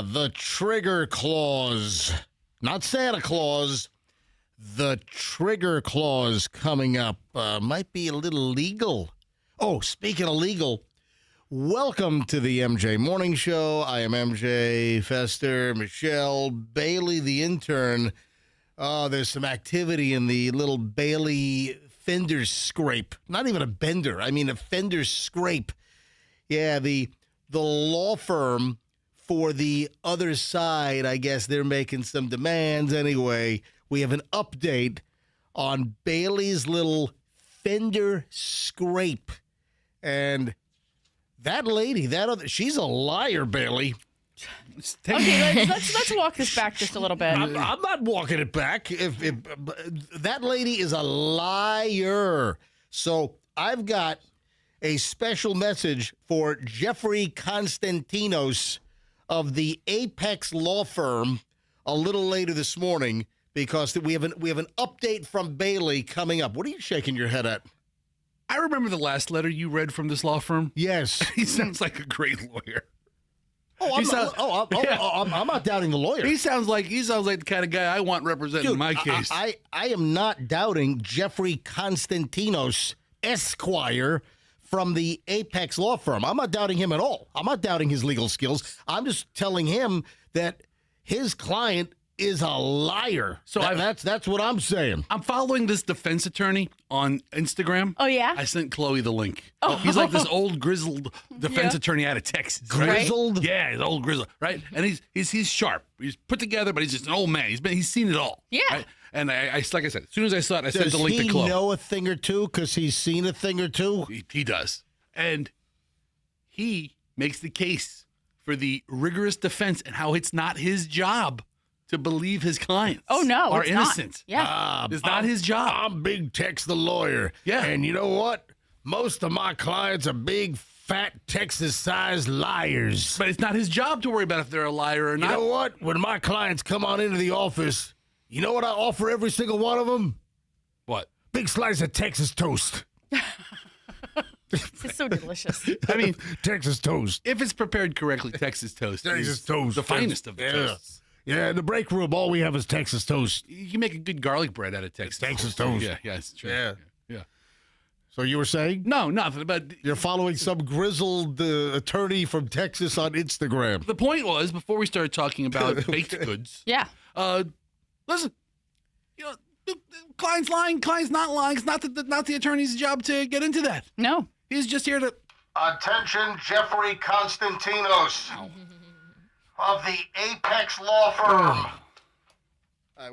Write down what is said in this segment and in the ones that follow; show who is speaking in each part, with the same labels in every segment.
Speaker 1: The trigger clause. Not Santa Claus. The trigger clause coming up might be a little legal. Oh, speaking of legal, welcome to the MJ Morning Show. I am MJ Fester, Michelle Bailey, the intern. There's some activity in the little Bailey fender scrape. Not even a bender. I mean a fender scrape. Yeah, the law firm for the other side, I guess they're making some demands. Anyway, we have an update on Bailey's little fender scrape. And that lady, she's a liar, Bailey.
Speaker 2: Okay, let's walk this back just a little bit.
Speaker 1: I'm not walking it back. If that lady is a liar. So I've got a special message for Jeffrey Constantinos of the Apex Law Firm a little later this morning, because we have an update from Bailey coming up. What are you shaking your head at?
Speaker 3: I remember the last letter you read from this law firm.
Speaker 1: Yes.
Speaker 3: He sounds like a great lawyer.
Speaker 1: I'm not doubting the lawyer.
Speaker 3: He sounds like the kind of guy I want representing my case.
Speaker 1: I am not doubting Jeffrey Constantinos, Esquire, from the Apex Law Firm. I'm not doubting him at all. I'm not doubting his legal skills. I'm just telling him that his client is a liar. So that's what I'm saying.
Speaker 3: I'm following this defense attorney on Instagram.
Speaker 2: Oh, yeah?
Speaker 3: I sent Chloe the link. Oh. He's like this old grizzled defense attorney out of Texas.
Speaker 1: Grizzled?
Speaker 3: Right? Yeah, he's old grizzled, right? And he's sharp. He's put together, but he's just an old man. He's seen it all.
Speaker 2: Yeah.
Speaker 3: Right? And I like I said, as soon as I saw it, I sent the link to Chloe.
Speaker 1: Does he know a thing or two because he's seen a thing or two?
Speaker 3: He does. And he makes the case for the rigorous defense and how it's not his job to believe his clients are innocent.
Speaker 2: Not. Yeah.
Speaker 3: It's not his job.
Speaker 1: I'm Big Tex the lawyer.
Speaker 3: Yeah.
Speaker 1: And you know what? Most of my clients are big, fat, Texas-sized liars.
Speaker 3: But it's not his job to worry about if they're a liar or not.
Speaker 1: You know what? When my clients come on into the office, you know what I offer every single one of them?
Speaker 3: What?
Speaker 1: Big slice of Texas toast.
Speaker 2: It's so delicious.
Speaker 3: I mean,
Speaker 1: Texas toast.
Speaker 3: if it's prepared correctly, Texas toast
Speaker 1: Texas
Speaker 3: is
Speaker 1: toast.
Speaker 3: the finest of the toasts.
Speaker 1: Yeah, in the break room, all we have is Texas toast.
Speaker 3: You can make a good garlic bread out of Texas
Speaker 1: toast.
Speaker 3: Yeah, it's true. Yeah.
Speaker 1: So you were saying?
Speaker 3: No, nothing. But
Speaker 1: You're following some grizzled attorney from Texas on Instagram.
Speaker 3: the point was, before we started talking about baked goods,
Speaker 2: Yeah.
Speaker 3: listen, the client's lying, client's not lying. It's not the attorney's job to get into that.
Speaker 2: No.
Speaker 3: He's just here to...
Speaker 1: Attention, Jeffrey Constantinos of the Apex Law Firm.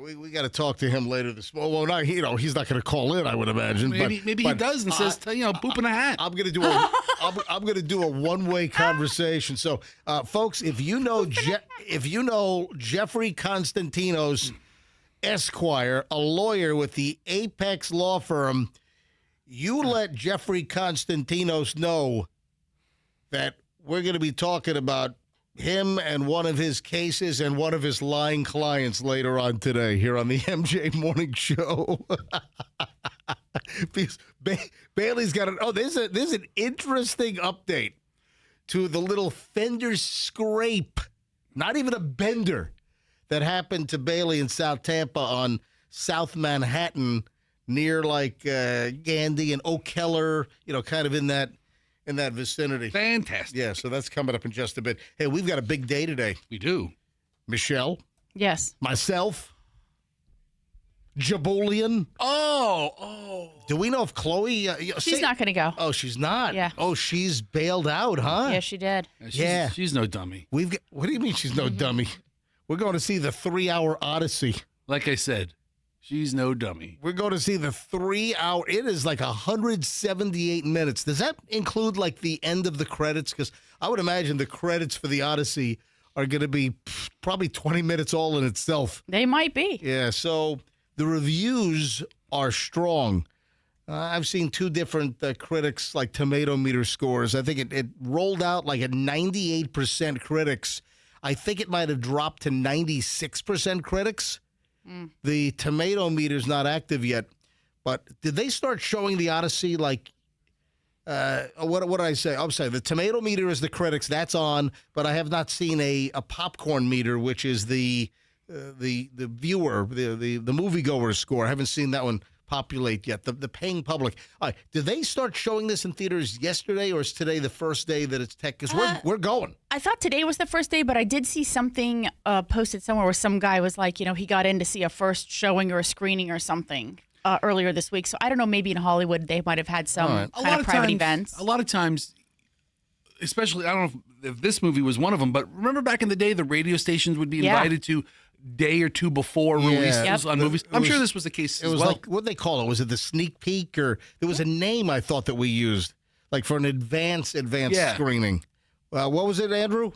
Speaker 1: We got to talk to him later this morning. Well, not, he's not going to call in, I would imagine.
Speaker 3: Maybe he does and says, poop in a hat.
Speaker 1: I'm going to do a one-way conversation. So, folks, if you know Jeffrey Constantinos, Esquire, a lawyer with the Apex Law Firm, you let Jeffrey Constantinos know that we're going to be talking about him and one of his cases and one of his lying clients later on today here on the MJ Morning Show. Because Bailey's got there's an interesting update to the little fender scrape, not even a bender, that happened to Bailey in South Tampa on South Manhattan near like Gandy and O'Keller, kind of in that vicinity.
Speaker 3: Fantastic.
Speaker 1: Yeah, so that's coming up in just a bit. Hey, we've got a big day today.
Speaker 3: We do.
Speaker 1: Michelle,
Speaker 2: Yes.
Speaker 1: myself, Jabulian.
Speaker 3: Oh.
Speaker 1: Do we know if Chloe?
Speaker 2: She's not going to go.
Speaker 1: Oh, she's not.
Speaker 2: Yeah.
Speaker 1: Oh, she's bailed out, huh?
Speaker 2: Yeah, she did.
Speaker 3: She's no dummy.
Speaker 1: What do you mean she's no dummy? We're going to see the 3-hour Odyssey.
Speaker 3: Like I said, she's no dummy.
Speaker 1: We're going to see the 3-hour. It is like 178 minutes. Does that include like the end of the credits? Because I would imagine the credits for the Odyssey are going to be probably 20 minutes all in itself.
Speaker 2: They might be.
Speaker 1: Yeah, so the reviews are strong. I've seen two different critics, like tomato meter scores. I think it rolled out like at 98% critics. I think it might have dropped to 96% critics. The tomato meter's not active yet. But did they start showing the Odyssey like, what did I say? I'm sorry, the tomato meter is the critics. That's on, but I have not seen a popcorn meter, which is the viewer, the moviegoer score. I haven't seen that one populate yet. The paying public. All right, did they start showing this in theaters yesterday, or is today the first day that it's tech? Because we're going.
Speaker 2: I thought today was the first day, but I did see something posted somewhere where some guy was like, he got in to see a first showing or a screening or something earlier this week. So I don't know, maybe in Hollywood they might have had some kind of private events.
Speaker 3: A lot of times, especially, I don't know if this movie was one of them, but remember back in the day, the radio stations would be invited to day or two before releases on movies. I'm sure this was the case as well.
Speaker 1: Like, what did they call it? Was it the sneak peek, or there was a name I thought that we used, like for an advanced screening. What was it, Andrew?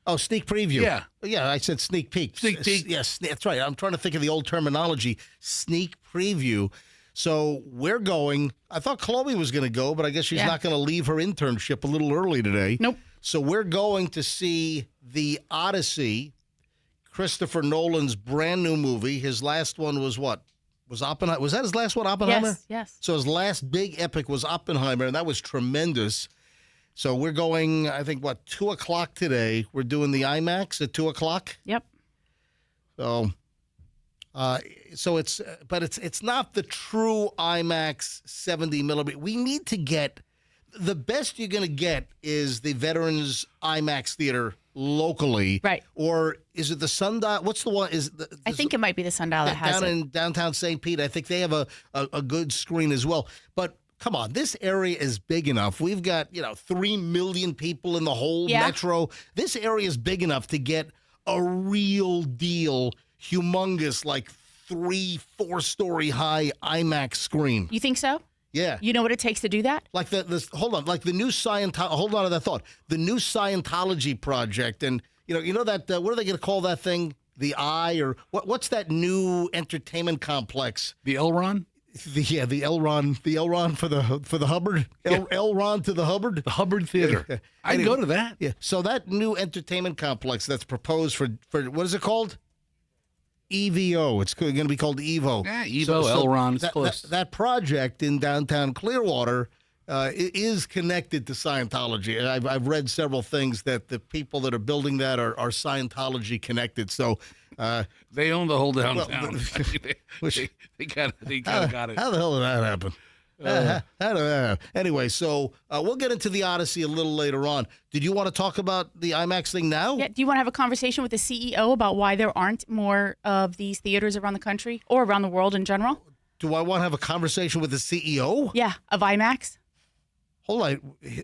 Speaker 1: Oh, sneak preview. Yeah, I said sneak peek.
Speaker 3: Sneak peek.
Speaker 1: Yes, that's right. I'm trying to think of the old terminology. Sneak preview. So we're going. I thought Chloe was going to go, but I guess she's not going to leave her internship a little early today.
Speaker 2: Nope.
Speaker 1: So we're going to see The Odyssey, Christopher Nolan's brand new movie. His last one was what? Was Oppenheimer? Was that his last one, Oppenheimer?
Speaker 2: Yes.
Speaker 1: So his last big epic was Oppenheimer, and that was tremendous. So we're going, I think, 2 o'clock today. We're doing the IMAX at 2 o'clock.
Speaker 2: Yep.
Speaker 1: So, it's not the true IMAX 70 millimeter. We need to get, the best you're going to get is the Veterans IMAX Theater locally.
Speaker 2: Right.
Speaker 1: Or is it the Sundial? What's the one?
Speaker 2: I think it might be the Sundial that has
Speaker 1: down
Speaker 2: it.
Speaker 1: in downtown St. Pete. I think they have a good screen as well. But come on, this area is big enough. We've got, 3 million people in the whole metro. This area is big enough to get a real deal, humongous, like 3-4-story high IMAX screen.
Speaker 2: You think so?
Speaker 1: Yeah.
Speaker 2: You know what it takes to do that?
Speaker 1: Like the new hold on to that thought. The new Scientology project, and you know that what are they going to call that thing? The Eye, or what's that new entertainment complex?
Speaker 3: The Elron?
Speaker 1: The Elron for the Hubbard. Elron to the Hubbard.
Speaker 3: The Hubbard Theater. I'd go to that.
Speaker 1: Yeah. So that new entertainment complex that's proposed for what is it called? EVO. It's going to be called EVO.
Speaker 3: Yeah, EVO, Elron. It's close.
Speaker 1: That project in downtown Clearwater is connected to Scientology. I've read several things that the people that are building that are Scientology connected. So
Speaker 3: they own the whole downtown. They got it.
Speaker 1: How the hell did that happen? Anyway, so we'll get into the Odyssey a little later on. Did you want to talk about the IMAX thing now?
Speaker 2: Yeah. Do you want to have a conversation with the CEO about why there aren't more of these theaters around the country or around the world in general?
Speaker 1: Do I want to have a conversation with the CEO?
Speaker 2: Yeah, of IMAX.
Speaker 1: Hold on, he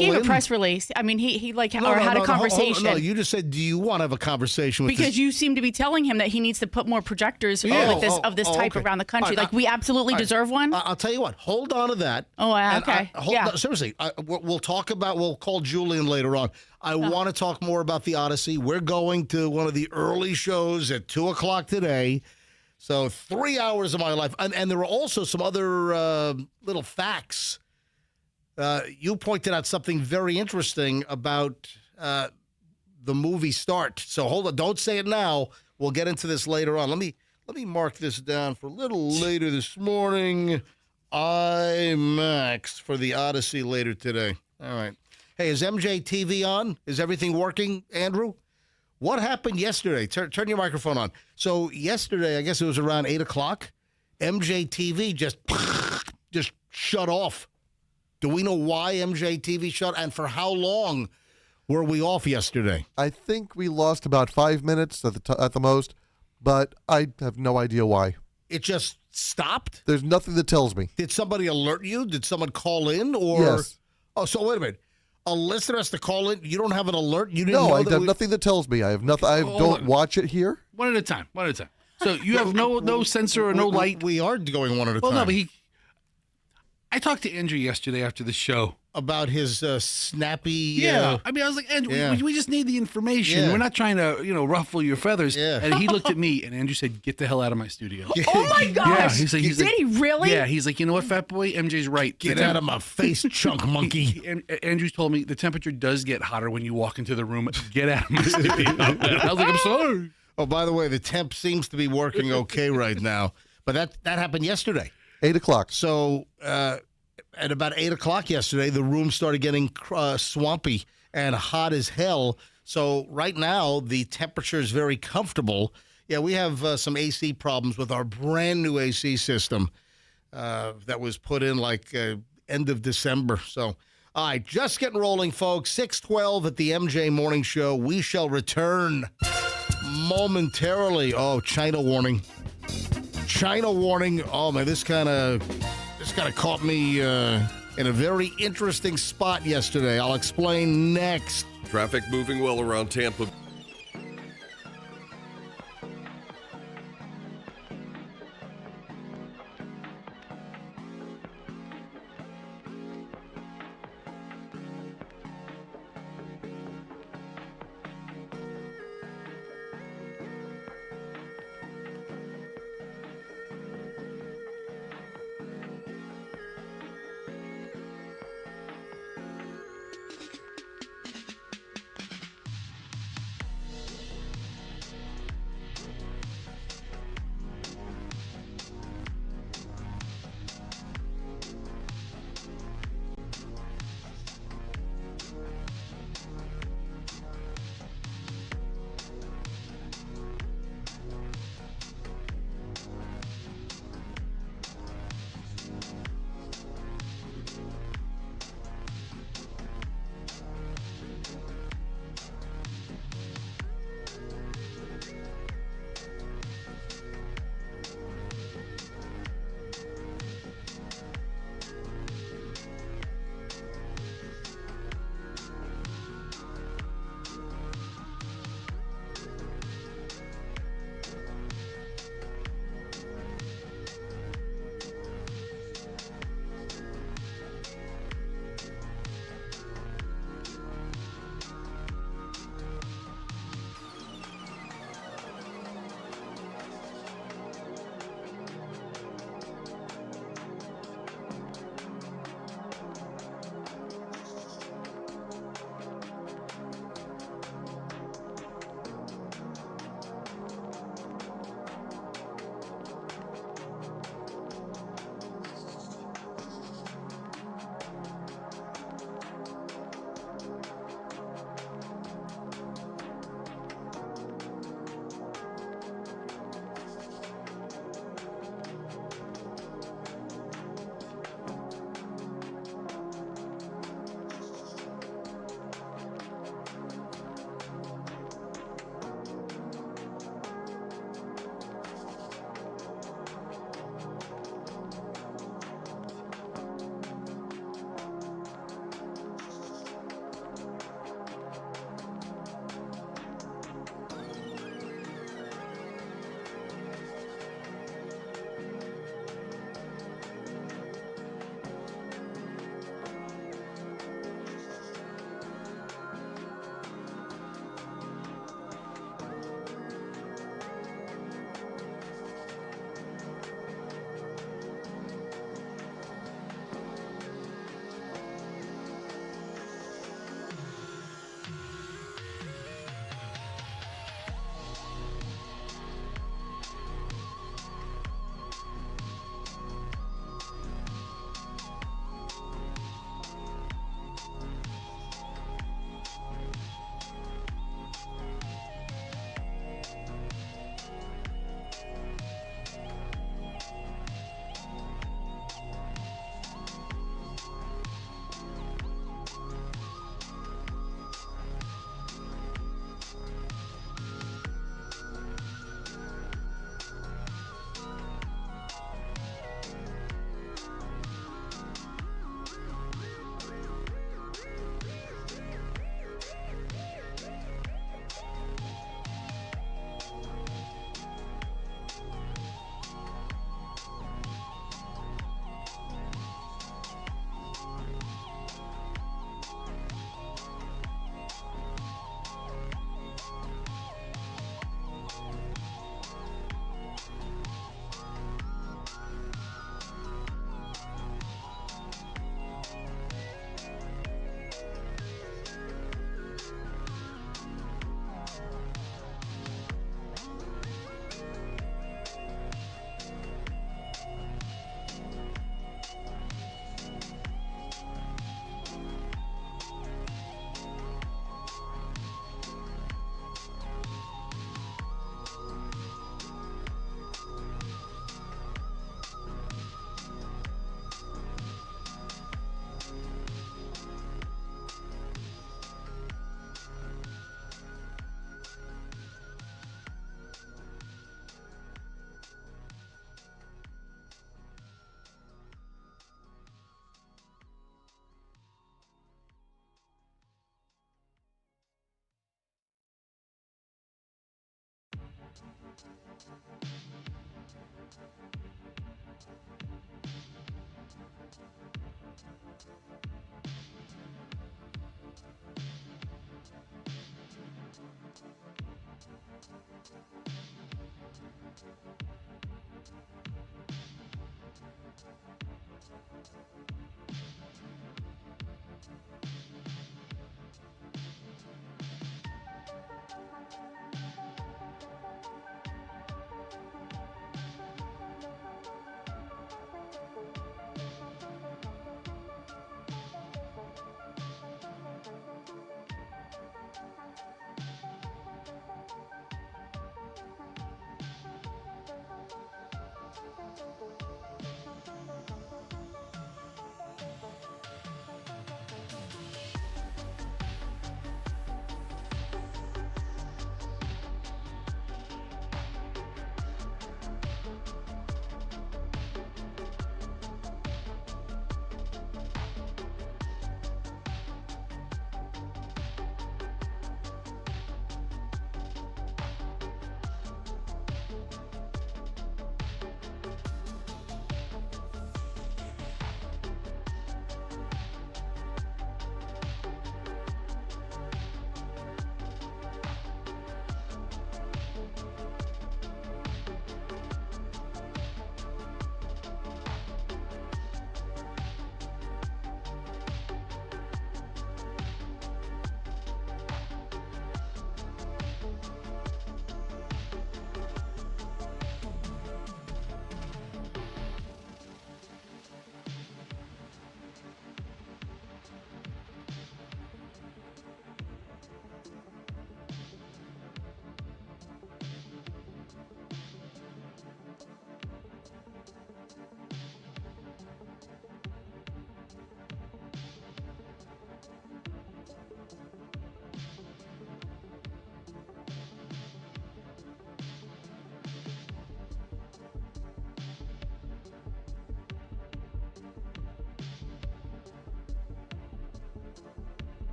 Speaker 2: gave a press release. I mean, he had a conversation.
Speaker 1: No, you just said, do you want to have a conversation with?
Speaker 2: Because you seem to be telling him that he needs to put more projectors of this type around the country. Right, we absolutely deserve one.
Speaker 1: I'll tell you what. Hold on to that.
Speaker 2: Oh, okay.
Speaker 1: Seriously, we'll talk about. We'll call Julian later on. I want to talk more about the Odyssey. We're going to one of the early shows at 2 o'clock today. So 3 hours of my life, and there are also some other little facts. You pointed out something very interesting about the movie start. So hold on, don't say it now. We'll get into this later on. Let me mark this down for a little later this morning. IMAX for the Odyssey later today. All right. Hey, is MJTV on? Is everything working, Andrew? What happened yesterday? Turn your microphone on. So yesterday, I guess it was around 8 o'clock, MJTV just shut off. Do we know why MJTV shut? And for how long were we off yesterday?
Speaker 4: I think we lost about 5 minutes at the most, but I have no idea why.
Speaker 1: It just stopped?
Speaker 4: There's nothing that tells me.
Speaker 1: Did somebody alert you? Did someone call in? Or
Speaker 4: Yes.
Speaker 1: Oh, so wait a minute. A listener has to call in. You don't have an alert. You didn't
Speaker 4: No,
Speaker 1: know
Speaker 4: I
Speaker 1: that
Speaker 4: have nothing that tells me. I have nothing. I don't watch it here.
Speaker 3: One at a time. So you have no sensor or no light.
Speaker 1: We are going one at a
Speaker 3: Well,
Speaker 1: time.
Speaker 3: no, but I talked to Andrew yesterday after the show.
Speaker 1: About his snappy...
Speaker 3: Yeah. I was like, Andrew, we just need the information.
Speaker 1: Yeah.
Speaker 3: We're not trying to, ruffle your feathers.
Speaker 1: Yeah.
Speaker 3: And he looked at me, and Andrew said, get the hell out of my studio.
Speaker 2: Oh my gosh!
Speaker 3: He's
Speaker 2: Did
Speaker 3: like,
Speaker 2: he really?
Speaker 3: Yeah, he's like, you know what, fat boy? MJ's right.
Speaker 1: Get out of my face, chunk monkey.
Speaker 3: Andrew told me the temperature does get hotter when you walk into the room. Get out of my studio. I was like, I'm sorry.
Speaker 1: Oh, by the way, the temp seems to be working okay right now. But that happened yesterday.
Speaker 4: 8 o'clock.
Speaker 1: So at about 8 o'clock yesterday, the room started getting swampy and hot as hell. So right now, the temperature is very comfortable. Yeah, we have some AC problems with our brand new AC system that was put in end of December. So, all right, just getting rolling, folks. 6:12 at the MJ Morning Show. We shall return momentarily. Oh, China warning. China warning. Oh, man, this kind of caught me in a very interesting spot yesterday. I'll explain next.
Speaker 5: Traffic moving well around Tampa.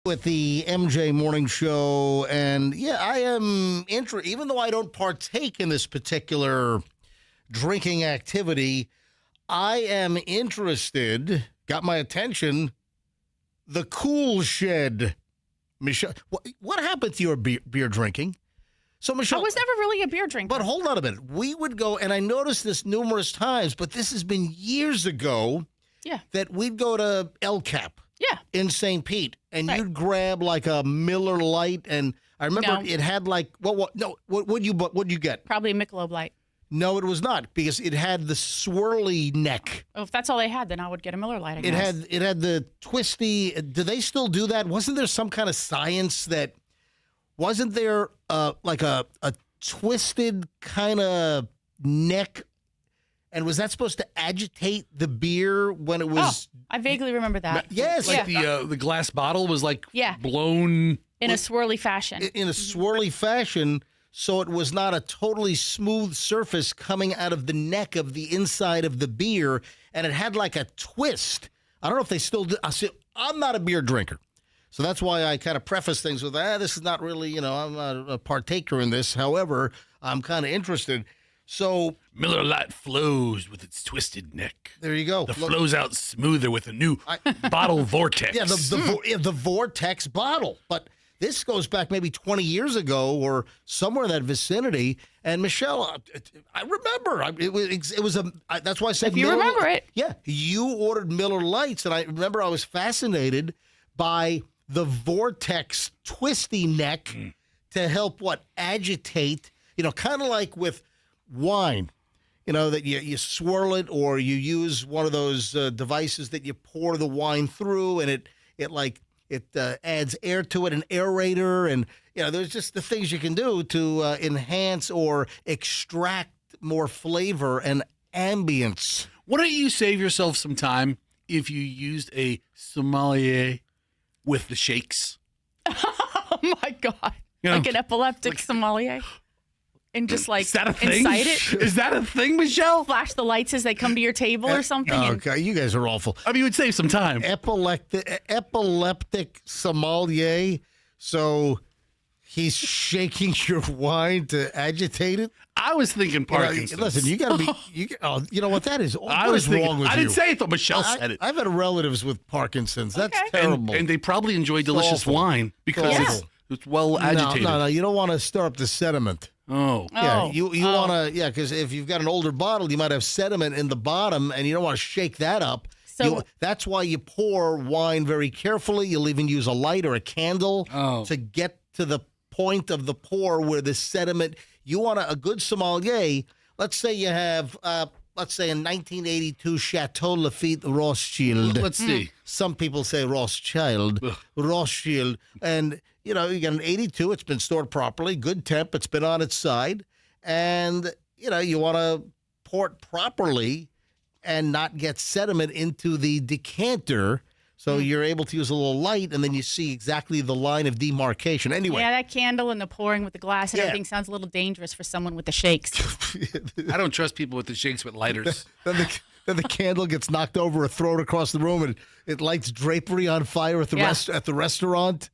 Speaker 1: with the MJ Morning Show, and yeah, I am interested, even though I don't partake in this particular drinking activity, I am interested, got my attention, the Cool Shed. Michelle, what happened to your beer drinking? So, Michelle,
Speaker 2: I was never really a beer drinker.
Speaker 1: but hold on a minute. We would go, and I noticed this numerous times, but this has been years ago.
Speaker 2: Yeah.
Speaker 1: That we'd go to El Cap.
Speaker 2: Yeah.
Speaker 1: In St. Pete, and
Speaker 2: Right.
Speaker 1: you'd grab like a Miller Lite, and I remember
Speaker 2: No.
Speaker 1: it had like what'd you get?
Speaker 2: Probably a Michelob Light.
Speaker 1: No, it was not, because it had the swirly neck.
Speaker 2: Oh, if that's all they had, then I would get a Miller Lite. I
Speaker 1: It
Speaker 2: guess.
Speaker 1: had the twisty. Do they still do that? Wasn't there some kind of science that wasn't there like a twisted kind of neck? And was that supposed to agitate the beer when it was?
Speaker 2: Oh, I vaguely remember that.
Speaker 1: Yes,
Speaker 3: Like the glass bottle was like blown
Speaker 2: in a swirly fashion.
Speaker 1: in a swirly fashion, so it was not a totally smooth surface coming out of the neck of the inside of the beer, and it had like a twist. I don't know if they still do. I'm not a beer drinker, so that's why I kind of preface things with, this is not really, I'm not a partaker in this. However, I'm kind of interested. So
Speaker 3: Miller Lite flows with its twisted neck.
Speaker 1: there you go.
Speaker 3: It flows out smoother with a new bottle vortex.
Speaker 1: Yeah, the Vortex bottle. But this goes back maybe 20 years ago or somewhere in that vicinity. And Michelle, I remember. That's why I said
Speaker 2: If you remember it.
Speaker 1: Yeah, you ordered Miller Lights, and I remember I was fascinated by the Vortex twisty neck to help agitate. Kind of like with wine. That you swirl it, or you use one of those devices that you pour the wine through, and it adds air to it, an aerator, and there's just the things you can do to enhance or extract more flavor and ambience.
Speaker 3: Why don't you save yourself some time if you used a sommelier with the shakes?
Speaker 2: Oh my God!
Speaker 3: You know,
Speaker 2: Like an epileptic sommelier, and just
Speaker 3: Is that a thing?
Speaker 2: incite it.
Speaker 3: Is that a thing, Michelle?
Speaker 2: Flash the lights as they come to your table or something. and-
Speaker 1: Okay, you guys are awful.
Speaker 3: I mean, it would save some time.
Speaker 1: Epileptic sommelier. So he's shaking your wine to agitate it.
Speaker 3: I was thinking Parkinson's.
Speaker 1: Listen, you got to be. You know what that is?
Speaker 3: I
Speaker 1: What
Speaker 3: was
Speaker 1: is
Speaker 3: thinking,
Speaker 1: wrong with
Speaker 3: I
Speaker 1: you?
Speaker 3: didn't say it though. Michelle said it.
Speaker 1: I've had relatives with Parkinson's. That's
Speaker 2: Okay.
Speaker 1: terrible.
Speaker 3: And they probably enjoy delicious
Speaker 1: awful.
Speaker 3: wine because
Speaker 1: awful.
Speaker 3: it's well agitated.
Speaker 1: No, you don't want to stir up the sediment.
Speaker 3: Oh.
Speaker 1: Yeah,
Speaker 2: Oh.
Speaker 1: you want to, because if you've got an older bottle, you might have sediment in the bottom, and you don't want to shake that up.
Speaker 2: So-
Speaker 1: That's why you pour wine very carefully. You'll even use a light or a candle to get to the point of the pour where the sediment. You want a good sommelier. Let's say you have, a 1982 Chateau Lafite Rothschild.
Speaker 3: Let's see.
Speaker 1: Some people say Rothschild, Rothschild, and you got an 82. It's been stored properly, good temp. It's been on its side, and you want to pour it properly and not get sediment into the decanter. So you're able to use a little light, and then you see exactly the line of demarcation. Anyway,
Speaker 2: Yeah, that candle and the pouring with the glass and
Speaker 1: Yeah.
Speaker 2: everything sounds a little dangerous for someone with the shakes.
Speaker 3: I don't trust people with the shakes with lighters.
Speaker 1: then the candle gets knocked over or thrown across the room, and it lights drapery on fire at the restaurant.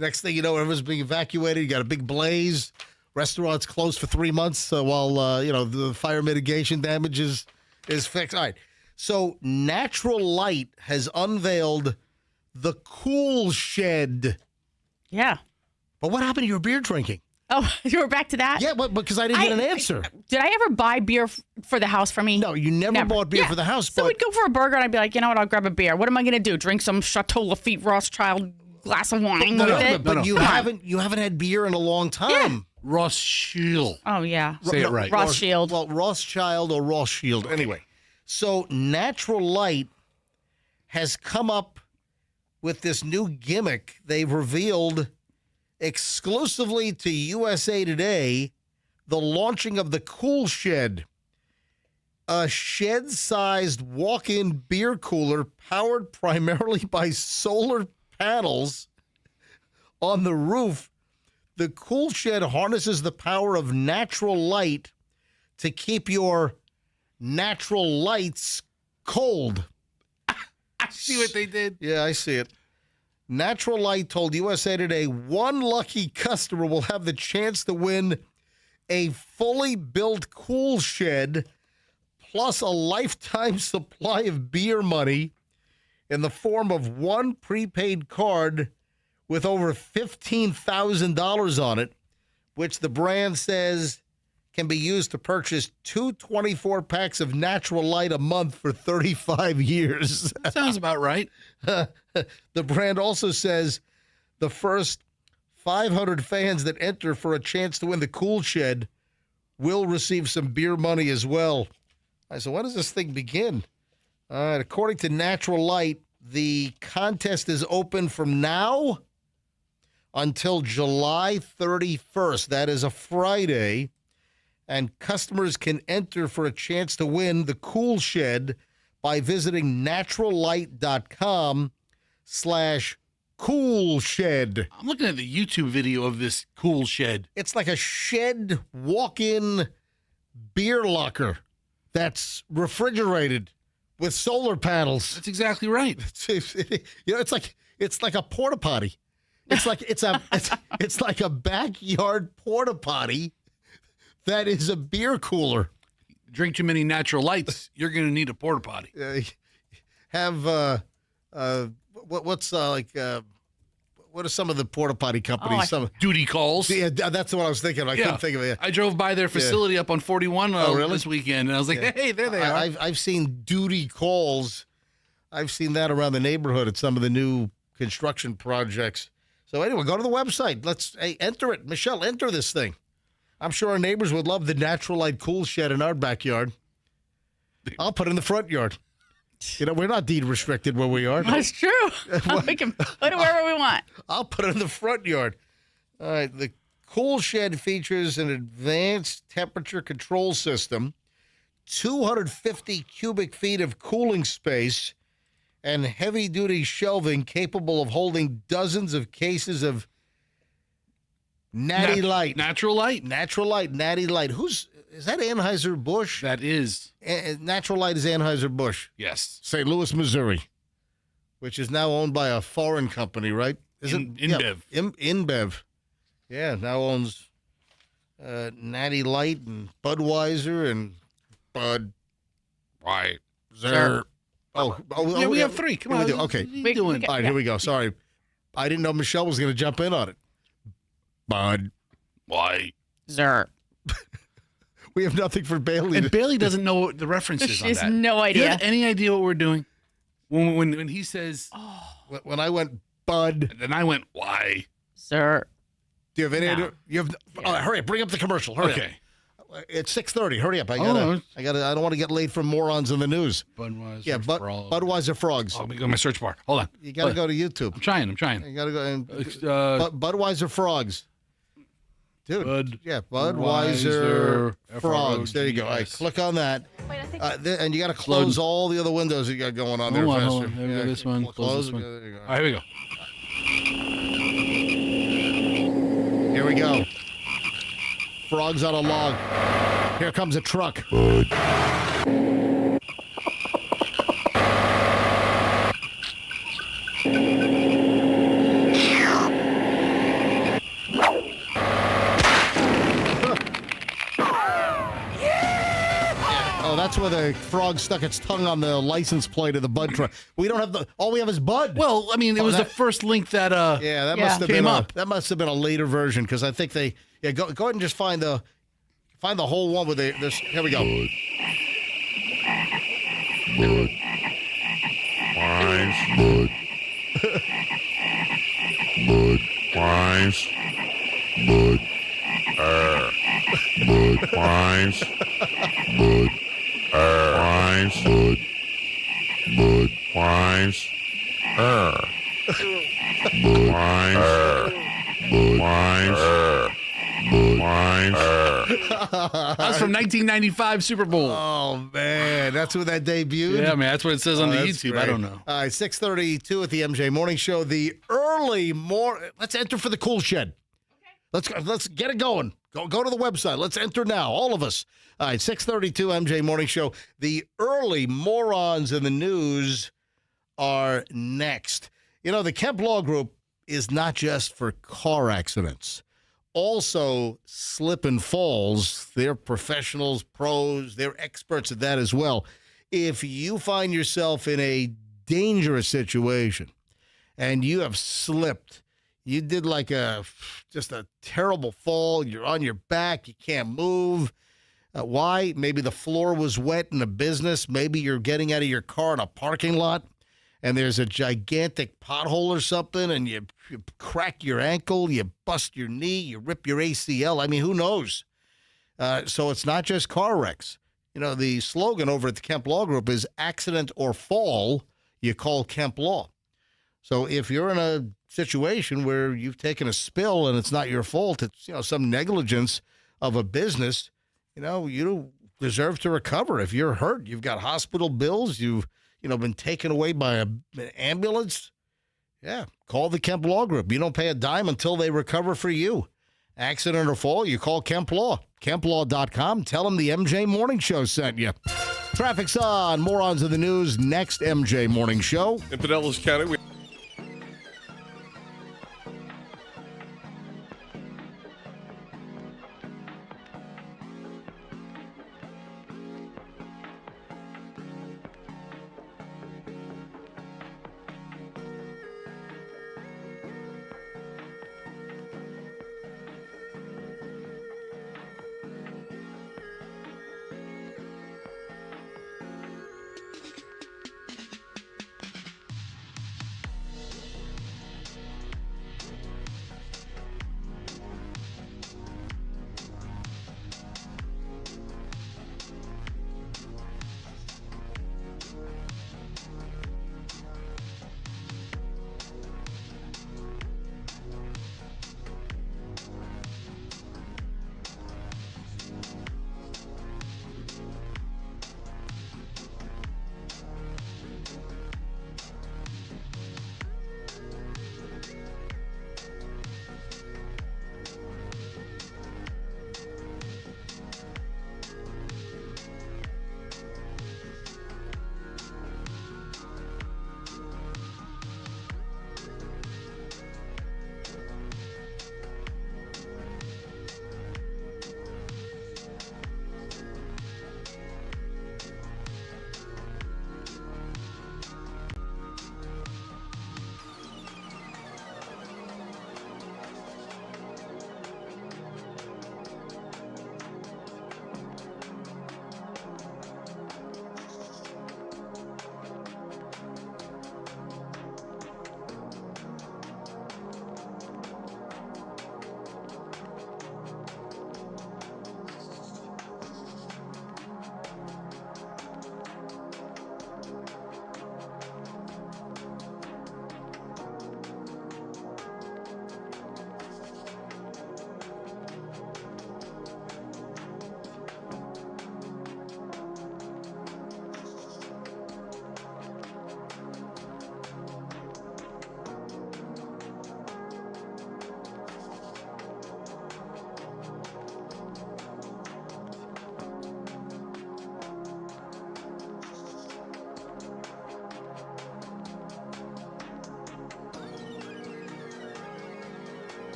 Speaker 1: Next thing you know, everyone's being evacuated. You got a big blaze. Restaurant's closed for 3 months while the fire mitigation damage is fixed. All right. So Natural Light has unveiled the Cool Shed.
Speaker 2: Yeah.
Speaker 1: But what happened to your beer drinking?
Speaker 2: Oh, you were back to that?
Speaker 1: Yeah, but because I didn't get an answer.
Speaker 2: Did I ever buy beer for the house for me?
Speaker 1: No, you never bought beer
Speaker 2: Yeah.
Speaker 1: for the house.
Speaker 2: So
Speaker 1: but
Speaker 2: we'd go for a burger and I'd be like, you know what, I'll grab a beer. What am I going to do? Drink some Chateau Lafite Rothschild glass of wine with it?
Speaker 1: but you haven't had beer in a long time.
Speaker 3: Rothschild.
Speaker 2: Oh, yeah.
Speaker 3: Say it right.
Speaker 2: Rothschild.
Speaker 1: Well, Rothschild or Rothschild. Anyway, so Natural Light has come up with this new gimmick. They've revealed exclusively to USA Today the launching of the Cool Shed, a shed-sized walk-in beer cooler powered primarily by solar panels on the roof. The Cool Shed harnesses the power of natural light to keep your natural lights cold.
Speaker 3: I see what they did.
Speaker 1: Yeah, I see it. Natural Light told USA Today one lucky customer will have the chance to win a fully built Cool Shed plus a lifetime supply of beer money in the form of one prepaid card with over $15,000 on it. which the brand says can be used to purchase 2 24-packs of Natural Light a month for 35 years.
Speaker 3: Sounds about right.
Speaker 1: The brand also says the first 500 fans that enter for a chance to win the Cool Shed will receive some beer money as well. All right, so when does this thing begin? All right, according to Natural Light, the contest is open from now until July 31st. That is a Friday. And customers can enter for a chance to win the Cool Shed by visiting naturallight.com/Cool Shed.
Speaker 3: I'm looking at the YouTube video of this Cool Shed.
Speaker 1: It's like a shed walk-in beer locker that's refrigerated with solar panels.
Speaker 3: That's exactly right.
Speaker 1: It's like a porta potty. It's like a backyard porta potty that is a beer cooler.
Speaker 3: Drink too many Natural Lights, you're going to need a porta potty.
Speaker 1: What are some of the porta potty companies?
Speaker 3: Duty calls.
Speaker 1: Yeah, that's what I was thinking. I couldn't think of it.
Speaker 3: I drove by their facility up on 41
Speaker 1: really?
Speaker 3: this weekend, and I was like, hey, there they are.
Speaker 1: I've seen duty calls. I've seen that around the neighborhood at some of the new construction projects. So anyway, go to the website. Let's enter it. Michelle, enter this thing. I'm sure our neighbors would love the Natural Light Cool Shed in our backyard. I'll put it in the front yard. We're not deed restricted where we are.
Speaker 2: That's true. We can put it wherever we want.
Speaker 1: I'll put it in the front yard. All right. The Cool Shed features an advanced temperature control system, 250 cubic feet of cooling space, and heavy-duty shelving capable of holding dozens of cases of Natty Light.
Speaker 3: Natural Light?
Speaker 1: Natural Light, Natty Light. Is that Anheuser-Busch?
Speaker 3: That is.
Speaker 1: Natural Light is Anheuser-Busch.
Speaker 3: Yes.
Speaker 1: St. Louis, Missouri, which is now owned by a foreign company, right?
Speaker 3: InBev.
Speaker 1: Yeah, InBev. Yeah, now owns Natty Light and Budweiser and Bud.
Speaker 3: Right.
Speaker 1: Sure.
Speaker 3: Yeah, we have 3. Come on.
Speaker 1: Okay.
Speaker 3: What are you doing?
Speaker 1: All right, here we go. Sorry. I didn't know Michelle was going to jump in on it. Bud.
Speaker 3: Why?
Speaker 2: Zer.
Speaker 1: We have nothing for Bailey.
Speaker 3: And Bailey doesn't know what the reference is
Speaker 2: She
Speaker 3: on
Speaker 2: has
Speaker 3: that.
Speaker 2: no
Speaker 3: Do you
Speaker 2: idea.
Speaker 3: have any idea what we're doing? When he says,
Speaker 1: When I went Bud,
Speaker 3: then I went, why?
Speaker 2: Zer.
Speaker 1: do you have any
Speaker 2: No.
Speaker 1: idea? You have. All right, hurry up! Bring up the commercial. Hurry
Speaker 3: Okay.
Speaker 1: up. It's 6:30. Hurry up! I
Speaker 3: Oh.
Speaker 1: don't want to get late from morons in the news.
Speaker 3: Budweiser.
Speaker 1: Yeah,
Speaker 3: Frog.
Speaker 1: Budweiser frogs.
Speaker 3: Oh, let me go to my search bar. Hold on.
Speaker 1: You got to go to YouTube.
Speaker 3: I'm trying.
Speaker 1: You got to go and Budweiser frogs. Dude, Budweiser
Speaker 3: Budweiser
Speaker 1: frogs. There you go. All right, click on that. And you got to close all the other windows you got going on there.
Speaker 3: Hold
Speaker 1: faster.
Speaker 3: on. There we go, this one. Close this one.
Speaker 1: There you go.
Speaker 3: All right, here we go.
Speaker 1: Here we go. Frogs on a log. Here comes a truck. Oh, that's where the frog stuck its tongue on the license plate of the Bud truck. We don't have all we have is Bud.
Speaker 3: Well, I mean, it was the first link that
Speaker 1: must have
Speaker 3: came
Speaker 1: been
Speaker 3: up.
Speaker 1: That must have been a later version because I think they go ahead and just find the whole one with this. Here we go.
Speaker 6: Bud. Wines. Bud. Bud. Wines. Bud. Bud. Wines. Bud. Wines. Bud. Bud. Wines. Bud. Wines. Bud. Wines. Wines.
Speaker 3: That's from 1995 Super Bowl.
Speaker 1: Oh man, that's when that debuted.
Speaker 3: Yeah, man, that's what it says on the
Speaker 1: that's
Speaker 3: YouTube.
Speaker 1: great.
Speaker 3: I don't know.
Speaker 1: All right, 6:32 at the MJ Morning Show. The early Let's enter for the Cool Shed. Okay. Let's get it going. Go to the website. Let's enter now, all of us. All right, 6:32 MJ Morning Show. The early morons in the news are next. The Kemp Law Group is not just for car accidents. Also, slip and falls. They're professionals, pros, they're experts at that as well. If you find yourself in a dangerous situation and you have slipped, You did like just a terrible fall. You're on your back. You can't move. Why? Maybe the floor was wet in a business. Maybe you're getting out of your car in a parking lot and there's a gigantic pothole or something and you crack your ankle, you bust your knee, you rip your ACL. I mean, who knows? So it's not just car wrecks. You know, the slogan over at the Kemp Law Group is accident or fall, you call Kemp Law. So if you're in a situation where you've taken a spill and it's not your fault, it's, you know, some negligence of a business, you know, you deserve to recover. If you're hurt, you've got hospital bills, you've, you know, been taken away by an ambulance, yeah, call the Kemp Law Group. You don't pay a dime until they recover for you. Accident or fall, you call Kemp Law. KempLaw.com. Tell them the MJ Morning Show sent you. Traffic's on. Morons of the news. Next MJ Morning Show.
Speaker 5: In Pinellas County,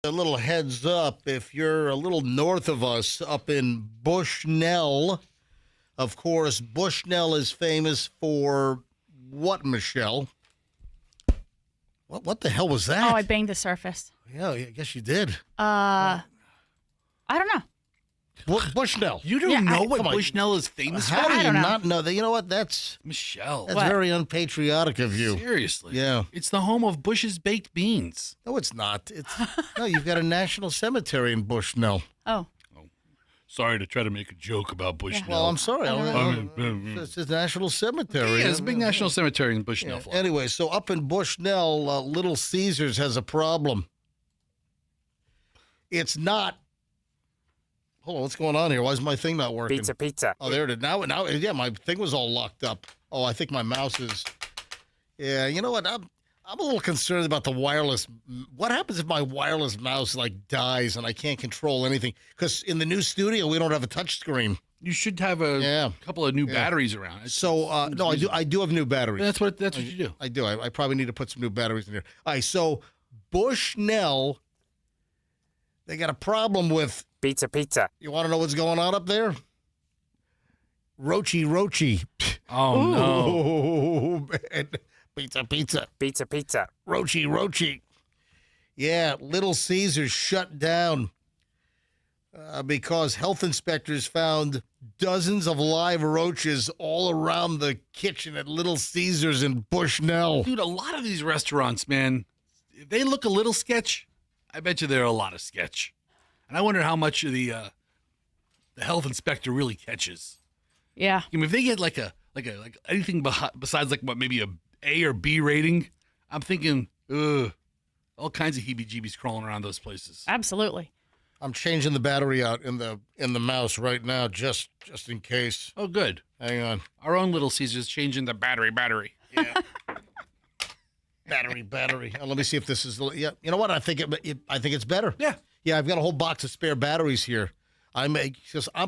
Speaker 1: A little heads up, if you're a little north of us up in Bushnell, of course, Bushnell is famous for what, Michelle? What the hell was that?
Speaker 2: Oh, I banged the surface.
Speaker 1: Yeah, I guess you did.
Speaker 2: I don't know.
Speaker 1: Bushnell.
Speaker 3: You don't know what
Speaker 1: come on.
Speaker 3: Bushnell is famous for?
Speaker 1: How do
Speaker 2: I
Speaker 1: you
Speaker 2: don't know.
Speaker 1: not know that? You know what? That's
Speaker 3: Michelle.
Speaker 1: very unpatriotic of you.
Speaker 3: Seriously.
Speaker 1: Yeah.
Speaker 3: It's the home of Bush's baked beans.
Speaker 1: No, it's not. It's no. You've got a national cemetery in Bushnell.
Speaker 2: Oh.
Speaker 3: Sorry to try to make a joke about Bushnell.
Speaker 1: Well, I'm sorry.
Speaker 3: know.
Speaker 1: It's a national cemetery.
Speaker 3: Yeah, it's a big national cemetery in Bushnell.
Speaker 1: Yeah.
Speaker 3: Florida.
Speaker 1: Anyway, so up in Bushnell, Little Caesars has a problem. It's not. Hold on, what's going on here? Why is my thing not working?
Speaker 7: Pizza.
Speaker 1: Oh, there it is. Now, yeah, my thing was all locked up. Oh, I think my mouse is. Yeah, you know what? I'm a little concerned about the wireless. What happens if my wireless mouse dies and I can't control anything? Because in the new studio we don't have a touch screen.
Speaker 3: You should have a couple of new batteries around.
Speaker 1: So no, I do have new batteries.
Speaker 3: That's what you do.
Speaker 1: I do. I probably need to put some new batteries in here. All right, so Bushnell, they got a problem with
Speaker 7: Pizza.
Speaker 1: You want to know what's going on up there? Roachy.
Speaker 3: Oh, no.
Speaker 1: Oh, man. Pizza.
Speaker 7: Pizza.
Speaker 1: Roachy. Yeah, Little Caesars shut down because health inspectors found dozens of live roaches all around the kitchen at Little Caesars in Bushnell.
Speaker 3: Dude, a lot of these restaurants, man, if they look a little sketch, I bet you they're a lot of sketch. And I wonder how much of the health inspector really catches.
Speaker 2: Yeah.
Speaker 3: I mean, if they get like anything besides like what maybe a or B rating, I'm thinking, all kinds of heebie-jeebies crawling around those places.
Speaker 2: Absolutely.
Speaker 1: I'm changing the battery out in the mouse right now, just in case.
Speaker 3: Oh, good.
Speaker 1: Hang on.
Speaker 3: Our own Little Caesars changing the battery.
Speaker 1: Yeah. battery. Let me see if this is. Yeah. You know what? I think it's better.
Speaker 3: Yeah.
Speaker 1: Yeah. I've got a whole box of spare batteries here. I'm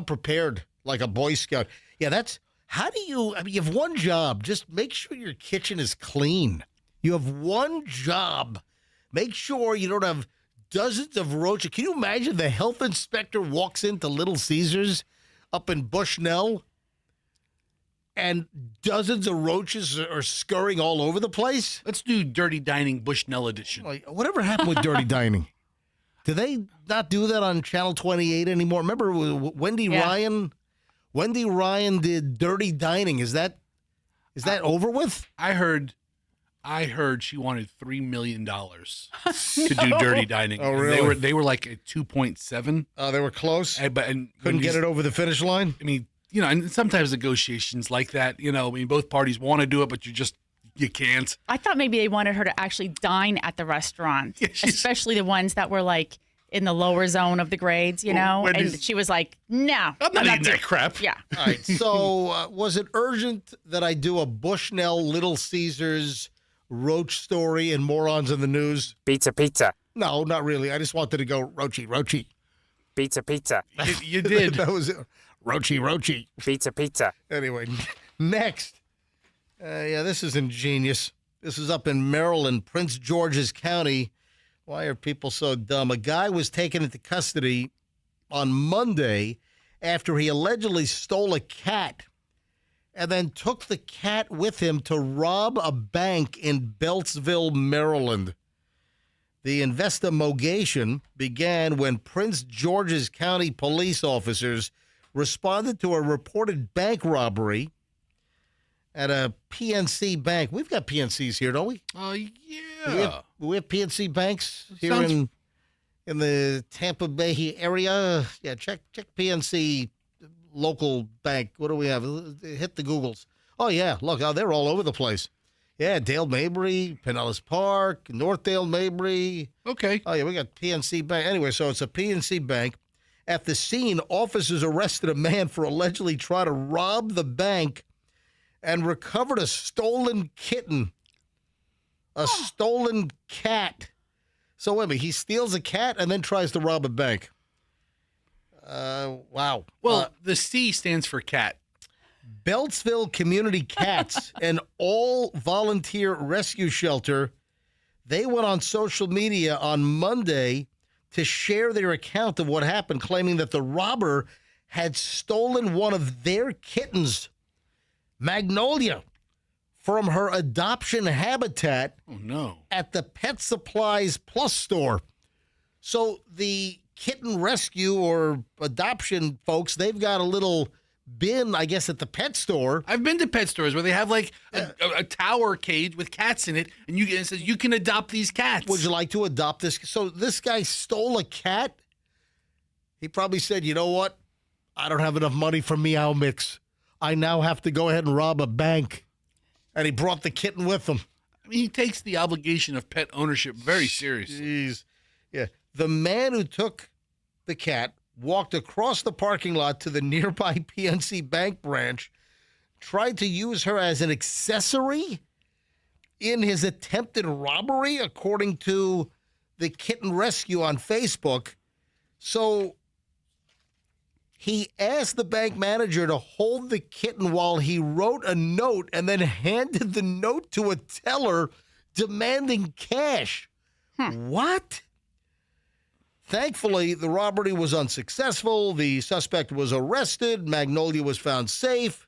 Speaker 1: prepared like a Boy Scout. Yeah. That's. How do you? I mean, you have one job. Just make sure your kitchen is clean. You have one job. Make sure you don't have dozens of roaches. Can you imagine the health inspector walks into Little Caesars up in Bushnell and dozens of roaches are scurrying all over the place?
Speaker 3: Let's do Dirty Dining Bushnell edition.
Speaker 1: Like, whatever happened with Dirty Dining? Do they not do that on Channel 28 anymore? Remember Wendy Ryan? Wendy Ryan did Dirty Dining. Is that over with?
Speaker 3: I heard she wanted $3 million to do Dirty Dining.
Speaker 1: Oh, really?
Speaker 3: They were like at 2.7.
Speaker 1: They were close.
Speaker 3: And
Speaker 1: Couldn't get it over the finish line.
Speaker 3: I mean, and sometimes negotiations like that. I mean, both parties want to do it, but you can't.
Speaker 2: I thought maybe they wanted her to actually dine at the restaurant, especially the ones that were like in the lower zone of the grades, and she was like, no.
Speaker 3: I'm not eating that crap.
Speaker 2: Yeah.
Speaker 1: All right. So was it urgent that I do a Bushnell Little Caesars roach story and morons in the news?
Speaker 7: Pizza.
Speaker 1: No, not really. I just wanted to go roachy.
Speaker 7: Pizza.
Speaker 3: You did.
Speaker 1: That was it. Roachy.
Speaker 7: Pizza.
Speaker 1: Anyway, next. This is ingenious. This is up in Maryland, Prince George's County. Why are people so dumb? A guy was taken into custody on Monday after he allegedly stole a cat and then took the cat with him to rob a bank in Beltsville, Maryland. The investigation began when Prince George's County police officers responded to a reported bank robbery at a PNC bank. We've got PNCs here, don't we?
Speaker 3: Oh, yeah.
Speaker 1: We have PNC banks here in the Tampa Bay area. Yeah, check PNC local bank. What do we have? Hit the Googles. Oh, yeah. Look, they're all over the place. Yeah, Dale Mabry, Pinellas Park, Northdale Mabry.
Speaker 3: Okay.
Speaker 1: Oh, yeah, we got PNC Bank. Anyway, so it's a PNC bank. At the scene, officers arrested a man for allegedly trying to rob the bank and recovered a stolen kitten, a stolen cat. So wait a minute, he steals a cat and then tries to rob a bank. Wow.
Speaker 3: Well, the C stands for cat.
Speaker 1: Beltsville Community Cats, an all-volunteer rescue shelter, they went on social media on Monday to share their account of what happened, claiming that the robber had stolen one of their kittens, Magnolia, from her adoption habitat at the Pet Supplies Plus store. So the kitten rescue or adoption folks, they've got a little bin, I guess, at the pet store.
Speaker 3: I've been to pet stores where they have like a tower cage with cats in it, and it says you can adopt these cats.
Speaker 1: Would you like to adopt this? So this guy stole a cat. He probably said, you know what? I don't have enough money for Meow Mix. I now have to go ahead and rob a bank. And he brought the kitten with him.
Speaker 3: I mean, he takes the obligation of pet ownership very seriously.
Speaker 1: Jeez. Yeah. The man who took the cat walked across the parking lot to the nearby PNC Bank branch, tried to use her as an accessory in his attempted robbery, according to the Kitten Rescue on Facebook. So he asked the bank manager to hold the kitten while he wrote a note and then handed the note to a teller demanding cash. What? Thankfully, the robbery was unsuccessful. The suspect was arrested. Magnolia was found safe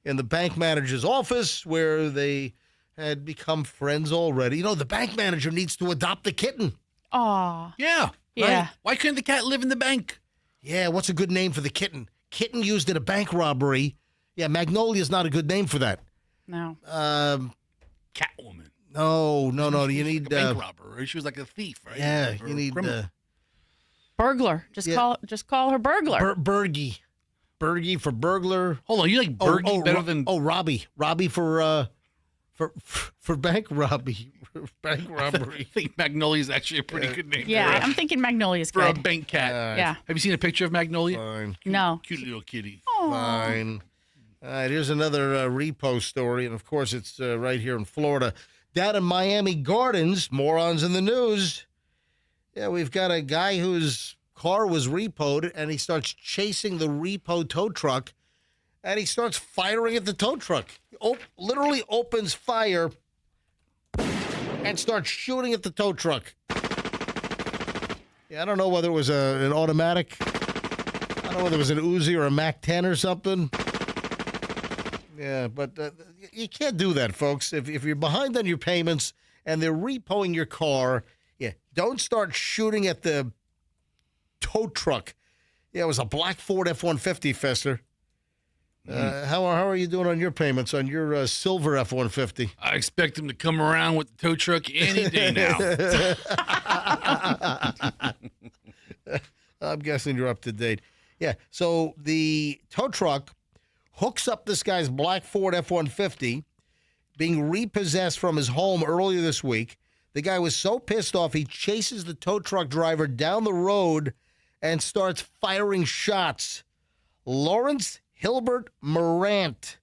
Speaker 1: in the bank manager's office, where they had become friends already. You know, the bank manager needs to adopt the kitten.
Speaker 2: Aw.
Speaker 3: Yeah.
Speaker 2: Yeah.
Speaker 3: Right? Why couldn't the cat live in the bank?
Speaker 1: Yeah, what's a good name for the kitten? Kitten used in a bank robbery. Yeah, Magnolia's not a good name for that.
Speaker 2: No.
Speaker 3: Catwoman.
Speaker 1: No. You need
Speaker 3: Like a bank robber. Right? She was like a thief, right?
Speaker 1: Yeah,
Speaker 3: Or
Speaker 1: you need
Speaker 2: Burglar. Just call her burglar.
Speaker 1: Bergie. Bergie for burglar.
Speaker 3: Hold on, you like Bergie better than
Speaker 1: Robbie. Robbie for bank robbery. Bank
Speaker 3: I
Speaker 1: robbery.
Speaker 3: think Magnolia is actually a pretty good name.
Speaker 2: Yeah, I'm thinking Magnolia's
Speaker 3: for a
Speaker 2: good.
Speaker 3: bank cat.
Speaker 2: Yeah.
Speaker 3: Have you seen a picture of Magnolia?
Speaker 1: Fine.
Speaker 2: No.
Speaker 3: Cute little kitty.
Speaker 1: Fine. All right, here's another repo story, and of course it's right here in Florida. Down in Miami Gardens, morons in the news. Yeah, we've got a guy whose car was repoed, and he starts chasing the repo tow truck, and he starts firing at the tow truck. Literally opens fire and starts shooting at the tow truck. Yeah, I don't know whether it was an automatic. I don't know whether it was an Uzi or a MAC-10 or something. Yeah, but you can't do that, folks. If you're behind on your payments and they're repoing your car, yeah, don't start shooting at the tow truck. Yeah, it was a black Ford F-150, Fester. How are you doing on your payments on your silver F-150?
Speaker 3: I expect him to come around with the tow truck any day now.
Speaker 1: I'm guessing you're up to date. Yeah, so the tow truck hooks up this guy's black Ford F-150 being repossessed from his home earlier this week. The guy was so pissed off, he chases the tow truck driver down the road and starts firing shots. Lawrence Hilbert Morant,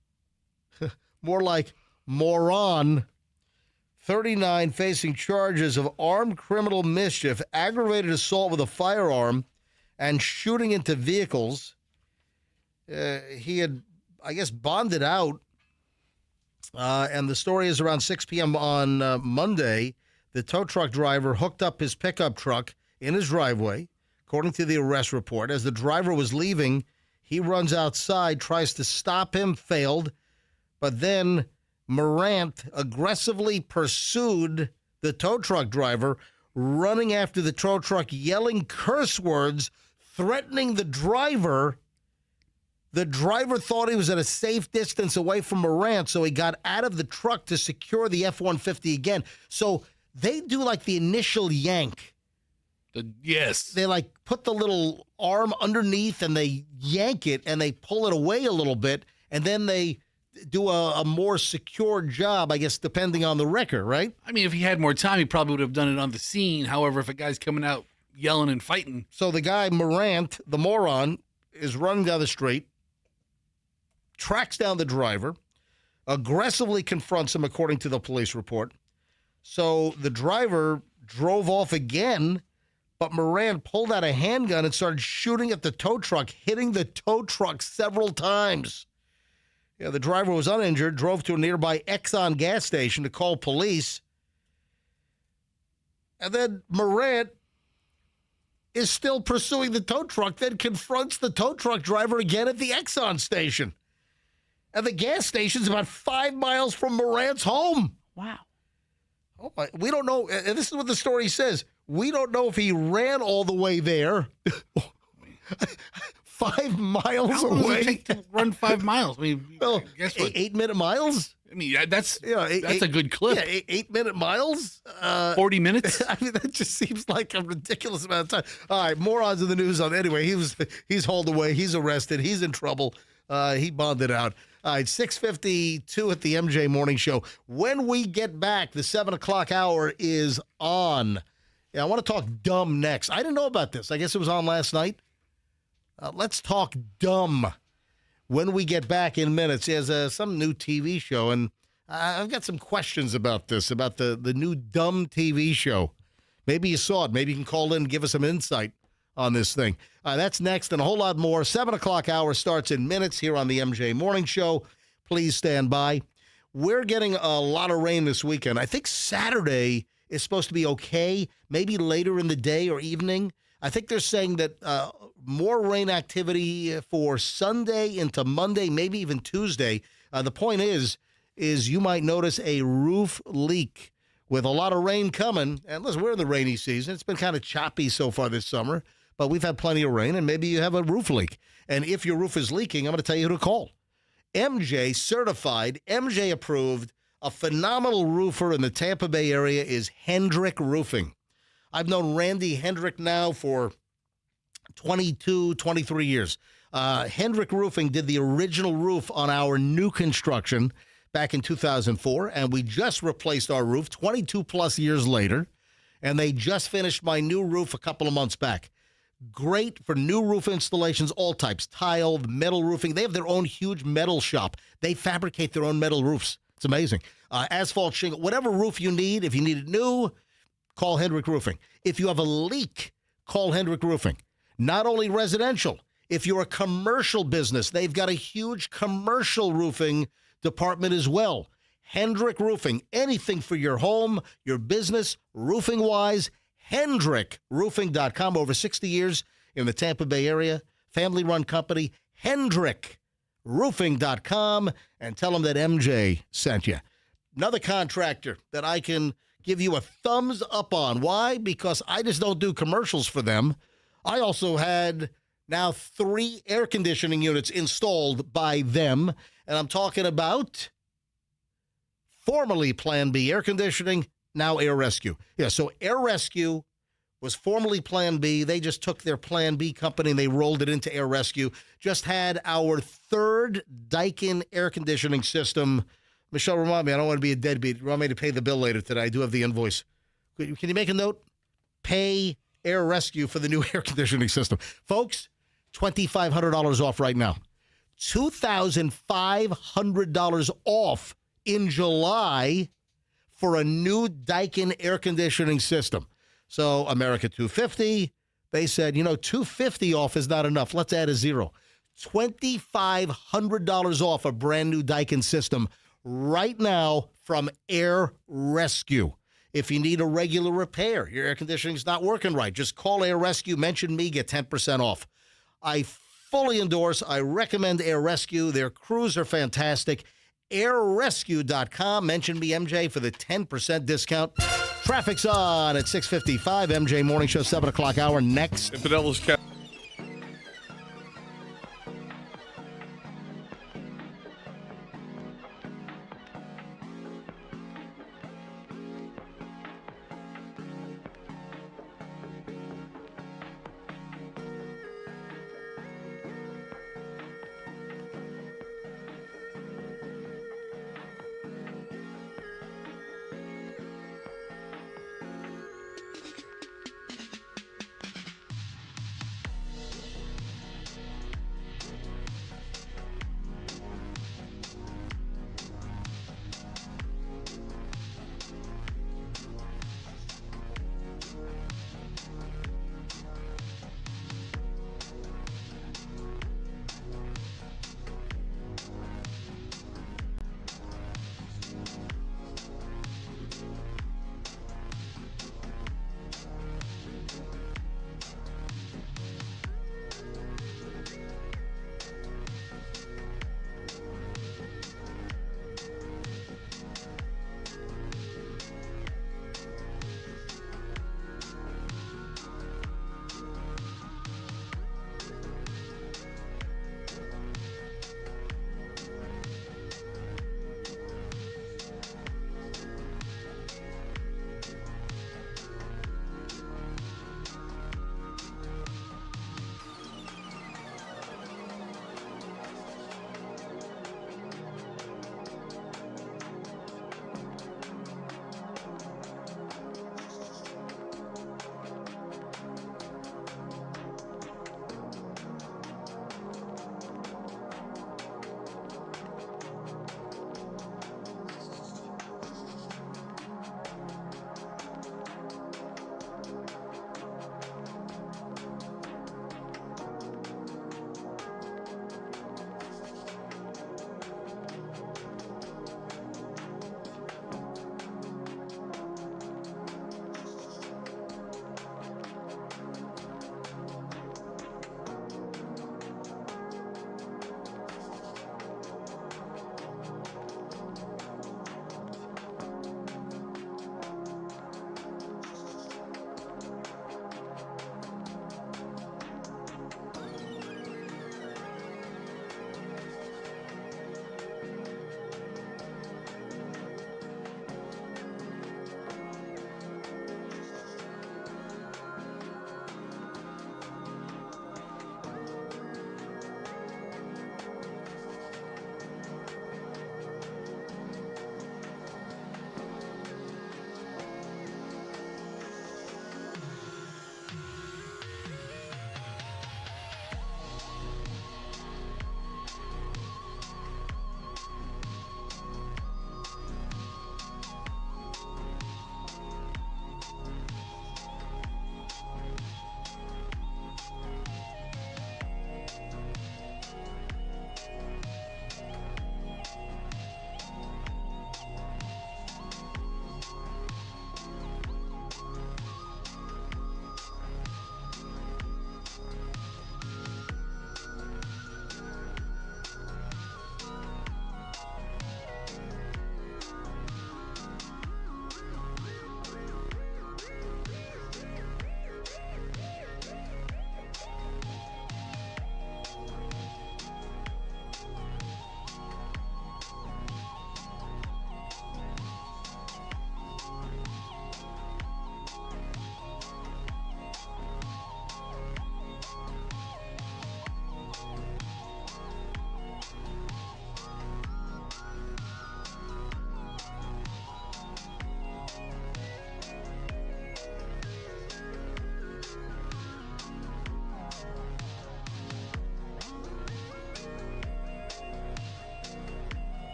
Speaker 1: more like moron, 39, facing charges of armed criminal mischief, aggravated assault with a firearm, and shooting into vehicles. He had, I guess, bonded out, and the story is around 6 p.m. on Monday. The tow truck driver hooked up his pickup truck in his driveway, according to the arrest report. As the driver was leaving, he runs outside, tries to stop him, failed, but then Morant aggressively pursued the tow truck driver, running after the tow truck, yelling curse words, threatening the driver. The driver thought he was at a safe distance away from Morant, so he got out of the truck to secure the F-150 again. So they do like the initial yank.
Speaker 3: Yes.
Speaker 1: They like put the little arm underneath and they yank it and they pull it away a little bit, and then they do a more secure job, I guess, depending on the wrecker, right?
Speaker 3: I mean, if he had more time, he probably would have done it on the scene. However, if a guy's coming out yelling and fighting.
Speaker 1: So the guy, Morant, the moron, is running down the street, tracks down the driver, aggressively confronts him, according to the police report. So the driver drove off again, but Morant pulled out a handgun and started shooting at the tow truck, hitting the tow truck several times. Yeah, the driver was uninjured, drove to a nearby Exxon gas station to call police. And then Morant is still pursuing the tow truck, then confronts the tow truck driver again at the Exxon station. And the gas station's about 5 miles from Morant's home.
Speaker 2: Wow.
Speaker 1: Oh my, we don't know. And this is what the story says. We don't know if he ran all the way there. 5 miles
Speaker 3: How long
Speaker 1: away.
Speaker 3: does it take to run 5 miles? I mean,
Speaker 1: Well,
Speaker 3: guess what?
Speaker 1: 8-minute miles?
Speaker 3: I mean, that's
Speaker 1: Yeah,
Speaker 3: a good clip.
Speaker 1: Yeah, 8-minute miles?
Speaker 3: 40 minutes?
Speaker 1: I mean, that just seems like a ridiculous amount of time. All right, morons in the news on. Anyway, he's hauled away. He's arrested. He's in trouble. He bonded out. All right, 6:52 at the MJ Morning Show. When we get back, the 7 o'clock hour is on. Yeah, I want to talk dumb next. I didn't know about this. I guess it was on last night. Let's talk dumb when we get back in minutes. There's some new TV show, and I've got some questions about this, about the new dumb TV show. Maybe you saw it. Maybe you can call in and give us some insight on this thing. That's next and a whole lot more. 7 o'clock hour starts in minutes here on the MJ Morning Show. Please stand by. We're getting a lot of rain this weekend. I think Saturday is supposed to be okay, maybe later in the day or evening. I think they're saying that more rain activity for Sunday into Monday, maybe even Tuesday. The point is you might notice a roof leak with a lot of rain coming. And listen, we're in the rainy season. It's been kind of choppy so far this summer. but we've had plenty of rain, and maybe you have a roof leak. And if your roof is leaking, I'm going to tell you who to call. MJ certified, MJ approved, a phenomenal roofer in the Tampa Bay area is Hendrick Roofing. I've known Randy Hendrick now for 22, 23 years. Hendrick Roofing did the original roof on our new construction back in 2004, and we just replaced our roof 22 plus years later, and they just finished my new roof a couple of months back. Great for new roof installations, all types, tile, metal roofing. They have their own huge metal shop. They fabricate their own metal roofs. It's amazing. Asphalt, shingle, whatever roof you need. If you need it new, call Hendrick Roofing. If you have a leak, call Hendrick Roofing. Not only residential. If you're a commercial business, they've got a huge commercial roofing department as well. Hendrick Roofing, anything for your home, your business, roofing-wise, HendrickRoofing.com. Over 60 years in the Tampa Bay area, family-run company, HendrickRoofing.com, and tell them that MJ sent you. Another contractor that I can give you a thumbs up on. Why? Because I just don't do commercials for them. I also had now 3 air conditioning units installed by them, and I'm talking about formerly Plan B Air Conditioning, now Air Rescue. Yeah, so Air Rescue was formerly Plan B. They just took their Plan B company and they rolled it into Air Rescue. Just had our 3rd Daikin air conditioning system. Michelle, remind me, I don't want to be a deadbeat. Remind me to pay the bill later today. I do have the invoice. Can you make a note? Pay Air Rescue for the new air conditioning system. Folks, $2,500 off right now. $2,500 off in July for a new Daikin air conditioning system. So America 250, they said, $250 off is not enough. Let's add a zero. $2,500 off a brand new Daikin system right now from Air Rescue. If you need a regular repair, your air conditioning's not working right, just call Air Rescue, mention me, get 10% off. I fully endorse, I recommend Air Rescue. Their crews are fantastic. AirRescue.com. Mention me, MJ, for the 10% discount. Traffic's on at 6:55. MJ Morning Show, 7 o'clock hour next.
Speaker 5: Fidelis County.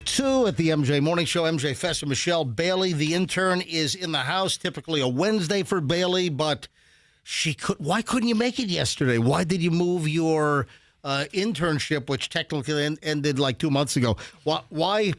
Speaker 1: Two at the MJ Morning Show. MJ Fest, Michelle Bailey, the intern, is in the house. Typically a Wednesday for Bailey, but why couldn't you make it yesterday? Why did you move your internship, which technically ended like 2 months ago? Why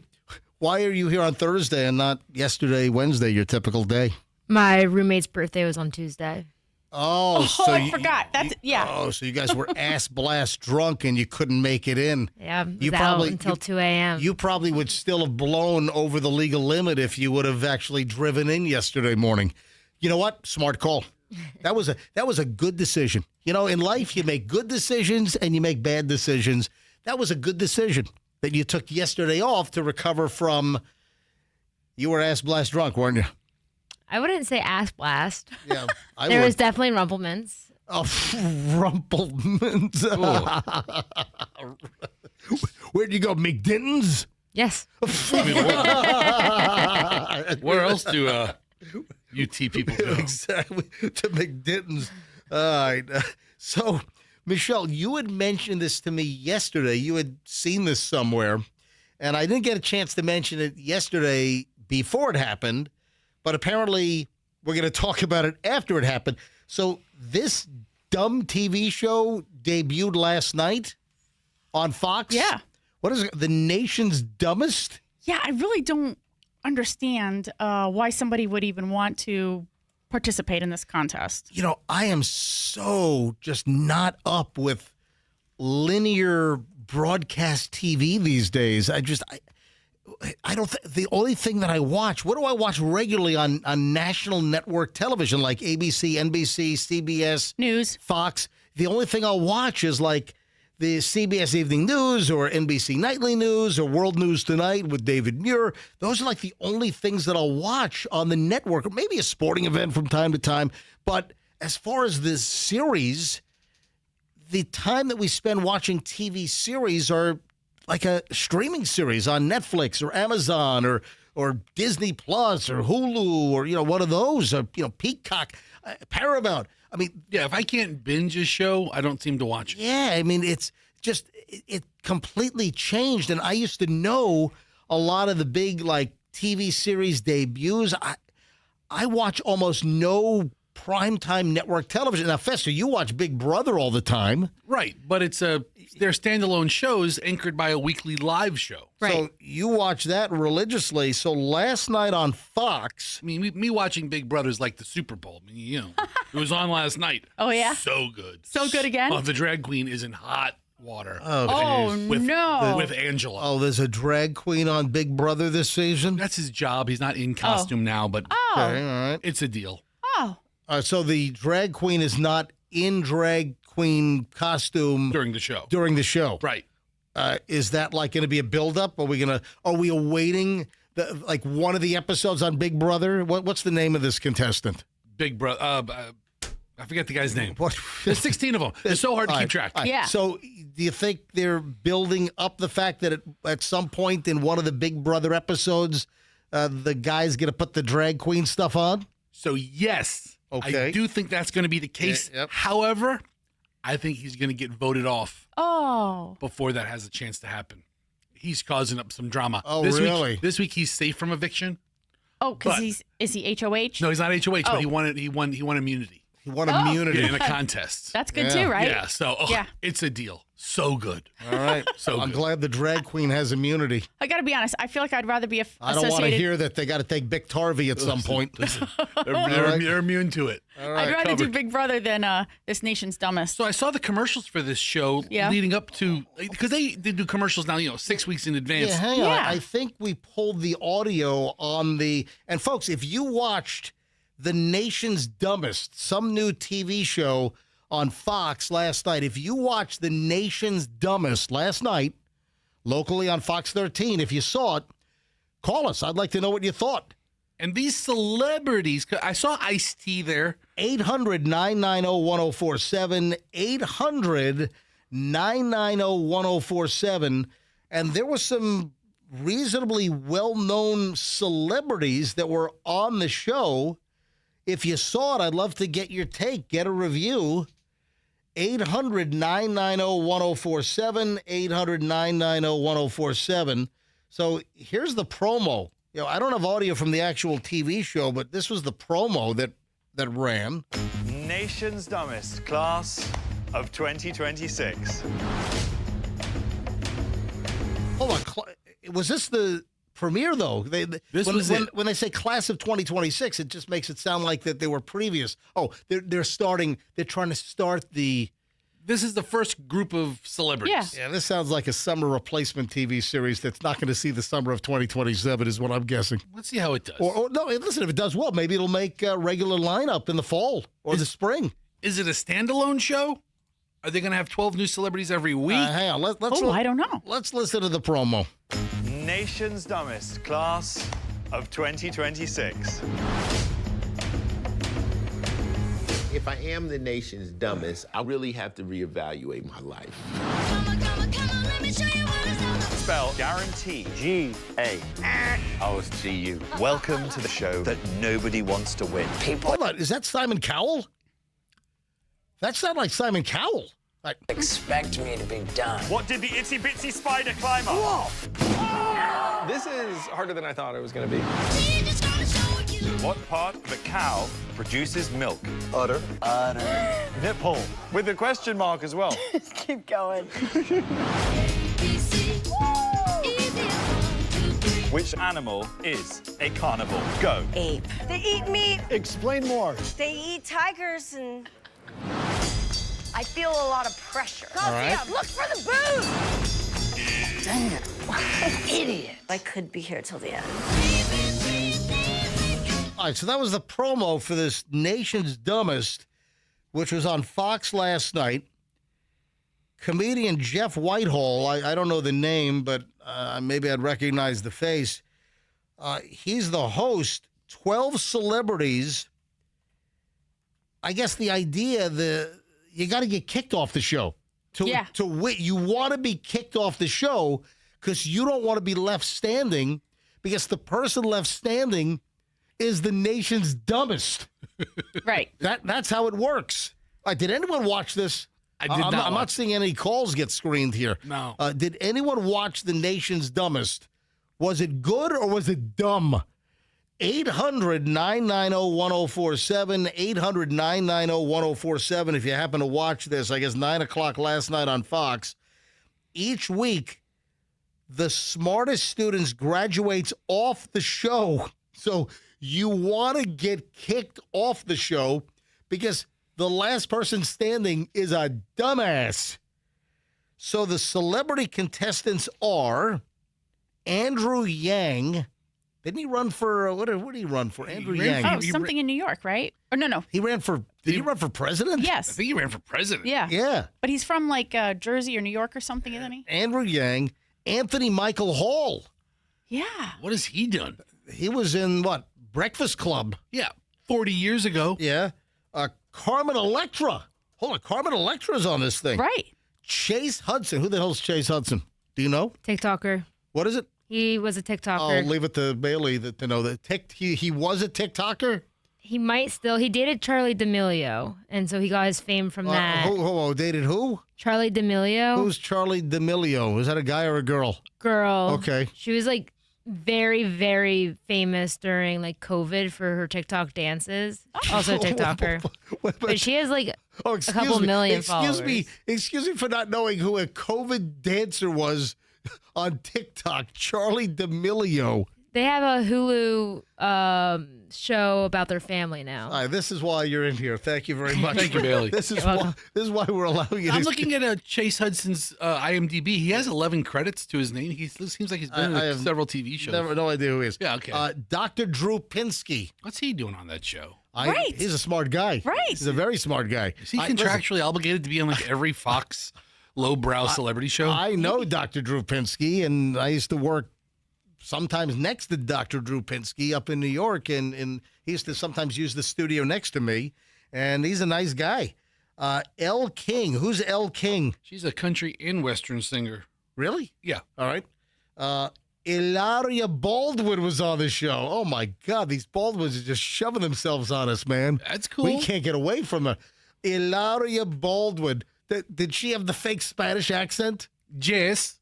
Speaker 1: are you here on Thursday and not yesterday, Wednesday, your typical day?
Speaker 8: My roommate's birthday was on Tuesday.
Speaker 1: Oh, so
Speaker 2: I forgot. Yeah.
Speaker 1: Oh, so you guys were ass blast drunk and you couldn't make it in.
Speaker 8: Yeah, you out until 2 a.m.
Speaker 1: You probably would still have blown over the legal limit if you would have actually driven in yesterday morning. You know what? Smart call. That was a good decision. You know, in life you make good decisions and you make bad decisions. That was a good decision that you took yesterday off to recover from. You were ass blast drunk, weren't you?
Speaker 8: I wouldn't say ass blast.
Speaker 1: Yeah,
Speaker 8: there was definitely rumplements.
Speaker 1: Oh, rumplements. Where'd you go, McDinton's?
Speaker 8: Yes.
Speaker 3: Where else do UT people go?
Speaker 1: Exactly, to McDinton's. All right. So, Michelle, you had mentioned this to me yesterday. You had seen this somewhere, and I didn't get a chance to mention it yesterday before it happened. But apparently, we're going to talk about it after it happened. So this dumb TV show debuted last night on Fox?
Speaker 2: Yeah.
Speaker 1: What is it? The Nation's Dumbest?
Speaker 2: Yeah, I really don't understand why somebody would even want to participate in this contest.
Speaker 1: You know, I am so just not up with linear broadcast TV these days. I don't the only thing that I watch, what do I watch regularly on national network television like ABC, NBC, CBS,
Speaker 2: News,
Speaker 1: Fox? The only thing I'll watch is like the CBS Evening News or NBC Nightly News or World News Tonight with David Muir. Those are like the only things that I'll watch on the network, or maybe a sporting event from time to time. But as far as this series, the time that we spend watching TV series are like a streaming series on Netflix or Amazon or Disney Plus or Hulu or, you know, one of those, or, you know, Peacock, Paramount. I mean,
Speaker 3: yeah, if I can't binge a show, I don't seem to watch it.
Speaker 1: Yeah, I mean, it's just, it completely changed. And I used to know a lot of the big, like, TV series debuts. I watch almost no primetime network television. Now, Fester, you watch Big Brother all the time.
Speaker 3: Right, but they're standalone shows anchored by a weekly live show.
Speaker 2: Right.
Speaker 1: So you watch that religiously. So last night on Fox.
Speaker 3: I mean, me watching Big Brother is like the Super Bowl. I mean, you know, it was on last night.
Speaker 2: Oh, yeah?
Speaker 3: So good.
Speaker 2: So good again?
Speaker 3: Oh, the drag queen is in hot water.
Speaker 2: No.
Speaker 3: With Angela.
Speaker 1: Oh, there's a drag queen on Big Brother this season?
Speaker 3: That's his job. He's not in costume now, but
Speaker 1: Okay, all right.
Speaker 3: it's a deal.
Speaker 2: Oh.
Speaker 1: So the drag queen is not in drag queen costume
Speaker 3: During the show.
Speaker 1: Right.
Speaker 3: Right.
Speaker 1: Is that like going to be a buildup? Are we awaiting like one of the episodes on Big Brother? What's the name of this contestant?
Speaker 3: Big Brother. I forget the guy's name.
Speaker 1: What?
Speaker 3: There's 16 of them. It's so hard to keep track.
Speaker 1: All right.
Speaker 2: Yeah.
Speaker 1: So do you think they're building up the fact that at some point in one of the Big Brother episodes, the guy's going to put the drag queen stuff on?
Speaker 3: So yes,
Speaker 1: Okay.
Speaker 3: I do think that's going to be the case.
Speaker 1: Yep.
Speaker 3: However, I think he's going to get voted off
Speaker 2: Oh.
Speaker 3: before that has a chance to happen. He's causing up some drama.
Speaker 1: Oh,
Speaker 3: this
Speaker 1: really?
Speaker 3: This week he's safe from eviction.
Speaker 2: Oh, because
Speaker 3: But-
Speaker 2: is he HOH?
Speaker 3: No, he's not HOH,
Speaker 2: Oh.
Speaker 3: but he won immunity.
Speaker 1: He won immunity.
Speaker 3: In a contest.
Speaker 2: That's good too, right?
Speaker 3: Yeah, so it's a deal. So good.
Speaker 1: All right.
Speaker 3: So
Speaker 1: I'm glad the drag queen has immunity.
Speaker 2: I got to be honest. I feel like I'd rather be
Speaker 1: I don't want to hear that they got to take Biktarvy at some point.
Speaker 3: they're immune to it.
Speaker 1: All right,
Speaker 2: I'd rather
Speaker 1: covered.
Speaker 2: do Big Brother than This Nation's Dumbest.
Speaker 3: So I saw the commercials for this show leading up to, because they do commercials now, 6 weeks in advance.
Speaker 1: Yeah, hang on. I think we pulled the audio on the. And folks, if you watched The Nation's Dumbest, some new TV show on Fox last night, if you watched The Nation's Dumbest last night, locally on Fox 13, if you saw it, call us. I'd like to know what you thought.
Speaker 3: And these celebrities, I saw Ice-T there.
Speaker 1: 800-990-1047, 800-990-1047. And there were some reasonably well-known celebrities that were on the show. If you saw it, I'd love to get your take, get a review. 800-990-1047, 800-990-1047. So here's the promo. I don't have audio from the actual TV show, but this was the promo that ran.
Speaker 9: Nation's Dumbest, class of 2026.
Speaker 1: Hold on. Was this the premiere, though? When they say class of 2026, it just makes it sound like that they were previous. Oh, they're trying to start the...
Speaker 3: This is the first group of celebrities.
Speaker 1: Yeah, this sounds like a summer replacement TV series that's not going to see the summer of 2027 is what I'm guessing.
Speaker 3: Let's see how it does.
Speaker 1: Or no, listen, if it does well, maybe it'll make a regular lineup in the fall or the spring.
Speaker 3: Is it a standalone show? Are they going to have 12 new celebrities every week?
Speaker 1: Hang on.
Speaker 2: I don't know.
Speaker 1: Let's listen to the promo.
Speaker 9: Nation's Dumbest, class of 2026.
Speaker 10: If I am the nation's dumbest, I really have to reevaluate my life.
Speaker 9: Spell guarantee. G-A. Oh, it's G-U. Welcome to the show that nobody wants to win.
Speaker 1: Hold on. Is that Simon Cowell? That sounds like Simon Cowell.
Speaker 11: Expect me to be done.
Speaker 9: What did the itsy bitsy spider climb up?
Speaker 1: Whoa!
Speaker 12: This is harder than I thought it was going to be.
Speaker 9: What part of a cow produces milk?
Speaker 12: Udder.
Speaker 9: Nipple. With a question mark as well.
Speaker 11: Keep going.
Speaker 9: Which animal is a carnivore? Go.
Speaker 11: Ape.
Speaker 13: They eat meat.
Speaker 12: Explain more.
Speaker 13: They eat tigers and... I feel a lot of pressure.
Speaker 1: right.
Speaker 13: Look for the booze! Dang it. Idiot. I could be here till the end.
Speaker 1: All right, so that was the promo for this Nation's Dumbest, which was on Fox last night. Comedian Jeff Whitehall, I don't know the name, but maybe I'd recognize the face. He's the host. 12 celebrities. I guess the idea, you got to get kicked off the show. To win, you want to be kicked off the show because you don't want to be left standing because the person left standing is the nation's dumbest.
Speaker 2: Right.
Speaker 1: That's how it works. Did anyone watch this?
Speaker 3: I did not.
Speaker 1: I'm not seeing any calls get screened here.
Speaker 3: No.
Speaker 1: Did anyone watch The Nation's Dumbest? Was it good or was it dumb? 800-990-1047, 800-990-1047. If you happen to watch this, I guess 9 o'clock last night on Fox. Each week, the smartest students graduates off the show. So you want to get kicked off the show because the last person standing is a dumbass. So the celebrity contestants are Andrew Yang. Didn't he run for, what did he run for? Andrew Yang.
Speaker 2: Oh, something in New York, right? Or no.
Speaker 1: He ran for, did he run for president?
Speaker 2: Yes.
Speaker 3: I think he ran for president.
Speaker 2: Yeah.
Speaker 1: Yeah.
Speaker 2: But he's from like Jersey or New York or something, isn't he?
Speaker 1: Andrew Yang. Anthony Michael Hall.
Speaker 2: Yeah.
Speaker 3: What has he done?
Speaker 1: He was in, Breakfast Club.
Speaker 3: Yeah, 40 years ago.
Speaker 1: Yeah. Carmen Electra. Hold on, Carmen Electra's on this thing.
Speaker 2: Right.
Speaker 1: Chase Hudson. Who the hell's Chase Hudson? Do you know?
Speaker 8: TikToker.
Speaker 1: What is it?
Speaker 8: He was a TikToker.
Speaker 1: I'll leave it to Bailey to know that. He was a TikToker?
Speaker 8: He might still. He dated Charlie D'Amelio, and so he got his fame from that.
Speaker 1: Who dated who?
Speaker 8: Charlie D'Amelio.
Speaker 1: Who's Charlie D'Amelio? Is that a guy or a girl?
Speaker 8: Girl.
Speaker 1: Okay.
Speaker 8: She was like very, very famous during like COVID for her TikTok dances. Also a TikToker. But she has like a couple million followers.
Speaker 1: Excuse me for not knowing who a COVID dancer was on TikTok. Charlie D'Amelio.
Speaker 8: They have a Hulu show about their family now.
Speaker 1: All right, this is why you're in here. Thank you very much.
Speaker 3: Thank you, Bailey.
Speaker 1: This is why we're allowing you.
Speaker 3: I'm looking at Chase Hudson's IMDb. He has 11 credits to his name. He seems like he's been in several TV shows.
Speaker 1: No idea who he is.
Speaker 3: Yeah, okay.
Speaker 1: Dr. Drew Pinsky.
Speaker 3: What's he doing on that show?
Speaker 2: Right.
Speaker 1: He's a smart guy.
Speaker 2: Right.
Speaker 1: He's a very smart guy.
Speaker 3: Is he contractually obligated to be on like every Fox lowbrow celebrity show?
Speaker 1: I know Dr. Drew Pinsky, and I used to work sometimes next to Dr. Drew Pinsky up in New York, and he used to sometimes use the studio next to me, and he's a nice guy. Elle King. Who's Elle King?
Speaker 3: She's a country and western singer.
Speaker 1: Really?
Speaker 3: Yeah.
Speaker 1: All right. Hilaria Baldwin was on the show. Oh, my God. These Baldwins are just shoving themselves on us, man.
Speaker 3: That's cool.
Speaker 1: We can't get away from her. Hilaria Baldwin. Did she have the fake Spanish accent?
Speaker 3: Yes.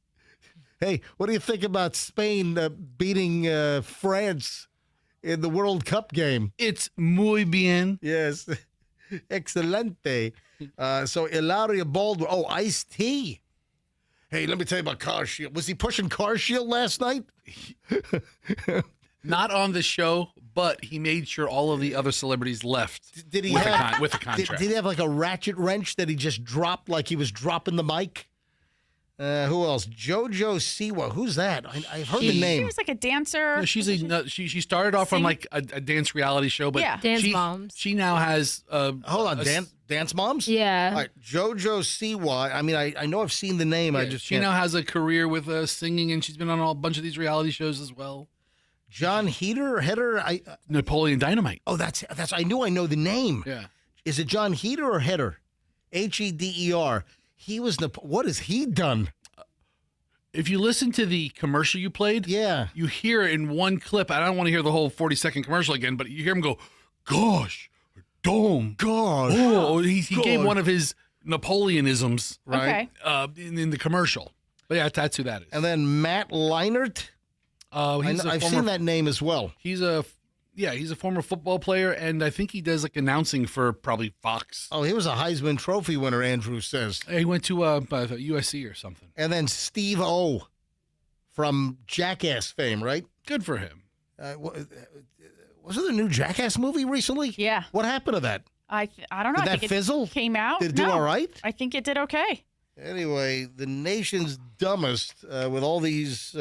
Speaker 1: Hey, what do you think about Spain beating France in the World Cup game?
Speaker 3: It's muy bien.
Speaker 1: Yes. Excelente. So Hilaria Baldwin. Oh, Ice-T. Hey, let me tell you about Car Shield. Was he pushing Car Shield last night?
Speaker 3: Not on the show, but he made sure all of the other celebrities left
Speaker 1: Did he
Speaker 3: with
Speaker 1: have,
Speaker 3: the contract.
Speaker 1: Did he have like a ratchet wrench that he just dropped like he was dropping the mic? Who else? JoJo Siwa. Who's that? I've heard the name.
Speaker 2: She was like a dancer.
Speaker 3: No, she started off on like a dance reality show, but
Speaker 8: Dance Moms.
Speaker 3: She now has
Speaker 1: Hold on, Dance Moms?
Speaker 8: Yeah.
Speaker 1: All right, JoJo Siwa. I mean, I know I've seen the name.
Speaker 3: Yeah,
Speaker 1: I just
Speaker 3: she
Speaker 1: can't.
Speaker 3: now has a career with singing, and she's been on a bunch of these reality shows as well.
Speaker 1: John Heater.
Speaker 3: Napoleon Dynamite.
Speaker 1: Oh, that's. I knew I know the name.
Speaker 3: Yeah.
Speaker 1: Is it John Heater or Header? Heder. He was what has he done?
Speaker 3: If you listen to the commercial you played,
Speaker 1: yeah,
Speaker 3: you hear in one clip. I don't want to hear the whole 40-second commercial again, but you hear him go, "Gosh, dome,
Speaker 1: gosh."
Speaker 3: Oh, he gave one of his Napoleonisms,
Speaker 1: right?
Speaker 3: In the commercial. But yeah, that's who that is.
Speaker 1: And then Matt Leinart. I've seen that name as well.
Speaker 3: He's a former football player, and I think he does like announcing for probably Fox.
Speaker 1: Oh, he was a Heisman Trophy winner, Andrew says.
Speaker 3: He went to USC or something.
Speaker 1: And then Steve O from Jackass fame, right?
Speaker 3: Good for him.
Speaker 1: Was it a new Jackass movie recently?
Speaker 2: Yeah.
Speaker 1: What happened to that?
Speaker 2: I don't know.
Speaker 1: Did
Speaker 2: I
Speaker 1: that
Speaker 2: think
Speaker 1: fizzle?
Speaker 2: It came out.
Speaker 1: Did it do all right?
Speaker 2: I think it did okay.
Speaker 1: Anyway, the nation's dumbest with all these,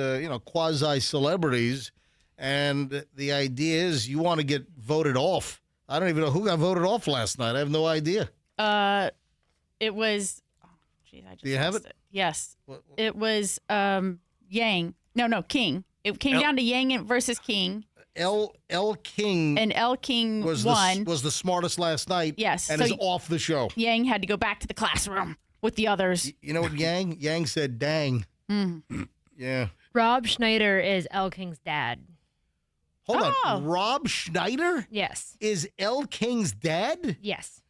Speaker 1: quasi-celebrities. And the idea is you want to get voted off. I don't even know who got voted off last night. I have no idea.
Speaker 2: It was. Oh, geez, I just.
Speaker 1: Do you have
Speaker 2: it?
Speaker 1: it?
Speaker 2: Yes. It was Yang. No, King. It came down to Yang versus King.
Speaker 1: Elle King.
Speaker 2: And Elle King
Speaker 1: was
Speaker 2: won.
Speaker 1: Was the smartest last night.
Speaker 2: Yes.
Speaker 1: And is off the show.
Speaker 2: Yang had to go back to the classroom with the others.
Speaker 1: You know what Yang said, dang. Yeah.
Speaker 8: Rob Schneider is Elle King's dad.
Speaker 1: Hold on. Rob Schneider?
Speaker 8: Yes.
Speaker 1: Is Elle King's dad?
Speaker 8: Yes.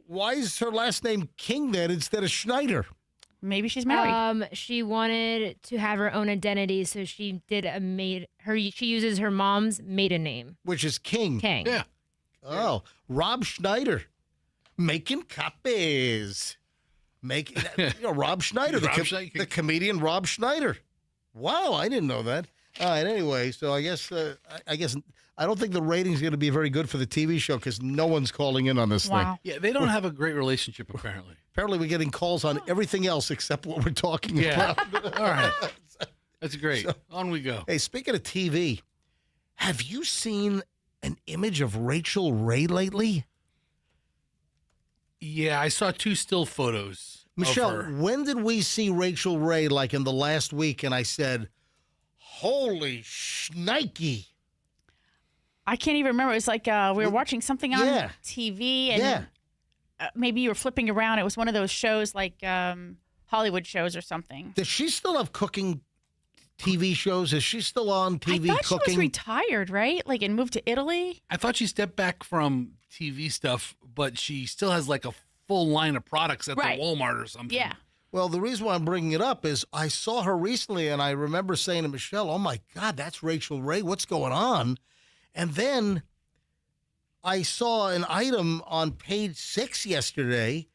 Speaker 1: Why is her last name King then instead of Schneider?
Speaker 2: Maybe she's married.
Speaker 8: She wanted to have her own identity, so she did she uses her mom's maiden name,
Speaker 1: which is King.
Speaker 8: King.
Speaker 3: Yeah.
Speaker 1: Oh, Rob Schneider making copies. Rob Schneider, the comedian Rob Schneider. Wow, I didn't know that. All right, anyway, so I guess I don't think the ratings are going to be very good for the TV show because no one's calling in on this thing.
Speaker 3: Yeah, they don't have a great relationship, apparently.
Speaker 1: Apparently, we're getting calls on everything else except what we're talking about.
Speaker 3: All right. That's great. So, on we go.
Speaker 1: Hey, speaking of TV, have you seen an image of Rachel Ray lately?
Speaker 3: Yeah, I saw 2 still photos.
Speaker 1: Michelle, when did we see Rachel Ray like in the last week? And I said, holy shnikey.
Speaker 2: I can't even remember. It was like we were watching something on TV and maybe you were flipping around. It was one of those shows like Hollywood shows or something.
Speaker 1: Does she still have cooking TV shows? Is she still on TV
Speaker 2: I thought
Speaker 1: cooking?
Speaker 2: she was retired, right? Like and moved to Italy?
Speaker 3: I thought she stepped back from TV stuff, but she still has like a full line of products at the Walmart or something.
Speaker 2: Yeah.
Speaker 1: Well, the reason why I'm bringing it up is I saw her recently, and I remember saying to Michelle, oh, my God, that's Rachel Ray. What's going on? And then I saw an item on page 6 yesterday.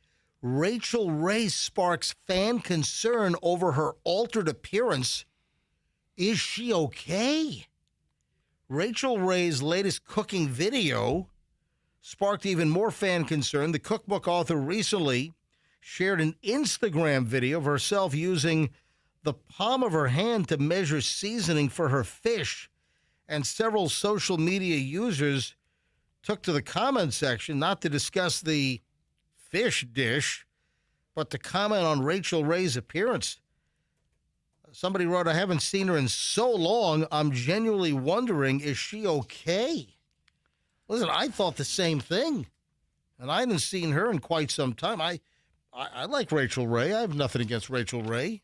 Speaker 1: Rachel Ray sparks fan concern over her altered appearance. Is she okay? Rachel Ray's latest cooking video sparked even more fan concern. The cookbook author recently shared an Instagram video of herself using the palm of her hand to measure seasoning for her fish, and several social media users took to the comment section not to discuss the fish dish, but to comment on Rachel Ray's appearance. Somebody wrote, I haven't seen her in so long, I'm genuinely wondering, is she okay? Listen, I thought the same thing, and I hadn't seen her in quite some time. I like Rachel Ray. I have nothing against Rachel Ray.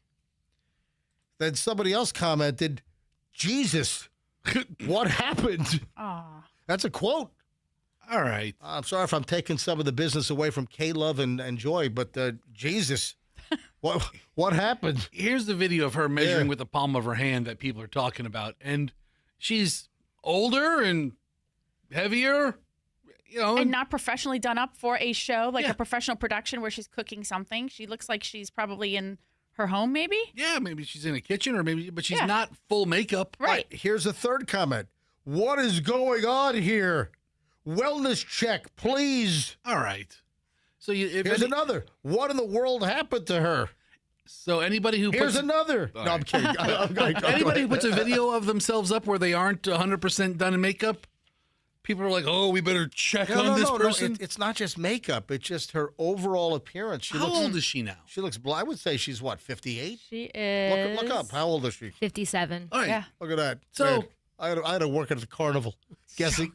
Speaker 1: Then somebody else commented, Jesus, what happened?
Speaker 2: Aw.
Speaker 1: That's a quote.
Speaker 3: All right.
Speaker 1: I'm sorry if I'm taking some of the business away from K-Love and Joy, but Jesus, what happened?
Speaker 3: Here's the video of her measuring with the palm of her hand that people are talking about. And she's older and heavier, you know.
Speaker 2: And not professionally done up for a show, like a professional production where she's cooking something. She looks like she's probably in her home, maybe?
Speaker 3: Yeah, maybe she's in a kitchen or maybe, but she's not full makeup.
Speaker 2: Right.
Speaker 1: Here's a third comment. What is going on here? Wellness check, please.
Speaker 3: All right. So
Speaker 1: here's another. What in the world happened to her?
Speaker 3: So anybody who
Speaker 1: here's another.
Speaker 3: No,
Speaker 1: I'm kidding.
Speaker 3: Anybody who puts a video of themselves up where they aren't 100% done in makeup, people are like, "Oh, we better check on this person."
Speaker 1: No, it's not just makeup. It's just her overall appearance.
Speaker 3: How old is she now?
Speaker 1: She looks. I would say she's what, 58.
Speaker 2: She is.
Speaker 1: Look up. How old is she?
Speaker 8: 57.
Speaker 3: All right.
Speaker 2: Yeah.
Speaker 1: Look at that.
Speaker 3: So.
Speaker 1: Man, I had to work at the carnival, guessing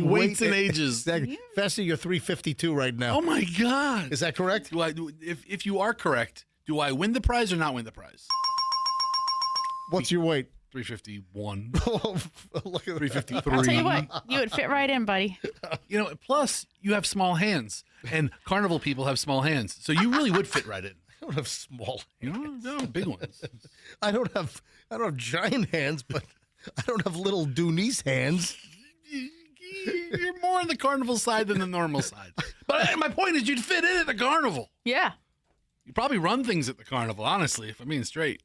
Speaker 3: weights and ages.
Speaker 1: Fessy, you're 352 right now.
Speaker 3: Oh my God!
Speaker 1: Is that correct?
Speaker 3: If you are correct, do I win the prize or not win the prize?
Speaker 1: What's your weight?
Speaker 3: 351.
Speaker 1: Look at
Speaker 3: 353.
Speaker 2: I'll tell you what, you would fit right in, buddy.
Speaker 3: You know, plus you have small hands, and carnival people have small hands, so you really would fit right in.
Speaker 1: I don't have small.
Speaker 3: You know, no, big ones.
Speaker 1: I don't have giant hands, but I don't have little Dooney's hands.
Speaker 3: You're more on the carnival side than the normal side. But my point is, you'd fit in at the carnival.
Speaker 2: Yeah.
Speaker 3: You probably run things at the carnival, honestly, if I'm being straight.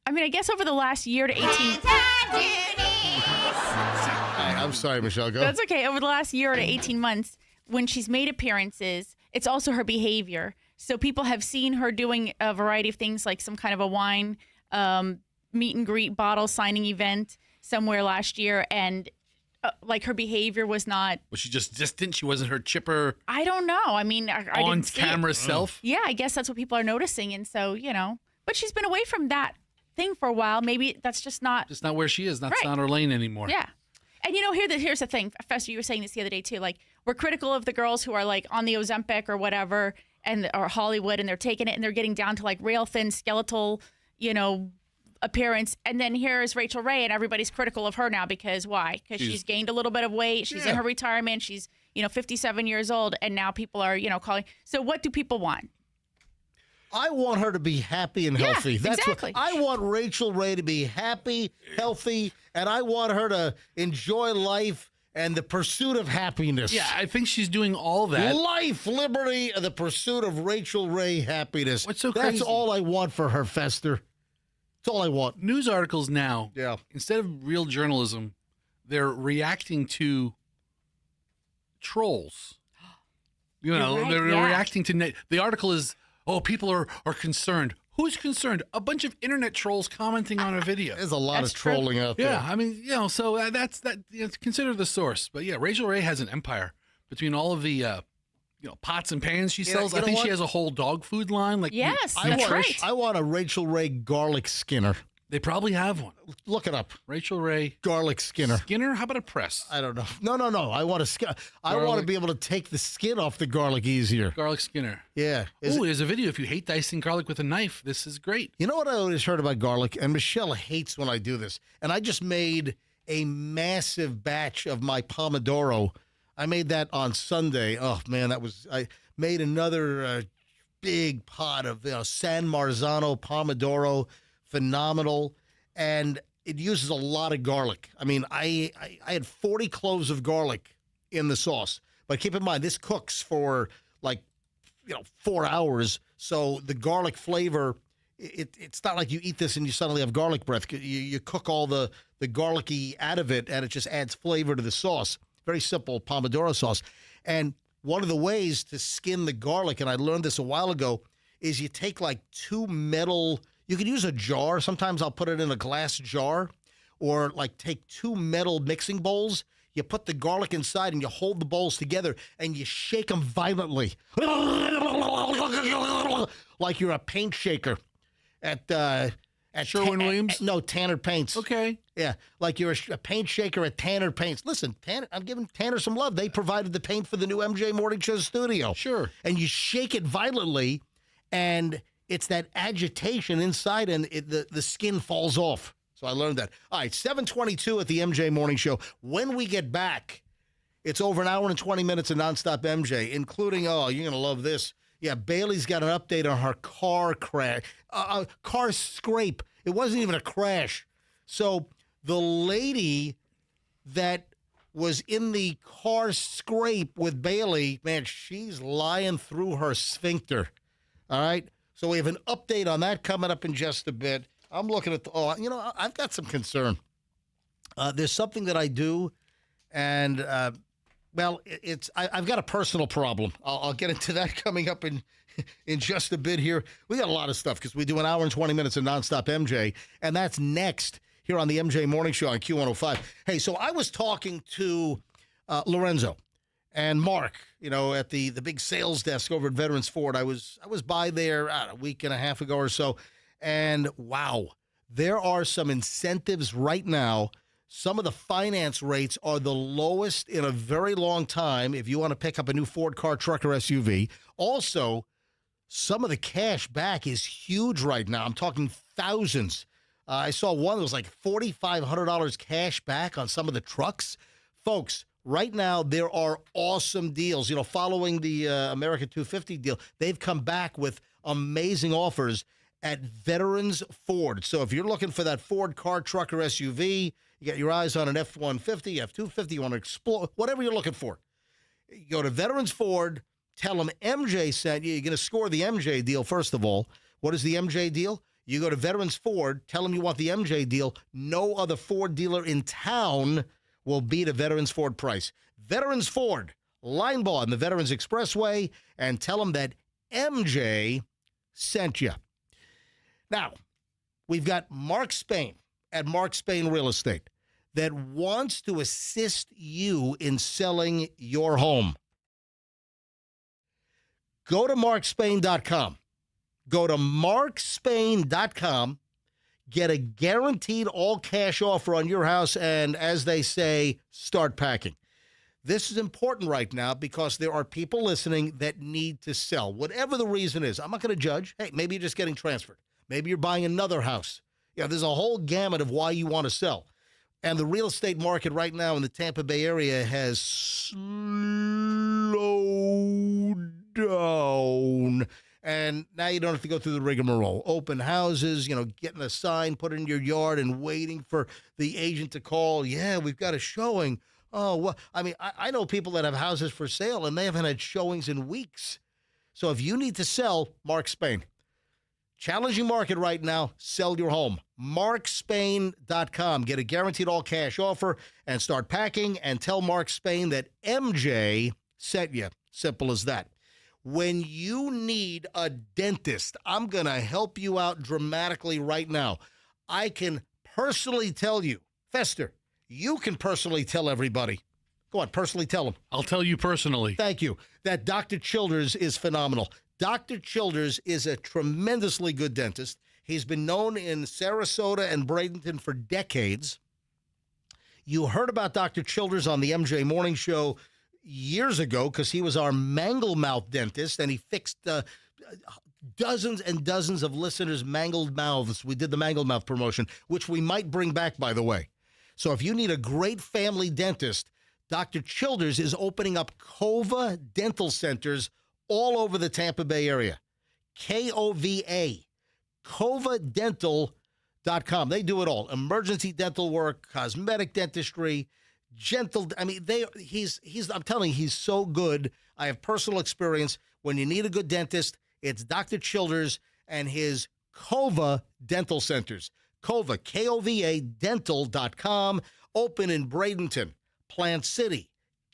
Speaker 2: I mean, I guess over the last year to 18...
Speaker 1: I'm sorry, Michelle, go.
Speaker 2: That's okay. Over the last year to 18 months, when she's made appearances, it's also her behavior. So people have seen her doing a variety of things, like some kind of a wine meet and greet bottle signing event somewhere last year, and like her behavior was not.
Speaker 3: Was she just distant? She wasn't her chipper.
Speaker 2: I don't know. I mean, I
Speaker 3: on
Speaker 2: didn't see
Speaker 3: camera
Speaker 2: it.
Speaker 3: self.
Speaker 2: Yeah, I guess that's what people are noticing, and so but she's been away from that thing for a while. Maybe that's just not
Speaker 3: where she is. That's
Speaker 2: Right.
Speaker 3: not her lane anymore.
Speaker 2: Yeah. And here's the thing, Fester, you were saying this the other day too. Like, we're critical of the girls who are like on the Ozempic or whatever, or Hollywood, and they're taking it and they're getting down to like rail thin skeletal, appearance. And then here's Rachel Ray, and everybody's critical of her now because why? Because she's gained a little bit of weight. She's in her retirement. She's 57 years old, and now people are calling. So what do people want?
Speaker 1: I want her to be happy and healthy. That's
Speaker 2: exactly.
Speaker 1: what I want. Rachel Ray to be happy, healthy, and I want her to enjoy life and the pursuit of happiness.
Speaker 3: Yeah, I think she's doing all that.
Speaker 1: Life, liberty, and the pursuit of Rachel Ray happiness.
Speaker 3: What's so
Speaker 1: That's
Speaker 3: crazy?
Speaker 1: all I want for her, Fester. That's all I want.
Speaker 3: News articles now,
Speaker 1: Yeah.
Speaker 3: instead of real journalism, they're reacting to trolls.
Speaker 2: You're right,
Speaker 3: They're
Speaker 2: yeah.
Speaker 3: reacting to the article is, people are concerned. Who's concerned? A bunch of internet trolls commenting on a video.
Speaker 1: There's a lot
Speaker 2: That's
Speaker 1: of trolling out there.
Speaker 3: Yeah, I mean, so that's that. Consider the source. But yeah, Rachel Ray has an empire between all of the, pots and pans she sells. I think she has a whole dog food line. Like
Speaker 2: Yes,
Speaker 1: I
Speaker 2: that's
Speaker 1: want,
Speaker 2: right.
Speaker 1: I want a Rachel Ray garlic skinner.
Speaker 3: They probably have one.
Speaker 1: Look it up.
Speaker 3: Rachel Ray
Speaker 1: Garlic skinner.
Speaker 3: Skinner. How about a press?
Speaker 1: I don't know. No. I want to. I want to be able to take the skin off the garlic easier.
Speaker 3: Garlic Skinner.
Speaker 1: Yeah.
Speaker 3: Oh, there's a video. If you hate dicing garlic with a knife, this is great.
Speaker 1: You know what I always heard about garlic? And Michelle hates when I do this. And I just made a massive batch of my Pomodoro. I made that on Sunday. Oh, man, I made another big pot of San Marzano Pomodoro, phenomenal, and it uses a lot of garlic. I mean, I had 40 cloves of garlic in the sauce, but keep in mind this cooks for 4 hours, so the garlic flavor. It's not like you eat this and you suddenly have garlic breath. You cook all the garlicky out of it, and it just adds flavor to the sauce. Very simple Pomodoro sauce. And one of the ways to skin the garlic, and I learned this a while ago, is you take two metal, you can use a jar. Sometimes I'll put it in a glass jar, or take 2 metal mixing bowls. You put the garlic inside and you hold the bowls together and you shake them violently. Like you're a paint shaker at
Speaker 3: Sherwin-Williams?
Speaker 1: No, Tanner Paints.
Speaker 3: Okay.
Speaker 1: Yeah, like you're a paint shaker at Tanner Paints. Listen, Tanner, I'm giving Tanner some love. They provided the paint for the new MJ Morning Show studio.
Speaker 3: Sure.
Speaker 1: And you shake it violently, and it's that agitation inside, and the skin falls off. So I learned that. All right, 7:22 at the MJ Morning Show. When we get back, it's over an hour and 20 minutes of nonstop MJ, including, you're going to love this. Yeah, Bailey's got an update on her car crash, car scrape. It wasn't even a crash. So the lady that was in the car scrape with Bailey, man, she's lying through her sphincter. All right? So we have an update on that coming up in just a bit. I'm looking at I've got some concern. There's something that I do, and I've got a personal problem. I'll get into that coming up in just a bit here. We got a lot of stuff because we do an hour and 20 minutes of nonstop MJ, and that's next here on the MJ Morning Show on Q105. Hey, so I was talking to Lorenzo and Mark, at the big sales desk over at Veterans Ford. I was by there a week and a half ago or so, and wow, there are some incentives right now. Some of the finance rates are the lowest in a very long time if you want to pick up a new Ford car, truck, or SUV. Also, some of the cash back is huge right now. I'm talking thousands. I saw one that was like $4,500 cash back on some of the trucks. Folks, right now there are awesome deals. Following the America 250 deal, they've come back with amazing offers at Veterans Ford. So if you're looking for that Ford car, truck, or SUV, you got your eyes on an F-150, F-250, you want to explore, whatever you're looking for. You go to Veterans Ford, tell them MJ sent you. You're going to score the MJ deal, first of all. What is the MJ deal? You go to Veterans Ford, tell them you want the MJ deal. No other Ford dealer in town will beat a Veterans Ford price. Veterans Ford, Linebaugh on the Veterans Expressway, and tell them that MJ sent you. Now, we've got Mark Spain at Mark Spain Real Estate that wants to assist you in selling your home. Go to markspain.com. Go to markspain.com. Get a guaranteed all-cash offer on your house, and as they say, start packing. This is important right now because there are people listening that need to sell. Whatever the reason is, I'm not going to judge. Hey, maybe you're just getting transferred. Maybe you're buying another house. Yeah, there's a whole gamut of why you want to sell. And the real estate market right now in the Tampa Bay area has slowed down. And now you don't have to go through the rigmarole. Open houses, getting a sign put in your yard and waiting for the agent to call. Yeah, we've got a showing. Oh, well, I know people that have houses for sale, and they haven't had showings in weeks. So if you need to sell, Mark Spain. Challenging market right now. Sell your home. markspain.com. Get a guaranteed all-cash offer and start packing, and tell Mark Spain that MJ sent you. Simple as that. When you need a dentist, I'm going to help you out dramatically right now. I can personally tell you, Fester, you can personally tell everybody. Go on, personally tell them.
Speaker 3: I'll tell you personally.
Speaker 1: Thank you. That Dr. Childers is phenomenal. Dr. Childers is a tremendously good dentist. He's been known in Sarasota and Bradenton for decades. You heard about Dr. Childers on the MJ Morning Show years ago because he was our mangled mouth dentist, and he fixed dozens and dozens of listeners' mangled mouths. We did the mangled mouth promotion, which we might bring back, by the way. So if you need a great family dentist, Dr. Childers is opening up Cova dental centers all over the Tampa Bay area. K-O-V-A. CovaDental.com. They do it all. Emergency dental work, cosmetic dentistry, gentle. I mean, I'm telling you, he's so good. I have personal experience. When you need a good dentist, it's Dr. Childers and his Kova Dental Centers. Kova, K-O-V-A, dental.com. Open in Bradenton, Plant City,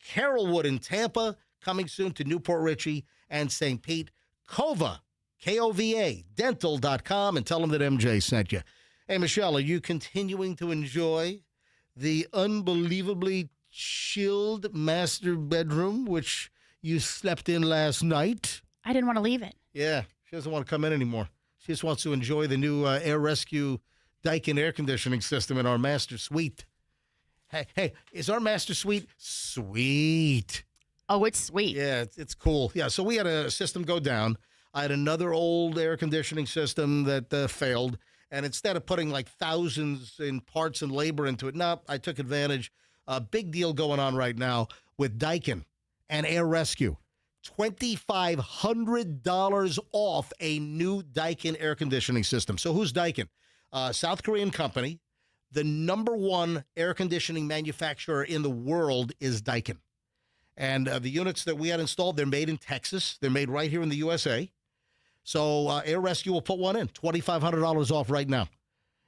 Speaker 1: Carrollwood in Tampa, coming soon to Newport Richey and St. Pete. Kova, K-O-V-A, dental.com, and tell them that MJ sent you. Hey, Michelle, are you continuing to enjoy the unbelievably chilled master bedroom, which you slept in last night?
Speaker 2: I didn't want to leave it.
Speaker 1: Yeah, she doesn't want to come in anymore. She just wants to enjoy the new Air Rescue Daikin air conditioning system in our master suite. Hey, is our master suite sweet?
Speaker 2: Oh, it's sweet.
Speaker 1: Yeah, it's cool. Yeah, so we had a system go down. I had another old air conditioning system that failed. And instead of putting like thousands in parts and labor into it, I took advantage. A big deal going on right now with Daikin and Air Rescue. $2,500 off a new Daikin air conditioning system. So who's Daikin? South Korean company. The number one air conditioning manufacturer in the world is Daikin. And the units that we had installed, they're made in Texas. They're made right here in the USA. So Air Rescue will put one in, $2,500 off right now.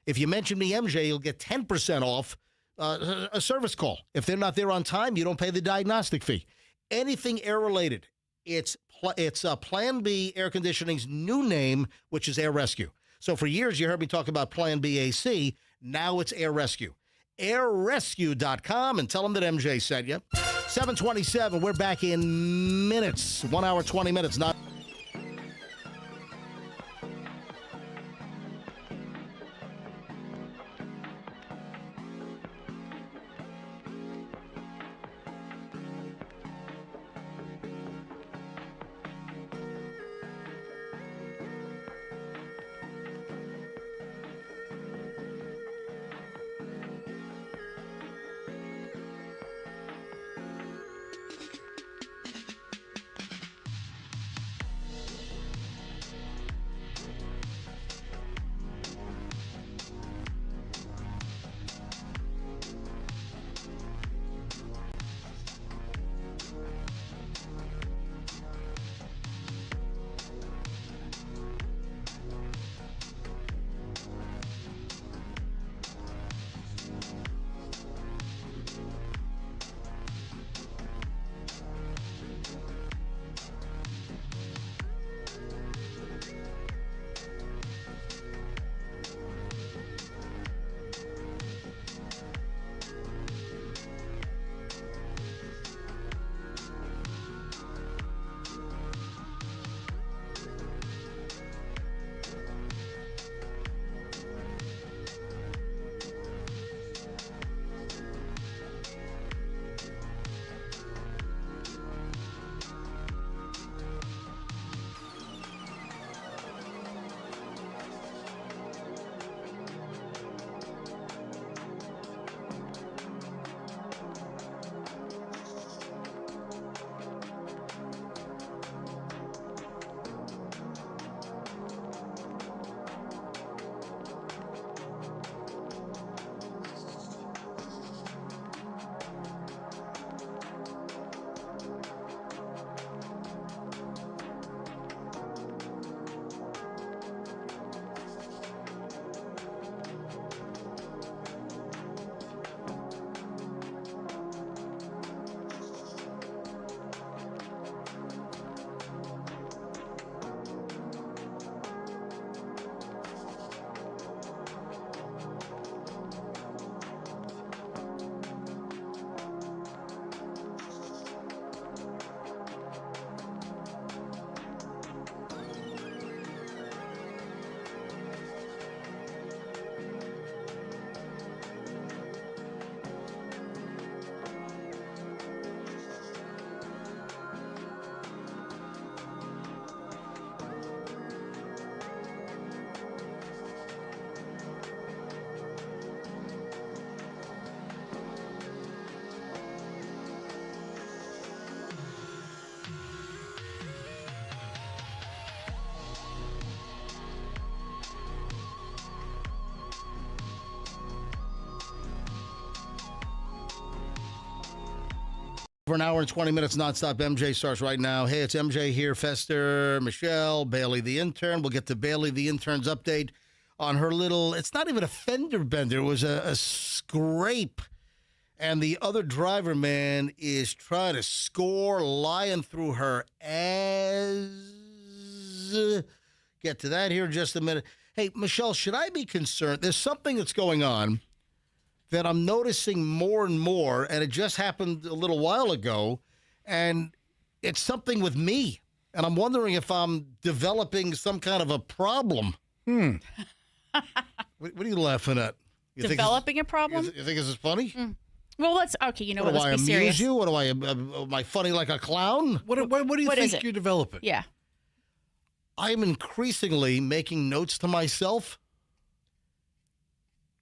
Speaker 1: If you mention me, MJ, you'll get 10% off a service call. If they're not there on time, you don't pay the diagnostic fee. Anything air-related, it's Plan B Air Conditioning's new name, which is Air Rescue. So for years, you heard me talk about Plan B AC. Now it's Air Rescue. AirRescue.com, and tell them that MJ sent you. 7:27, we're back in minutes. 1 hour, 20 minutes. Not. for an hour and 20 minutes nonstop. MJ starts right now. Hey, it's MJ here. Fester, Michelle, Bailey the intern. We'll get to Bailey the intern's update on her little, it's not even a fender bender. It was a scrape. And the other driver, man, is trying to score, lying through her ass. Get to that here in just a minute. Hey, Michelle, should I be concerned? There's something that's going on that I'm noticing more and more, and it just happened a little while ago, and it's something with me. And I'm wondering if I'm developing some kind of a problem. What are you laughing at? You
Speaker 2: Developing a problem?
Speaker 1: You think this is funny?
Speaker 2: Well, let's you know what?
Speaker 1: Do I
Speaker 2: Let's be
Speaker 1: amuse
Speaker 2: serious.
Speaker 1: you? What do I? Am I funny like a clown?
Speaker 3: What do you think you're developing?
Speaker 2: Yeah.
Speaker 1: I'm increasingly making notes to myself,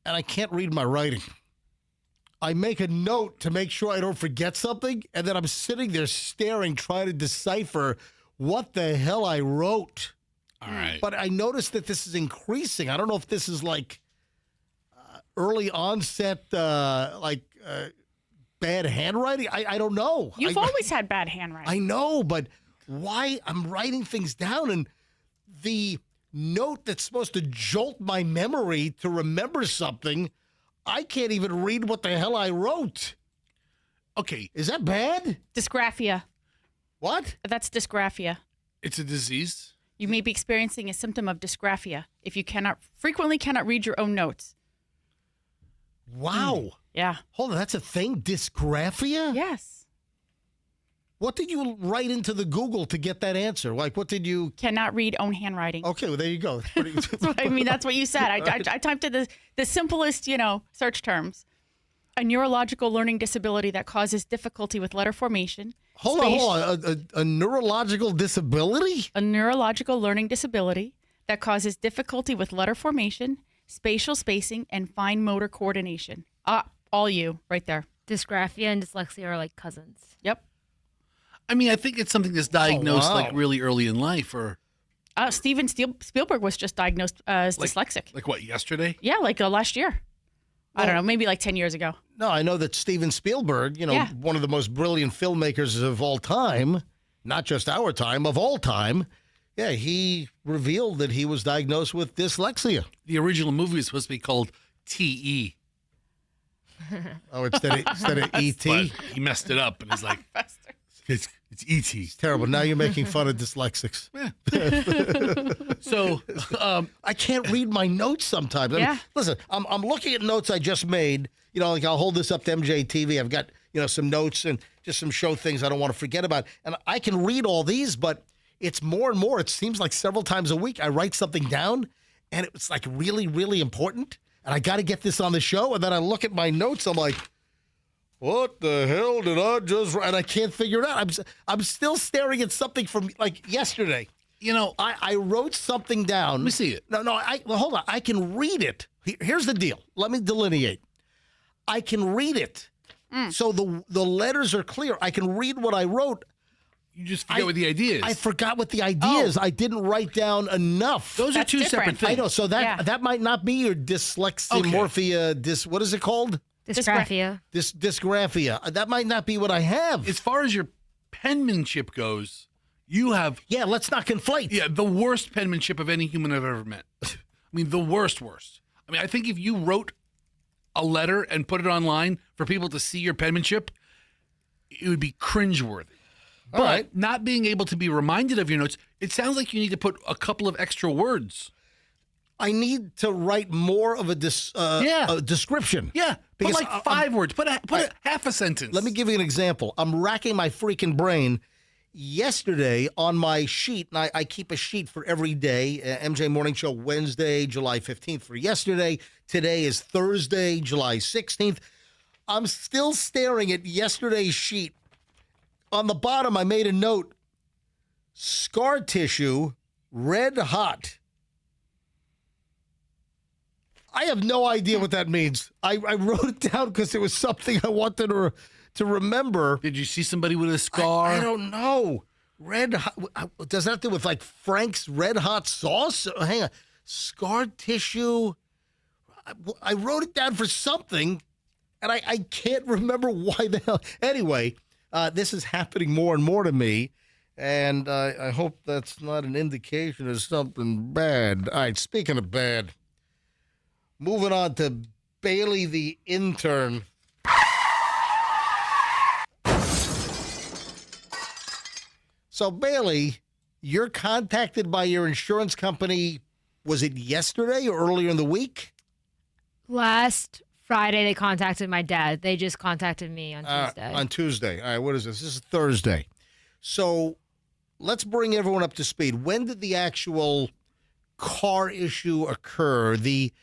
Speaker 1: and I can't read my writing. I make a note to make sure I don't forget something, and then I'm sitting there staring, trying to decipher what the hell I wrote.
Speaker 3: All right.
Speaker 1: But I noticed that this is increasing. I don't know if this is like early onset, bad handwriting. I don't know.
Speaker 2: You've always had bad handwriting.
Speaker 1: I know, but why I'm writing things down, and the note that's supposed to jolt my memory to remember something, I can't even read what the hell I wrote.
Speaker 3: Okay.
Speaker 1: Is that bad?
Speaker 2: Dysgraphia.
Speaker 1: What?
Speaker 2: That's dysgraphia.
Speaker 3: It's a disease?
Speaker 2: You may be experiencing a symptom of dysgraphia if you frequently cannot read your own notes.
Speaker 1: Wow.
Speaker 2: Yeah.
Speaker 1: Hold on, that's a thing? Dysgraphia?
Speaker 2: Yes.
Speaker 1: What did you write into the Google to get that answer? Like, what did you...
Speaker 2: Cannot read own handwriting.
Speaker 1: Okay, well, there you go.
Speaker 2: That's what you said. I typed in the simplest, search terms. A neurological learning disability that causes difficulty with letter formation.
Speaker 1: Hold on. A neurological disability?
Speaker 2: A neurological learning disability that causes difficulty with letter formation, spatial spacing, and fine motor coordination. All you, right there.
Speaker 8: Dysgraphia and dyslexia are like cousins.
Speaker 2: Yep.
Speaker 3: I mean, I think it's something that's diagnosed like really early in life, or
Speaker 2: Steven Spielberg was just diagnosed as dyslexic.
Speaker 3: Like what, yesterday?
Speaker 2: Yeah, like last year. I don't know, maybe like 10 years ago.
Speaker 1: No, I know that Steven Spielberg, one of the most brilliant filmmakers of all time, not just our time, of all time, yeah, he revealed that he was diagnosed with dyslexia.
Speaker 3: The original movie was supposed to be called T.E.
Speaker 1: Oh, instead of E.T.?
Speaker 3: But he messed it up, and he's like, it's E.T.
Speaker 1: It's terrible. Now you're making fun of dyslexics.
Speaker 3: So
Speaker 1: I can't read my notes sometimes. Listen, I'm looking at notes I just made. Like I'll hold this up to MJ TV. I've got, some notes and just some show things I don't want to forget about. And I can read all these, but it's more and more. It seems like several times a week I write something down, and it's like really, really important. And I got to get this on the show. And then I look at my notes. I'm like, what the hell did I just write? And I can't figure it out. I'm still staring at something from like yesterday. I wrote something down.
Speaker 3: Let me see it.
Speaker 1: No, hold on. I can read it. Here's the deal. Let me delineate. I can read it. So the letters are clear. I can read what I wrote.
Speaker 3: You just forget what the idea is.
Speaker 1: I forgot what the idea is. I didn't write down enough.
Speaker 3: Those are two separate things.
Speaker 1: I know. So that might not be your dyslexia. What is it called?
Speaker 8: Dysgraphia.
Speaker 1: Dysgraphia. That might not be what I have.
Speaker 3: As far as your penmanship goes, you have...
Speaker 1: Yeah, let's not conflate.
Speaker 3: Yeah, the worst penmanship of any human I've ever met. I mean, the worst. I mean, I think if you wrote a letter and put it online for people to see your penmanship, it would be cringeworthy. But not being able to be reminded of your notes, it sounds like you need to put a couple of extra words.
Speaker 1: I need to write more of a description.
Speaker 3: Yeah,
Speaker 1: because
Speaker 3: put like 5 words. Put half a sentence.
Speaker 1: Let me give you an example. I'm racking my freaking brain. Yesterday on my sheet, and I keep a sheet for every day, MJ Morning Show Wednesday, July 15th for yesterday. Today is Thursday, July 16th. I'm still staring at yesterday's sheet. On the bottom, I made a note. Scar tissue, red hot. I have no idea what that means. I wrote it down because it was something I wanted to remember.
Speaker 3: Did you see somebody with a scar?
Speaker 1: I don't know. Red hot. Does that have to do with like Frank's red hot sauce? Hang on. Scar tissue. I wrote it down for something, and I can't remember why the hell. Anyway, This is happening more and more to me, and I hope that's not an indication of something bad. All right, speaking of bad, moving on to Bailey the intern. So, Bailey, you're contacted by your insurance company, was it yesterday or earlier in the week?
Speaker 8: Last Friday, they contacted my dad. They just contacted me on Tuesday.
Speaker 1: On Tuesday. All right, what is this? This is Thursday. So let's bring everyone up to speed. When did the actual car issue occur? The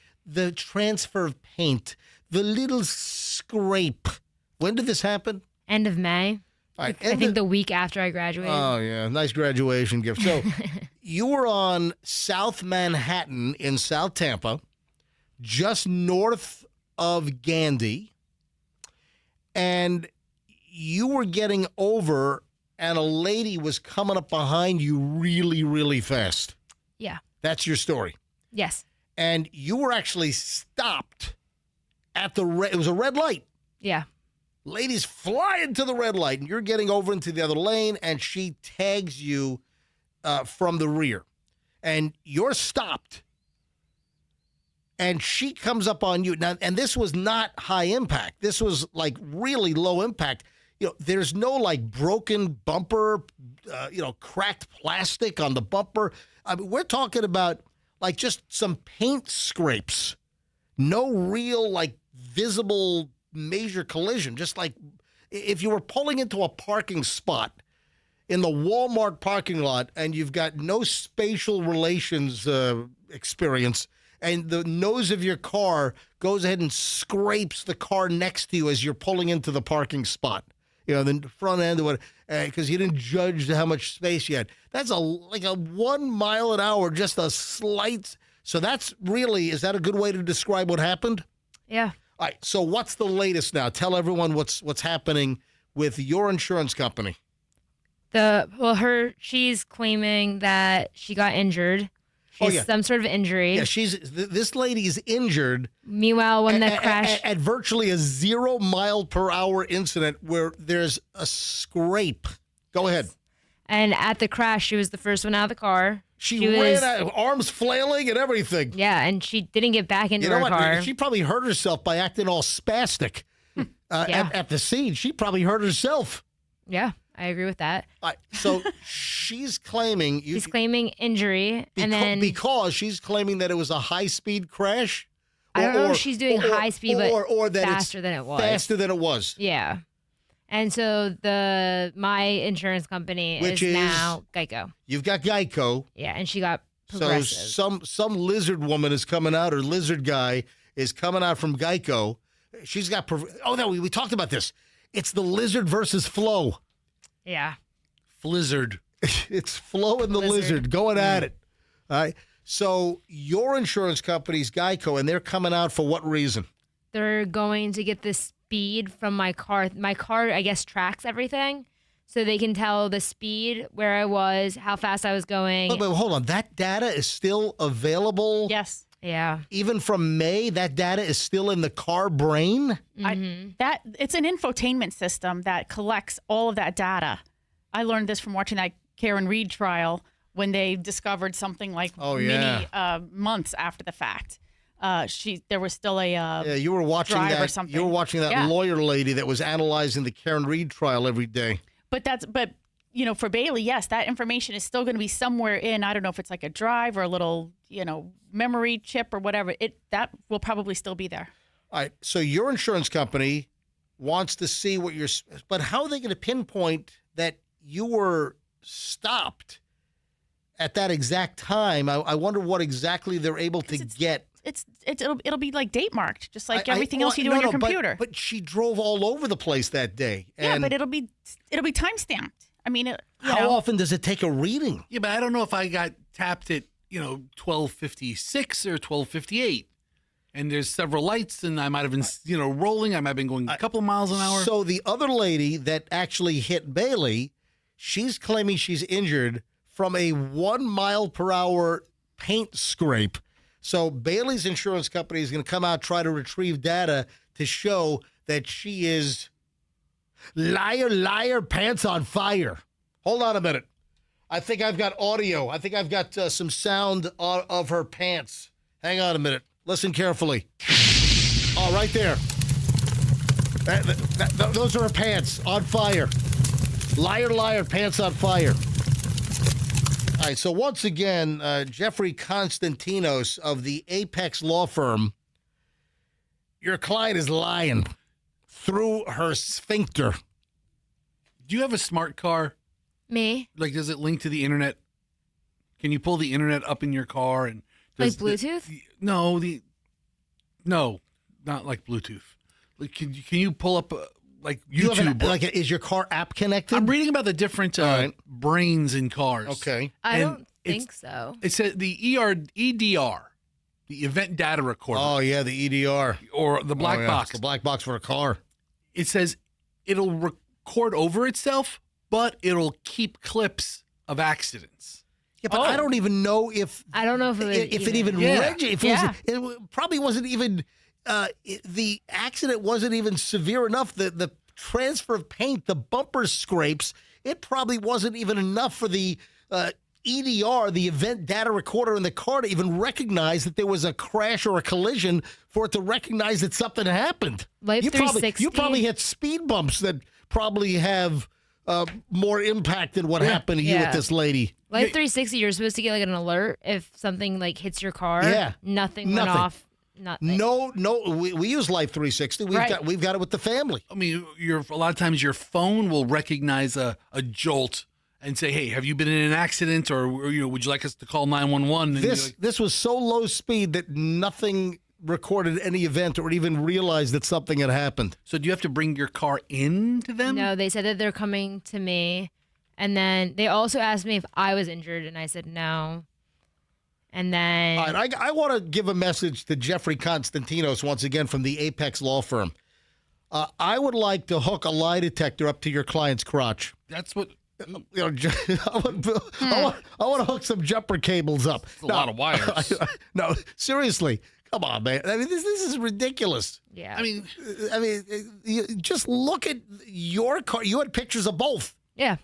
Speaker 1: transfer of paint, the little scrape. When did this happen?
Speaker 8: End of May.
Speaker 1: All right,
Speaker 8: I think the week after I graduated.
Speaker 1: Oh, yeah. Nice graduation gift. So you were on South Manhattan in South Tampa, just north of Gandy, and you were getting over, and a lady was coming up behind you really, really fast.
Speaker 8: Yeah.
Speaker 1: That's your story.
Speaker 8: Yes.
Speaker 1: And you were actually stopped at it was a red light.
Speaker 8: Yeah.
Speaker 1: Lady's flying to the red light, and you're getting over into the other lane, and she tags you from the rear. And you're stopped. And she comes up on you. Now, and this was not high impact. This was like really low impact. You know, there's no like broken bumper, cracked plastic on the bumper. I mean, we're talking about like just some paint scrapes. No real like visible major collision. Just like if you were pulling into a parking spot in the Walmart parking lot and you've got no spatial relations experience, and the nose of your car goes ahead and scrapes the car next to you as you're pulling into the parking spot. You know, the front end of it, because you didn't judge how much space you had. That's like a 1 mile an hour, just a slight. So that's really, is that a good way to describe what happened?
Speaker 8: Yeah.
Speaker 1: All right. So what's the latest now? Tell everyone what's happening with your insurance company.
Speaker 8: She's claiming that she got injured. She has some sort of injury.
Speaker 1: Yeah, this lady's injured.
Speaker 8: Meanwhile, when the crash
Speaker 1: at virtually a 0 mile per hour incident where there's a scrape. Go ahead.
Speaker 8: And at the crash, she was the first one out of the car.
Speaker 1: She ran out, arms flailing and everything.
Speaker 8: Yeah, and she didn't get back into her car.
Speaker 1: She probably hurt herself by acting all spastic at the scene. She probably hurt herself.
Speaker 8: Yeah, I agree with that.
Speaker 1: So she's claiming
Speaker 8: she's claiming injury, and then
Speaker 1: because she's claiming that it was a high-speed crash.
Speaker 8: I don't know if she's doing high speed, but
Speaker 1: that
Speaker 8: faster than it was.
Speaker 1: Faster than it was.
Speaker 8: Yeah. And so my insurance company is now Geico.
Speaker 1: You've got Geico.
Speaker 8: Yeah, and she got Progressive.
Speaker 1: So some lizard woman is coming out, or lizard guy is coming out from Geico. She's got we talked about this. It's the lizard versus Flo.
Speaker 8: Yeah.
Speaker 1: Flizzard. It's Flo and the lizard going at it. All right. So your insurance company's Geico, and they're coming out for what reason?
Speaker 8: They're going to get the speed from my car. My car, I guess, tracks everything. So they can tell the speed, where I was, how fast I was going.
Speaker 1: But hold on. That data is still available?
Speaker 2: Yes.
Speaker 8: Yeah.
Speaker 1: Even from May, that data is still in the car brain?
Speaker 2: It's an infotainment system that collects all of that data. I learned this from watching that Karen Reed trial when they discovered something like many months after the fact. There was still a
Speaker 1: you were watching
Speaker 2: drive
Speaker 1: that.
Speaker 2: or something.
Speaker 1: You were watching that lawyer lady that was analyzing the Karen Reed trial every day.
Speaker 2: But for Bailey, yes, that information is still going to be somewhere in. I don't know if it's like a drive or a little memory chip or whatever. That will probably still be there.
Speaker 1: All right. So your insurance company wants to see what you're. But how are they going to pinpoint that you were stopped at that exact time? I wonder what exactly they're able to get.
Speaker 2: It'll be like date marked, just like everything else you do on your computer.
Speaker 1: But she drove all over the place that day.
Speaker 2: Yeah, but it'll be time stamped. I mean,
Speaker 1: how often does it take a reading?
Speaker 3: Yeah, but I don't know if I got tapped at 12:56 or 12:58. And there's several lights, and I might have been, rolling. I might have been going a couple of miles an hour.
Speaker 1: So the other lady that actually hit Bailey, she's claiming she's injured from a 1 mile per hour paint scrape. So Bailey's insurance company is going to come out, try to retrieve data to show that she is. Liar, liar, pants on fire. Hold on a minute. I think I've got audio. I think I've got some sound of her pants. Hang on a minute. Listen carefully. Oh, right there. Those are her pants on fire. Liar, liar, pants on fire. All right, so once again, Jeffrey Constantinos of the Apex Law Firm, your client is lying through her sphincter.
Speaker 3: Do you have a smart car?
Speaker 8: Me?
Speaker 3: Like, does it link to the internet? Can you pull the internet up in your car and
Speaker 8: Like Bluetooth?
Speaker 3: No, not like Bluetooth. Like, can you pull up like YouTube?
Speaker 1: Is your car app connected?
Speaker 3: I'm reading about the different brains in cars.
Speaker 1: Okay,
Speaker 8: I don't think so.
Speaker 3: It said the EDR, the event data recorder.
Speaker 1: Oh yeah, the EDR
Speaker 3: or the black box.
Speaker 1: The black box for a car.
Speaker 3: It says it'll record over itself, but it'll keep clips of accidents.
Speaker 1: Yeah, but I don't even know if it even it probably wasn't even the accident wasn't even severe enough. The transfer of paint, the bumper scrapes, it probably wasn't even enough for the EDR, the event data recorder in the car, to even recognize that there was a crash or a collision for it to recognize that something happened.
Speaker 8: Life 360.
Speaker 1: You probably hit speed bumps that probably have more impact than what happened to you with this lady.
Speaker 8: Life 360, you're supposed to get like an alert if something like hits your car.
Speaker 1: Yeah.
Speaker 8: Nothing went off. Nothing.
Speaker 1: No. We use Life 360. We've got it with the family.
Speaker 3: I mean, a lot of times your phone will recognize a jolt and say, "Hey, have you been in an accident?" Or would you like us to call 911?
Speaker 1: This was so low speed that nothing recorded any event or even realized that something had happened.
Speaker 3: So do you have to bring your car in to them?
Speaker 8: No, they said that they're coming to me. And then they also asked me if I was injured, and I said no. And then...
Speaker 1: All right, I want to give a message to Jeffrey Constantinos once again from the Apex Law Firm. I would like to hook a lie detector up to your client's crotch.
Speaker 3: That's what...
Speaker 1: I want to hook some jumper cables up.
Speaker 3: That's a lot of wires.
Speaker 1: No, seriously. Come on, man. I mean, this is ridiculous.
Speaker 8: Yeah.
Speaker 1: I mean, you just look at your car. You had pictures of both.
Speaker 8: Yeah.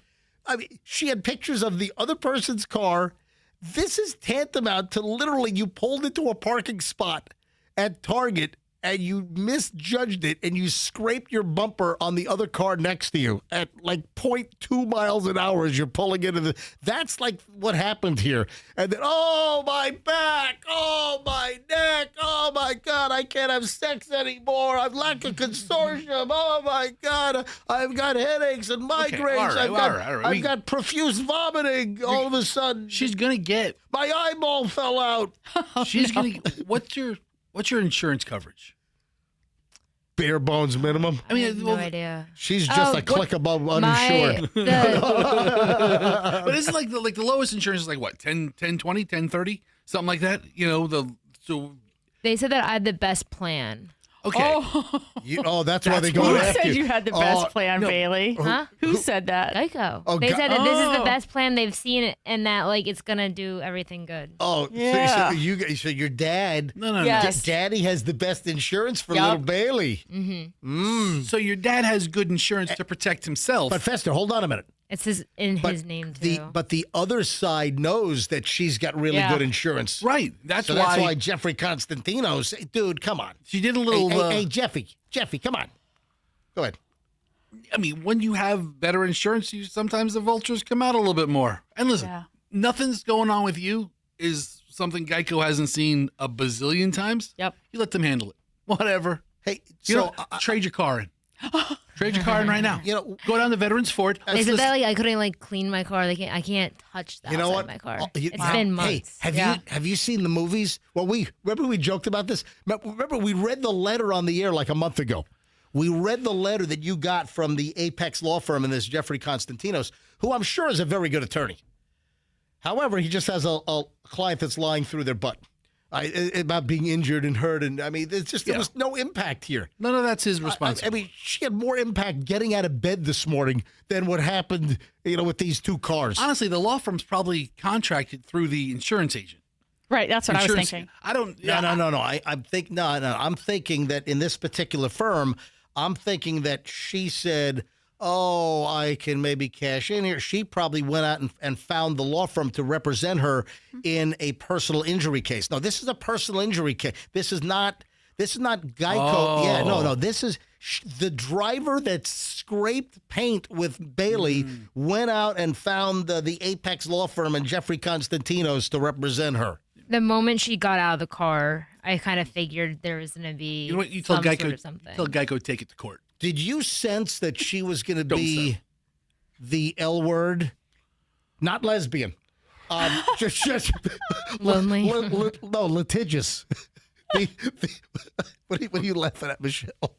Speaker 1: I mean, she had pictures of the other person's car. This is tantamount to literally you pulled into a parking spot at Target and you misjudged it and you scraped your bumper on the other car next to you at like 0.2 miles an hour as you're pulling into the... That's like what happened here. And then, oh, my back, oh, my neck, oh, my God, I can't have sex anymore. I've lack of consortium. Oh, my God, I've got headaches and migraines. I've got profuse vomiting all of a sudden.
Speaker 3: She's going to get...
Speaker 1: My eyeball fell out.
Speaker 3: She's going to... What's your insurance coverage?
Speaker 1: Bare bones minimum.
Speaker 8: I mean, I have no idea.
Speaker 1: She's just a click above uninsured.
Speaker 3: But it's like the lowest insurance is like what, 10, 20, 10, 30? Something like that?
Speaker 8: They said that I had the best plan.
Speaker 3: Okay.
Speaker 1: That's why they go after you.
Speaker 2: Who said you had the best plan, Bailey?
Speaker 8: Huh?
Speaker 2: Who said that?
Speaker 8: Geico.
Speaker 1: Oh,
Speaker 8: they said that this is the best plan they've seen and that like it's going to do everything good.
Speaker 1: Oh,
Speaker 2: yeah.
Speaker 1: So your dad,
Speaker 2: Yes.
Speaker 1: Daddy has the best insurance for little Bailey.
Speaker 8: Mm-hmm.
Speaker 3: So your dad has good insurance to protect himself.
Speaker 1: But Fester, hold on a minute.
Speaker 8: It's his name too.
Speaker 1: But the other side knows that she's got really good insurance.
Speaker 3: Right. That's
Speaker 1: why Jeffrey Constantinos, dude, come on.
Speaker 3: She did a little...
Speaker 1: Hey, Jeffy, come on. Go ahead.
Speaker 3: I mean, when you have better insurance, sometimes the vultures come out a little bit more. And listen, nothing's going on with you is something Geico hasn't seen a bazillion times.
Speaker 2: Yep.
Speaker 3: You let them handle it. Whatever.
Speaker 1: Hey,
Speaker 3: trade your car in. Trade your car in right now. Go down to Veterans Ford.
Speaker 8: They said that I couldn't clean my car. I can't touch the outside of my car. It's been months.
Speaker 1: Hey, have you seen the movies? Well, remember we joked about this. Remember we read the letter on the air like a month ago. We read the letter that you got from the Apex Law Firm and this Jeffrey Constantinos, who I'm sure is a very good attorney. However, he just has a client that's lying through their butt. About being injured and hurt, and I mean, there was no impact here.
Speaker 3: None of that's his responsibility.
Speaker 1: I mean, she had more impact getting out of bed this morning than what happened, with these two cars.
Speaker 3: Honestly, the law firm's probably contracted through the insurance agent.
Speaker 2: Right, that's what I was thinking.
Speaker 3: I don't.
Speaker 1: No. I'm thinking that in this particular firm, I'm thinking that she said, oh, I can maybe cash in here. She probably went out and found the law firm to represent her in a personal injury case. No, this is a personal injury case. This is not Geico.
Speaker 3: Oh.
Speaker 1: Yeah, no. This is the driver that scraped paint with Bailey went out and found the Apex law firm and Jeffrey Constantinos to represent her.
Speaker 8: The moment she got out of the car, I kind of figured there was going to be
Speaker 3: You know what? You tell
Speaker 8: some
Speaker 3: Geico,
Speaker 8: sort of something.
Speaker 3: tell Geico to take it to court.
Speaker 1: Did you sense that she was going to
Speaker 3: Don't
Speaker 1: be the L word? Not lesbian. Just
Speaker 8: Lonely.
Speaker 1: no, litigious. What are you laughing at, Michelle?
Speaker 2: Why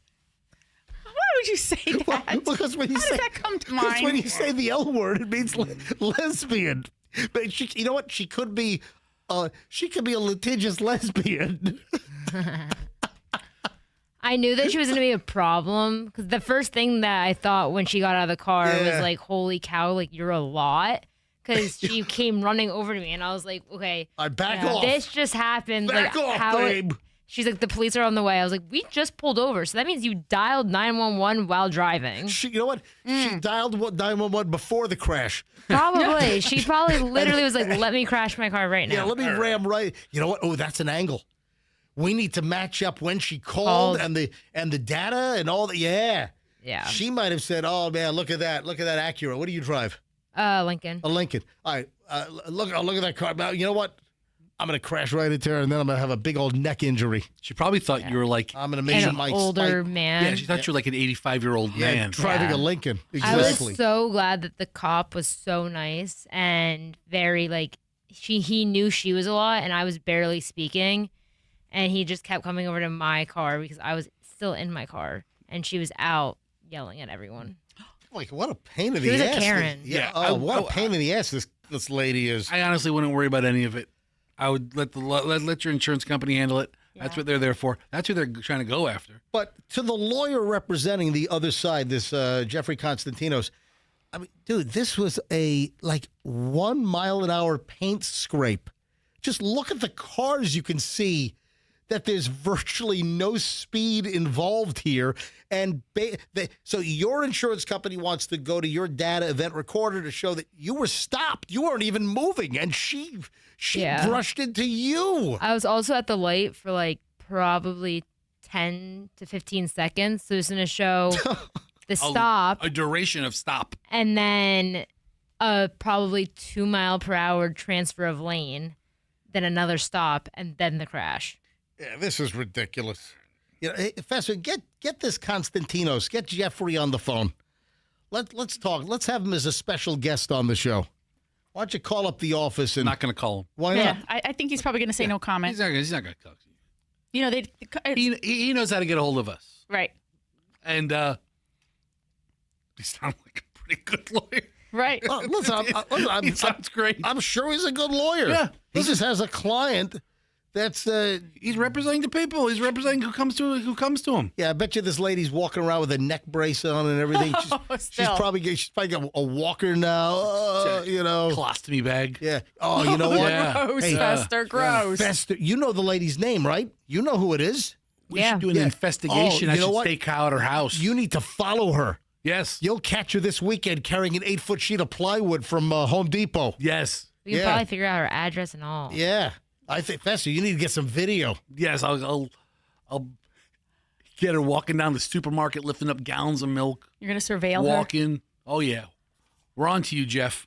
Speaker 2: would you say that?
Speaker 1: Because when you
Speaker 2: How
Speaker 1: say
Speaker 2: does that come to
Speaker 1: because
Speaker 2: mind?
Speaker 1: when you say the L word, it means lesbian. But she, you know what? She could be a litigious lesbian.
Speaker 8: I knew that she was going to be a problem because the first thing that I thought when she got out of the car was like, holy cow, like you're a lot. Because she came running over to me and I was like, okay,
Speaker 1: back off.
Speaker 8: This just happened.
Speaker 1: Back
Speaker 8: like,
Speaker 1: off,
Speaker 8: how
Speaker 1: babe.
Speaker 8: She's like, the police are on the way. I was like, we just pulled over. So that means you dialed 911 while driving.
Speaker 1: You know what? She dialed 911 before the crash.
Speaker 8: Probably. She probably literally was like, let me crash my car right now.
Speaker 1: Yeah, let me ram right. You know what? Oh, that's an angle. We need to match up when she called and the data and all that. Yeah.
Speaker 8: Yeah.
Speaker 1: She might have said, "Oh man, look at that Acura. What do you drive?"
Speaker 8: Lincoln.
Speaker 1: A Lincoln. All right. Look at that car. Now, you know what? I'm gonna crash right into her, and then I'm gonna have a big old neck injury.
Speaker 3: She probably thought you were like
Speaker 1: I'm gonna measure my
Speaker 8: older
Speaker 1: spike.
Speaker 8: man.
Speaker 3: Yeah, she thought you were like an 85-year-old man
Speaker 1: driving a Lincoln.
Speaker 8: I
Speaker 1: Exactly.
Speaker 8: was so glad that the cop was so nice and very like he knew she was a lot and I was barely speaking, and he just kept coming over to my car because I was still in my car and she was out yelling at everyone.
Speaker 1: Like, what a pain in
Speaker 8: She
Speaker 1: the
Speaker 8: was a
Speaker 1: ass.
Speaker 8: Karen.
Speaker 1: Yeah.
Speaker 3: Yeah,
Speaker 1: Oh, what a pain in the ass this lady is.
Speaker 3: I honestly wouldn't worry about any of it. I would let your insurance company handle it. That's what they're there for. That's who they're trying to go after.
Speaker 1: But to the lawyer representing the other side, this Jeffrey Constantinos, I mean, dude, this was a 1 mile an hour paint scrape. Just look at the cars. You can see that there's virtually no speed involved here. And so your insurance company wants to go to your data event recorder to show that you were stopped. You weren't even moving. And she brushed into you.
Speaker 8: I was also at the light for like probably 10 to 15 seconds. So it's going to show the stop.
Speaker 3: A duration of stop.
Speaker 8: And then a probably 2 mile per hour transfer of lane, then another stop, and then the crash.
Speaker 1: Yeah, this is ridiculous. You know, hey, Fester, get this Constantinos, get Jeffrey on the phone. Let's talk. Let's have him as a special guest on the show. Why don't you call up the office and
Speaker 3: I'm not going to call him.
Speaker 1: Why not?
Speaker 2: I think he's probably going to say no comment.
Speaker 3: He's not going to talk to you.
Speaker 2: You know,
Speaker 3: He knows how to get a hold of us.
Speaker 2: right.
Speaker 3: And he sounds like a pretty good lawyer.
Speaker 2: Right.
Speaker 1: Listen,
Speaker 3: He sounds great.
Speaker 1: I'm sure he's a good lawyer.
Speaker 3: Yeah.
Speaker 1: He just has a client that's
Speaker 3: he's representing the people. He's representing who comes to him.
Speaker 1: Yeah, I bet you this lady's walking around with a neck brace on and everything. She's probably got a walker now. You know,
Speaker 3: colostomy bag.
Speaker 1: Yeah. Oh, you know what?
Speaker 3: Yeah.
Speaker 2: Gross, Fester. Gross.
Speaker 1: Fester, you know the lady's name, right? You know who it is.
Speaker 3: We should do an investigation.
Speaker 1: Oh,
Speaker 3: I
Speaker 1: you know
Speaker 3: should
Speaker 1: what?
Speaker 3: stake out her house.
Speaker 1: You need to follow her.
Speaker 3: Yes.
Speaker 1: You'll catch her this weekend carrying an 8-foot sheet of plywood from Home Depot.
Speaker 3: Yes.
Speaker 8: We can probably figure out her address and all.
Speaker 1: Yeah. I think, Fester, you need to get some video.
Speaker 3: Yes, I'll get her walking down the supermarket, lifting up gallons of milk.
Speaker 2: You're going to surveil her?
Speaker 3: Walking. Oh, yeah. We're on to you, Jeff.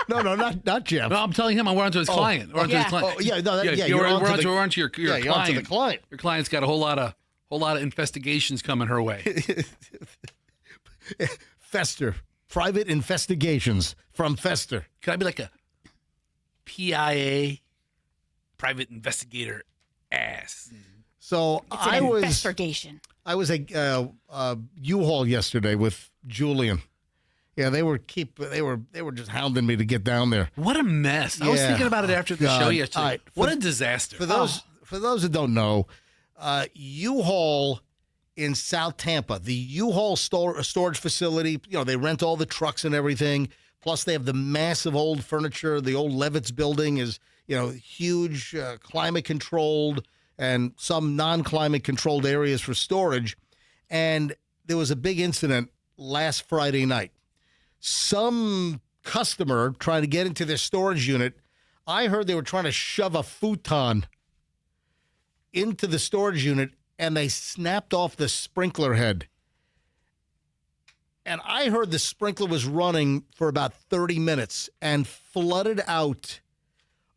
Speaker 1: No, not Jeff.
Speaker 3: No, I'm telling him we're on to his client. We're on to his client.
Speaker 1: Oh, yeah, no,
Speaker 3: we're on to your
Speaker 1: you're
Speaker 3: client.
Speaker 1: onto the client.
Speaker 3: Your client's got a whole lot of investigations coming her way.
Speaker 1: Fester. Private investigations from Fester.
Speaker 3: Could I be like a PIA, private investigator ass?
Speaker 1: So
Speaker 2: It's an investigation.
Speaker 1: I was at U-Haul yesterday with Julian. Yeah, they were just hounding me to get down there.
Speaker 3: What a mess! I was thinking about it after the show yesterday.
Speaker 1: Right.
Speaker 3: What a disaster!
Speaker 1: For those who don't know, U-Haul in South Tampa, the U-Haul storage facility. You know, they rent all the trucks and everything. Plus, they have the massive old furniture. The old Levitz building is, huge, climate controlled, and some non-climate controlled areas for storage. And there was a big incident last Friday night. Some customer trying to get into their storage unit, I heard they were trying to shove a futon into the storage unit, and they snapped off the sprinkler head. And I heard the sprinkler was running for about 30 minutes and flooded out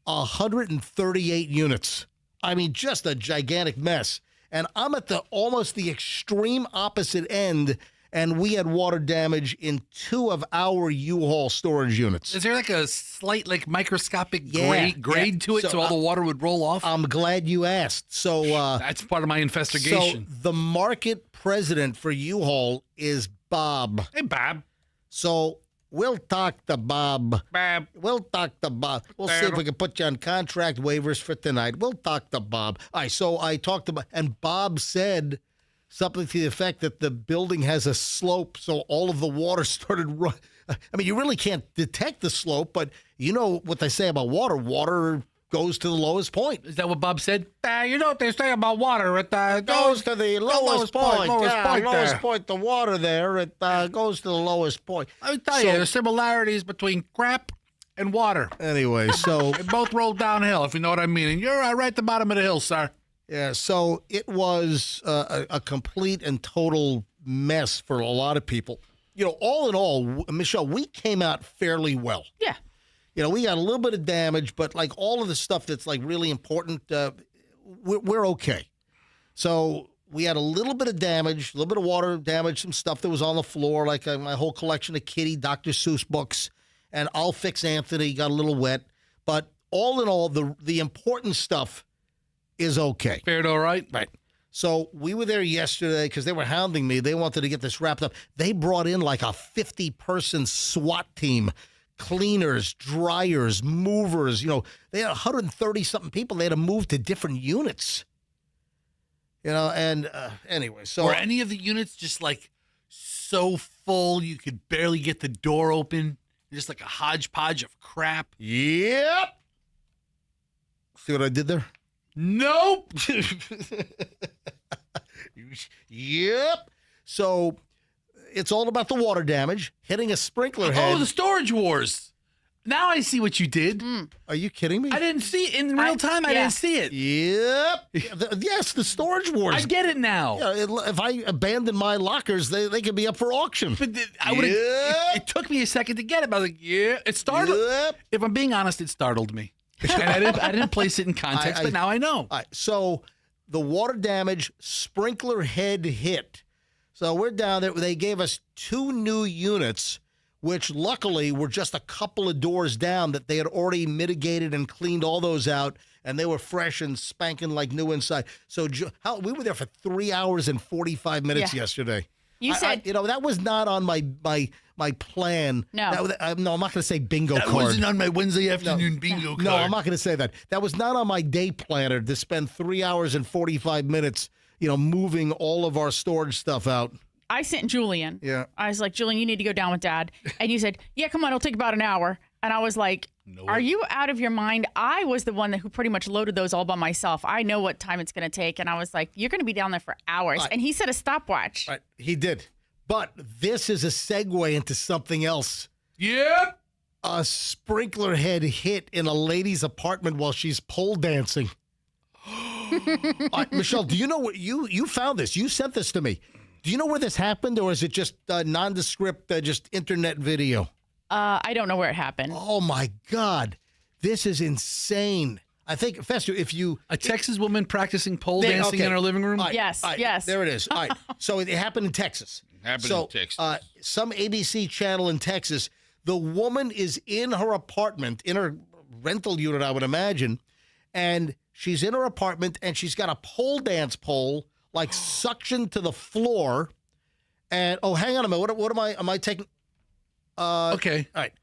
Speaker 1: 138 units. I mean, just a gigantic mess. And I'm at almost the extreme opposite end, and we had water damage in 2 of our U-Haul storage units.
Speaker 3: Is there like a slight, like microscopic
Speaker 1: Yeah,
Speaker 3: grade to it, so all the water would roll off?
Speaker 1: I'm glad you asked. So
Speaker 3: that's part of my investigation.
Speaker 1: So the market president for U-Haul is Bob.
Speaker 3: Hey, Bob.
Speaker 1: So we'll talk to Bob.
Speaker 3: Bob.
Speaker 1: We'll talk to Bob. We'll see if we can put you on contract waivers for tonight. We'll talk to Bob. All right, so I talked to Bob, and Bob said something to the effect that the building has a slope, so all of the water started running. I mean, you really can't detect the slope, but you know what they say about water. Water goes to the lowest point.
Speaker 3: Is that what Bob said? You know what they say about water. It
Speaker 1: goes to the lowest point. Lowest
Speaker 3: there.
Speaker 1: point. The water there, it goes to the lowest point.
Speaker 3: Let me tell you, there's similarities between crap and water.
Speaker 1: Anyway, so
Speaker 3: they both roll downhill, if you know what I mean. And you're right at the bottom of the hill, sir.
Speaker 1: Yeah, so it was a complete and total mess for a lot of people. You know, all in all, Michelle, we came out fairly well.
Speaker 2: Yeah.
Speaker 1: You know, we got a little bit of damage, but like all of the stuff that's like really important, we're okay. So we had a little bit of damage, a little bit of water damage, some stuff that was on the floor, like my whole collection of kitty Dr. Seuss books, and I'll Fix Anthony got a little wet. But all in all, the important stuff is okay.
Speaker 3: Fared all right?
Speaker 1: Right. So we were there yesterday because they were hounding me. They wanted to get this wrapped up. They brought in like a 50-person SWAT team. Cleaners, dryers, movers, you know, they had 130-something people. They had to move to different units. You know, and anyway, so.
Speaker 3: Were any of the units just like so full you could barely get the door open? Just like a hodgepodge of crap?
Speaker 1: Yep. See what I did there?
Speaker 3: Nope.
Speaker 1: Yep. So it's all about the water damage, hitting a sprinkler head.
Speaker 3: Oh, the storage wars. Now I see what you did.
Speaker 1: Are you kidding me?
Speaker 3: I didn't see it in real time. I didn't see it.
Speaker 1: Yep. Yes, the storage wars.
Speaker 3: I get it now.
Speaker 1: Yeah, if I abandon my lockers, they could be up for auction.
Speaker 3: But I would. It took me a second to get it. I was like, yeah, it startled.
Speaker 1: Yep.
Speaker 3: If I'm being honest, it startled me. And I didn't place it in context, but now I know.
Speaker 1: All right, so the water damage, sprinkler head hit. So we're down there. They gave us 2 new units, which luckily were just a couple of doors down that they had already mitigated and cleaned all those out, and they were fresh and spanking like new inside. So we were there for 3 hours and 45 minutes yesterday.
Speaker 2: You said,
Speaker 1: you know, that was not on my plan.
Speaker 2: No.
Speaker 1: No, I'm not going to say bingo
Speaker 3: That
Speaker 1: card.
Speaker 3: wasn't on my Wednesday afternoon bingo card.
Speaker 1: No, I'm not going to say that. That was not on my day planner to spend 3 hours and 45 minutes, you know, moving all of our storage stuff out.
Speaker 2: I sent Julian.
Speaker 1: Yeah.
Speaker 2: I was like, Julian, you need to go down with Dad. And you said, yeah, come on, it'll take about an hour. And I was like, are you out of your mind? I was the one who pretty much loaded those all by myself. I know what time it's going to take. And I was like, you're going to be down there for hours.
Speaker 1: Right.
Speaker 2: And he said a stopwatch.
Speaker 1: Right. He did. But this is a segue into something else.
Speaker 3: Yep.
Speaker 1: A sprinkler head hit in a lady's apartment while she's pole dancing. Michelle, do you know what you found this? You sent this to me. Do you know where this happened, or is it just nondescript, just internet video?
Speaker 2: I don't know where it happened.
Speaker 1: Oh, my God. This is insane. I think, Fester, if you...
Speaker 3: A Texas woman practicing pole dancing in her living room?
Speaker 1: Right,
Speaker 2: yes,
Speaker 1: right,
Speaker 2: yes.
Speaker 1: There it is. All right. So it happened in Texas. Some ABC channel in Texas, the woman is in her apartment, in her rental unit, I would imagine, and she's in her apartment, and she's got a pole dance pole, like suctioned to the floor. And, oh, hang on a minute. What am I taking?
Speaker 3: Okay.
Speaker 1: All right.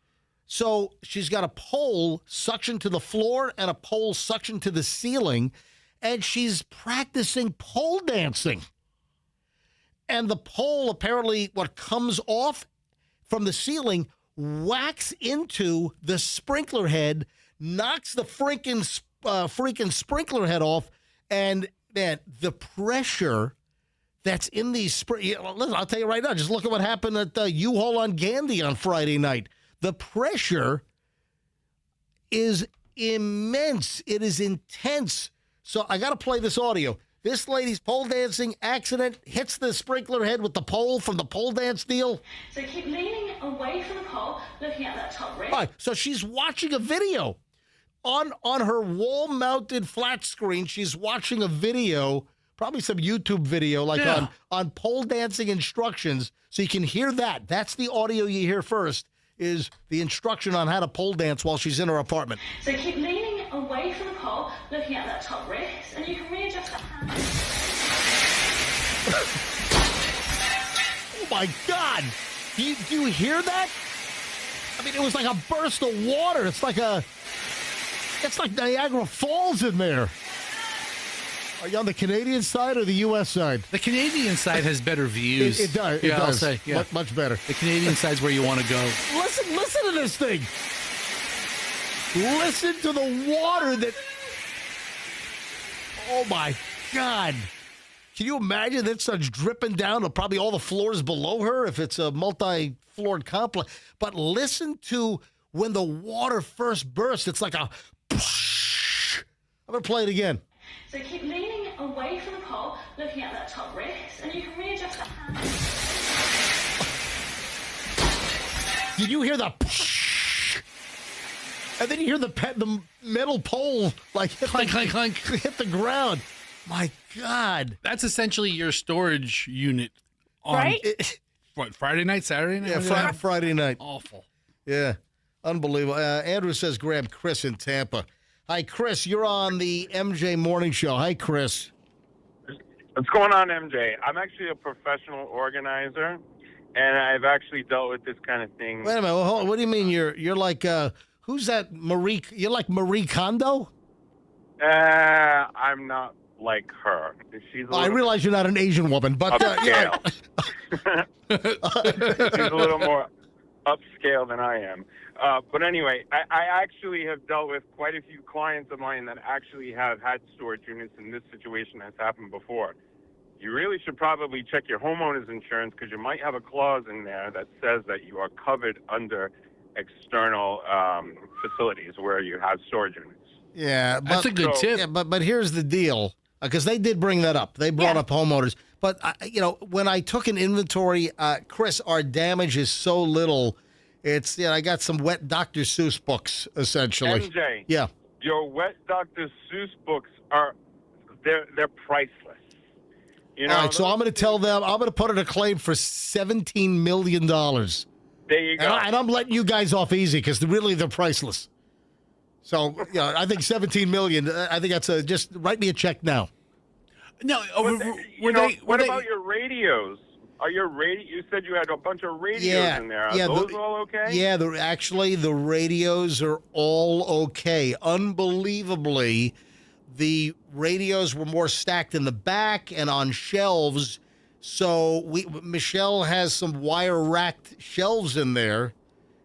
Speaker 1: So she's got a pole suctioned to the floor and a pole suctioned to the ceiling, and she's practicing pole dancing. And the pole, apparently, what comes off from the ceiling, whacks into the sprinkler head, knocks the freaking sprinkler head off, and man, the pressure that's in these listen, I'll tell you right now, just look at what happened at the U-Haul on Gandy on Friday night. The pressure is immense. It is intense. So I got to play this audio. This lady's pole dancing accident, hits the sprinkler head with the pole from the pole dance deal.
Speaker 14: So keep leaning away from the pole, looking at that top rig.
Speaker 1: All right, so she's watching a video. On her wall-mounted flat screen, she's watching a video, probably some YouTube video, like on pole dancing instructions, so you can hear that. That's the audio you hear first, is the instruction on how to pole dance while she's in her apartment.
Speaker 14: So keep leaning away from the pole, looking at that top wrist, and you can readjust that hand.
Speaker 1: Oh, my God. Do you hear that? I mean, it was like a burst of water. It's like Niagara Falls in there. Are you on the Canadian side or the U.S. side?
Speaker 3: The Canadian side has better views.
Speaker 1: It does.
Speaker 3: Yeah,
Speaker 1: It does.
Speaker 3: I'll say. Yeah.
Speaker 1: Much better.
Speaker 3: The Canadian side's where you want to go.
Speaker 1: Listen to this thing. Listen to the water that... Oh, my God. Can you imagine that starts dripping down to probably all the floors below her if it's a multi-floored complex? But listen to when the water first bursts. It's like a... I'm going to play it again.
Speaker 14: So keep leaning away from the pole, looking at that top wrist, and you can readjust that hand.
Speaker 1: Did you hear the... And then you hear the metal pole like hit
Speaker 3: clank, clank, clank,
Speaker 1: hit the ground. My God.
Speaker 3: That's essentially your storage unit on
Speaker 2: Right?
Speaker 3: what, Friday night, Saturday night?
Speaker 1: Yeah, Friday night.
Speaker 3: Awful.
Speaker 1: Yeah, unbelievable. Andrew says grab Chris in Tampa. Hi, Chris. You're on the MJ Morning Show. Hi, Chris.
Speaker 15: What's going on, MJ? I'm actually a professional organizer, and I've actually dealt with this kind of thing.
Speaker 1: Wait a minute. Well, hold on. What do you mean you're like who's that Marie? You're like Marie Kondo?
Speaker 15: I'm not like her. She's.
Speaker 1: I realize you're not an Asian woman, but yeah.
Speaker 15: She's a little more upscale than I am. But anyway, I actually have dealt with quite a few clients of mine that actually have had storage units, and this situation has happened before. You really should probably check your homeowner's insurance because you might have a clause in there that says that you are covered under external facilities where you have storage units.
Speaker 1: Yeah, but,
Speaker 3: that's a good tip.
Speaker 1: Yeah, but here's the deal, because they did bring that up. They brought up homeowners. But, when I took an inventory, Chris, our damage is so little. It's, I got some wet Dr. Seuss books, essentially.
Speaker 15: MJ,
Speaker 1: yeah.
Speaker 15: Your wet Dr. Seuss books they're priceless. You know,
Speaker 1: all right, so I'm going to tell them, I'm going to put in a claim for $17 million.
Speaker 15: There you go.
Speaker 1: And I'm letting you guys off easy because really they're priceless. So, I think $17 million, I think that's just write me a check now.
Speaker 3: No,
Speaker 15: what about your radios? Are your you said you had a bunch of radios in there. Are those all okay?
Speaker 1: Yeah, actually the radios are all okay. Unbelievably, the radios were more stacked in the back and on shelves. So Michelle has some wire-racked shelves in there,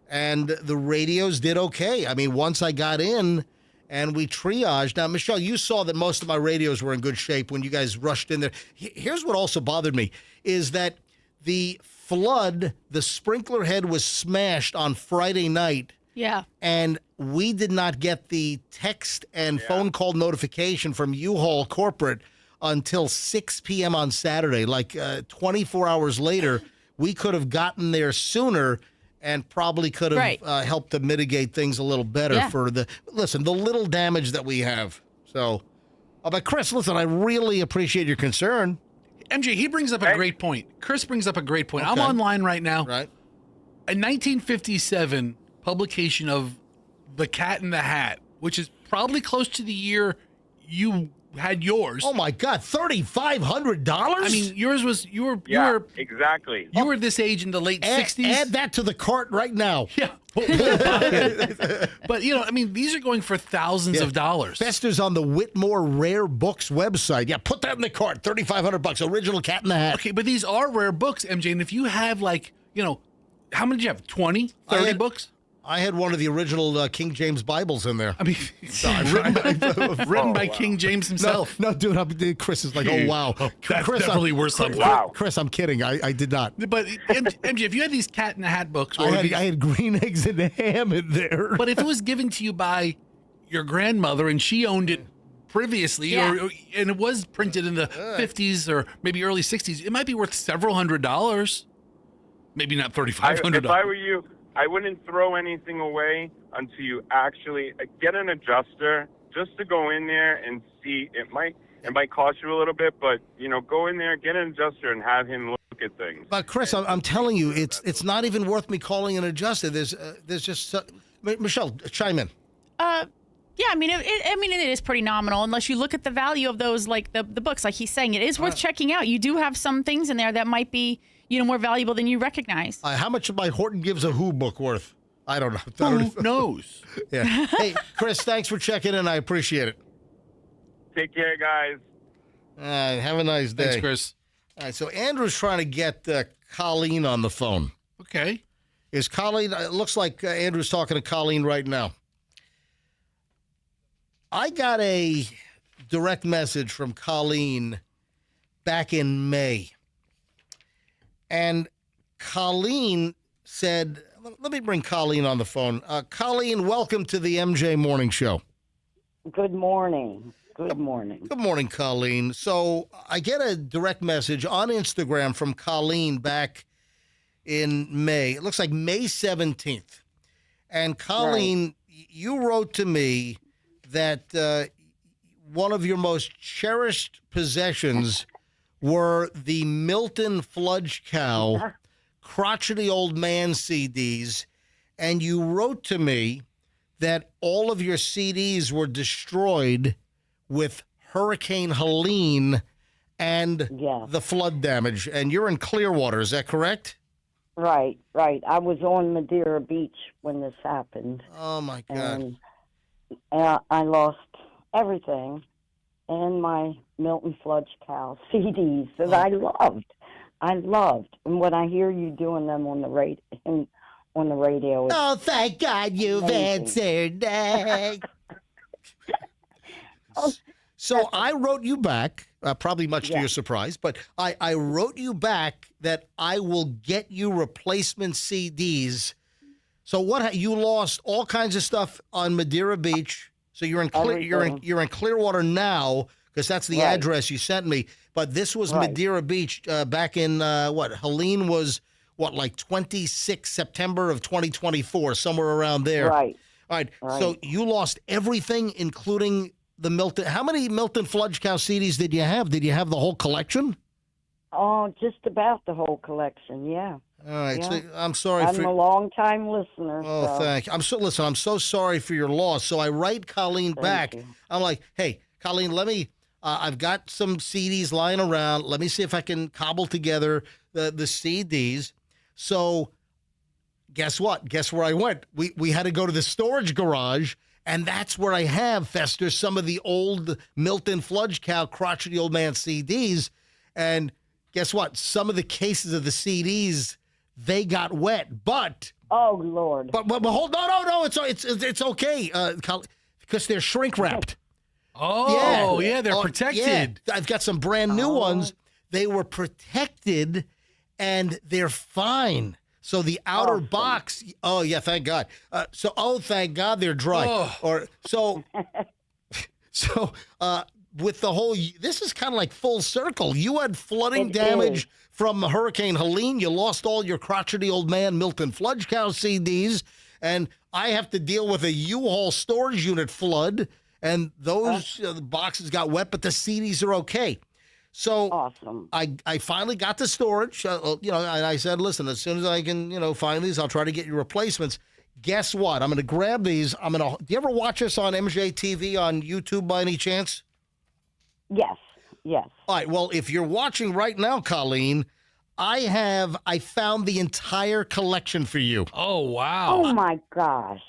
Speaker 1: and the radios did okay. I mean, once I got in and we triaged. Now, Michelle, you saw that most of my radios were in good shape when you guys rushed in there. Here's what also bothered me, is that the flood, the sprinkler head was smashed on Friday night.
Speaker 2: Yeah.
Speaker 1: And we did not get the text and phone call notification from U-Haul corporate until 6 p.m. on Saturday. Like 24 hours later, we could have gotten there sooner and probably could have helped to mitigate things a little better for the little damage that we have. So, but Chris, listen, I really appreciate your concern.
Speaker 3: MJ, he brings up a great point. Chris brings up a great point.
Speaker 1: Okay.
Speaker 3: I'm online right now.
Speaker 1: Right.
Speaker 3: A 1957 publication of The Cat in the Hat, which is probably close to the year you had yours.
Speaker 1: Oh my God, $3,500?
Speaker 3: I mean, yours was you were
Speaker 15: exactly.
Speaker 3: You were this age in the late 60s.
Speaker 1: Add that to the cart right now.
Speaker 3: Yeah. But I mean, these are going for thousands of dollars.
Speaker 1: Fester's on the Whitmore Rare Books website. Yeah, put that in the cart. $3,500. Original Cat in the Hat.
Speaker 3: Okay, but these are rare books, MJ. And if you have how many did you have? 20, 30 books?
Speaker 1: I had one of the original King James Bibles in there.
Speaker 3: I mean, written by King James himself.
Speaker 1: No, dude, Chris is like, oh, wow.
Speaker 3: That's
Speaker 1: Chris,
Speaker 3: definitely worth something.
Speaker 15: Wow.
Speaker 1: Chris, I'm kidding. I did not.
Speaker 3: But MJ, if you had these Cat in the Hat books,
Speaker 1: I had green eggs and ham in there.
Speaker 3: but if it was given to you by your grandmother and she owned it previously, and it was printed in the 50s or maybe early 60s, it might be worth several $100s. Maybe not $3,500.
Speaker 15: If I were you, I wouldn't throw anything away until you actually get an adjuster just to go in there and see. It might cost you a little bit, but go in there, get an adjuster, and have him look at things.
Speaker 1: But Chris, I'm telling you, it's not even worth me calling an adjuster. There's just Michelle, chime in.
Speaker 2: Yeah, I mean, it is pretty nominal unless you look at the value of those, like the books. Like he's saying, it is worth checking out. You do have some things in there that might be, more valuable than you recognize.
Speaker 1: How much of my Horton Gives a Who book worth? I don't know.
Speaker 3: Who knows?
Speaker 1: Yeah. Hey, Chris, thanks for checking in. I appreciate it.
Speaker 15: Take care, guys.
Speaker 1: Have a nice day.
Speaker 3: Thanks, Chris.
Speaker 1: All right, so Andrew's trying to get Colleen on the phone.
Speaker 3: Okay.
Speaker 1: Is Colleen? It looks like Andrew's talking to Colleen right now. I got a direct message from Colleen back in May. And Colleen said, let me bring Colleen on the phone. Colleen, welcome to the MJ Morning Show.
Speaker 16: Good morning. Good morning.
Speaker 1: Good morning, Colleen. So I get a direct message on Instagram from Colleen back in May. It looks like May 17th. And Colleen, you wrote to me that one of your most cherished possessions were the Milton Fludge Cow Crotchety Old Man CDs, and you wrote to me that all of your CDs were destroyed with Hurricane Helene and the flood damage, and you're in Clearwater, is that correct?
Speaker 16: Right. I was on Madeira Beach when this happened.
Speaker 1: Oh, my God.
Speaker 16: And I lost everything and my Milton Fludge Cow CDs that I loved. And when I hear you doing them on the radio, it's
Speaker 1: oh, thank God you've answered that. So I wrote you back, probably much to your surprise, but I wrote you back that I will get you replacement CDs. So you lost all kinds of stuff on Madeira Beach. So you're in Clearwater now because that's the address you sent me. But this was Madeira Beach back in Helene was like 26 September of 2024, somewhere around there.
Speaker 16: Right.
Speaker 1: All right. So you lost everything, including the Milton. How many Milton Fludge Cow CDs did you have? Did you have the whole collection?
Speaker 16: Oh, just about the whole collection. Yeah.
Speaker 1: All right.
Speaker 16: Yeah.
Speaker 1: So I'm sorry.
Speaker 16: I'm a long-time listener.
Speaker 1: Oh, thank you. I'm so sorry for your loss. So I write Colleen back. I'm like, hey, Colleen, let me. I've got some CDs lying around. Let me see if I can cobble together the CDs. So guess what? Guess where I went? We had to go to the storage garage, and that's where I have, Fester, some of the old Milton Fludge Cow Crotchety Old Man CDs. And guess what? Some of the cases of the CDs, they got wet. But
Speaker 16: oh, Lord.
Speaker 1: But hold no, it's okay because they're shrink wrapped.
Speaker 3: Oh, yeah, they're protected.
Speaker 1: Yeah. I've got some brand new ones. They were protected, and they're fine. So the outer box, oh, yeah, thank God. Thank God they're dry.
Speaker 3: Oh.
Speaker 1: With the whole, this is kind of like full circle. You had flooding damage from Hurricane Helene. You lost all your crotchety old man Milton Fludge Cow CDs, and I have to deal with a U-Haul storage unit flood. And those the boxes got wet, but the CDs are okay. So
Speaker 16: awesome.
Speaker 1: I finally got the storage, and I said, listen, as soon as I can, find these, I'll try to get you replacements. Guess what? I'm going to grab these. Do you ever watch us on MJ TV on YouTube by any chance?
Speaker 16: Yes.
Speaker 1: All right. Well, if you're watching right now, Colleen, I found the entire collection for you.
Speaker 3: Oh, wow.
Speaker 16: Oh, my gosh.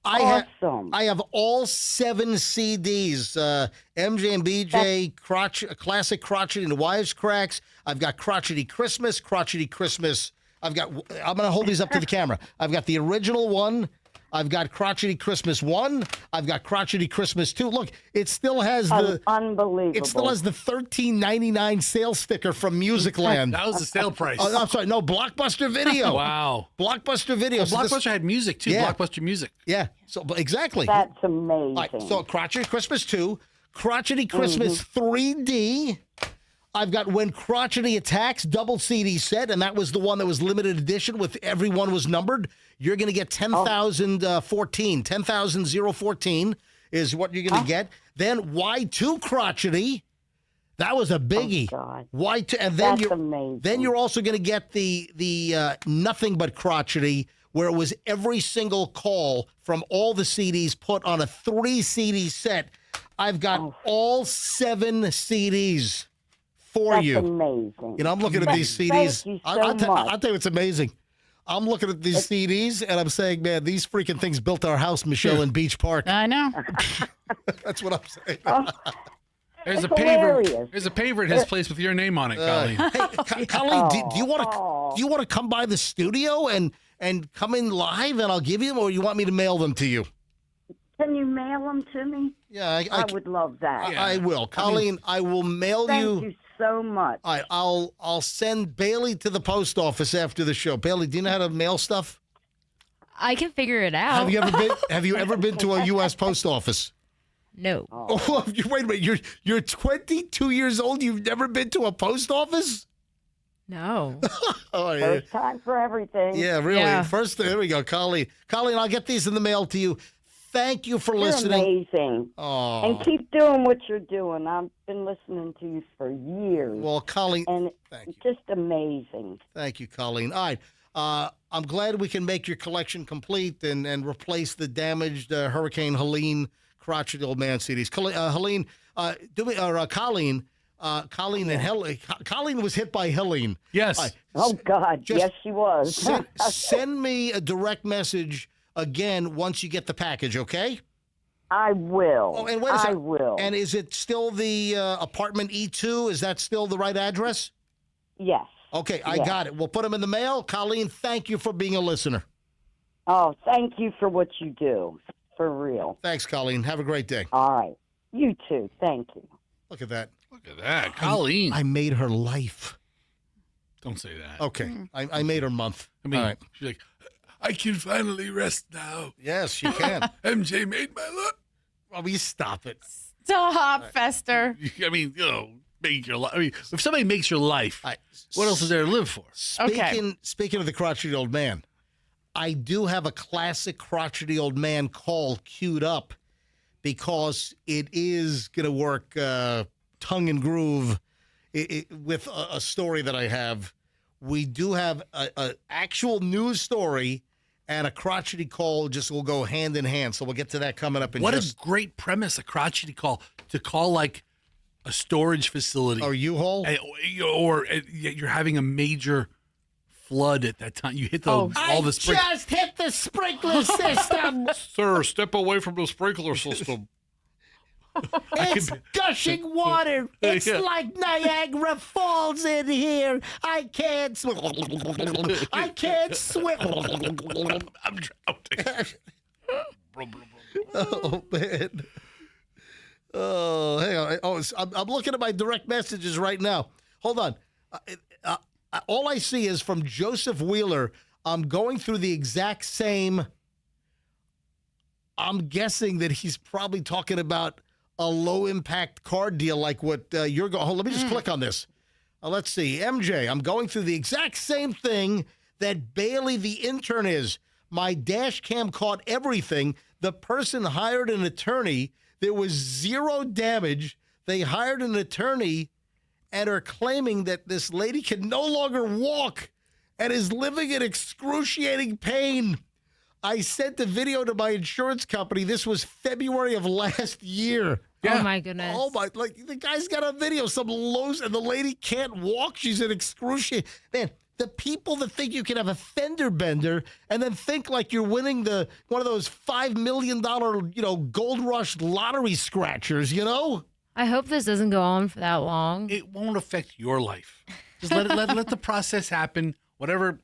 Speaker 1: Awesome. I have all 7 CDs, MJ and BJ, Classic Crotchety and Wisecracks. I've got Crotchety Christmas. I'm going to hold these up to the camera. I've got the original one. I've got Crotchety Christmas 1. I've got Crotchety Christmas 2. Look, it still has the
Speaker 16: unbelievable.
Speaker 1: It still has the $13.99 sale sticker from Musicland.
Speaker 3: That was the sale price.
Speaker 1: Oh, I'm sorry. No, Blockbuster Video.
Speaker 3: Wow.
Speaker 1: Blockbuster Video.
Speaker 3: Well,
Speaker 1: So this-
Speaker 3: Blockbuster had music too.
Speaker 1: Yeah.
Speaker 3: Blockbuster Music.
Speaker 1: Yeah. So exactly.
Speaker 16: That's amazing.
Speaker 1: All right, so Crotchety Christmas 2, Crotchety Christmas 3D. I've got When Crotchety Attacks, double CD set, and that was the one that was limited edition with everyone was numbered. You're going to get 10,014. 10,014 is what you're going to get. Then Y2 Crotchety. That was a biggie.
Speaker 16: Oh, God.
Speaker 1: Y2, and then
Speaker 16: That's amazing.
Speaker 1: Then you're also going to get the Nothing But Crotchety, where it was every single call from all the CDs put on a 3 CD set. I've got all 7 CDs for
Speaker 16: That's
Speaker 1: you.
Speaker 16: amazing.
Speaker 1: You know, I'm looking at these CDs.
Speaker 16: Thank you so
Speaker 1: I'll
Speaker 16: much.
Speaker 1: tell you it's amazing. I'm looking at these CDs and I'm saying, man, these freaking things built our house, Michelle, in Beach Park.
Speaker 2: I know.
Speaker 1: That's what I'm saying.
Speaker 3: There's
Speaker 16: It's
Speaker 3: a paver.
Speaker 16: hilarious.
Speaker 3: There's a paver at his place with your name on it, Colleen.
Speaker 1: Hey, Colleen, do you want to come by the studio and come in live and I'll give you them, or you want me to mail them to you?
Speaker 16: Can you mail them to me?
Speaker 1: Yeah,
Speaker 16: I would love that.
Speaker 1: I will, Colleen. I will mail
Speaker 16: Thank you so much.
Speaker 1: All right, I'll send Bailey to the post office after the show. Bailey, do you know how to mail stuff?
Speaker 8: I can figure it out.
Speaker 1: Have you ever been to a U.S. post office?
Speaker 8: No.
Speaker 1: Oh, wait a minute. You're 22 years old. You've never been to a post office?
Speaker 8: No.
Speaker 1: Oh, yeah.
Speaker 16: First time for everything.
Speaker 1: Yeah, really.
Speaker 8: Yeah.
Speaker 1: First, there we go, Colleen. Colleen, I'll get these in the mail to you. Thank you for
Speaker 16: You're
Speaker 1: listening.
Speaker 16: amazing.
Speaker 1: Oh.
Speaker 16: And keep doing what you're doing. I've been listening to you for years.
Speaker 1: Well, Colleen,
Speaker 16: and
Speaker 1: thank you.
Speaker 16: just amazing.
Speaker 1: Thank you, Colleen. All right. I'm glad we can make your collection complete and replace the damaged Hurricane Helene crotchety old man CDs. Helene, Colleen and Helene. Colleen was hit by Helene.
Speaker 3: Yes.
Speaker 1: All right.
Speaker 16: Oh, God. Yes, she was.
Speaker 1: Send me a direct message again once you get the package, okay?
Speaker 16: I will.
Speaker 1: Oh, and wait a second.
Speaker 16: I will.
Speaker 1: And is it still the apartment E2? Is that still the right address?
Speaker 16: Yes.
Speaker 1: Okay, I
Speaker 16: Yes.
Speaker 1: got it. We'll put them in the mail. Colleen, thank you for being a listener.
Speaker 16: Oh, thank you for what you do. For real.
Speaker 1: Thanks, Colleen. Have a great day.
Speaker 16: All right. You too. Thank you.
Speaker 1: Look at that.
Speaker 3: Look at that, Colleen.
Speaker 1: I made her life.
Speaker 3: Don't say that.
Speaker 1: Okay. I made her month.
Speaker 3: I mean,
Speaker 1: All right.
Speaker 3: she's like, I can finally rest now.
Speaker 1: Yes, she can.
Speaker 3: MJ made my life.
Speaker 1: Oh, will you stop it?
Speaker 2: Stop, Fester.
Speaker 3: I mean, make your life. I mean, if somebody makes your life, what else is there to live for?
Speaker 1: Speaking of the crotchety old man, I do have a classic crotchety old man call queued up because it is going to work tongue and groove with a story that I have. We do have an actual news story and a crotchety call just will go hand in hand. So we'll get to that coming up in
Speaker 3: What
Speaker 1: just...
Speaker 3: a great premise, a crotchety call, to call like a storage facility.
Speaker 1: Or U-Haul?
Speaker 3: Or you're having a major flood at that time. You hit all the sprinklers.
Speaker 1: just hit the sprinkler system.
Speaker 3: Sir, step away from the sprinkler system.
Speaker 1: It's gushing water. It's like Niagara Falls in here. I can't swim. I can't swim.
Speaker 3: I'm drowning.
Speaker 1: Oh, man. Oh, hang on. I'm looking at my direct messages right now. Hold on. All I see is from Joseph Wheeler. I'm going through the exact same. I'm guessing that he's probably talking about a low-impact car deal like what you're going. Let me just click on this. Let's see. MJ, I'm going through the exact same thing that Bailey the intern is. My dash cam caught everything. The person hired an attorney. There was zero damage. They hired an attorney and are claiming that this lady can no longer walk and is living in excruciating pain. I sent the video to my insurance company. This was February of last year.
Speaker 8: Yeah. Oh, my goodness.
Speaker 1: Oh, my. Like, the guy's got a video, some lows, and the lady can't walk. She's in excruciating. Man, the people that think you can have a fender bender and then think like you're winning one of those $5 million, gold rush lottery scratchers,
Speaker 8: I hope this doesn't go on for that long.
Speaker 3: It won't affect your life. Just let the process happen. Whatever.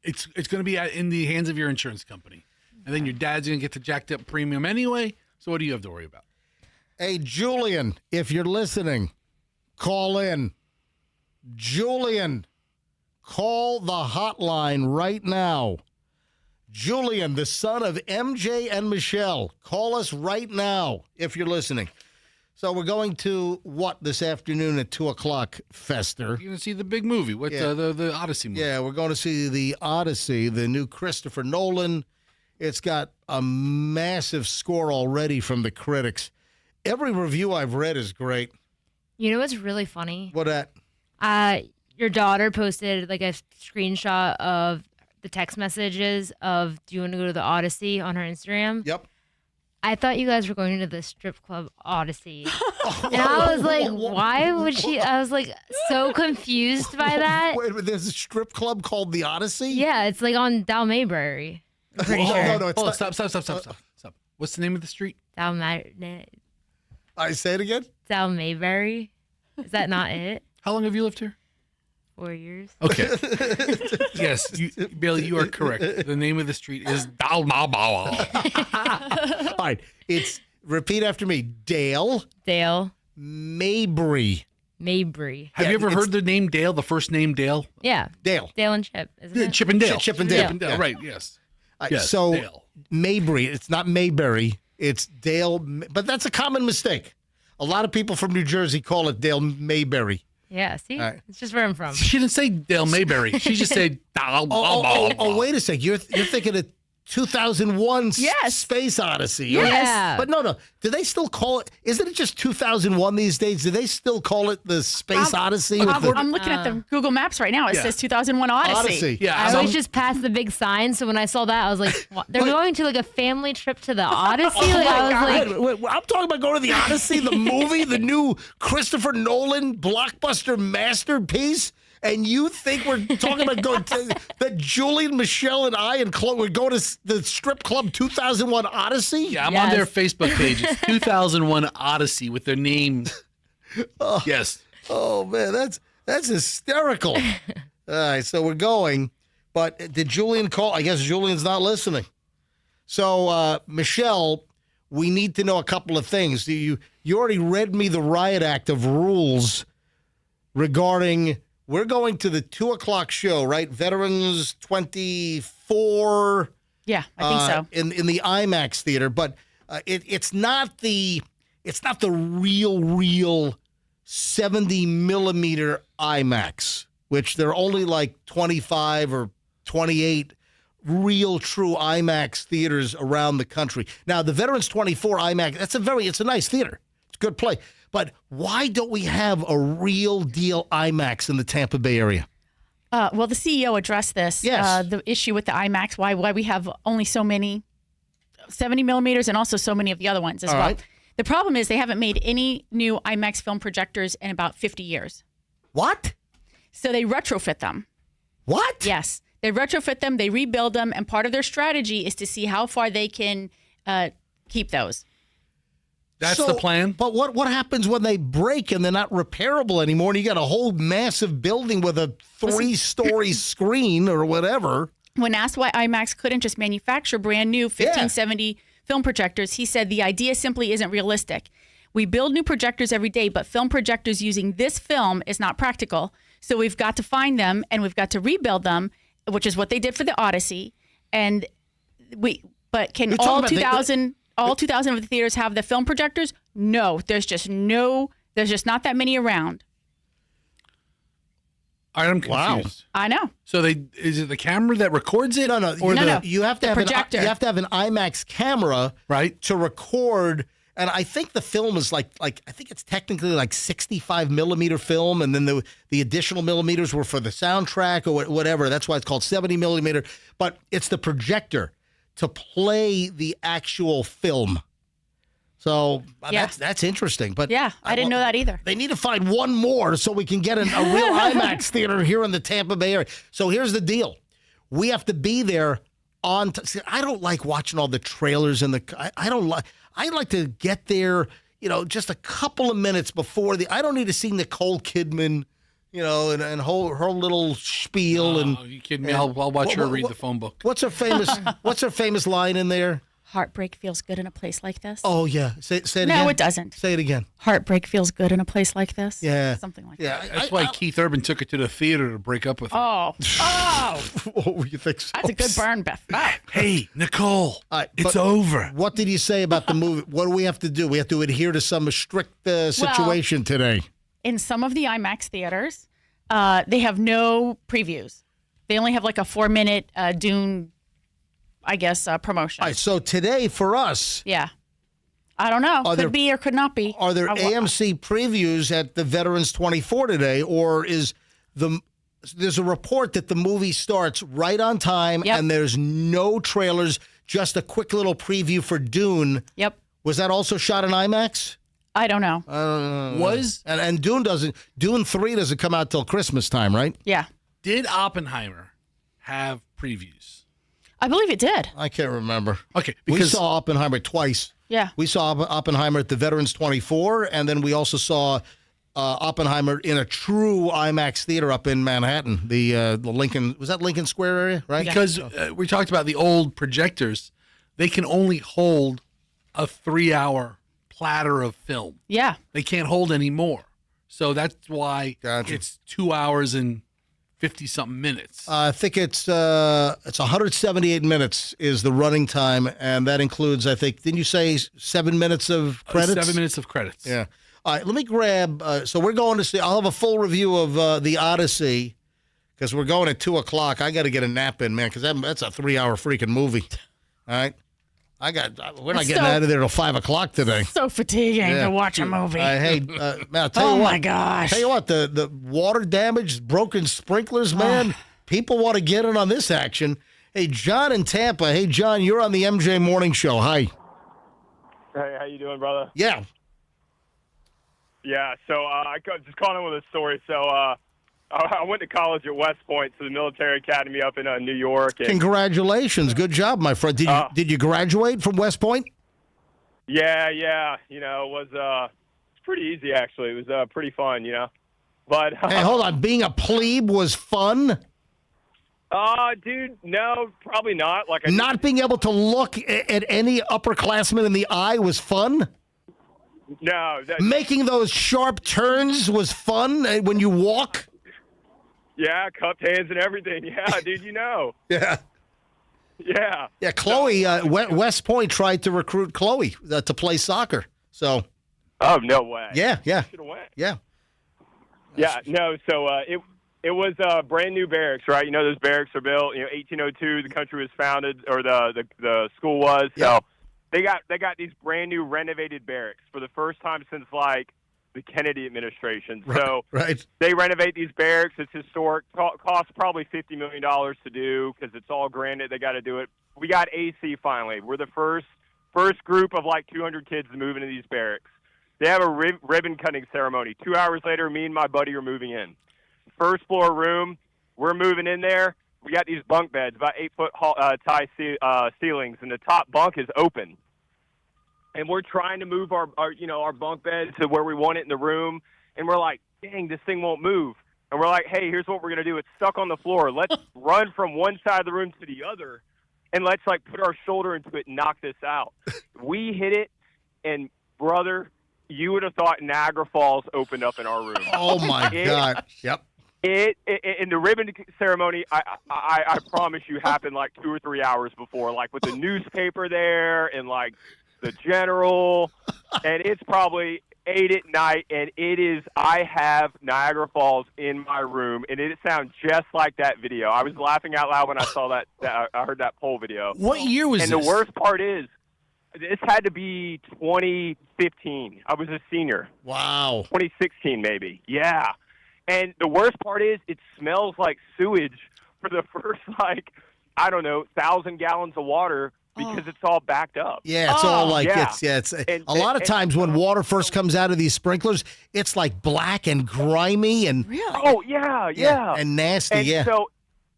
Speaker 3: It's going to be in the hands of your insurance company. And then your dad's going to get the jacked up premium anyway. So what do you have to worry about?
Speaker 1: Hey, Julian, if you're listening, call in. Julian, call the hotline right now. Julian, the son of MJ and Michelle, call us right now if you're listening. So we're going to what this afternoon at 2 o'clock, Fester?
Speaker 3: You're going to see the big movie. What's the Odyssey movie?
Speaker 1: Yeah, we're going to see the Odyssey, the new Christopher Nolan. It's got a massive score already from the critics. Every review I've read is great.
Speaker 8: You know what's really funny?
Speaker 1: What that?
Speaker 8: Your daughter posted like a screenshot of the text messages of do you want to go to the Odyssey on her Instagram?
Speaker 1: Yep.
Speaker 8: I thought you guys were going to the strip club Odyssey. And I was like, why would she? I was like so confused by that.
Speaker 1: Wait, there's a strip club called the Odyssey?
Speaker 8: Yeah, it's like on Dal Maybury. I'm pretty sure.
Speaker 1: No, it's not.
Speaker 3: Stop. What's the name of the street?
Speaker 1: I say it again?
Speaker 8: Dal Maybury. Is that not it?
Speaker 3: How long have you lived here?
Speaker 8: 4 years.
Speaker 3: Okay. Yes, Bailey, you are correct. The name of the street is Dalmabala.
Speaker 1: All right. It's, repeat after me, Dale Mabry.
Speaker 3: Have you ever heard the name Dale, the first name Dale?
Speaker 8: Yeah.
Speaker 1: Dale.
Speaker 8: Dale and Chip, isn't it?
Speaker 1: Chip and Dale.
Speaker 3: Yeah. Right, yes. Yes,
Speaker 1: so
Speaker 3: Dale.
Speaker 1: Mabry, it's not Mayberry, it's Dale, but that's a common mistake. A lot of people from New Jersey call it Dale Mayberry.
Speaker 8: Yeah, see?
Speaker 1: Right.
Speaker 8: It's just where I'm from.
Speaker 3: She didn't say Dale Mayberry. She just said Dal.
Speaker 1: Wait a sec. You're thinking of 2001 Space Odyssey.
Speaker 8: Yeah.
Speaker 1: But no. Do they still call it? Isn't it just 2001 these days? Do they still call it the Space Odyssey?
Speaker 2: I'm looking at the Google Maps right now. It says 2001 Odyssey.
Speaker 1: Yeah.
Speaker 8: I always just passed the big sign, so when I saw that, I was like, what? They're going to like a family trip to the Odyssey?
Speaker 1: Wait, I'm talking about going to the Odyssey, the movie, the new Christopher Nolan blockbuster masterpiece. And you think we're talking about going to, that Julian, Michelle, and I and Chloe would go to the strip club 2001 Odyssey?
Speaker 3: Yeah, I'm on their Facebook page. It's 2001 Odyssey with their name. Yes.
Speaker 1: Oh, man, that's hysterical. All right, so we're going. But did Julian call? I guess Julian's not listening. So, Michelle, we need to know a couple of things. You already read me the riot act of rules regarding... We're going to the 2 o'clock show, right? Veterans 24.
Speaker 2: Yeah, I think so.
Speaker 1: In the IMAX theater, but it's not the real 70 millimeter IMAX, which there are only like 25 or 28 real true IMAX theaters around the country. Now the Veterans 24 IMAX, it's a nice theater. It's a good play. But why don't we have a real deal IMAX in the Tampa Bay area?
Speaker 2: Well, the CEO addressed this.
Speaker 1: Yes.
Speaker 2: The issue with the IMAX, why we have only so many 70 millimeters and also so many of the other ones as well.
Speaker 1: Right.
Speaker 2: The problem is they haven't made any new IMAX film projectors in about 50 years.
Speaker 1: What?
Speaker 2: So they retrofit them.
Speaker 1: What?
Speaker 2: Yes. They retrofit them, they rebuild them, and part of their strategy is to see how far they can keep those.
Speaker 3: That's the plan?
Speaker 1: But what happens when they break and they're not repairable anymore and you got a whole massive building with a 3-story screen or whatever?
Speaker 2: When asked why IMAX couldn't just manufacture brand new 1570 film projectors, he said the idea simply isn't realistic. We build new projectors every day, but film projectors using this film is not practical. So we've got to find them and we've got to rebuild them, which is what they did for the Odyssey. But can all 2,000 of the theaters have the film projectors? No, there's just not that many around.
Speaker 3: All right, I'm confused.
Speaker 2: I know.
Speaker 3: So is it the camera that records it?
Speaker 1: No.
Speaker 3: Or
Speaker 2: No.
Speaker 1: You have to have
Speaker 2: projector.
Speaker 1: you have to have an IMAX camera,
Speaker 3: right,
Speaker 1: to record. And I think the film is like I think it's technically like 65 millimeter film, and then the additional millimeters were for the soundtrack or whatever. That's why it's called 70 millimeter. But it's the projector to play the actual film. So that's interesting. But
Speaker 2: yeah, I didn't know that either.
Speaker 1: They need to find one more so we can get a real IMAX theater here in the Tampa Bay area. So here's the deal. We have to be there on see, I don't like watching all the trailers and I like to get there, just a couple of minutes before I don't need to see Nicole Kidman and her little spiel. And
Speaker 3: are you kidding me? I'll watch her read the phone book.
Speaker 1: What's her famous line in there?
Speaker 2: Heartbreak feels good in a place like this.
Speaker 1: Oh, yeah. Say it again.
Speaker 2: No, it doesn't.
Speaker 1: Say it again.
Speaker 2: Heartbreak feels good in a place like this.
Speaker 1: Yeah.
Speaker 2: Something like
Speaker 1: that.
Speaker 3: That's why Keith Urban took it to the theater to break up with her.
Speaker 2: Oh.
Speaker 1: Oh, you think so?
Speaker 2: That's a good burn, Beth. Oh.
Speaker 3: Hey, Nicole, it's
Speaker 1: but
Speaker 3: over.
Speaker 1: What did he say about the movie? What do we have to do? We have to adhere to some strict situation today.
Speaker 2: In some of the IMAX theaters, they have no previews. They only have like a 4-minute Dune, I guess, promotion.
Speaker 1: All right, so today for us.
Speaker 2: Yeah. I don't know. Could be or could not be.
Speaker 1: Are there AMC previews at the Veterans 24 today, or there's a report that the movie starts right on time and there's no trailers, just a quick little preview for Dune.
Speaker 2: Yep.
Speaker 1: Was that also shot in IMAX?
Speaker 2: I don't know.
Speaker 1: And Dune 3 doesn't come out till Christmas time, right?
Speaker 2: Yeah.
Speaker 3: Did Oppenheimer have previews?
Speaker 2: I believe it did.
Speaker 1: I can't remember.
Speaker 3: Okay,
Speaker 1: we saw Oppenheimer twice.
Speaker 2: Yeah.
Speaker 1: We saw Oppenheimer at the Veterans 24, and then we also saw Oppenheimer in a true IMAX theater up in Manhattan, the Lincoln, was that Lincoln Square area, right?
Speaker 3: Because we talked about the old projectors. They can only hold a 3-hour platter of film.
Speaker 2: Yeah.
Speaker 3: They can't hold any more. So that's why it's 2 hours and 50-something minutes.
Speaker 1: I think it's 178 minutes is the running time, and that includes, I think, didn't you say 7 minutes of credits?
Speaker 3: 7 minutes of credits.
Speaker 1: Yeah. All right, let me grab, so we're going to see, I'll have a full review of The Odyssey, because we're going at 2 o'clock. I got to get a nap in, man, because that's a 3-hour freaking movie. All right? We're not getting out of there till 5 o'clock today.
Speaker 2: So fatiguing to watch a movie.
Speaker 1: Hey, man, I'll tell you what.
Speaker 2: My gosh.
Speaker 1: Tell you what, the water damage, broken sprinklers, man. People want to get in on this action. Hey, John in Tampa. Hey, John, you're on the MJ Morning Show. Hi.
Speaker 15: Hey, how you doing, brother?
Speaker 1: Yeah.
Speaker 15: Yeah, so I just calling in with a story. So I went to college at West Point, so the military academy up in New York. And,
Speaker 1: Congratulations. Good job, my friend. Did you graduate from West Point?
Speaker 15: Yeah. You know, it was pretty easy, actually. It was pretty fun, you know. But
Speaker 1: hey, hold on. Being a plebe was fun?
Speaker 15: Dude, no, probably not.
Speaker 1: Not being able to look at any upperclassman in the eye was fun?
Speaker 15: No.
Speaker 1: Making those sharp turns was fun when you walk?
Speaker 15: Yeah, cupped hands and everything. Yeah, dude, you know.
Speaker 1: Yeah.
Speaker 15: Yeah.
Speaker 1: Yeah, Chloe, West Point tried to recruit Chloe to play soccer. So.
Speaker 15: Oh, no way.
Speaker 1: Yeah.
Speaker 15: Should have went.
Speaker 1: Yeah.
Speaker 15: Yeah, no, so it was brand new barracks, right? You know, those barracks are built, 1802, the country was founded, or the school was.
Speaker 1: Yeah.
Speaker 15: So they got these brand new renovated barracks for the first time since, like, the Kennedy administration. So
Speaker 1: right.
Speaker 15: They renovate these barracks. It's historic. Costs probably $50 million to do because it's all granite. They got to do it. We got AC finally. We're the first group of like 200 kids to move into these barracks. They have a ribbon cutting ceremony. 2 hours later, me and my buddy are moving in. First floor room. We're moving in there. We got these bunk beds, about 8-foot high ceilings, and the top bunk is open. And we're trying to move our bunk bed to where we want it in the room. And we're like, dang, this thing won't move. And we're like, hey, here's what we're going to do. It's stuck on the floor. Let's run from one side of the room to the other. And let's like put our shoulder into it and knock this out. We hit it. And brother, you would have thought Niagara Falls opened up in our room.
Speaker 1: Oh my God. Yep.
Speaker 15: In the ribbon ceremony, I promise you, happened like 2 or 3 hours before, like with the newspaper there and like the general, and it's probably 8 at night, and I have Niagara Falls in my room, and it sounds just like that video. I was laughing out loud when I saw that I heard that poll video.
Speaker 3: What year was this?
Speaker 15: And the worst part is, this had to be 2015. I was a senior.
Speaker 1: Wow.
Speaker 15: 2016 maybe. Yeah. And the worst part is, it smells like sewage for the first, 1,000 gallons of water because it's all backed up.
Speaker 1: Yeah, it's all like, it's a lot of times when water first comes out of these sprinklers, it's like black and grimy and.
Speaker 2: Really?
Speaker 15: Oh, yeah.
Speaker 1: And nasty,
Speaker 15: and so,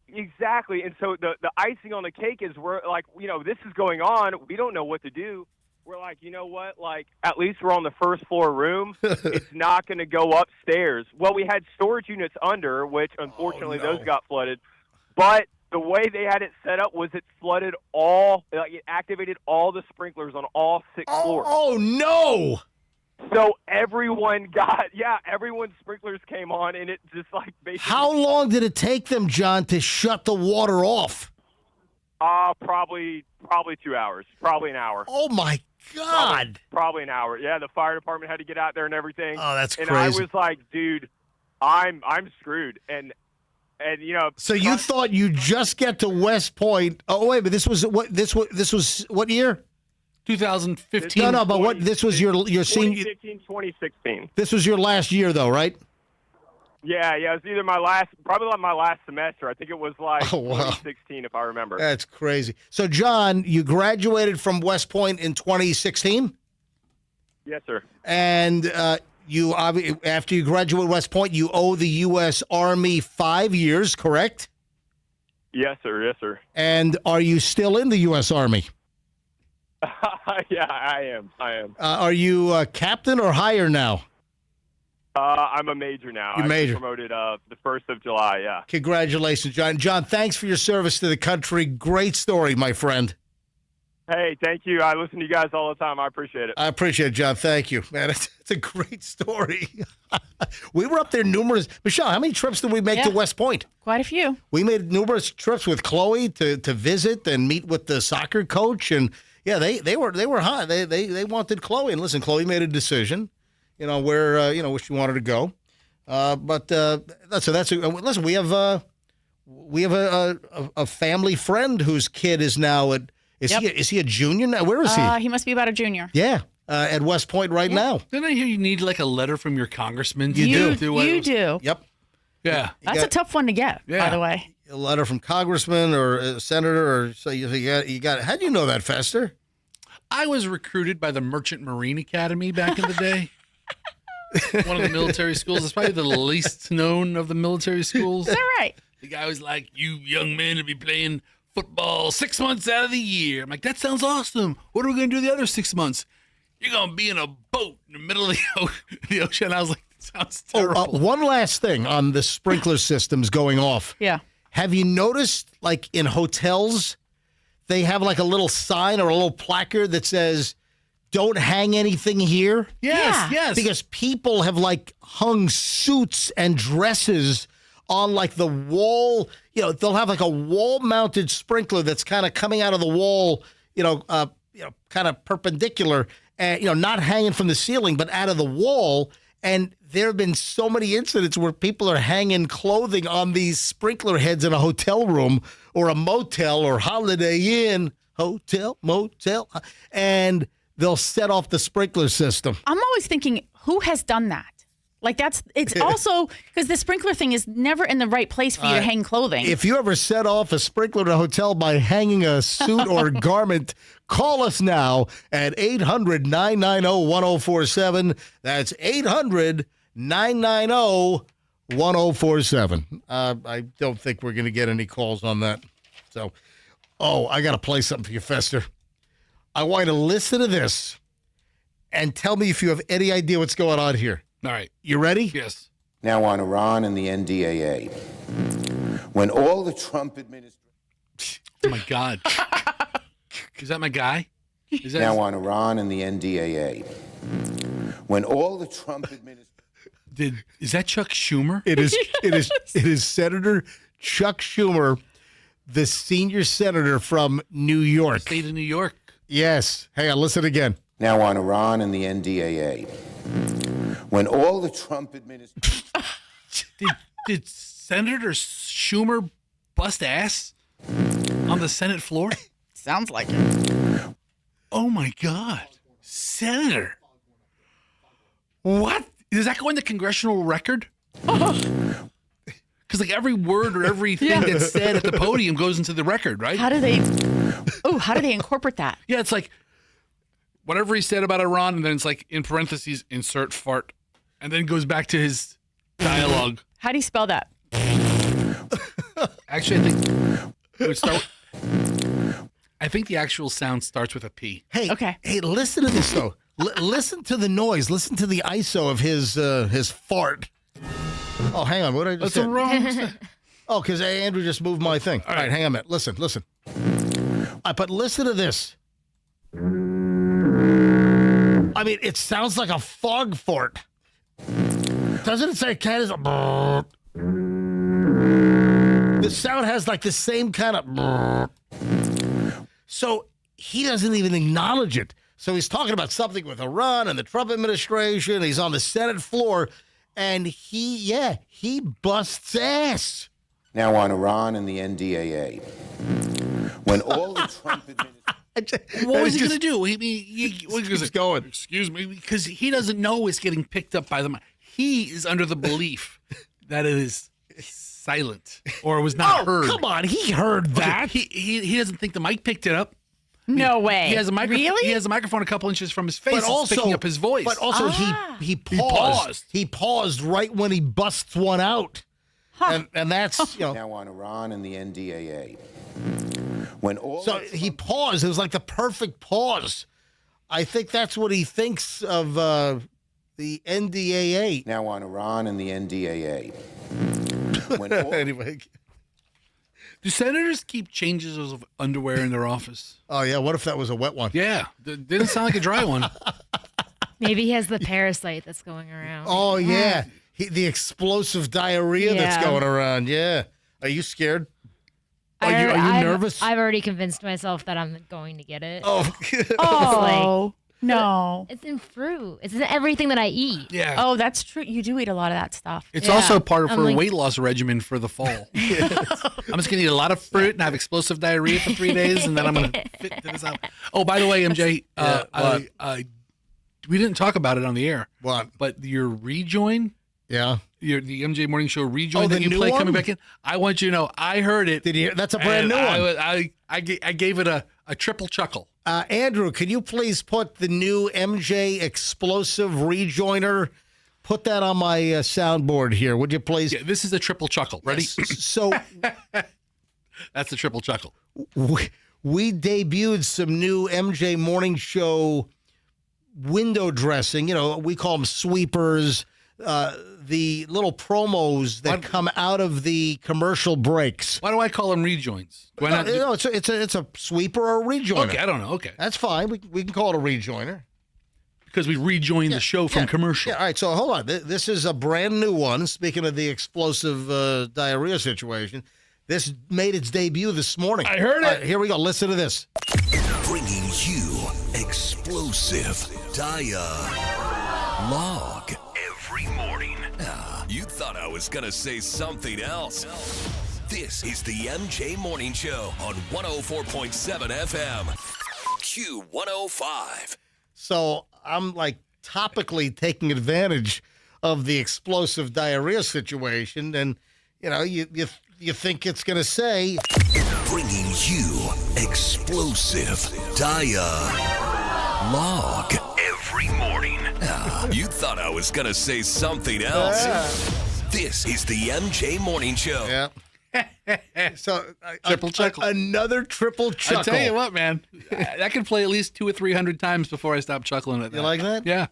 Speaker 15: exactly. And so the icing on the cake is this is going on. We don't know what to do. we're like, you know what? Like, at least we're on the first floor room. It's not going to go upstairs. Well, we had storage units under, which unfortunately those got flooded. But the way they had it set up was it flooded it activated all the sprinklers on all 6 floors.
Speaker 1: Oh, no!
Speaker 15: So everyone's sprinklers came on, and it just like basically.
Speaker 1: How long did it take them, John, to shut the water off?
Speaker 15: Probably 2 hours, probably an hour.
Speaker 1: Oh my God!
Speaker 15: Probably an hour. Yeah, the fire department had to get out there and everything.
Speaker 1: Oh, that's
Speaker 15: and
Speaker 1: crazy.
Speaker 15: I was like, dude, I'm screwed. And you know.
Speaker 1: So you thought you just get to West Point? Oh wait, but this was what year?
Speaker 3: 2015.
Speaker 1: No, but this was your senior.
Speaker 15: 2015, 2016.
Speaker 1: This was your last year, though, right?
Speaker 15: Yeah, it was either my last semester. I think it was like 2016, if I remember.
Speaker 1: That's crazy. So, John, you graduated from West Point in 2016?
Speaker 15: Yes, sir.
Speaker 1: And after you graduate West Point, you owe the U.S. Army 5 years, correct?
Speaker 15: Yes, sir. Yes, sir.
Speaker 1: And are you still in the U.S. Army?
Speaker 15: Yeah, I am.
Speaker 1: Are you a captain or higher now?
Speaker 15: I'm a major now.
Speaker 1: You're
Speaker 15: I
Speaker 1: major.
Speaker 15: was promoted the 1st of July, yeah.
Speaker 1: Congratulations, John. John, thanks for your service to the country. Great story, my friend.
Speaker 15: Hey, thank you. I listen to you guys all the time. I appreciate it.
Speaker 1: I appreciate it, John. Thank you. Man, it's a great story. We were up there numerous. Michelle, how many trips did we make to West Point?
Speaker 2: Quite a few.
Speaker 1: We made numerous trips with Chloe to visit and meet with the soccer coach. And, yeah, they were hot. They wanted Chloe. And, listen, Chloe made a decision. Where she wanted to go, listen. We have a family friend whose kid is now at. Is he a junior now? Where is he?
Speaker 2: He must be about a junior.
Speaker 1: Yeah, at West Point right now.
Speaker 3: Didn't I hear you need like a letter from your congressman?
Speaker 2: You do.
Speaker 1: Yep.
Speaker 3: Yeah.
Speaker 2: That's a tough one to get.
Speaker 3: Yeah.
Speaker 2: By the way,
Speaker 1: a letter from congressman or a senator or so you got. How do you know that, Fester?
Speaker 3: I was recruited by the Merchant Marine Academy back in the day. One of the military schools. It's probably the least known of the military schools.
Speaker 2: Is that right?
Speaker 3: The guy was like, you young men will be playing football 6 months out of the year. I'm like, that sounds awesome. What are we going to do the other 6 months? You're going to be in a boat in the middle of the ocean. I was like, that sounds terrible.
Speaker 1: One last thing on the sprinkler systems going off.
Speaker 2: Yeah.
Speaker 1: Have you noticed, like in hotels, they have like a little sign or a little placard that says, "Don't hang anything here"?
Speaker 3: Yes.
Speaker 1: Because people have like hung suits and dresses on like the wall. They'll have like a wall-mounted sprinkler that's kind of coming out of the wall, kind of perpendicular, and not hanging from the ceiling, but out of the wall. And there have been so many incidents where people are hanging clothing on these sprinkler heads in a hotel room or a motel or Holiday Inn, hotel, motel, and they'll set off the sprinkler system.
Speaker 2: I'm always thinking, who has done that? Like it's also because the sprinkler thing is never in the right place for you to hang clothing.
Speaker 1: If you ever set off a sprinkler in a hotel by hanging a suit or garment, call us now at 800-990-1047. That's 800-990-1047. I don't think we're going to get any calls on that. So, I got to play something for you, Fester. I want you to listen to this and tell me if you have any idea what's going on here.
Speaker 3: All right.
Speaker 1: You ready?
Speaker 3: Yes.
Speaker 17: Now on Iran and the NDAA. When all the Trump administration...
Speaker 3: Oh, my God. Is that my guy?
Speaker 17: Now on Iran and the NDAA. When all the Trump administration...
Speaker 3: Is that Chuck Schumer?
Speaker 1: It is Senator Chuck Schumer, the senior senator from New York.
Speaker 3: State of New York.
Speaker 1: Yes. Hang on, listen again.
Speaker 17: Now on Iran and the NDAA. When all the Trump administration...
Speaker 3: Did Senator Schumer bust ass on the Senate floor?
Speaker 2: Sounds like it.
Speaker 3: Oh, my God. Senator. What? Does that go in the congressional record? Because like every word or everything that's said at the podium goes into the record, right?
Speaker 2: How do they incorporate that?
Speaker 3: Yeah, it's like whatever he said about Iran, and then it's like in parentheses, insert fart, and then goes back to his dialogue.
Speaker 2: How do you spell that?
Speaker 3: Actually, I think it would start. I think the actual sound starts with a P.
Speaker 1: Hey,
Speaker 2: Okay.
Speaker 1: Hey, listen to this though. Listen to the noise. Listen to the ISO of his fart. Oh, hang on. What did I just
Speaker 3: That's
Speaker 1: say?
Speaker 3: wrong.
Speaker 1: Oh, because Andrew just moved my thing. All right, hang on a minute. Listen. But listen to this. I mean, it sounds like a fog fart. Doesn't it say cat is a... The sound has like the same kind of... So he doesn't even acknowledge it. So he's talking about something with Iran and the Trump administration. He's on the Senate floor, and he busts ass.
Speaker 17: Now on Iran and the NDAA. When all the Trump administration...
Speaker 3: What was he going to do? He was
Speaker 1: going.
Speaker 3: Excuse me, because he doesn't know it's getting picked up by the mic. He is under the belief that it is silent or was not heard.
Speaker 1: Come on, he heard that.
Speaker 3: Okay, he doesn't think the mic picked it up.
Speaker 2: No way.
Speaker 3: He has a microphone.
Speaker 2: Really?
Speaker 3: He has a microphone a couple inches from his face.
Speaker 1: But also
Speaker 3: picking up his voice.
Speaker 1: But also he paused. He paused right when he busts one out. And that's, you know.
Speaker 17: Now on Iran and the NDAA. When all
Speaker 1: So he paused. It was like the perfect pause. I think that's what he thinks of the NDAA.
Speaker 17: Now on Iran and the NDAA. When all
Speaker 1: Anyway.
Speaker 3: Do senators keep changes of underwear in their office?
Speaker 1: Oh, yeah. What if that was a wet one?
Speaker 3: Yeah. Didn't sound like a dry one.
Speaker 8: Maybe he has the parasite that's going around.
Speaker 1: Oh, yeah. The explosive diarrhea that's
Speaker 8: Yeah.
Speaker 1: going around. Yeah. Are you scared? Are you
Speaker 8: I've-
Speaker 1: nervous?
Speaker 8: I've already convinced myself that I'm going to get it.
Speaker 1: Oh.
Speaker 2: Oh, no.
Speaker 8: It's in fruit. It's in everything that I eat.
Speaker 3: Yeah.
Speaker 2: Oh, that's true. You do eat a lot of that stuff.
Speaker 3: It's
Speaker 8: Yeah.
Speaker 3: also part of
Speaker 8: I'm
Speaker 3: her
Speaker 8: like-
Speaker 3: weight loss regimen for the fall. I'm just going to eat a lot of fruit and have explosive diarrhea for 3 days, and then I'm going to fit to this out. Oh, by the way, MJ, we didn't talk about it on the air.
Speaker 1: What?
Speaker 3: But your rejoin,
Speaker 1: Yeah.
Speaker 3: the MJ Morning Show rejoin
Speaker 1: Oh,
Speaker 3: that
Speaker 1: the
Speaker 3: you
Speaker 1: new
Speaker 3: play
Speaker 1: one?
Speaker 3: coming back in, I want you to know, I heard it.
Speaker 1: Did you hear? That's a brand new one.
Speaker 3: I gave it a triple chuckle.
Speaker 1: Andrew, can you please put the new MJ explosive rejoiner? Put that on my soundboard here, would you please?
Speaker 3: Yeah, this is a triple chuckle. Ready?
Speaker 1: So
Speaker 3: That's the triple chuckle.
Speaker 1: we debuted some new MJ Morning Show window dressing. You know, we call them sweepers. The little promos that come out of the commercial breaks.
Speaker 3: Why do I call them rejoins? Do I not?
Speaker 1: No, it's a sweeper or a rejoiner.
Speaker 3: Okay, I don't know. Okay,
Speaker 1: That's fine. We can call it a rejoiner.
Speaker 3: because we rejoined the show from commercial.
Speaker 1: Yeah, all right, so hold on. This is a brand new one. Speaking of the explosive diarrhea situation, this made its debut this morning.
Speaker 3: I heard it.
Speaker 1: All right, here we go. Listen to this.
Speaker 18: Bringing you explosive dialogue every morning. You thought I was going to say something else. This is the MJ Morning Show on 104.7 FM. Q105.
Speaker 1: So I'm like topically taking advantage of the explosive diarrhea situation, and you know, you think it's going to say,
Speaker 18: Bringing you explosive dialogue every morning. You thought I was going to say something else. This is the MJ Morning Show.
Speaker 1: yeah. So
Speaker 3: Triple chuckle.
Speaker 1: Another triple chuckle.
Speaker 3: I tell you what, man, that could play at least 200 or 300 times before I stop chuckling at that.
Speaker 1: You like that?
Speaker 3: Yeah.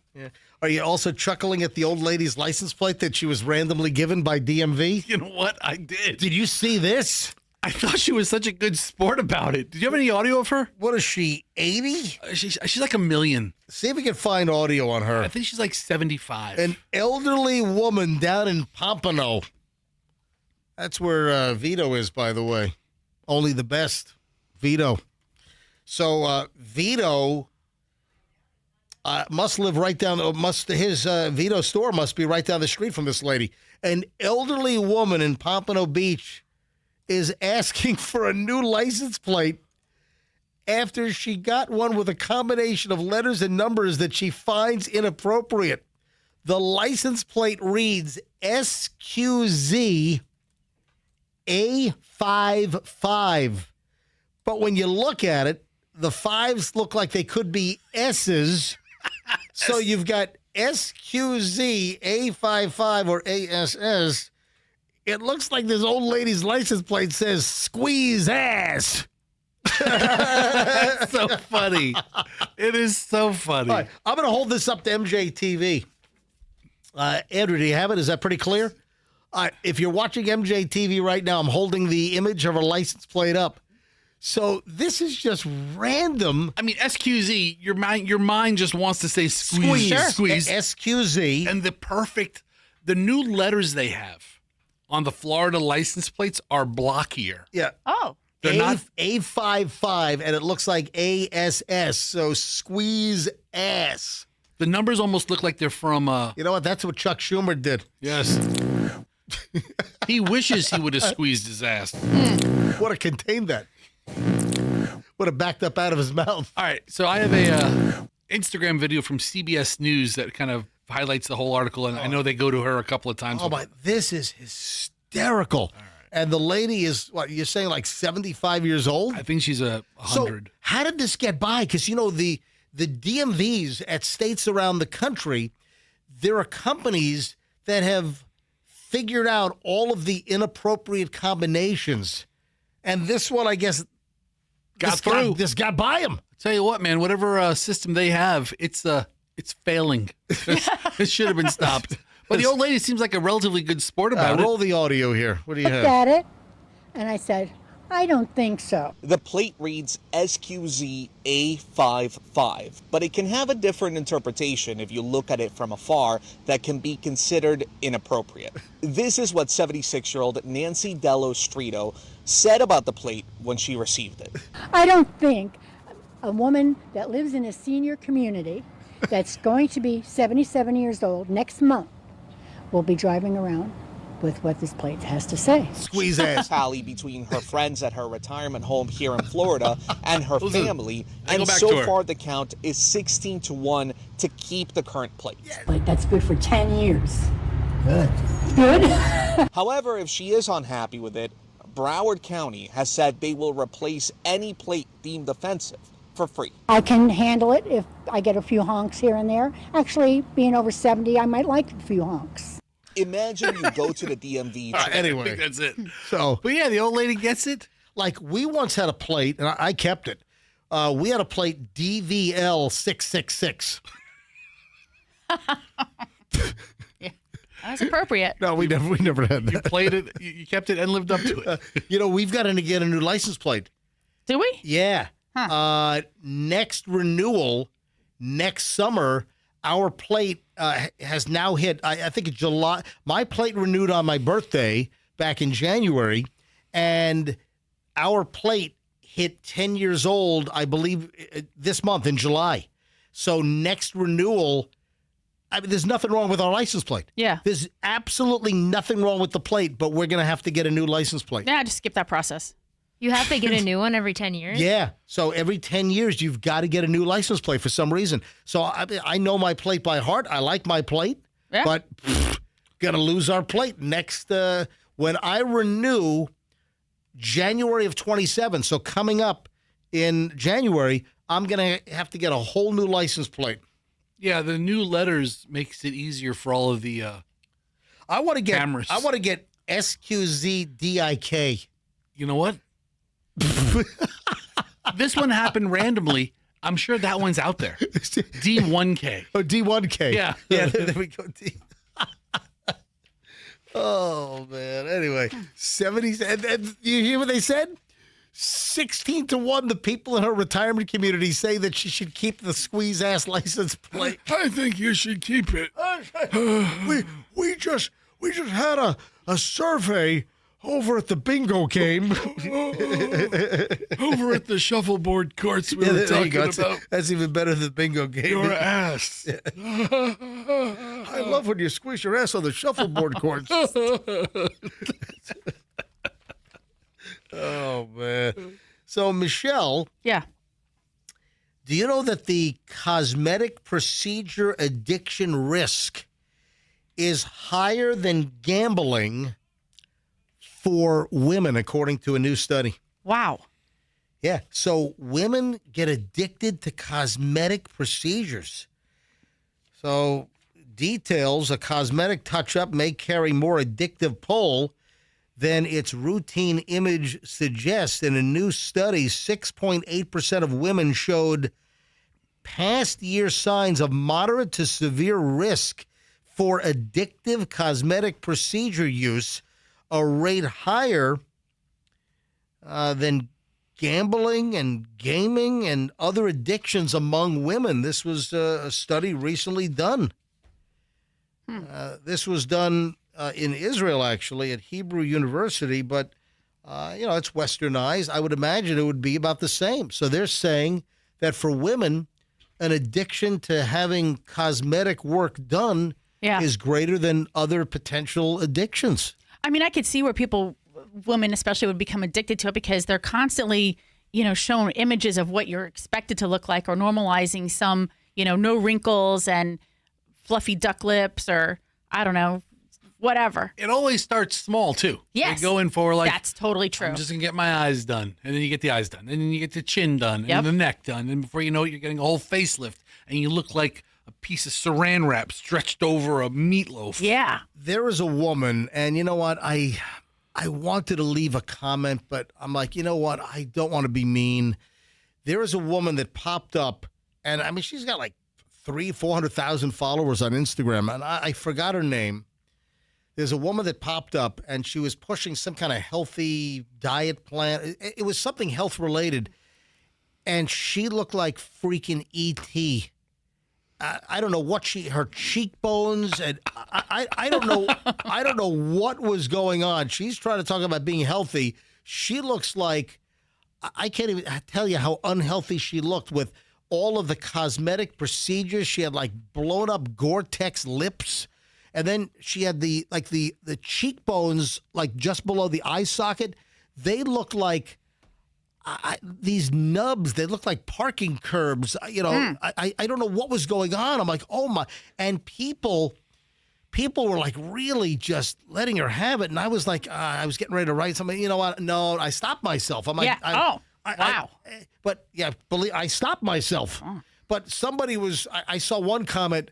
Speaker 1: Are you also chuckling at the old lady's license plate that she was randomly given by DMV?
Speaker 3: You know what? I did.
Speaker 1: Did you see this?
Speaker 3: I thought she was such a good sport about it. Did you have any audio of her?
Speaker 1: What is she, 80?
Speaker 3: She's like 1 million.
Speaker 1: See if we can find audio on her.
Speaker 3: I think she's like 75.
Speaker 1: An elderly woman down in Pompano. That's where Vito is, by the way. Only the best. Vito. So Vito must live right down. His Vito store must be right down the street from this lady. An elderly woman in Pompano Beach is asking for a new license plate after she got one with a combination of letters and numbers that she finds inappropriate. The license plate reads SQZ A55. But when you look at it, the fives look like they could be S's. So you've got SQZ A55 or ASS. It looks like this old lady's license plate says squeeze ass.
Speaker 3: That's so funny. It is so funny.
Speaker 1: All right, I'm going to hold this up to MJTV. Andrew, do you have it? Is that pretty clear? If you're watching MJTV right now, I'm holding the image of her license plate up. So this is just random.
Speaker 3: I mean, SQZ, your mind just wants to say squeeze. Squeeze.
Speaker 1: SQZ.
Speaker 3: And the new letters they have on the Florida license plates are blockier.
Speaker 1: Yeah.
Speaker 2: Oh.
Speaker 3: They're not
Speaker 1: A55, and it looks like ASS, so squeeze ass.
Speaker 3: The numbers almost look like they're from...
Speaker 1: You know what? That's what Chuck Schumer did.
Speaker 3: Yes. He wishes he would have squeezed his ass.
Speaker 1: Would have contained that. Would have backed up out of his mouth.
Speaker 3: All right, so I have a Instagram video from CBS News that kind of highlights the whole article, and I know they go to her a couple of times.
Speaker 1: Oh, my, this is hysterical. Right. And the lady is, what, you're saying like 75 years old?
Speaker 3: I think she's 100.
Speaker 1: So how did this get by? Because, you know, the DMVs at states around the country, there are companies that have figured out all of the inappropriate combinations. And this one, I guess, this got by him.
Speaker 3: Tell you what, man, whatever system they have, it's failing. It should have been stopped. But the old lady seems like a relatively good sport about it.
Speaker 1: Roll the audio here. What do you have?
Speaker 19: Looked at it, and I said, I don't think so.
Speaker 20: The plate reads SQZ-A55, but it can have a different interpretation if you look at it from afar that can be considered inappropriate. This is what 76-year-old Nancy Dello Strito said about the plate when she received it.
Speaker 19: I don't think a woman that lives in a senior community that's going to be 77 years old next month will be driving around with what this plate has to say.
Speaker 1: Squeeze ass.
Speaker 20: Tally between her friends at her retirement home here in Florida and her family, and
Speaker 3: back
Speaker 20: so
Speaker 3: to her.
Speaker 20: far the count is 16-1 to keep the current plate.
Speaker 19: But that's good for 10 years. Good.
Speaker 20: However, if she is unhappy with it, Broward County has said they will replace any plate deemed offensive for free.
Speaker 19: I can handle it if I get a few honks here and there. Actually, being over 70, I might like a few honks.
Speaker 20: Imagine you go to the DMV.
Speaker 1: Anyway,
Speaker 3: I think that's it.
Speaker 1: So,
Speaker 3: but yeah, the old lady gets it.
Speaker 1: Like, we once had a plate, and I kept it. We had a plate DVL 666.
Speaker 2: Yeah, that's appropriate.
Speaker 1: No, we never had that.
Speaker 3: You played it, you kept it, and lived up to it.
Speaker 1: You know, we've got to get a new license plate.
Speaker 2: Do we?
Speaker 1: Yeah. Next renewal, next summer, our plate has now hit, I think it's July. My plate renewed on my birthday back in January, and our plate hit 10 years old, I believe, this month in July. So next renewal, I mean, there's nothing wrong with our license plate.
Speaker 2: Yeah.
Speaker 1: There's absolutely nothing wrong with the plate, but we're going to have to get a new license plate.
Speaker 2: Yeah, just skip that process.
Speaker 8: You have to get a new one every 10 years?
Speaker 1: Yeah. So every 10 years, you've got to get a new license plate for some reason. So I know my plate by heart. I like my plate, but going to lose our plate next. When I renew January of 27, so coming up in January, I'm going to have to get a whole new license plate.
Speaker 3: Yeah, the new letters makes it easier for all of the
Speaker 1: I want to get
Speaker 3: cameras.
Speaker 1: I want to get SQZDIK.
Speaker 3: You know what? This one happened randomly. I'm sure that one's out there. D1K.
Speaker 1: Oh, D1K.
Speaker 3: Yeah.
Speaker 1: Yeah, there we go. Oh, man. Anyway, 70s. And you hear what they said? 16-1, the people in her retirement community say that she should keep the squeeze ass license plate.
Speaker 6: I think you should keep it.
Speaker 1: We just had a survey over at the bingo game.
Speaker 6: Over at the shuffleboard courts we were
Speaker 1: there you
Speaker 6: talking
Speaker 1: go.
Speaker 6: about.
Speaker 1: That's even better than the bingo game.
Speaker 6: Your ass.
Speaker 1: I love when you squeeze your ass on the shuffleboard courts. Oh, man. So, Michelle.
Speaker 2: Yeah.
Speaker 1: Do you know that the cosmetic procedure addiction risk is higher than gambling for women, according to a new study?
Speaker 2: Wow.
Speaker 1: Yeah. So women get addicted to cosmetic procedures. So details, a cosmetic touch-up may carry more addictive pull than its routine image suggests. In a new study, 6.8% of women showed past year signs of moderate to severe risk for addictive cosmetic procedure use, a rate higher than gambling and gaming and other addictions among women. This was a study recently done. This was done in Israel, actually, at Hebrew University, but, it's westernized. I would imagine it would be about the same. So they're saying that for women, an addiction to having cosmetic work done is greater than other potential addictions.
Speaker 2: I mean, I could see where women especially, would become addicted to it because they're constantly, shown images of what you're expected to look like or normalizing some, no wrinkles and fluffy duck lips or, I don't know, whatever.
Speaker 3: It always starts small, too.
Speaker 2: Yes.
Speaker 3: They go in for
Speaker 2: that's totally true.
Speaker 3: I'm just going to get my eyes done. And then you get the eyes done. And then you get the chin done.
Speaker 2: Yep.
Speaker 3: And the neck done. And before you know it, you're getting a whole facelift. And you look like a piece of saran wrap stretched over a meatloaf.
Speaker 2: Yeah.
Speaker 1: There is a woman, and you know what? I wanted to leave a comment, but I'm like, you know what? I don't want to be mean. There is a woman that popped up, and I mean, she's got like 400,000 followers on Instagram, and I forgot her name. There's a woman that popped up, and she was pushing some kind of healthy diet plan. It was something health related, and she looked like freaking E.T. I don't know what her cheekbones, and I don't know. I don't know what was going on. She's trying to talk about being healthy. She looks like, I can't even tell you how unhealthy she looked with all of the cosmetic procedures. She had like blown up Gore-Tex lips. And then she had the cheekbones like just below the eye socket. They looked like these nubs. They look like parking curbs. I don't know what was going on. I'm like, oh my! And people were like really just letting her have it. And I was like, I was getting ready to write something. You know what? No, I stopped myself. I'm like,
Speaker 2: wow.
Speaker 1: But yeah, I stopped myself.
Speaker 2: Oh.
Speaker 1: But somebody was. I saw one comment.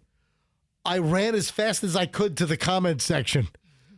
Speaker 1: I ran as fast as I could to the comment section.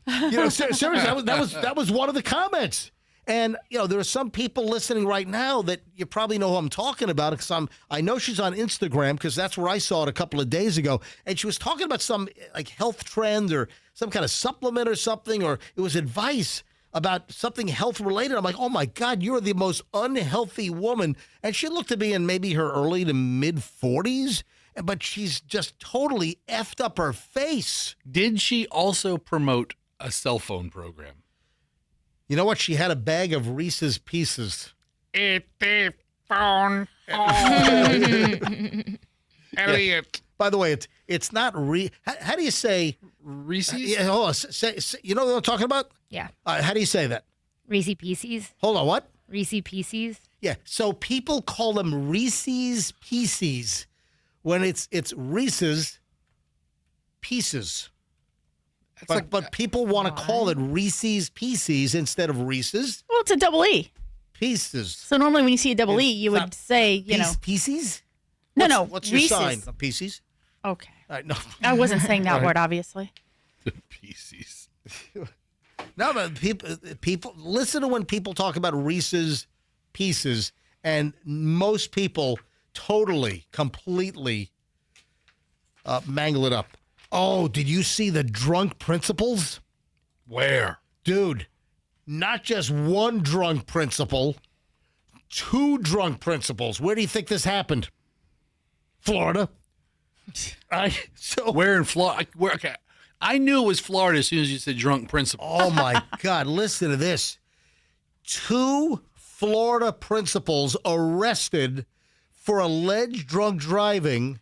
Speaker 1: Seriously, that was one of the comments. And, there are some people listening right now that you probably know who I'm talking about because I know she's on Instagram because that's where I saw it a couple of days ago. And she was talking about some like health trend or some kind of supplement or something, or it was advice about something health related. I'm like, oh my God, you're the most unhealthy woman. And she looked to be in maybe her early to mid 40s. But she's just totally effed up her face.
Speaker 3: Did she also promote a cell phone program?
Speaker 1: You know what? She had a bag of Reese's Pieces.
Speaker 6: Eat the phone. Elliot.
Speaker 1: Yeah. By the way, it's not how do you say
Speaker 3: Reese's?
Speaker 1: Hold on. Say, you know what I'm talking about?
Speaker 8: Yeah.
Speaker 1: How do you say that?
Speaker 8: Reese's Pieces.
Speaker 1: Hold on. What?
Speaker 8: Reese's Pieces.
Speaker 1: Yeah. So people call them Reese's Pieces. When it's Reese's Pieces. But people want to call it Reese's Pieces instead of Reese's.
Speaker 2: Well, it's a double E.
Speaker 1: Pieces.
Speaker 2: So normally when you see a double E, you would say,
Speaker 1: Pieces?
Speaker 2: No.
Speaker 1: What's your
Speaker 2: Reese's.
Speaker 1: sign? Pieces?
Speaker 2: Okay.
Speaker 1: All right, no.
Speaker 2: I wasn't saying that word, obviously.
Speaker 3: Pieces.
Speaker 1: No, but people listen to when people talk about Reese's Pieces, and most people totally, completely mangle it up. Oh, did you see the drunk principals?
Speaker 3: Where?
Speaker 1: Dude, not just one drunk principal, 2 drunk principals. Where do you think this happened? Florida.
Speaker 3: Where in Florida? Okay. I knew it was Florida as soon as you said drunk principal.
Speaker 1: Oh, my God. Listen to this. 2 Florida principals arrested for alleged drunk driving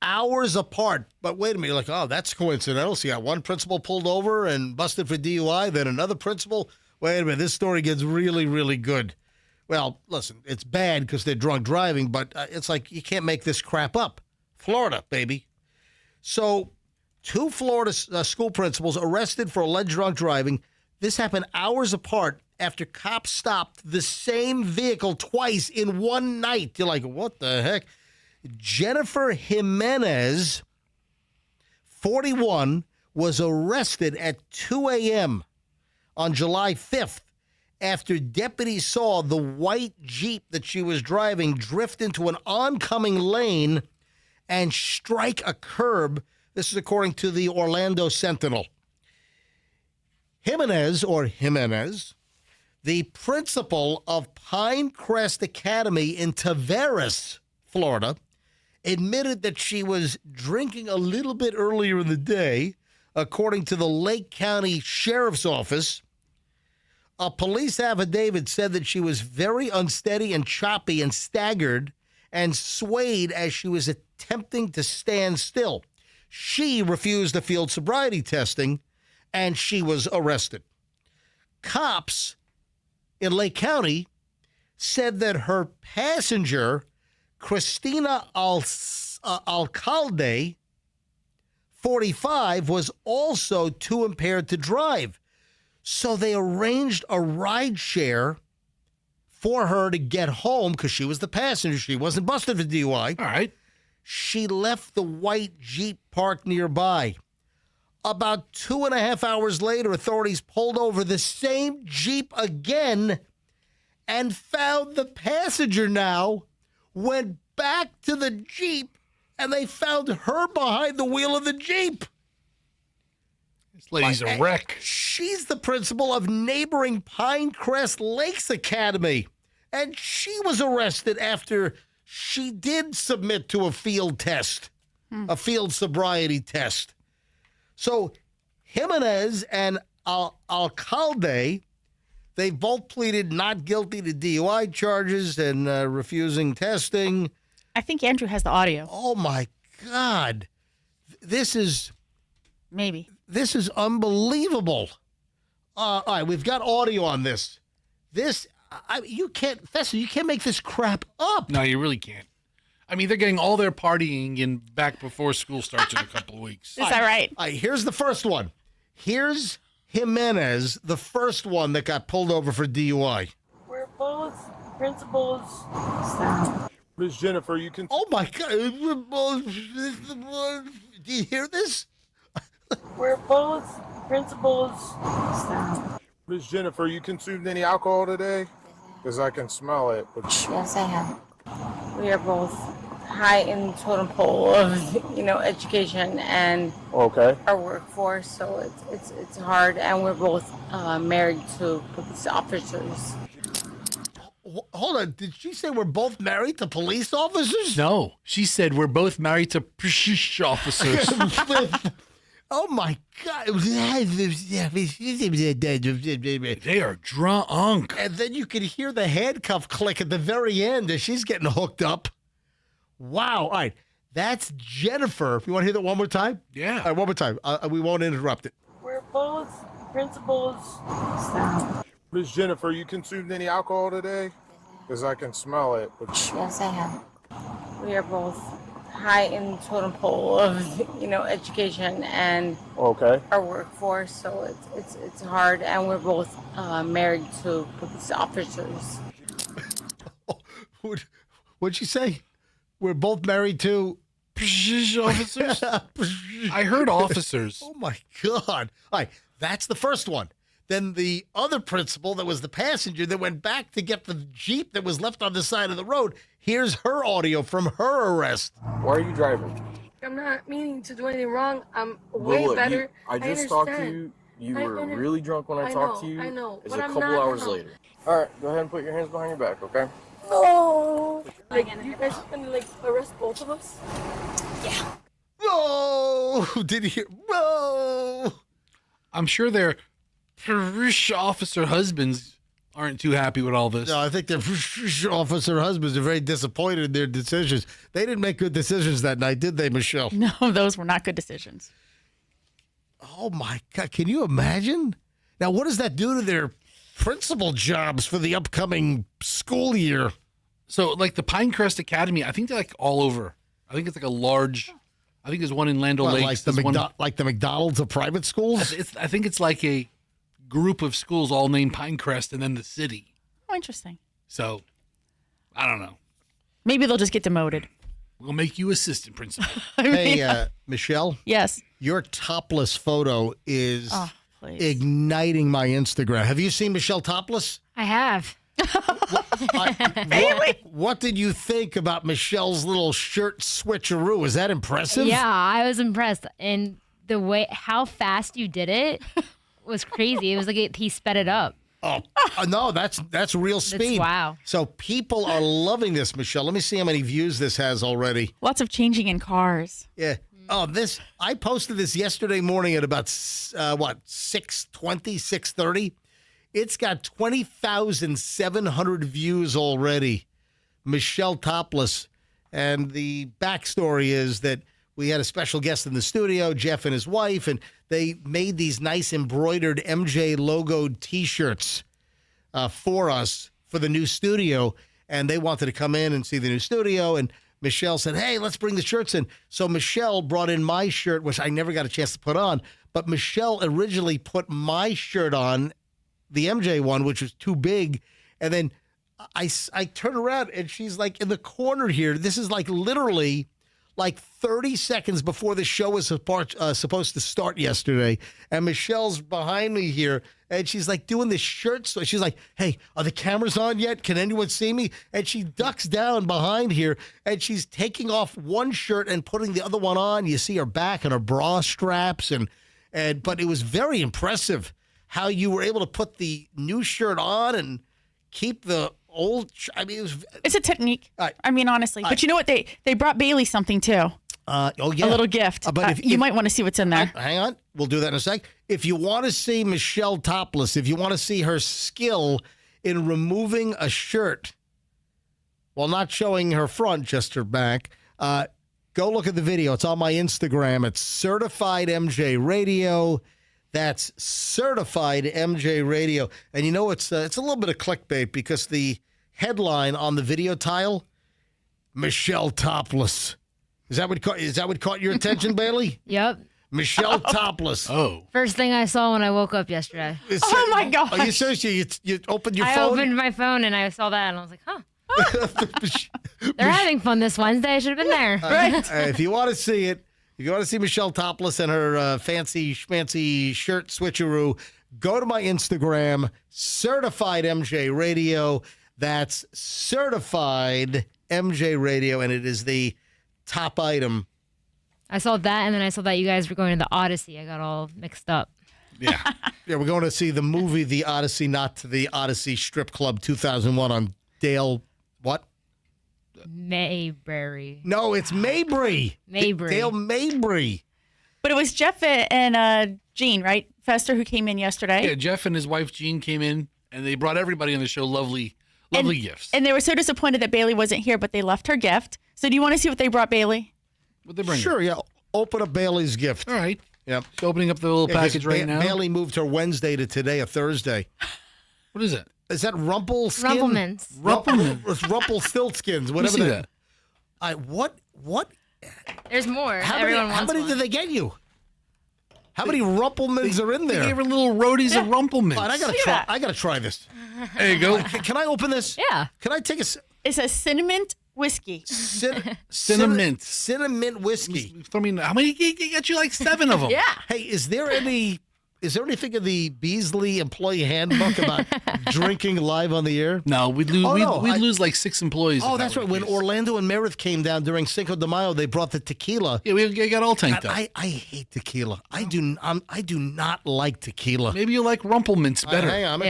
Speaker 1: hours apart. But wait a minute, you're like, oh, that's coincidental. So you got one principal pulled over and busted for DUI, then another principal. Wait a minute, this story gets really, really good. Well, listen, it's bad because they're drunk driving, but it's like you can't make this crap up. Florida, baby. So 2 Florida school principals arrested for alleged drunk driving. This happened hours apart after cops stopped the same vehicle twice in one night. You're like, what the heck? Jennifer Jimenez, 41, was arrested at 2 a.m. on July 5th after deputies saw the white Jeep that she was driving drift into an oncoming lane and strike a curb. This is according to the Orlando Sentinel. Jimenez, the principal of Pinecrest Academy in Tavares, Florida, admitted that she was drinking a little bit earlier in the day, according to the Lake County Sheriff's Office. A police affidavit said that she was very unsteady and choppy and staggered and swayed as she was attempting to stand still. She refused the field sobriety testing, and she was arrested. Cops in Lake County said that her passenger, Christina Alcalde, 45, was also too impaired to drive. So they arranged a ride share for her to get home because she was the passenger. She wasn't busted for DUI.
Speaker 3: All right.
Speaker 1: She left the white Jeep parked nearby. About 2.5 hours later, authorities pulled over the same Jeep again and found the passenger now, went back to the Jeep, and they found her behind the wheel of the Jeep.
Speaker 3: This lady's a wreck.
Speaker 1: She's the principal of neighboring Pinecrest Lakes Academy, and she was arrested after she did submit to a field test, a field sobriety test. So Jimenez and Alcalde, they both pleaded not guilty to DUI charges and refusing testing.
Speaker 2: I think Andrew has the audio.
Speaker 1: Oh, my God. This is unbelievable. All right, we've got audio on this. You can't make this crap up.
Speaker 3: No, you really can't. I mean, they're getting all their partying in back before school starts in a couple of weeks.
Speaker 2: Is that right?
Speaker 1: All right, here's the first one. Here's Jimenez, the first one that got pulled over for DUI.
Speaker 21: We're both principals. Stop.
Speaker 22: Miss Jennifer, you can...
Speaker 1: Oh, my God. Do you hear this?
Speaker 21: We're both principals. Stop.
Speaker 22: Miss Jennifer, you consumed any alcohol today? Because I can smell it. But...
Speaker 21: Yes, I have. We are both high in the totem pole of, education and our workforce, so it's hard, and we're both married to police officers.
Speaker 1: Hold on, did she say we're both married to police officers?
Speaker 3: No, she said we're both married to police officers.
Speaker 1: Oh my God.
Speaker 3: They are drunk.
Speaker 1: And then you can hear the handcuff click at the very end as she's getting hooked up. Wow. All right. That's Jennifer. You want to hear that one more time?
Speaker 3: Yeah.
Speaker 1: All right, one more time. We won't interrupt it.
Speaker 21: We're both principals. Stop.
Speaker 22: Miss Jennifer, you consumed any alcohol today? Because I can smell it. But...
Speaker 21: Yes, I have. We are both high in the totem pole of, education and our workforce, so it's hard, and we're both married to police officers.
Speaker 1: What'd she say? We're both married to
Speaker 3: police officers? I heard officers.
Speaker 1: Oh, my God. All right, that's the first one. Then the other principal that was the passenger that went back to get the Jeep that was left on the side of the road. Here's her audio from her arrest.
Speaker 22: Why are you driving?
Speaker 21: I'm not meaning to do anything wrong. I'm way better.
Speaker 22: I just talked to you. You were really drunk when I talked to you.
Speaker 21: I know.
Speaker 22: It's a couple hours later. All right, go ahead and put your hands behind your back, okay?
Speaker 21: No. You guys are gonna arrest both of us?
Speaker 2: Yeah.
Speaker 1: No. Did you hear? No.
Speaker 3: I'm sure their police officer husbands aren't too happy with all this.
Speaker 1: No, I think their officer husbands are very disappointed in their decisions. They didn't make good decisions that night, did they, Michelle?
Speaker 2: No, those were not good decisions.
Speaker 1: Oh, my God. Can you imagine? Now, what does that do to their principal jobs for the upcoming school year?
Speaker 3: So, like the Pinecrest Academy, I think they're like all over. I think it's like a large, I think there's one in Land O'Lakes.
Speaker 1: Like the McDonald's of private schools?
Speaker 3: I think it's like a group of schools all named Pinecrest and then the city.
Speaker 2: Oh, interesting.
Speaker 3: So, I don't know.
Speaker 2: Maybe they'll just get demoted.
Speaker 3: We'll make you assistant principal.
Speaker 1: Hey, Michelle?
Speaker 2: Yes.
Speaker 1: Your topless photo is igniting my Instagram. Have you seen Michelle topless?
Speaker 8: I have.
Speaker 1: What did you think about Michelle's little shirt switcheroo? Was that impressive?
Speaker 8: Yeah, I was impressed. And the way, how fast you did it was crazy. It was like he sped it up.
Speaker 1: Oh, no, that's real speed.
Speaker 8: Wow.
Speaker 1: So people are loving this, Michelle. Let me see how many views this has already.
Speaker 2: Lots of changing in cars.
Speaker 1: Yeah. Oh, I posted this yesterday morning at about, 6:20, 6:30. It's got 20,700 views already. Michelle topless. And the backstory is that we had a special guest in the studio, Jeff and his wife, and they made these nice embroidered MJ logoed T-shirts for us for the new studio. And they wanted to come in and see the new studio. And Michelle said, hey, let's bring the shirts in. So Michelle brought in my shirt, which I never got a chance to put on. But Michelle originally put my shirt on, the MJ one, which was too big. And then I turn around and she's like in the corner here. This is like literally like 30 seconds before the show was supposed to start yesterday. And Michelle's behind me here. And she's like doing this shirt. So she's like, hey, are the cameras on yet? Can anyone see me? And she ducks down behind here and she's taking off one shirt and putting the other one on. You see her back and her bra straps. But it was very impressive how you were able to put the new shirt on and keep the old. I mean,
Speaker 2: it's a technique. I mean, honestly. But you know what? They brought Bailey something too.
Speaker 1: Yeah.
Speaker 2: A little gift. But you might want to see what's in there.
Speaker 1: Hang on. We'll do that in a sec. If you want to see Michelle topless, if you want to see her skill in removing a shirt while not showing her front, just her back, go look at the video. It's on my Instagram. It's Certified MJ Radio. That's Certified MJ Radio. And you know, it's a little bit of clickbait because the headline on the video tile, Michelle topless. Is that what caught your attention, Bailey?
Speaker 8: Yep.
Speaker 1: Michelle topless.
Speaker 3: Oh.
Speaker 8: First thing I saw when I woke up yesterday.
Speaker 2: Oh my gosh.
Speaker 1: Are you serious? You opened your phone?
Speaker 8: I opened my phone and I saw that and I was like, huh. They're having fun this Wednesday. I should have been there.
Speaker 2: Right.
Speaker 1: If you want to see it, if you want to see Michelle topless and her fancy schmancy shirt switcheroo, go to my Instagram, Certified MJ Radio. That's Certified MJ Radio, and it is the top item.
Speaker 8: I saw that, and then I saw that you guys were going to the Odyssey. I got all mixed up.
Speaker 1: Yeah. Yeah, we're going to see the movie The Odyssey, not to the Odyssey Strip Club 2001 on Dale, what?
Speaker 8: Mayberry.
Speaker 1: No, it's Mabry.
Speaker 8: Mabry.
Speaker 1: Dale Mabry.
Speaker 2: But it was Jeff and Jean, right? Fester, who came in yesterday.
Speaker 3: Yeah, Jeff and his wife Jean came in, and they brought everybody on the show lovely gifts.
Speaker 2: And they were so disappointed that Bailey wasn't here, but they left her gift. So do you want to see what they brought Bailey?
Speaker 3: What they bring?
Speaker 1: Sure, yeah. Open up Bailey's gift.
Speaker 3: All right.
Speaker 1: Yep.
Speaker 3: She's opening up the little package right now.
Speaker 1: Bailey moved her Wednesday to today, a Thursday.
Speaker 3: What is it?
Speaker 1: Is that Rumpelstiltskin?
Speaker 8: Rumplemans.
Speaker 1: It's Rumpelstiltskins, whatever
Speaker 3: that.
Speaker 1: What?
Speaker 8: There's more.
Speaker 1: How
Speaker 8: Everyone
Speaker 1: many,
Speaker 8: wants
Speaker 1: how many
Speaker 8: one.
Speaker 1: did they get you? How many Rumplemans are in there?
Speaker 3: They gave her little roadies of Rumplemans.
Speaker 1: All right, I gotta try this.
Speaker 3: There you go.
Speaker 1: Can I open this?
Speaker 8: Yeah.
Speaker 1: Can I take a?
Speaker 2: It's a cinnamon whiskey.
Speaker 1: Cinnamon whiskey.
Speaker 3: I mean, how many? He got you like 7 of them.
Speaker 2: Yeah.
Speaker 1: Hey, is there anything in the Beasley employee handbook about drinking live on the air?
Speaker 3: No, we'd lose like 6 employees.
Speaker 1: Oh, that's right. When Orlando and Meredith came down during Cinco de Mayo, they brought the tequila.
Speaker 3: Yeah, we got all tanked up.
Speaker 1: I hate tequila. I do not like tequila.
Speaker 3: Maybe you like Rumplemans better.
Speaker 1: Hang on,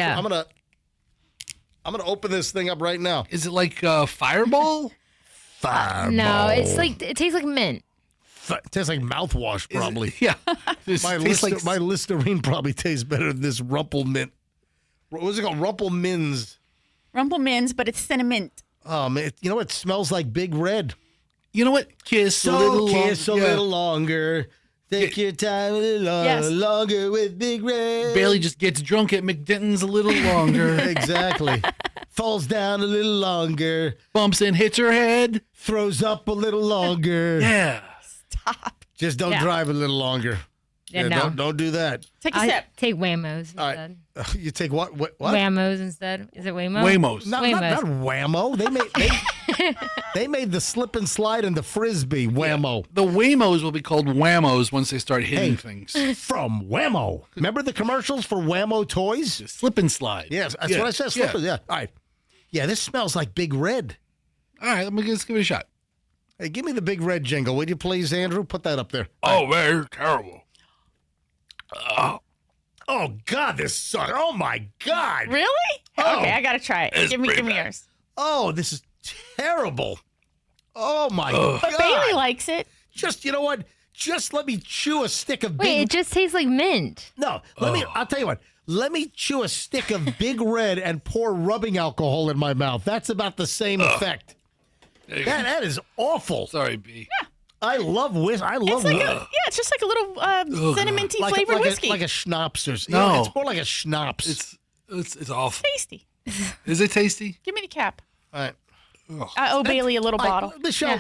Speaker 1: I'm gonna open this thing up right now.
Speaker 3: Is it like Fireball?
Speaker 1: Fireball.
Speaker 8: No, it's like it tastes like mint.
Speaker 1: It tastes like mouthwash, probably.
Speaker 3: Yeah.
Speaker 1: My Listerine probably tastes better than this Rumplemint. What was it called? Rumplemins.
Speaker 2: Rumplemans, but it's cinnamon.
Speaker 1: Oh, man. You know what? It smells like Big Red.
Speaker 3: You know what? Kiss a little
Speaker 1: longer. Take your time a little longer with Big Red.
Speaker 3: Bailey just gets drunk at McDenton's a little longer.
Speaker 1: Exactly. Falls down a little longer.
Speaker 3: Bumps and hits her head.
Speaker 1: Throws up a little longer.
Speaker 3: Yeah.
Speaker 2: Stop.
Speaker 1: Just don't drive a little longer.
Speaker 8: Yeah, no.
Speaker 1: Don't do that.
Speaker 2: Take a sip.
Speaker 8: Take Wammos instead.
Speaker 1: You take what? What?
Speaker 8: Wammos instead. Is it Waymo?
Speaker 3: Waymos.
Speaker 1: Not Whammo. They They made the slip and slide and the frisbee Whammo.
Speaker 3: The Waymos will be called Whammos once they start hitting things.
Speaker 1: From Whammo. Remember the commercials for Whammo toys?
Speaker 3: Slip and slide.
Speaker 1: Yes, that's what I said. Slip and, yeah. All right. Yeah, this smells like Big Red.
Speaker 3: All right, let's give it a shot.
Speaker 1: Hey, give me the Big Red jingle, would you please, Andrew? Put that up there.
Speaker 3: Oh, man, you're terrible.
Speaker 1: Oh, God, this sucks. Oh, my God.
Speaker 2: Really?
Speaker 1: Oh.
Speaker 2: Okay, I got to try it. Give me yours.
Speaker 1: Oh, this is terrible. Oh, my
Speaker 3: Ugh.
Speaker 1: God.
Speaker 2: But Bailey likes it.
Speaker 1: Just, you know what? Just let me chew a stick of
Speaker 8: Wait, it just tastes like mint.
Speaker 1: No, I'll tell you what. Let me chew a stick of Big Red and pour rubbing alcohol in my mouth. That's about the same effect. That is awful.
Speaker 3: Sorry, B.
Speaker 2: Yeah.
Speaker 1: I love whiskey.
Speaker 2: It's like it's just like a little cinnamon-tea flavored whiskey.
Speaker 1: Like a schnapps or something.
Speaker 3: No.
Speaker 1: It's more like a schnapps.
Speaker 3: It's awful.
Speaker 2: Tasty.
Speaker 3: Is it tasty?
Speaker 2: Give me the cap.
Speaker 1: All right.
Speaker 2: I owe Bailey a little bottle.
Speaker 1: Michelle,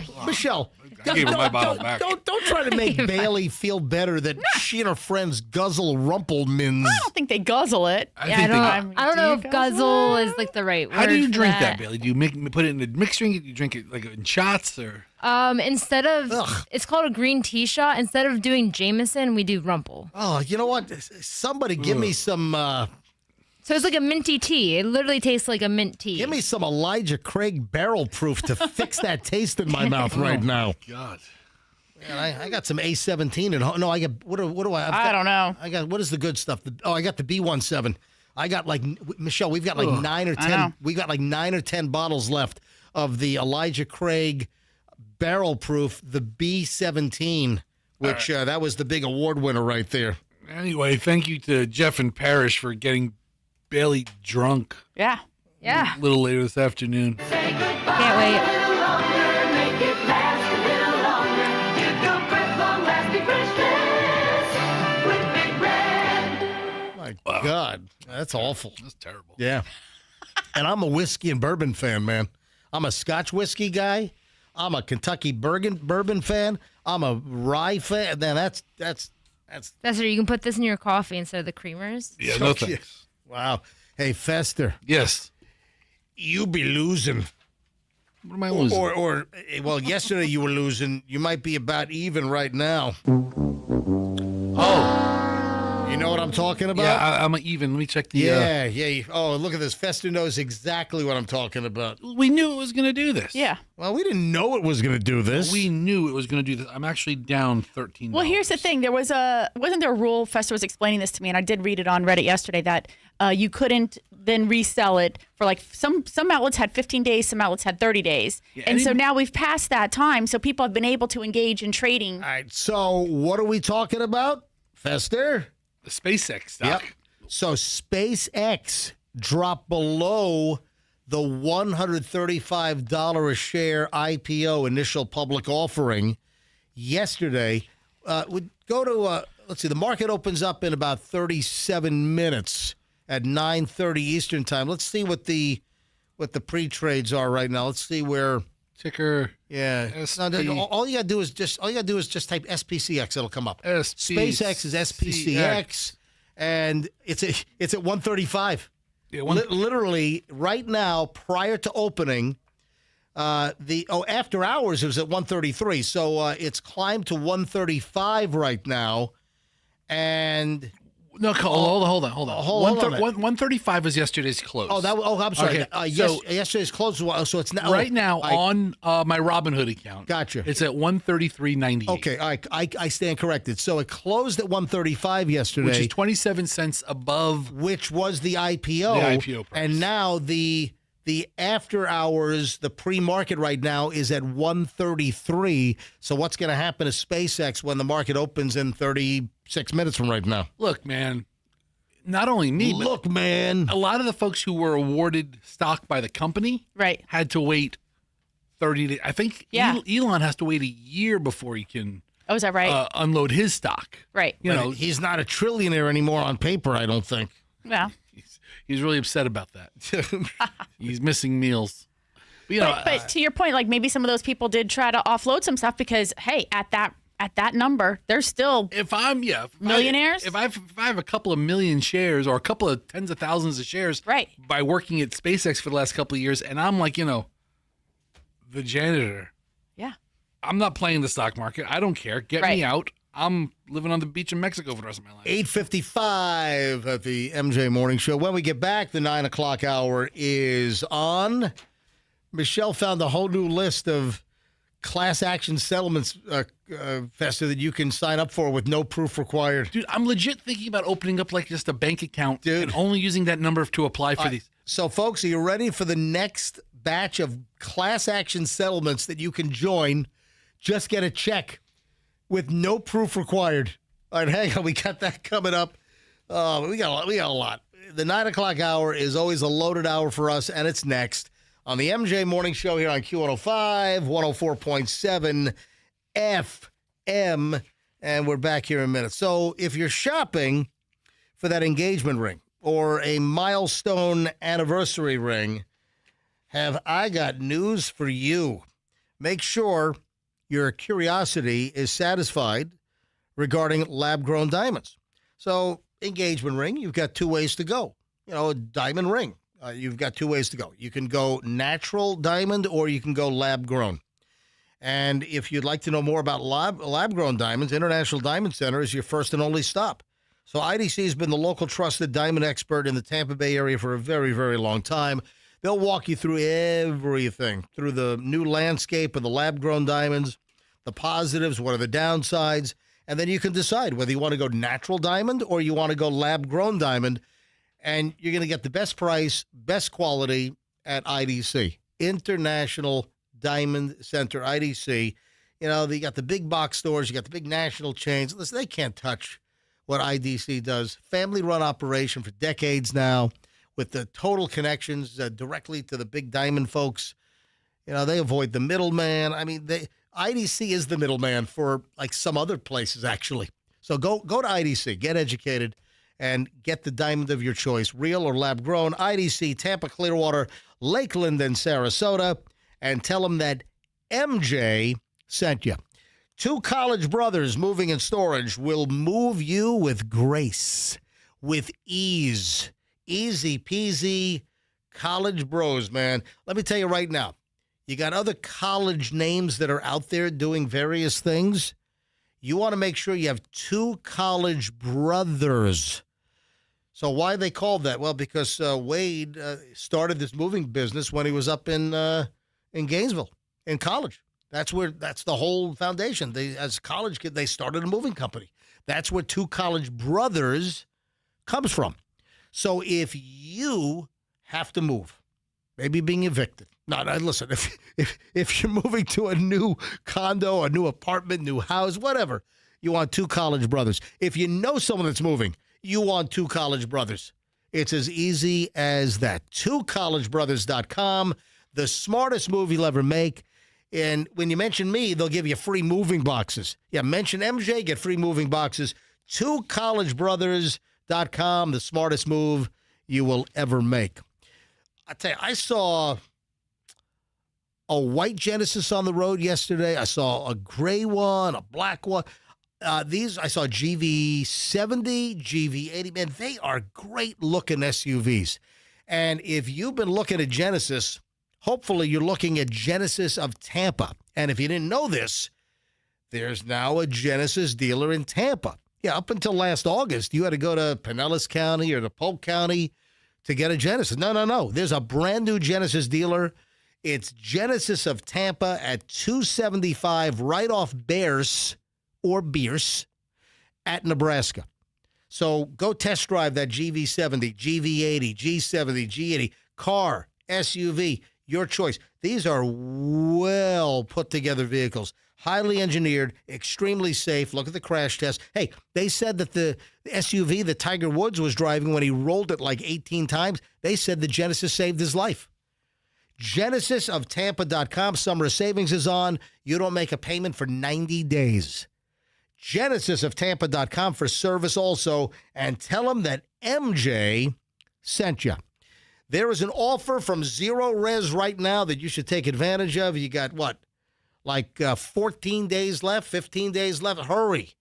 Speaker 3: I gave her my bottle back.
Speaker 1: Don't try to make Bailey feel better that she and her friends guzzle Rumpelmins.
Speaker 2: I don't think they guzzle it.
Speaker 8: I don't know if guzzle is like the right word.
Speaker 3: How do you
Speaker 8: for
Speaker 3: drink that, Bailey? Do you put it in a mixed drink? Do you drink it like in shots or?
Speaker 8: Instead of it's called a green tea shot. Instead of doing Jameson, we do Rumpel.
Speaker 1: Oh, you know what? Somebody give me some.
Speaker 8: So it's like a minty tea. It literally tastes like a mint tea.
Speaker 1: Give me some Elijah Craig barrel proof to fix that taste in my mouth right now.
Speaker 3: God.
Speaker 1: Man, I got some A17 and no, I got what do I?
Speaker 2: I don't know.
Speaker 1: I got what is the good stuff? I got the B17. I got like Michelle. We've got like 9 or 10. We got like 9 or 10 bottles left of the Elijah Craig barrel proof, the B17, which that was the big award winner right there.
Speaker 3: Anyway, thank you to Jeff and Parrish for getting Bailey drunk.
Speaker 2: Yeah.
Speaker 8: Yeah.
Speaker 3: A little later this afternoon.
Speaker 8: Can't wait.
Speaker 1: My God, that's awful.
Speaker 3: That's terrible.
Speaker 1: Yeah. And I'm a whiskey and bourbon fan, man. I'm a Scotch whiskey guy. I'm a Kentucky bourbon fan. I'm a rye fan. Then that's.
Speaker 8: That's right. You can put this in your coffee instead of the creamers.
Speaker 3: Yeah, no thanks.
Speaker 1: Wow. Hey, Fester.
Speaker 3: Yes.
Speaker 1: You be losing.
Speaker 3: What am I losing?
Speaker 1: Or well, yesterday you were losing. You might be about even right now.
Speaker 3: Oh.
Speaker 1: You know what I'm talking about?
Speaker 3: Yeah, I'm even. Let me check the...
Speaker 1: Yeah. Oh, look at this. Fester knows exactly what I'm talking about.
Speaker 3: We knew it was going to do this.
Speaker 2: Yeah.
Speaker 1: Well, we didn't know it was going to do this.
Speaker 3: We knew it was going to do this. I'm actually down $13.
Speaker 2: Well, here's the thing. Wasn't there a rule? Fester was explaining this to me, and I did read it on Reddit yesterday, that you couldn't then resell it for like some outlets had 15 days, some outlets had 30 days. Yeah, and so now we've passed that time, so people have been able to engage in trading.
Speaker 1: All right, so what are we talking about, Fester?
Speaker 3: The SpaceX stock.
Speaker 1: Yep. So SpaceX dropped below the $135 a share IPO initial public offering yesterday. Would go to let's see. The market opens up in about 37 minutes at 9:30 Eastern time. Let's see what the pre-trades are right now. Let's see where
Speaker 3: ticker.
Speaker 1: Yeah. All you gotta do is just type SPCX. It'll come up. SpaceX is SPCX, and it's at 135. Yeah, literally right now, prior to opening, after hours it was at 133. So it's climbed to 135 right now, and.
Speaker 3: No, hold on. 135 was yesterday's close.
Speaker 1: I'm sorry.
Speaker 3: Okay,
Speaker 1: yesterday's close. So it's now
Speaker 3: right now on my Robinhood account.
Speaker 1: Gotcha.
Speaker 3: It's at 133.98.
Speaker 1: Okay, I stand corrected. So it closed at 135 yesterday,
Speaker 3: which is 27 cents above,
Speaker 1: which was the IPO.
Speaker 3: The IPO price.
Speaker 1: And now the after hours, the pre-market right now is at 133. So what's going to happen to SpaceX when the market opens in 36 minutes from right now?
Speaker 3: Look, man, not only me,
Speaker 1: but a
Speaker 3: lot of the folks who were awarded stock by the company had to wait 30 days. I think Elon has to wait a year before he can
Speaker 2: is that right?
Speaker 3: Unload his stock.
Speaker 2: Right.
Speaker 1: You know, he's not a trillionaire anymore on paper, I don't think.
Speaker 2: Yeah.
Speaker 3: He's really upset about that. He's missing meals.
Speaker 2: But to your point, like maybe some of those people did try to offload some stuff because, hey, at that number, they're still millionaires.
Speaker 3: If I have a couple of million shares or a couple of tens of thousands of shares by working at SpaceX for the last couple of years, and I'm like, the janitor.
Speaker 2: Yeah.
Speaker 3: I'm not playing the stock market. I don't care. Get me out. I'm living on the beach in Mexico for the rest of my life.
Speaker 1: 8:55 at the MJ Morning Show. When we get back, the 9 o'clock hour is on. Michelle found a whole new list of class action settlements, Festa, that you can sign up for with no proof required.
Speaker 3: Dude, I'm legit thinking about opening up like just a bank account and only using that number to apply for these.
Speaker 1: So, folks, are you ready for the next batch of class action settlements that you can join? Just get a check with no proof required. All right, hang on. We got that coming up. We got a lot. The 9 o'clock hour is always a loaded hour for us, and it's next on the MJ Morning Show here on Q105, 104.7 FM, and we're back here in a minute. So if you're shopping for that engagement ring or a milestone anniversary ring, have I got news for you. Make sure your curiosity is satisfied regarding lab-grown diamonds. So engagement ring, you've got two ways to go. You know, a diamond ring. You've got two ways to go. You can go natural diamond or you can go lab-grown. And if you'd like to know more about lab-grown diamonds, International Diamond Center is your first and only stop. So IDC has been the local trusted diamond expert in the Tampa Bay area for a very, very long time. They'll walk you through everything, through the new landscape of the lab-grown diamonds, the positives, what are the downsides, and then you can decide whether you want to go natural diamond or you want to go lab-grown diamond. And you're going to get the best price, best quality at IDC, International Diamond Center, IDC. You know, you got the big box stores, you got the big national chains. Listen, they can't touch what IDC does. Family-run operation for decades now with the total connections directly to the big diamond folks. You know, they avoid the middleman. I mean, IDC is the middleman for, like, some other places, actually. So go to IDC, get educated, and get the diamond of your choice, real or lab-grown. IDC, Tampa, Clearwater, Lakeland, and Sarasota. And tell them that MJ sent you. Two college brothers moving and storage will move you with grace, with ease. Easy peasy college bros, man. Let me tell you right now, you got other college names that are out there doing various things. You want to make sure you have two college brothers. So why they called that? Well, because Wade started this moving business when he was up in Gainesville in college. That's the whole foundation. As a college kid, they started a moving company. That's where two college brothers comes from. So if you have to move, maybe being evicted. No, listen, if you're moving to a new condo, a new apartment, new house, whatever, you want two college brothers. If you know someone that's moving, you want two college brothers. It's as easy as that. TwoCollegeBrothers.com, the smartest move you'll ever make. And when you mention me, they'll give you free moving boxes. Yeah, mention MJ, get free moving boxes. TwoCollegeBrothers.com, the smartest move you will ever make. I tell you, I saw a white Genesis on the road yesterday. I saw a gray one, a black one. I saw GV70, GV80. Man, they are great-looking SUVs. And if you've been looking at Genesis, hopefully you're looking at Genesis of Tampa. And if you didn't know this, there's now a Genesis dealer in Tampa. Yeah, up until last August, you had to go to Pinellas County or to Polk County to get a Genesis. No. There's a brand-new Genesis dealer. It's Genesis of Tampa at 275 right off Bears or Bierce at Nebraska. So go test drive that GV70, GV80, G70, G80, car, SUV, your choice. These are well put together vehicles, highly engineered, extremely safe. Look at the crash test. Hey, they said that the SUV that Tiger Woods was driving when he rolled it like 18 times, they said the Genesis saved his life. GenesisofTampa.com. Summer savings is on. You don't make a payment for 90 days. GenesisofTampa.com for service also. And tell them that MJ sent you. There is an offer from Zero Res right now that you should take advantage of. You got what? Like 14 days left, 15 days left. Hurry.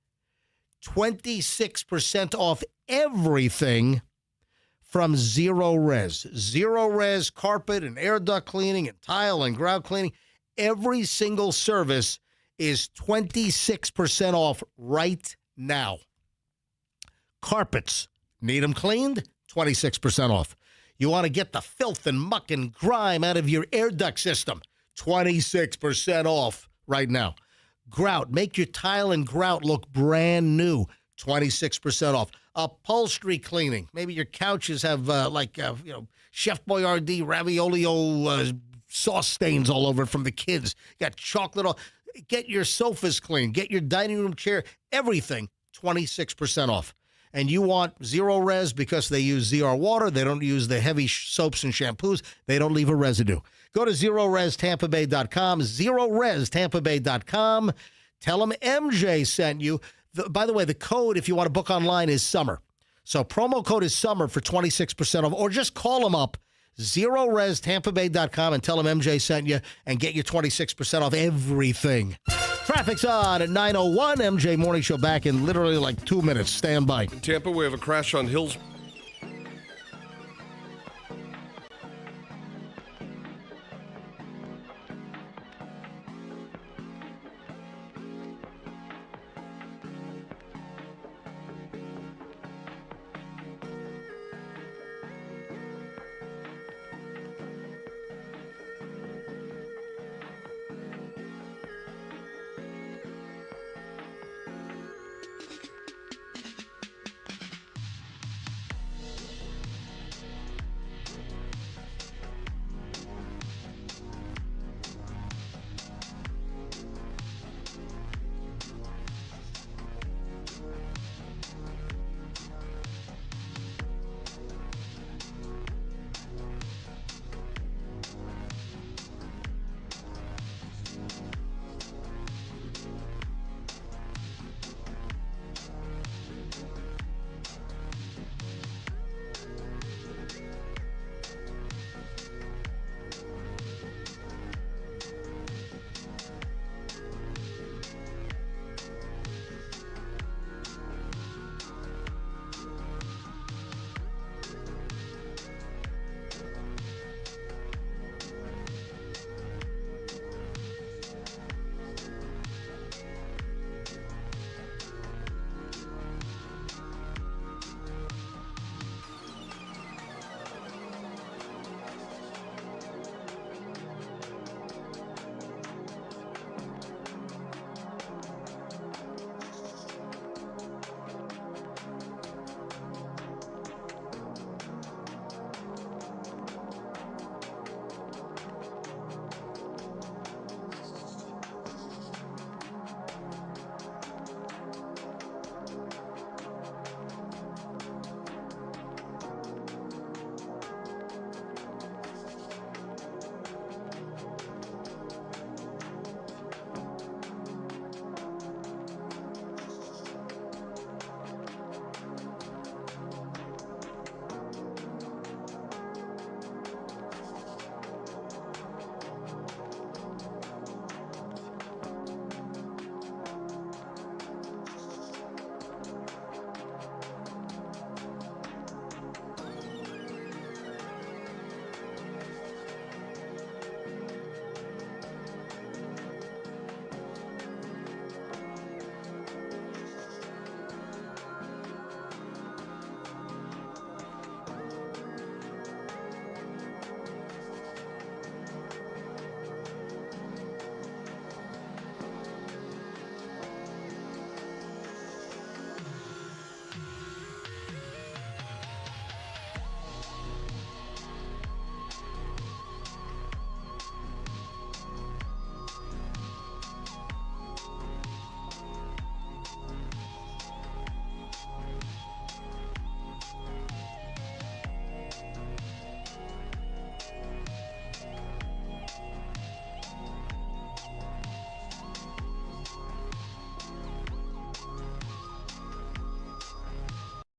Speaker 1: 26% off everything from Zero Res. Zero Res carpet and air duct cleaning and tile and grout cleaning. Every single service is 26% off right now. Carpets, need them cleaned? 26% off. You want to get the filth and muck and grime out of your air duct system? 26% off right now. Grout, make your tile and grout look brand new. 26% off. Upholstery cleaning. Maybe your couches have Chef Boyardee raviolio sauce stains all over it from the kids. You got chocolate all. Get your sofas clean. Get your dining room chair. Everything 26% off. And you want zero res because they use ZR water. They don't use the heavy soaps and shampoos. They don't leave a residue. Go to ZeroResTampaBay.com. ZeroResTampaBay.com. Tell them MJ sent you. By the way, the code, if you want to book online, is SUMMER. So promo code is SUMMER for 26% off. Or just call them up, ZeroResTampaBay.com, and tell them MJ sent you and get your 26% off everything. Traffic's on at 9:01. MJ Morning Show back in literally like 2 minutes. Stand by.
Speaker 5: Tampa, we have a crash on Hills.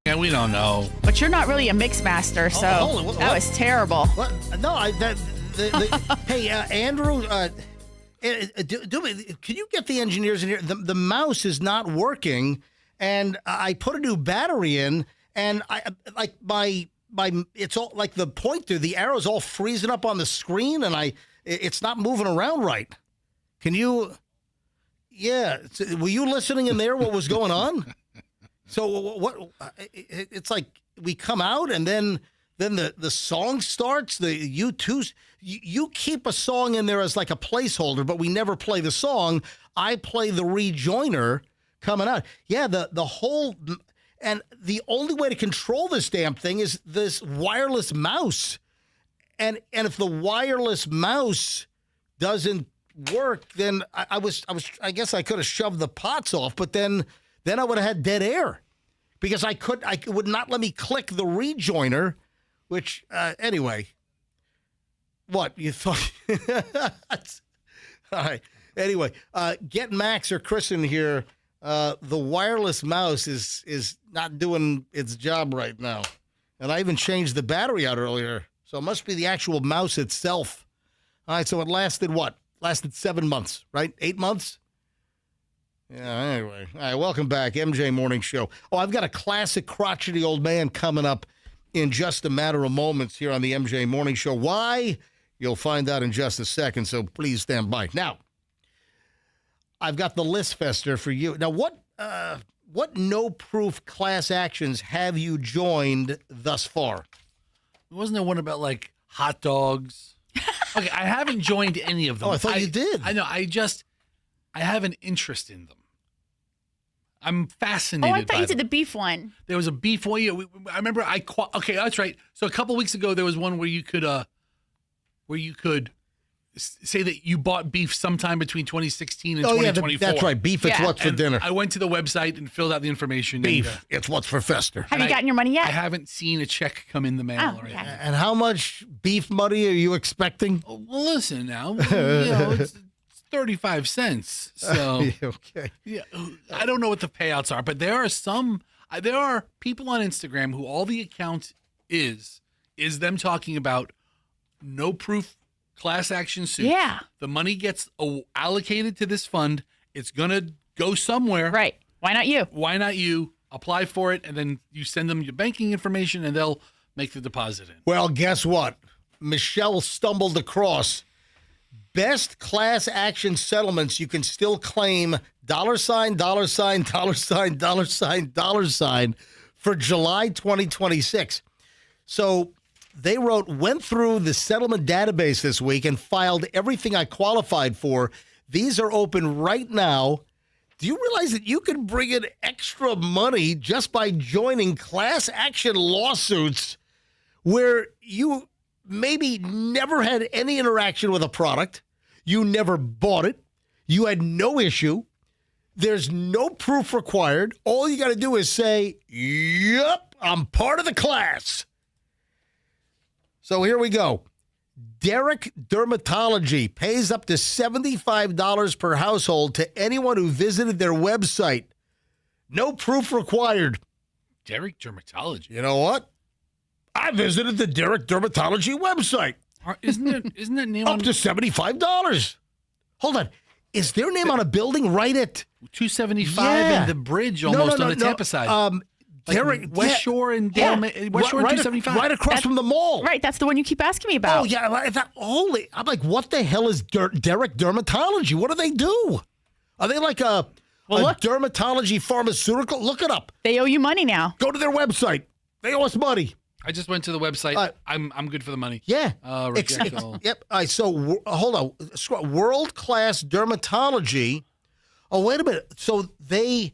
Speaker 3: Yeah, we don't know.
Speaker 2: But you're not really a mix master, so that was terrible.
Speaker 1: What? No, hey, Andrew, can you get the engineers in here? The mouse is not working, and I put a new battery in, and it's all like the pointer, the arrow's all freezing up on the screen, and it's not moving around right. Can you? Yeah. Were you listening in there? What was going on? So what? It's like we come out and then the song starts. You keep a song in there as like a placeholder, but we never play the song. I play the rejoiner coming out. Yeah, the whole, and the only way to control this damn thing is this wireless mouse. And if the wireless mouse doesn't work, then I guess I could have shoved the pots off, but then I would have had dead air because it would not let me click the rejoiner, which anyway. What you thought? All right. Anyway, get Max or Chris in here. The wireless mouse is not doing its job right now, and I even changed the battery out earlier, so it must be the actual mouse itself. All right. So it lasted what? Lasted 7 months, right? 8 months. Yeah. Anyway, all right. Welcome back, MJ Morning Show. Oh, I've got a classic crotchety old man coming up in just a matter of moments here on the MJ Morning Show. Why? You'll find out in just a second, so please stand by. Now, I've got the list fester for you. Now, what no-proof class actions have you joined thus far?
Speaker 3: Wasn't there one about, like, hot dogs? Okay, I haven't joined any of them.
Speaker 1: Oh, I thought you did.
Speaker 3: I know. I have an interest in them. I'm fascinated by
Speaker 2: I thought you did the beef one.
Speaker 3: There was a beef one. Yeah, I remember okay, that's right. So a couple weeks ago, there was one where you could say that you bought beef sometime between 2016 and 2024.
Speaker 1: That's right. Beef, it's what's for dinner.
Speaker 3: I went to the website and filled out the information.
Speaker 1: Beef, it's what's for fester.
Speaker 2: Have you gotten your money yet?
Speaker 3: I haven't seen a check come in the mail or anything.
Speaker 1: And how much beef money are you expecting?
Speaker 3: Oh, well, listen now. It's 35 cents. So,
Speaker 1: okay.
Speaker 3: Yeah, I don't know what the payouts are, but there are people on Instagram who all the account is them talking about no proof class action suits.
Speaker 2: Yeah.
Speaker 3: The money gets allocated to this fund. It's going to go somewhere.
Speaker 2: Right. Why not you?
Speaker 3: Why not you? Apply for it, and then you send them your banking information, and they'll make the deposit in.
Speaker 1: Well, guess what? Michelle stumbled across best class action settlements you can still claim $$ for July 2026. So they went through the settlement database this week and filed everything I qualified for. These are open right now. Do you realize that you can bring in extra money just by joining class action lawsuits where you maybe never had any interaction with a product, you never bought it, you had no issue, there's no proof required. All you got to do is say, yep, I'm part of the class. So here we go. Derek Dermatology pays up to $75 per household to anyone who visited their website. No proof required.
Speaker 3: Derek Dermatology.
Speaker 1: You know what? I visited the Derek Dermatology website.
Speaker 3: Isn't that name
Speaker 1: up to $75? Hold on. Is their name on a building right at
Speaker 3: 275 and the bridge almost on the Tampa side?
Speaker 1: Derek
Speaker 3: West Shore and West Shore and 275.
Speaker 1: Right across from the mall.
Speaker 2: Right, that's the one you keep asking me about.
Speaker 1: Oh yeah, I'm like, what the hell is Derek Dermatology? What do they do? Are they like a dermatology pharmaceutical? Look it up.
Speaker 2: They owe you money now.
Speaker 1: Go to their website. They owe us money.
Speaker 3: I just went to the website. I'm good for the money.
Speaker 1: Yeah.
Speaker 3: Yep.
Speaker 1: All right. So hold on. World Class Dermatology. Oh, wait a minute. So do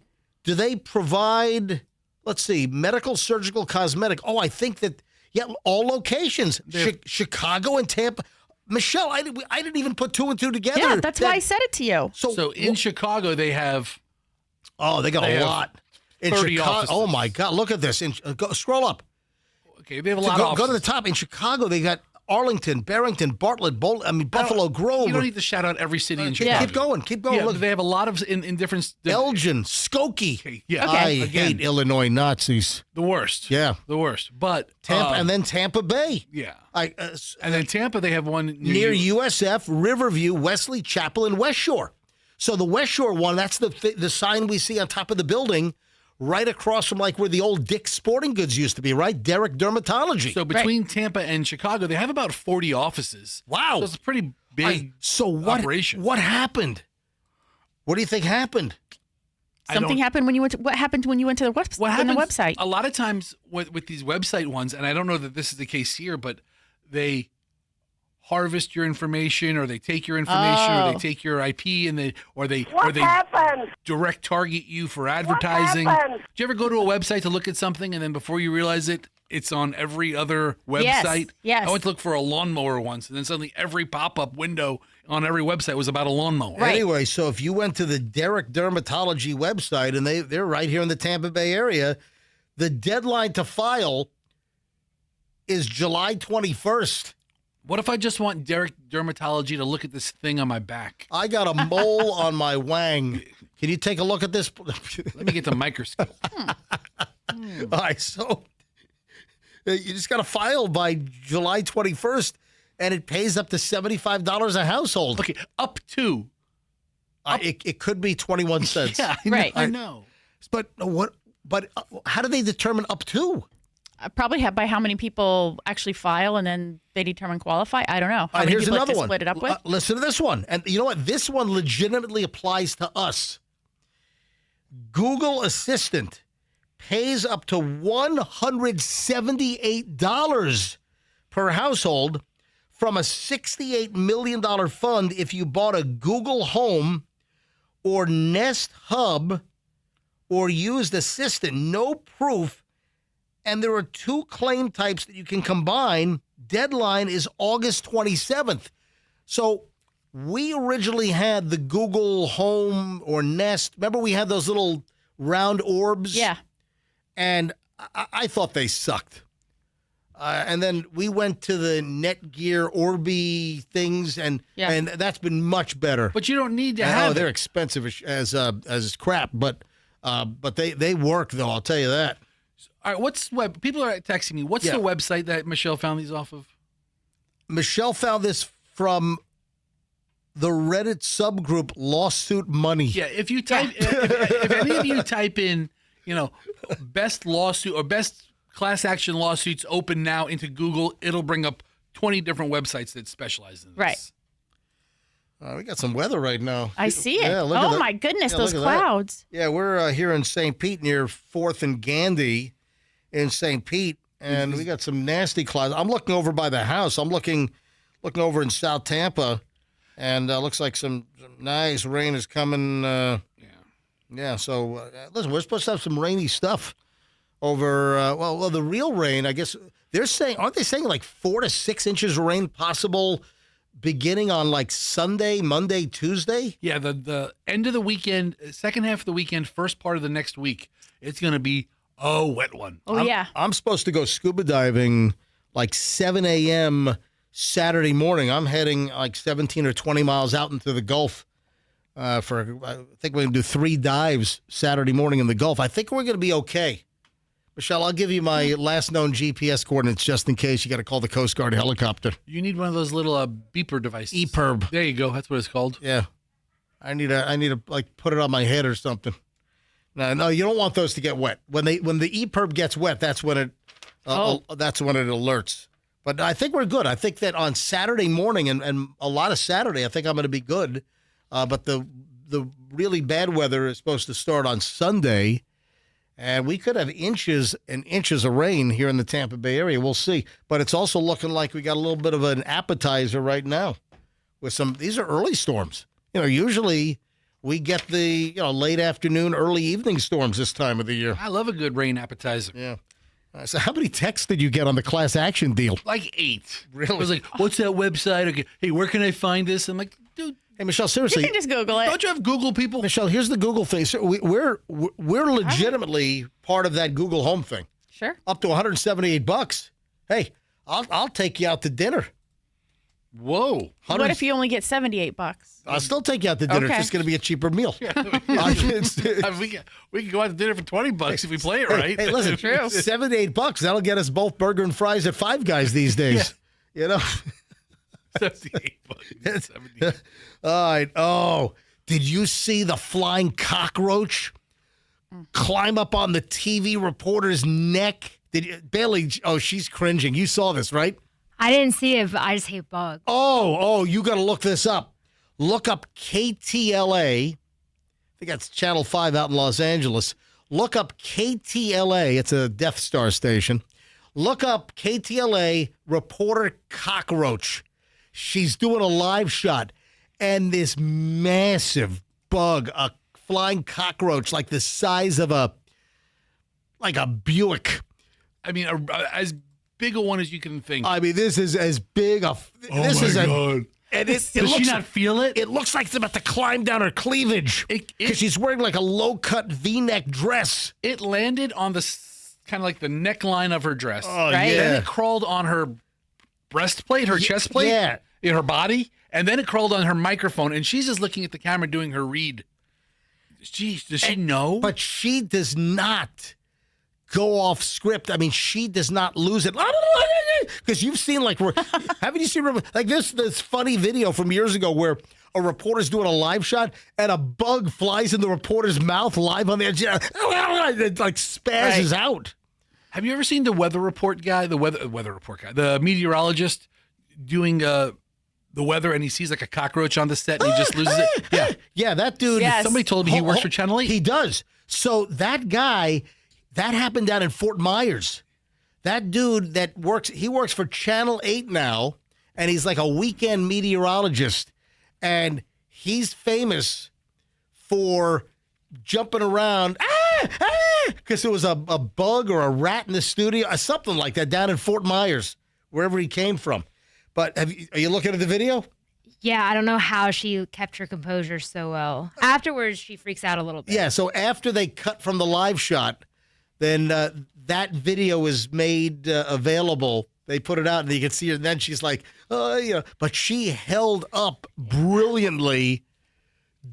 Speaker 1: they provide? Let's see. Medical, surgical, cosmetic. Oh, I think that. Yeah, all locations. Chicago and Tampa. Michelle, I didn't even put two and two together.
Speaker 2: Yeah, that's why I said it to you.
Speaker 3: So in Chicago they have.
Speaker 1: Oh, they got a lot. In
Speaker 3: 30
Speaker 1: Chicago.
Speaker 3: offices.
Speaker 1: Oh my God! Look at this. Scroll up.
Speaker 3: Okay, they have a lot of offices.
Speaker 1: Go to the top. In Chicago, they got Arlington, Barrington, Bartlett, Buffalo Grove.
Speaker 3: You don't need to shout out every city in Chicago.
Speaker 1: Keep going.
Speaker 3: Yeah,
Speaker 1: Look,
Speaker 3: they have a lot of in different.
Speaker 1: Elgin, Skokie.
Speaker 3: Okay, yeah,
Speaker 1: I hate Illinois Nazis.
Speaker 3: The worst.
Speaker 1: Yeah,
Speaker 3: the worst. But
Speaker 1: Tampa, and then Tampa Bay.
Speaker 3: Yeah,
Speaker 1: and
Speaker 3: then Tampa, they have one
Speaker 1: near USF, Riverview, Wesley, Chapel, and West Shore. So the West Shore one, that's the sign we see on top of the building. Right across from like where the old Dick's Sporting Goods used to be, right? Derek Dermatology.
Speaker 3: So between Tampa and Chicago, they have about 40 offices.
Speaker 1: Wow.
Speaker 3: So it's a pretty big operation.
Speaker 1: What happened? What do you think happened?
Speaker 2: Something happened when you went. What happened when you went to the website?
Speaker 3: A lot of times with these website ones, and I don't know that this is the case here, but they harvest your information, or they take your information, or they take your IP, and they direct target you for advertising. Do you ever go to a website to look at something, and then before you realize it, it's on every other website?
Speaker 2: Yes.
Speaker 3: I went to look for a lawnmower once, and then suddenly every pop-up window on every website was about a lawnmower.
Speaker 1: Right. Anyway, so if you went to the Derek Dermatology website, and they're right here in the Tampa Bay area, the deadline to file is July 21st.
Speaker 3: What if I just want Derek Dermatology to look at this thing on my back?
Speaker 1: I got a mole on my wang. Can you take a look at this?
Speaker 3: Let me get the microscope.
Speaker 1: All right, so you just got to file by July 21st, and it pays up to $75 a household.
Speaker 3: Okay, up to.
Speaker 1: It could be 21 cents.
Speaker 3: Yeah, I know.
Speaker 1: But what? But how do they determine up to?
Speaker 2: Probably by how many people actually file, and then they determine qualify. I don't know. How many
Speaker 1: here's
Speaker 2: people
Speaker 1: another one.
Speaker 2: Split it up with?
Speaker 1: Listen to this one. And you know what? This one legitimately applies to us. Google Assistant pays up to $178 per household from a $68 million fund if you bought a Google Home or Nest Hub or used Assistant. No proof. And there are 2 claim types that you can combine. Deadline is August 27th. So we originally had the Google Home or Nest. Remember we had those little round orbs?
Speaker 2: Yeah.
Speaker 1: And I thought they sucked. And then we went to the Netgear Orbi things, and that's been much better.
Speaker 3: But you don't need to have
Speaker 1: they're
Speaker 3: it.
Speaker 1: expensive as crap, but they work, though, I'll tell you that.
Speaker 3: All right, people are texting me. What's the website that Michelle found these off of?
Speaker 1: Michelle found this from the Reddit subgroup Lawsuit Money.
Speaker 3: Yeah, if you type, if any of you type in, best lawsuit or best class action lawsuits open now into Google, it'll bring up 20 different websites that specialize in this.
Speaker 2: Right.
Speaker 1: We got some weather right now.
Speaker 2: I see it.
Speaker 1: Yeah, look at
Speaker 2: my goodness, those
Speaker 1: look at
Speaker 2: clouds.
Speaker 1: that. Yeah, we're here in St. Pete near 4th and Gandy in St. Pete, and we got some nasty clouds. I'm looking over by the house. I'm looking over in South Tampa, and looks like some nice rain is coming. Yeah. So listen, we're supposed to have some rainy stuff over. Well, the real rain, I guess they're saying. Aren't they saying like 4 to 6 inches of rain possible, beginning on like Sunday, Monday, Tuesday?
Speaker 3: Yeah, the end of the weekend, second half of the weekend, first part of the next week, it's going to be a wet one.
Speaker 1: I'm supposed to go scuba diving like 7 a.m. Saturday morning. I'm heading like 17 or 20 miles out into the Gulf I think we're going to do 3 dives Saturday morning in the Gulf. I think we're going to be okay. Michelle, I'll give you my last known GPS coordinates just in case you got to call the Coast Guard helicopter.
Speaker 3: You need one of those little beeper devices.
Speaker 1: EPIRB.
Speaker 3: There you go. That's what it's called.
Speaker 1: Yeah. I need to like put it on my head or something. No, you don't want those to get wet. When the EPIRB gets wet, that's when it alerts. But I think we're good. I think that on Saturday morning and a lot of Saturday, I think I'm going to be good. But the really bad weather is supposed to start on Sunday, and we could have inches and inches of rain here in the Tampa Bay area. We'll see. But it's also looking like we got a little bit of an appetizer right now with these are early storms. Usually we get the late afternoon, early evening storms this time of the year.
Speaker 3: I love a good rain appetizer.
Speaker 1: Yeah. So how many texts did you get on the class action deal?
Speaker 3: Like 8.
Speaker 1: Really?
Speaker 3: I was like, what's that website? Okay. Hey, where can I find this? I'm like, dude.
Speaker 1: Hey, Michelle, seriously.
Speaker 2: You can just Google it.
Speaker 3: Don't you have Google people?
Speaker 1: Michelle, here's the Google thing. So we're legitimately part of that Google Home thing.
Speaker 2: Sure.
Speaker 1: Up to $178. Hey, I'll take you out to dinner.
Speaker 3: Whoa.
Speaker 2: What if you only get $78?
Speaker 1: I'll still take you out to dinner.
Speaker 2: Okay.
Speaker 1: It's just going to be a cheaper meal.
Speaker 3: We can go out to dinner for $20 if we play it right.
Speaker 1: Hey, listen,
Speaker 2: True.
Speaker 1: $7 to $8. That'll get us both burger and fries at Five Guys these days.
Speaker 3: $78.
Speaker 1: All right. Oh, did you see the flying cockroach climb up on the TV reporter's neck? Bailey, she's cringing. You saw this, right?
Speaker 8: I didn't see it, but I just hate bugs.
Speaker 1: Oh, you got to look this up. Look up KTLA. I think that's Channel 5 out in Los Angeles. Look up KTLA. It's a Death Star station. Look up KTLA reporter cockroach. She's doing a live shot, and this massive bug, a flying cockroach like the size of a Buick.
Speaker 3: I mean, as big a one as you can think.
Speaker 1: I mean, this is as big a. This is
Speaker 3: God.
Speaker 1: And
Speaker 3: Does she not feel it?
Speaker 1: It looks like it's about to climb down her cleavage because she's wearing like a low-cut V-neck dress.
Speaker 3: It landed on the kind of like the neckline of her dress.
Speaker 1: Oh,
Speaker 3: right?
Speaker 1: yeah.
Speaker 3: Then it crawled on her breastplate, her chest plate, in her body, and then it crawled on her microphone, and she's just looking at the camera doing her read. Jeez, does she know?
Speaker 1: But she does not go off script. I mean, she does not lose it. Because you've seen, like, haven't you seen, like, this funny video from years ago where a reporter's doing a live shot and a bug flies in the reporter's mouth live on the edge. It, like, spazzes out.
Speaker 3: Have you ever seen the weather report guy, the meteorologist doing the weather, and he sees like a cockroach on the set and he just loses it?
Speaker 1: Yeah, that dude.
Speaker 3: Yes. Somebody told me he works for Channel 8.
Speaker 1: He does. So that guy, that happened down in Fort Myers. That dude he works for Channel 8 now, and he's like a weekend meteorologist, and he's famous for jumping around, because there was a bug or a rat in the studio, or something like that down in Fort Myers, wherever he came from. But are you looking at the video?
Speaker 8: Yeah, I don't know how she kept her composure so well. Afterwards, she freaks out a little bit.
Speaker 1: Yeah, so after they cut from the live shot, then that video is made available. They put it out, and you can see her. And then she's like, but she held up brilliantly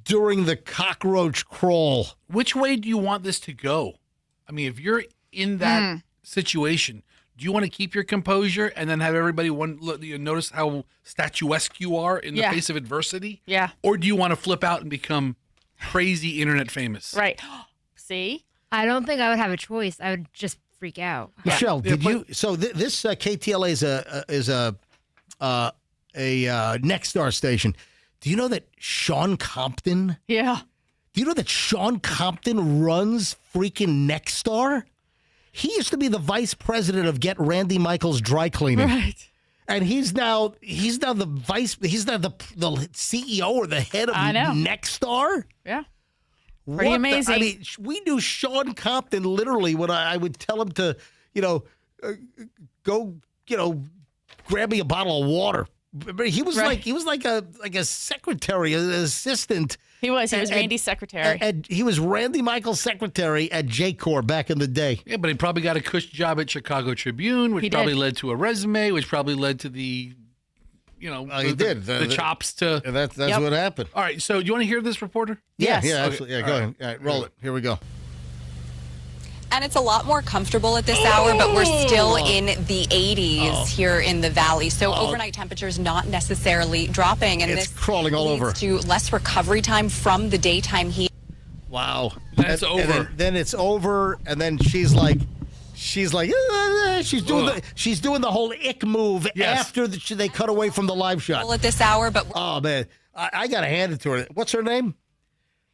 Speaker 1: during the cockroach crawl.
Speaker 3: Which way do you want this to go? I mean, if you're in that situation, do you want to keep your composure and then have everybody notice how statuesque you are in the face of adversity?
Speaker 2: Yeah.
Speaker 3: Or do you want to flip out and become crazy internet famous?
Speaker 2: Right. See?
Speaker 8: I don't think I would have a choice. I would just freak out.
Speaker 1: Michelle, did you? So this KTLA is a Nexstar station. Do you know that Sean Compton?
Speaker 2: Yeah.
Speaker 1: Do you know that Sean Compton runs freaking Nexstar? He used to be the vice president of Get Randy Michaels Dry Cleaning.
Speaker 2: Right.
Speaker 1: And he's now the CEO or the head of Nexstar.
Speaker 2: Yeah. Pretty amazing.
Speaker 1: I mean, we knew Sean Compton literally when I would tell him to, go, grab me a bottle of water. But he was like a secretary, an assistant.
Speaker 2: He was Randy's secretary.
Speaker 1: He was Randy Michael's secretary at J-Corps back in the day.
Speaker 3: Yeah, but he probably got a cush job at Chicago Tribune, which probably led to a resume, which probably led to the, the chops to.
Speaker 1: That's what happened.
Speaker 3: All right, so do you want to hear this, reporter?
Speaker 1: Yes. Yeah,
Speaker 3: Okay.
Speaker 1: absolutely. Yeah, go ahead. All right, roll it. Here we go.
Speaker 4: And it's a lot more comfortable at this hour, but we're still in the 80s here in the valley. So overnight temperatures not necessarily dropping. And
Speaker 1: It's
Speaker 4: this
Speaker 1: crawling all
Speaker 4: leads
Speaker 1: over.
Speaker 4: to less recovery time from the daytime heat.
Speaker 1: Wow.
Speaker 3: That's over.
Speaker 1: And then it's over, and then she's doing the whole ick move after they cut away from the live shot.
Speaker 4: At this hour, but
Speaker 1: oh man, I gotta hand it to her. What's her name?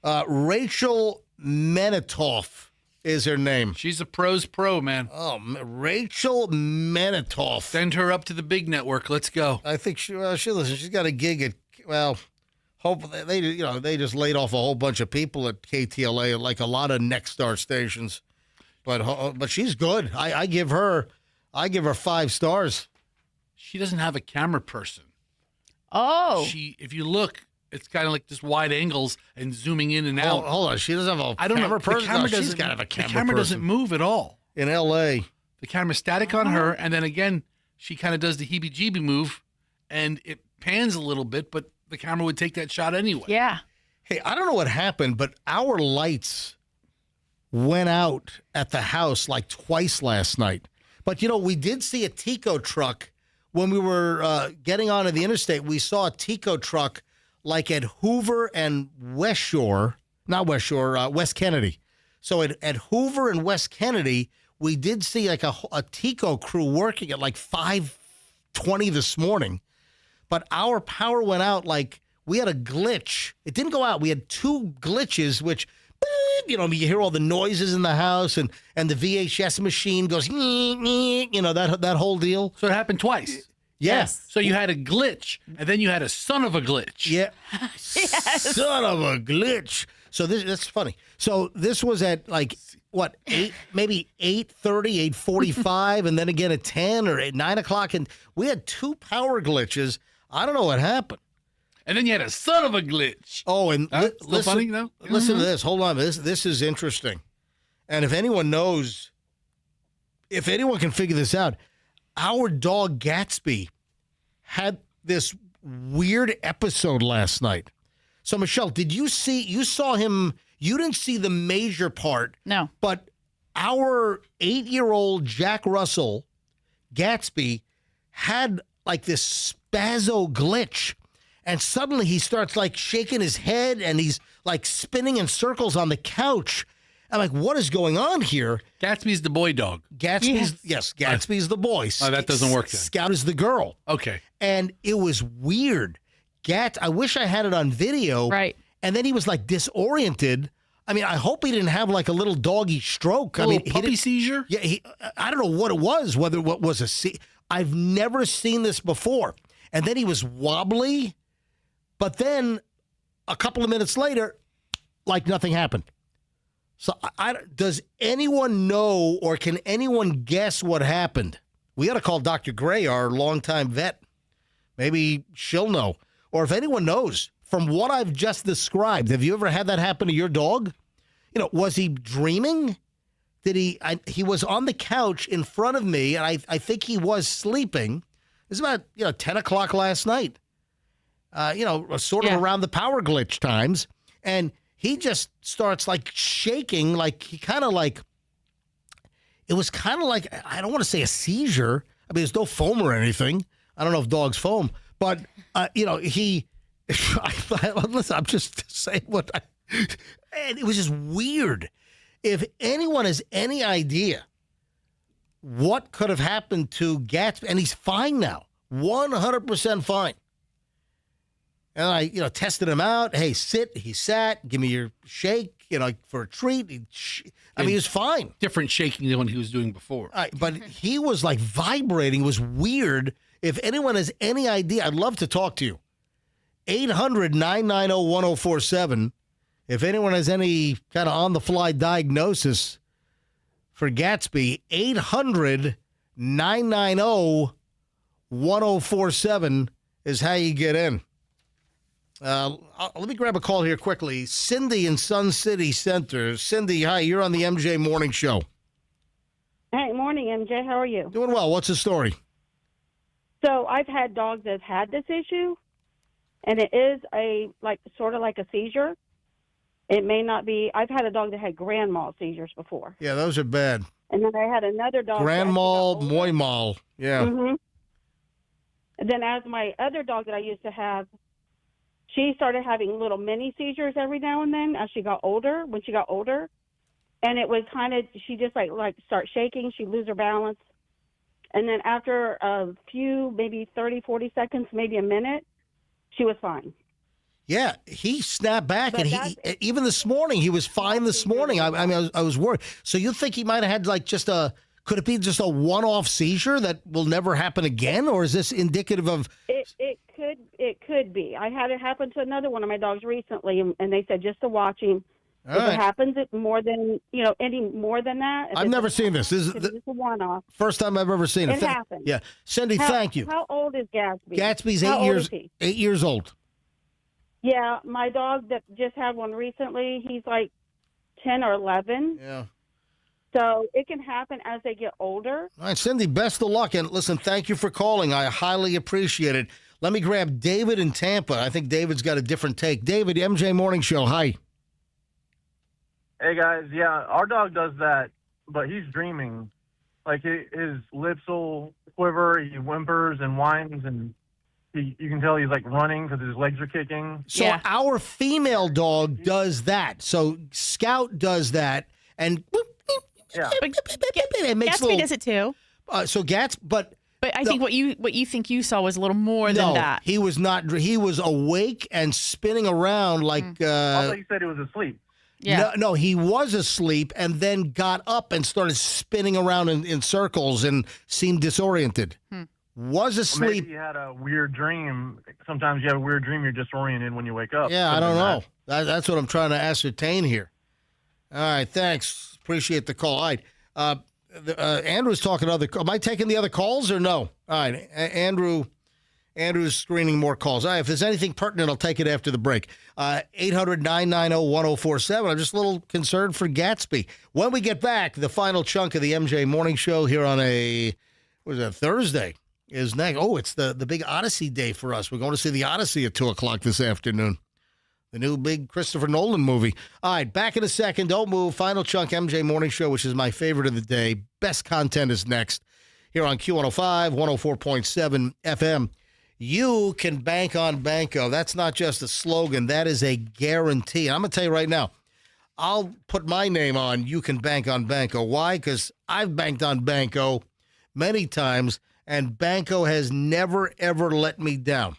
Speaker 1: Rachel Menitoff is her name.
Speaker 3: She's a pro's pro, man.
Speaker 1: Oh, Rachel Menitoff.
Speaker 3: Send her up to the big network. Let's go.
Speaker 1: I think she's got a gig at, hopefully they just laid off a whole bunch of people at KTLA, like a lot of Nexstar stations. But she's good. I give her 5 stars.
Speaker 3: She doesn't have a camera person.
Speaker 2: Oh.
Speaker 3: If you look, it's kind of like just wide angles and zooming in and out.
Speaker 1: Hold on. She doesn't have a
Speaker 3: I don't
Speaker 1: camera
Speaker 3: know.
Speaker 1: person?
Speaker 3: The camera
Speaker 1: No, she's
Speaker 3: doesn't,
Speaker 1: got to have a camera
Speaker 3: The camera
Speaker 1: person.
Speaker 3: doesn't move at all.
Speaker 1: In L.A.
Speaker 3: The camera's static on her, and then again, she kind of does the heebie-jeebie move, and it pans a little bit, but the camera would take that shot anyway.
Speaker 2: Yeah.
Speaker 1: Hey, I don't know what happened, but our lights went out at the house like twice last night. But, we did see a Tico truck when we were getting onto the interstate. We saw a Tico truck like at Hoover and West Kennedy. So at Hoover and West Kennedy, we did see like a Tico crew working at like 5 8:20 this morning. But our power went out like we had a glitch. It didn't go out. We had 2 glitches, which, you hear all the noises in the house and the VHS machine goes, that whole deal.
Speaker 3: So it happened twice.
Speaker 1: Yes.
Speaker 3: So you had a glitch, and then you had a son of a glitch.
Speaker 1: Yeah. Son of a glitch. So that's funny. So this was at maybe 8:30, 8:45, and then again at 10 or at 9 o'clock. And we had 2 power glitches. I don't know what happened.
Speaker 3: And then you had a son of a glitch.
Speaker 1: Oh, and listen,
Speaker 3: funny, though?
Speaker 1: Listen to this. Hold on. This is interesting. And if anyone knows, if anyone can figure this out, our dog Gatsby had this weird episode last night. So, Michelle, you saw him, you didn't see the major part.
Speaker 2: No.
Speaker 1: But our 8-year-old Jack Russell, Gatsby, had like this spazzo glitch. And suddenly he starts like shaking his head and he's like spinning in circles on the couch. I'm like, what is going on here?
Speaker 3: Gatsby's the boy dog.
Speaker 1: Gatsby's the boy.
Speaker 3: Oh, that doesn't work then.
Speaker 1: Scout is the girl.
Speaker 3: Okay.
Speaker 1: And it was weird. I wish I had it on video.
Speaker 2: Right.
Speaker 1: And then he was like disoriented. I mean, I hope he didn't have like a little doggy stroke.
Speaker 3: A little puppy seizure?
Speaker 1: Yeah. I don't know what it was, whether what was I've never seen this before. And then he was wobbly. But then a couple of minutes later, like nothing happened. So does anyone know or can anyone guess what happened? We got to call Dr. Gray, our longtime vet. Maybe she'll know. Or if anyone knows, from what I've just described, have you ever had that happen to your dog? Was he dreaming? Did he was on the couch in front of me, and I think he was sleeping. It was about 10 o'clock last night. Sort of around the power glitch times. And he just starts like shaking, like he kind of like, it was kind of like, I don't want to say a seizure. I mean, there's no foam or anything. I don't know if dogs foam, but, listen, I'm just saying and it was just weird. If anyone has any idea what could have happened to Gatsby, and he's fine now, 100% fine. And I, tested him out. Hey, sit. He sat. Give me your shake, for a treat. He was fine.
Speaker 3: Different shaking than what he was doing before.
Speaker 1: But he was like vibrating. It was weird. If anyone has any idea, I'd love to talk to you. 800-990-1047. If anyone has any kind of on-the-fly diagnosis for Gatsby, 800-990-1047 is how you get in. Let me grab a call here quickly. Cindy in Sun City Center. Cindy, hi. You're on the MJ Morning Show.
Speaker 7: Hey, morning, MJ. How are you?
Speaker 1: Doing well. What's the story?
Speaker 7: So I've had dogs that have had this issue, and it is sort of like a seizure. It may not be. I've had a dog that had grand mal seizures before.
Speaker 1: Yeah, those are bad.
Speaker 7: And then I had another dog.
Speaker 1: Grand mal, moy mal. Yeah.
Speaker 7: Mm-hmm. And then as my other dog that I used to have, she started having little mini seizures every now and then as she got older, when she got older. And it was kind of, she just like start shaking, she'd lose her balance. And then after a few, maybe 30, 40 seconds, maybe a minute, she was fine.
Speaker 1: Yeah, he snapped back, and even this morning, he was fine this morning. I was worried. So you think he might have had could it be just a one-off seizure that will never happen again? Or is this indicative of...
Speaker 7: It could be. I had it happen to another one of my dogs recently, and they said just to watch him. If it happens more than, any more than that.
Speaker 1: I've never seen this. This is
Speaker 7: a one-off.
Speaker 1: First time I've ever seen it.
Speaker 7: It happened.
Speaker 1: Yeah. Cindy, thank you.
Speaker 7: How old is Gatsby?
Speaker 1: Gatsby's
Speaker 7: How old is he?
Speaker 1: 8 years old.
Speaker 7: Yeah, my dog that just had one recently, he's like 10 or 11.
Speaker 1: Yeah.
Speaker 7: So it can happen as they get older.
Speaker 1: All right, Cindy, best of luck. And listen, thank you for calling. I highly appreciate it. Let me grab David in Tampa. I think David's got a different take. David, MJ Morning Show. Hi.
Speaker 10: Hey, guys. Yeah, our dog does that, but he's dreaming. Like, his lips will quiver, he whimpers and whines, and you can tell he's, like, running because his legs are kicking.
Speaker 1: So our female dog does that. So Scout does that, and...
Speaker 10: Yeah.
Speaker 2: Gatsby does it too.
Speaker 1: So but
Speaker 2: But I think what you think you saw was a little more than that.
Speaker 1: He was not. He was awake and spinning around like.
Speaker 10: I thought you said he was asleep.
Speaker 2: Yeah.
Speaker 1: No, he was asleep and then got up and started spinning around in circles and seemed disoriented. Was
Speaker 10: Or
Speaker 1: asleep.
Speaker 10: maybe you had a weird dream. Sometimes you have a weird dream, you're disoriented when you wake up.
Speaker 1: Yeah, I
Speaker 10: Could've
Speaker 1: don't
Speaker 10: been
Speaker 1: know. That's what I'm trying to ascertain here. All right, thanks. Appreciate the call. All right. Andrew's talking to other. Am I taking the other calls or no? All right, Andrew's screening more calls. All right, if there's anything pertinent, I'll take it after the break. 800-990-1047. I'm just a little concerned for Gatsby. When we get back, the final chunk of the MJ Morning Show here on Thursday is next. Oh, it's the big Odyssey day for us. We're going to see the Odyssey at 2 o'clock this afternoon. The new big Christopher Nolan movie. All right, back in a second. Don't move. Final chunk MJ Morning Show, which is my favorite of the day. Best content is next here on Q105, 104.7 FM. You can bank on Banco. That's not just a slogan. That is a guarantee. I'm going to tell you right now, I'll put my name on You Can Bank on Banco. Why? Because I've banked on Banco many times, and Banco has never, ever let me down.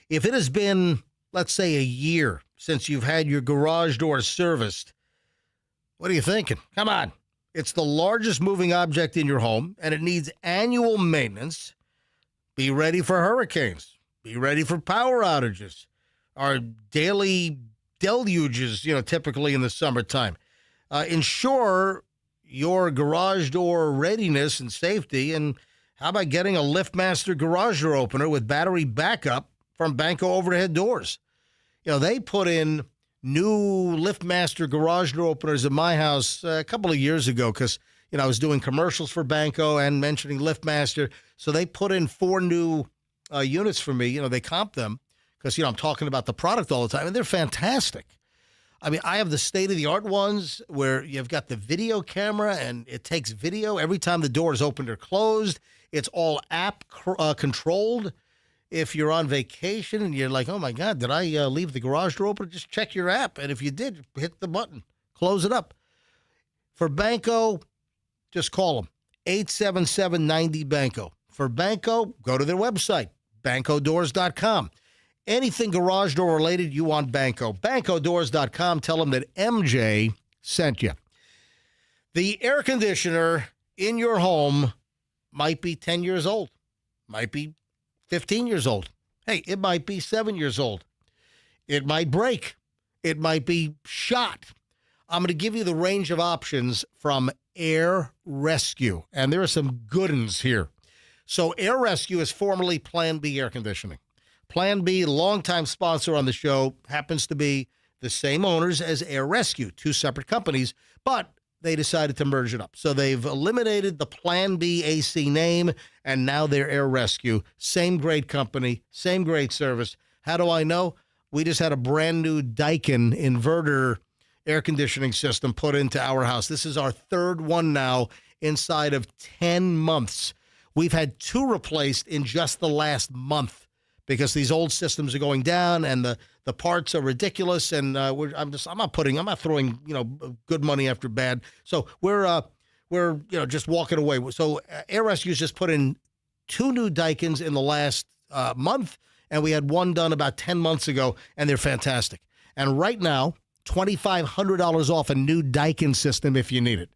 Speaker 1: If it has been, let's say, a year since you've had your garage door serviced, what are you thinking? Come on. It's the largest moving object in your home, and it needs annual maintenance. Be ready for hurricanes. Be ready for power outages. Our daily deluges, typically in the summertime. Ensure your garage door readiness and safety. And how about getting a LiftMaster garage door opener with battery backup from Banco Overhead Doors? They put in new LiftMaster garage door openers in my house a couple of years ago because, I was doing commercials for Banco and mentioning LiftMaster. So they put in 4 new units for me. They comp them because, I'm talking about the product all the time, and they're fantastic. I mean, I have the state-of-the-art ones where you've got the video camera, and it takes video every time the door is opened or closed. It's all app controlled. If you're on vacation and you're like, oh, my God, did I leave the garage door open? Just check your app. And if you did, hit the button. Close it up. For Banco, just call them. 877-90-BANCO. For Banco, go to their website, bancodoors.com. Anything garage door related, you want Banco. Bancodoors.com. Tell them that MJ sent you. The air conditioner in your home might be 10 years old, might be 15 years old. Hey, it might be 7 years old. It might break. It might be shot. I'm going to give you the range of options from Air Rescue, and there are some good ones here. So Air Rescue is formerly Plan B Air Conditioning. Plan B, longtime sponsor on the show, happens to be the same owners as Air Rescue, 2 separate companies, but they decided to merge it up. So they've eliminated the Plan B AC name, and now they're Air Rescue. Same great company, same great service. How do I know? We just had a brand new Daikin inverter air conditioning system put into our house. This is our 3rd one now inside of 10 months. We've had 2 replaced in just the last month because these old systems are going down and the parts are ridiculous. And I'm not throwing good money after bad. So we're just walking away. So Air Rescue's just put in 2 new Daikins in the last month, and we had 1 done about 10 months ago, and they're fantastic. And right now, $2,500 off a new Daikin system if you need it.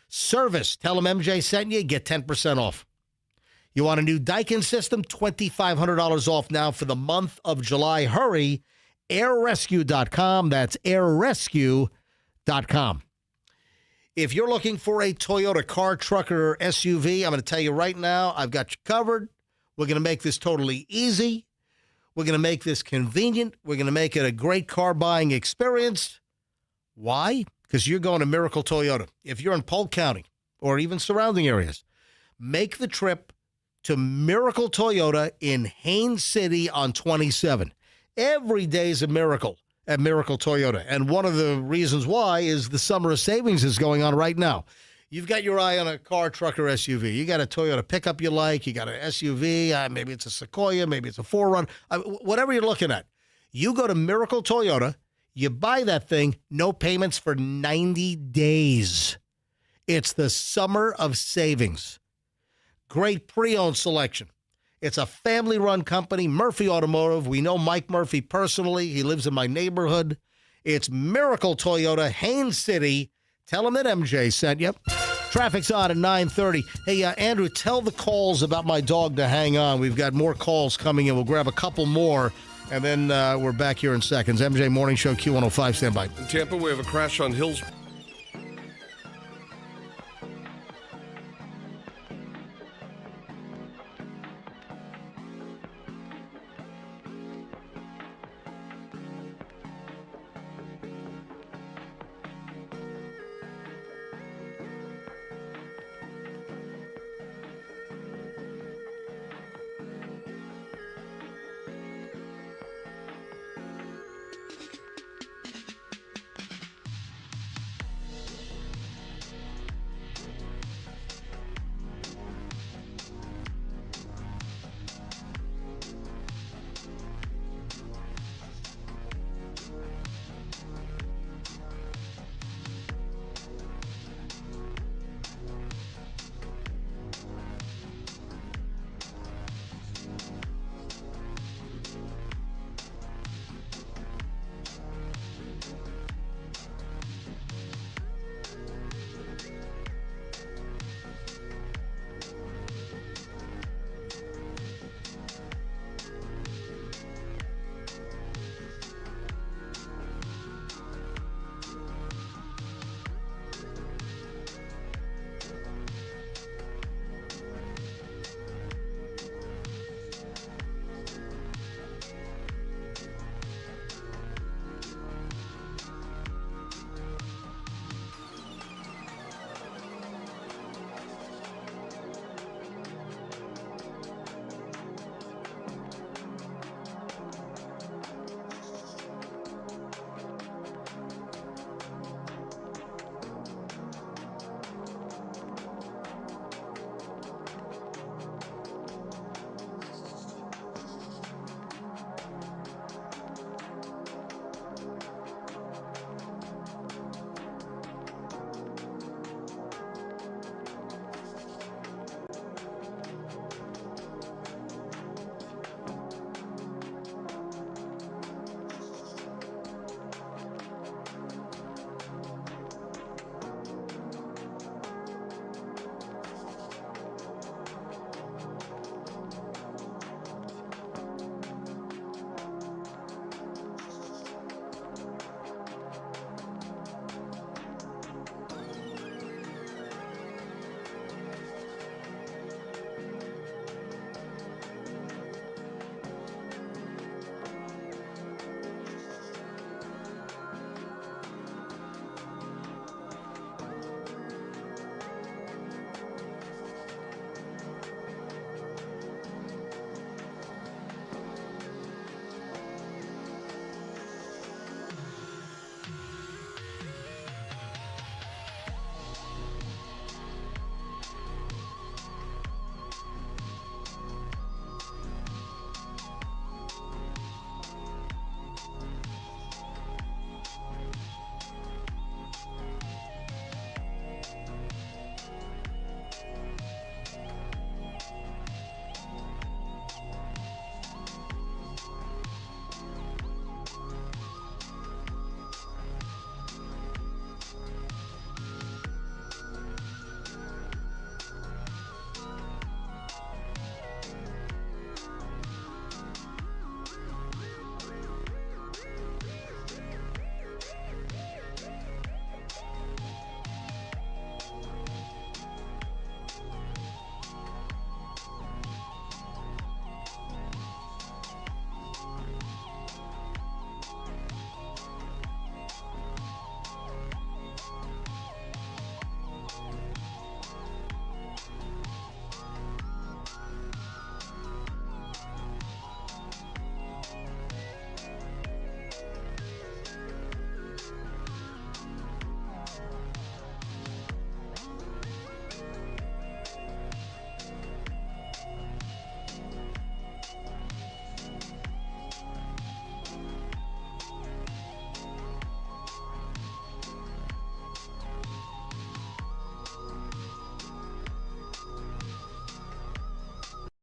Speaker 1: Service, tell them MJ sent you, get 10% off. You want a new Daikin system, $2,500 off now for the month of July. Hurry, airrescue.com. That's airrescue.com. If you're looking for a Toyota car, truck, or SUV, I'm going to tell you right now, I've got you covered. We're going to make this totally easy. We're going to make this convenient. We're going to make it a great car buying experience. Why? Because you're going to Miracle Toyota. If you're in Polk County or even surrounding areas, make the trip to Miracle Toyota in Haines City on 27. Every day is a miracle at Miracle Toyota. And one of the reasons why is the summer of savings is going on right now. You've got your eye on a car, truck, or SUV. You got a Toyota pickup you like. You got an SUV. Maybe it's a Sequoia. Maybe it's a 4Runner. Whatever you're looking at. You go to Miracle Toyota. You buy that thing, no payments for 90 days. It's the summer of savings. great pre-owned selection. It's a family-run company, Murphy Automotive. We know Mike Murphy personally. He lives in my neighborhood. It's Miracle Toyota, Haines City. Tell him that MJ sent you. Traffic's on at 9:30. Hey, Andrew, tell the calls about my dog to hang on. We've got more calls coming in. We'll grab a couple more, and then we're back here in seconds. MJ Morning Show, Q105, stand by.
Speaker 5: In Tampa, we have a crash on Hills.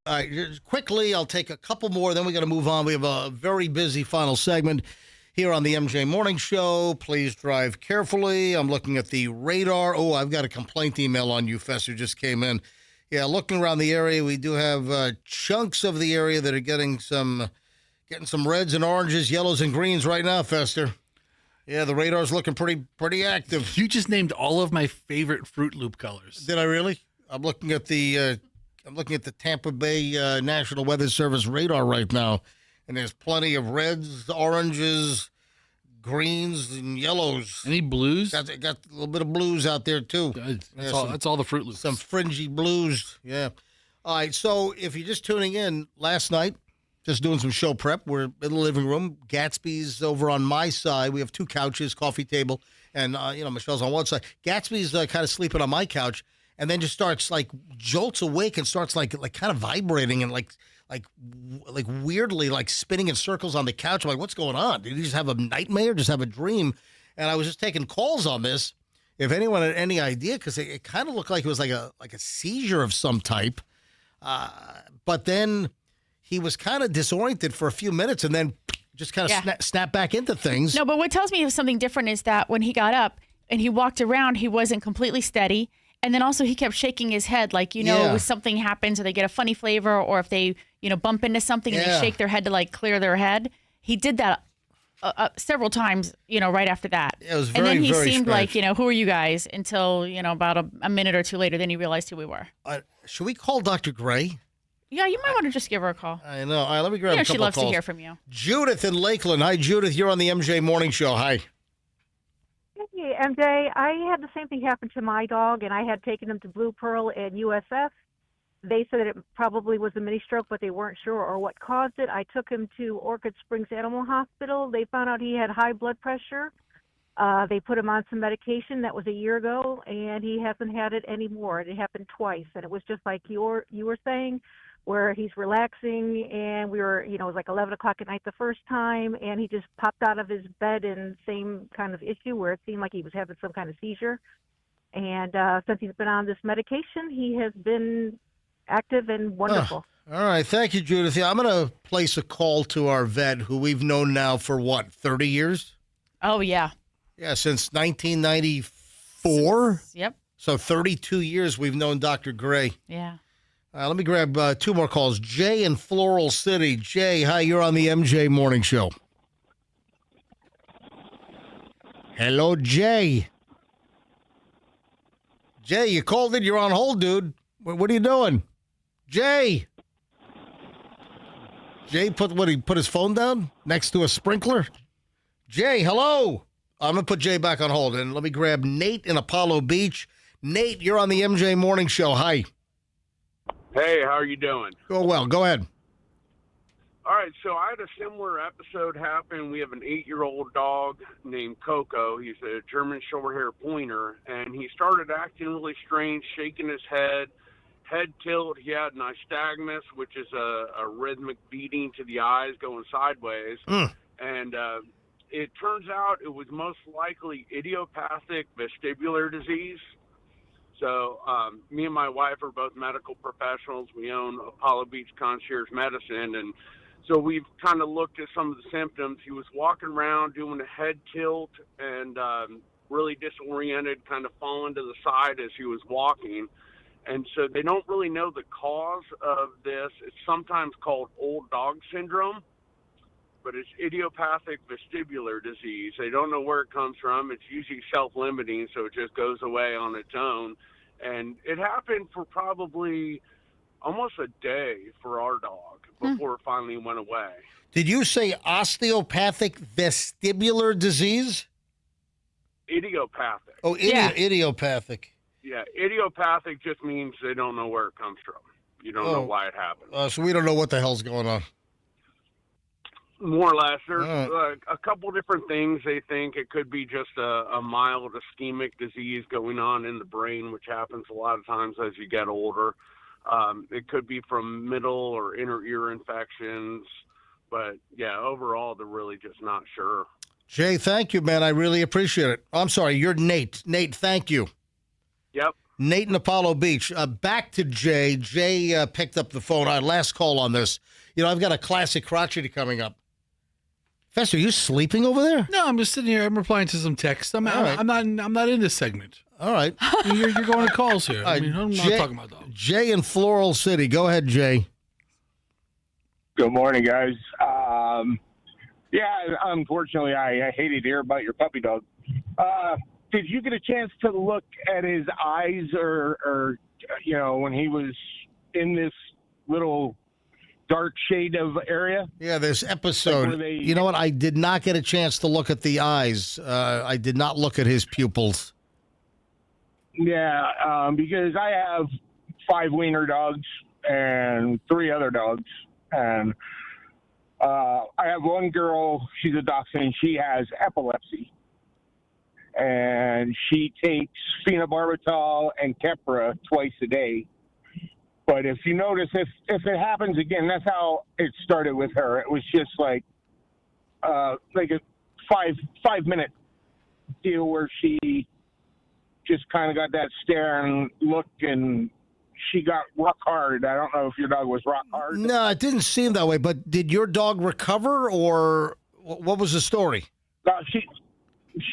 Speaker 1: All right, just quickly, I'll take a couple more, then we got to move on. We have a very busy final segment here on the MJ Morning Show. Please drive carefully. I'm looking at the radar. Oh, I've got a complaint email on you, Fester, just came in. Yeah, looking around the area, we do have chunks of the area that are getting some reds and oranges, yellows and greens right now, Fester. Yeah, the radar's looking pretty active.
Speaker 3: You just named all of my favorite Fruit Loop colors.
Speaker 1: Did I really? I'm looking at the Tampa Bay National Weather Service radar right now, and there's plenty of reds, oranges, greens, and yellows.
Speaker 3: Any blues?
Speaker 1: Got a little bit of blues out there too.
Speaker 3: Good.
Speaker 1: Yeah,
Speaker 3: That's all the Fruit Loops.
Speaker 1: Some fringy blues. Yeah. All right. So if you're just tuning in, last night, just doing some show prep. We're in the living room. Gatsby's over on my side. We have two couches, coffee table, and Michelle's on one side. Gatsby's kind of sleeping on my couch, and then just starts jolts awake and starts like kind of vibrating and like weirdly like spinning in circles on the couch. I'm like, what's going on? Did he just have a nightmare? Just have a dream? And I was just taking calls on this. If anyone had any idea, because it kind of looked like it was like a seizure of some type, but then he was kind of disoriented for a few minutes and then just kind of snap back into things.
Speaker 2: No, but what tells me something different is that when he got up and he walked around, he wasn't completely steady. And then also he kept shaking his head like, when something happens or they get a funny flavor or if they, bump into something and they shake their head to clear their head. He did that several times, right after that.
Speaker 1: It was very,
Speaker 2: and then he
Speaker 1: very
Speaker 2: seemed
Speaker 1: strange.
Speaker 2: like, who are you guys? Until, about a minute or two later, then he realized who we were.
Speaker 1: Should we call Dr. Gray?
Speaker 2: Yeah, you might want to just give her a call.
Speaker 1: I know. All right, let me grab a couple
Speaker 2: she loves
Speaker 1: calls.
Speaker 2: to hear from you.
Speaker 1: Judith in Lakeland. Hi, Judith. You're on the MJ Morning Show. Hi.
Speaker 9: Hey, MJ. I had the same thing happen to my dog, and I had taken him to Blue Pearl and USF. They said that it probably was a mini stroke, but they weren't sure or what caused it. I took him to Orchid Springs Animal Hospital. They found out he had high blood pressure. They put him on some medication. That was a year ago, and he hasn't had it anymore. It happened twice, and it was just like you were saying, where he's relaxing, and we were, it was like 11 o'clock at night the first time, and he just popped out of his bed, and same kind of issue where it seemed like he was having some kind of seizure. And since he's been on this medication, he has been active and wonderful.
Speaker 1: All right. Thank you, Judith. Yeah, I'm going to place a call to our vet, who we've known now for, 30 years?
Speaker 2: Oh, yeah.
Speaker 1: Yeah, since 1994.
Speaker 2: Yep.
Speaker 1: So 32 years we've known Dr. Gray.
Speaker 2: Yeah.
Speaker 1: Let me grab two more calls. Jay in Floral City. Jay, hi, you're on the MJ Morning Show. Hello, Jay. Jay, you called in. You're on hold, dude. What are you doing? Jay. Jay put his phone down next to a sprinkler? Jay, hello. I'm going to put Jay back on hold. And let me grab Nate in Apollo Beach. Nate, you're on the MJ Morning Show. Hi.
Speaker 11: Hey, how are you doing?
Speaker 1: Oh, well, go ahead.
Speaker 11: All right, so I had a similar episode happen. We have an 8-year-old dog named Coco. He's a German short-hair pointer, and he started acting really strange, shaking his head tilt. He had nystagmus, which is a rhythmic beating to the eyes going sideways. And it turns out it was most likely idiopathic vestibular disease. So me and my wife are both medical professionals. We own Apollo Beach Concierge Medicine, and so we've kind of looked at some of the symptoms. He was walking around doing a head tilt and really disoriented, kind of falling to the side as he was walking. And so they don't really know the cause of this. It's sometimes called old dog syndrome, but it's idiopathic vestibular disease. They don't know where it comes from. It's usually self-limiting, so it just goes away on its own. And it happened for probably almost a day for our dog before it finally went away.
Speaker 1: Did you say osteopathic vestibular disease?
Speaker 11: Idiopathic.
Speaker 1: Oh, idiopathic.
Speaker 11: Yeah, idiopathic just means they don't know where it comes from. You don't know why it happened.
Speaker 1: So we don't know what the hell's going on.
Speaker 11: More or less. There's a couple different things they think. It could be just a mild ischemic disease going on in the brain, which happens a lot of times as you get older. It could be from middle or inner ear infections. But, yeah, overall, they're really just not sure.
Speaker 1: Jay, thank you, man. I really appreciate it. I'm sorry, you're Nate. Nate, thank you.
Speaker 11: Yep.
Speaker 1: Nate in Apollo Beach. Back to Jay. Jay picked up the phone. Our last call on this. You know, I've got a classic crotchety coming up. Fester, are you sleeping over there?
Speaker 3: No, I'm just sitting here. I'm replying to some texts. I'm not in this segment.
Speaker 1: All right.
Speaker 3: You're going to calls here. I mean, I'm not talking about dogs.
Speaker 1: Jay in Floral City. Go ahead, Jay.
Speaker 12: Good morning, guys. Unfortunately, I hated to hear about your puppy dog. Did you get a chance to look at his eyes or when he was in this little dark shade of area?
Speaker 1: Yeah, this episode. You know what? I did not get a chance to look at the eyes. I did not look at his pupils.
Speaker 12: Yeah, because I have 5 wiener dogs and 3 other dogs. And I have one girl, she's a dachshund, she has epilepsy. And she takes phenobarbital and Keppra twice a day. But if you notice, if it happens again, that's how it started with her. It was just like a 5-minute deal where she just kind of got that stare and look, and she got rock hard. I don't know if your dog was rock hard.
Speaker 1: No, it didn't seem that way. But did your dog recover, or what was the story?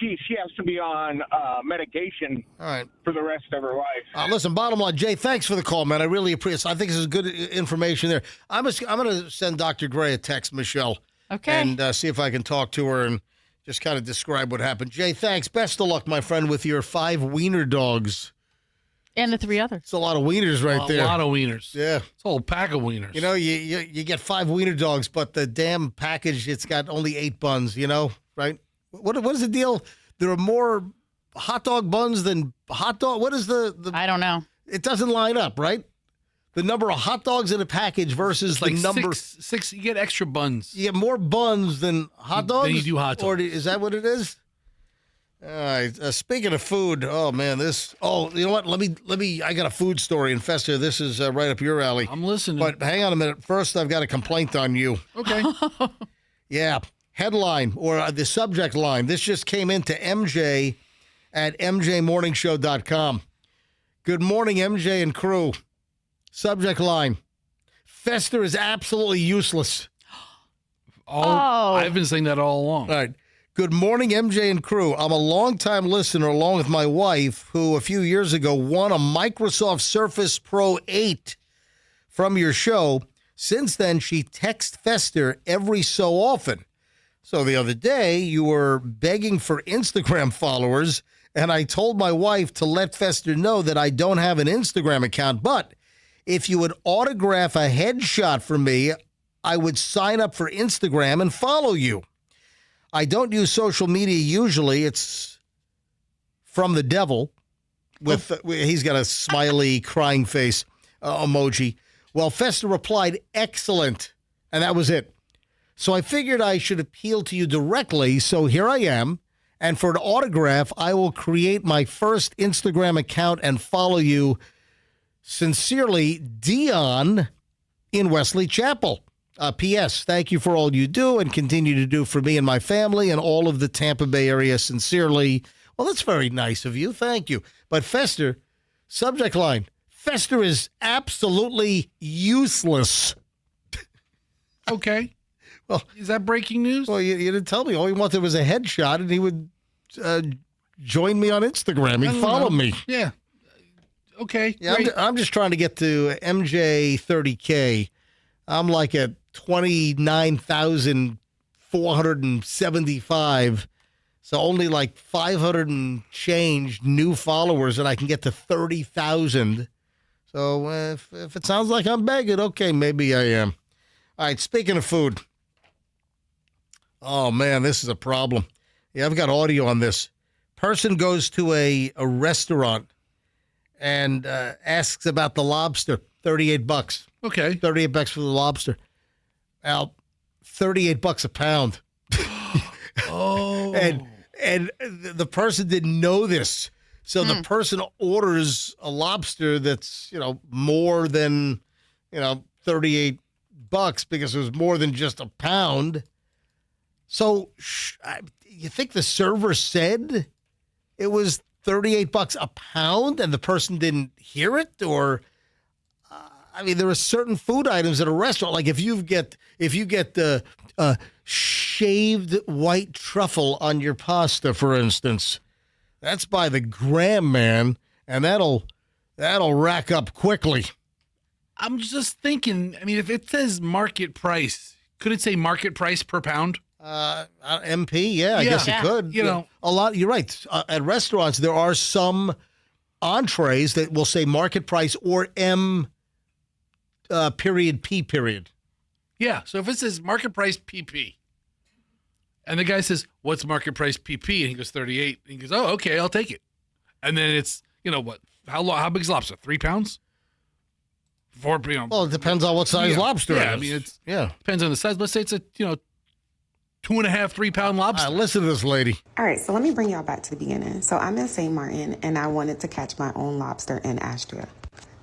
Speaker 12: She has to be on medication for the rest of her life.
Speaker 1: Listen, bottom line, Jay, thanks for the call, man. I really appreciate it. I think this is good information there. I'm going to send Dr. Gray a text, Michelle.
Speaker 2: Okay.
Speaker 1: And see if I can talk to her and just kind of describe what happened. Jay, thanks. Best of luck, my friend, with your 5 wiener dogs.
Speaker 2: And the 3 others.
Speaker 1: It's a lot of wieners there.
Speaker 3: A lot of wieners.
Speaker 1: Yeah.
Speaker 3: It's a whole pack of wieners.
Speaker 1: You know, you get 5 wiener dogs, but the damn package, it's got only 8 buns, right? What is the deal? There are more hot dog buns than hot dog. What is the
Speaker 2: I don't know.
Speaker 1: It doesn't line up, right? The number of hot dogs in a package versus
Speaker 3: like
Speaker 1: the number.
Speaker 3: Six. You get extra buns.
Speaker 1: You get more buns than hot dogs?
Speaker 3: Then you do hot dogs.
Speaker 1: Or is that what it is? All right. Speaking of food, oh, man, this. Oh, you know what? Let me. I got a food story. And Fester, this is right up your alley.
Speaker 3: I'm listening.
Speaker 1: But hang on a minute. First, I've got a complaint on you.
Speaker 3: Okay.
Speaker 1: Yeah. Headline or the subject line. This just came into MJ at mjmorningshow.com. Good morning, MJ and crew. Subject line. Fester is absolutely useless.
Speaker 3: Oh. I've been saying that all along.
Speaker 1: All right. Good morning, MJ and crew. I'm a longtime listener along with my wife, who a few years ago won a Microsoft Surface Pro 8 from your show. Since then, she texts Fester every so often. So the other day, you were begging for Instagram followers, and I told my wife to let Fester know that I don't have an Instagram account, but if you would autograph a headshot for me, I would sign up for Instagram and follow you. I don't use social media usually. It's from the devil. He's got a smiley crying face emoji. Well, Fester replied, excellent, and that was it. So I figured I should appeal to you directly, so here I am. And for an autograph, I will create my first Instagram account and follow you. Sincerely, Dion in Wesley Chapel. P.S. Thank you for all you do and continue to do for me and my family and all of the Tampa Bay area. Sincerely. Well, that's very nice of you. Thank you. But Fester, subject line, Fester is absolutely useless.
Speaker 3: Okay.
Speaker 1: Well,
Speaker 3: is that breaking news?
Speaker 1: Well, you didn't tell me. All he wanted was a headshot, and he would join me on Instagram. He'd follow me.
Speaker 3: Yeah. Okay.
Speaker 1: Yeah, I'm just trying to get to MJ 30K. I'm like at 29,475. So only like 500 and change new followers, and I can get to 30,000. So if it sounds like I'm begging, okay, maybe I am. All right, speaking of food. Oh, man, this is a problem. Yeah, I've got audio on this. Person goes to a restaurant and asks about the lobster, $38.
Speaker 3: Okay.
Speaker 1: $38 for the lobster. Now, $38 a pound.
Speaker 3: Oh.
Speaker 1: And the person didn't know this. So the person orders a lobster that's, more than, $38 because it was more than just a pound. So you think the server said it was $38 a pound, and the person didn't hear it, or I mean, there are certain food items at a restaurant. Like if you get the shaved white truffle on your pasta, for instance, that's by the gram, man, and that'll rack up quickly.
Speaker 3: I'm just thinking. I mean, if it says market price, could it say market price per pound?
Speaker 1: MP, yeah, I guess it could.
Speaker 3: You know,
Speaker 1: a lot. You're right. At restaurants, there are some entrees that will say market price or M. Period P period.
Speaker 3: Yeah. So if it says market price PP, and the guy says, "What's market price PP?" and he goes 38, and he goes, "Oh, okay, I'll take it." And then it's what? How big's lobster? 3 pounds? 4.
Speaker 1: Well, it depends on what size lobster.
Speaker 3: Yeah,
Speaker 1: it is.
Speaker 3: I mean it's
Speaker 1: depends
Speaker 3: on the size. Let's say it's a 2.5, 3 pound lobster.
Speaker 1: Listen to this lady.
Speaker 13: All right, so let me bring y'all back to the beginning. So I'm in St. Martin, and I wanted to catch my own lobster in Astria.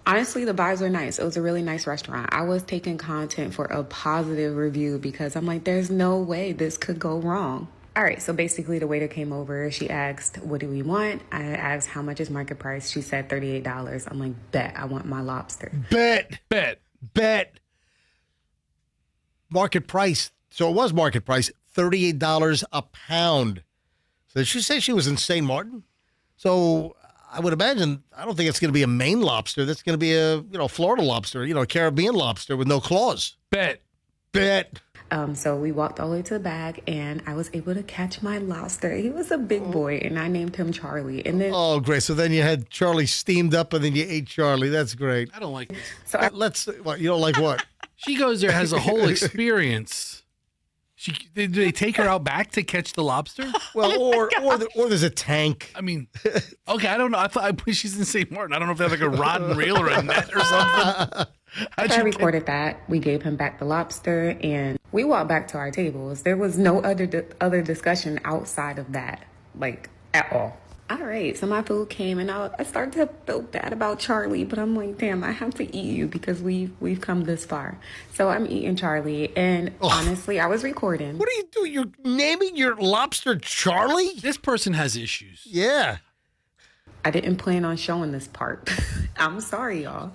Speaker 13: Honestly, the vibes were nice. It was a really nice restaurant. I was taking content for a positive review because I'm like, there's no way this could go wrong. All right, so basically the waiter came over. She asked, what do we want? I asked, how much is market price? She said $38. I'm like, bet, I want my lobster.
Speaker 1: Bet. Market price. So it was market price, $38 a pound. So did she say she was in St. Martin? So I would imagine, I don't think it's going to be a Maine lobster. That's going to be a, Florida lobster, a Caribbean lobster with no claws.
Speaker 3: Bet.
Speaker 13: So we walked all the way to the bag, and I was able to catch my lobster. He was a big boy, and I named him Charlie. And then,
Speaker 1: oh, great. So then you had Charlie steamed up, and then you ate Charlie. That's great.
Speaker 3: I don't like this.
Speaker 13: So
Speaker 1: what? You don't like what?
Speaker 3: She goes there, has a whole experience. Did they take her out back to catch the lobster?
Speaker 1: Well, or there's a tank.
Speaker 3: I mean, okay, I don't know. I thought she's in St. Martin. I don't know if they have like a rod and reel or a net or something.
Speaker 13: I recorded that. We gave him back the lobster, and we walked back to our tables. There was no other discussion outside of that, like at all. All right, so my food came, and I started to feel bad about Charlie, but I'm like, damn, I have to eat you because we've come this far. So I'm eating Charlie, and honestly, I was recording.
Speaker 1: What are you doing? You're naming your lobster Charlie?
Speaker 3: This person has issues.
Speaker 1: Yeah.
Speaker 13: I didn't plan on showing this part. I'm sorry, y'all.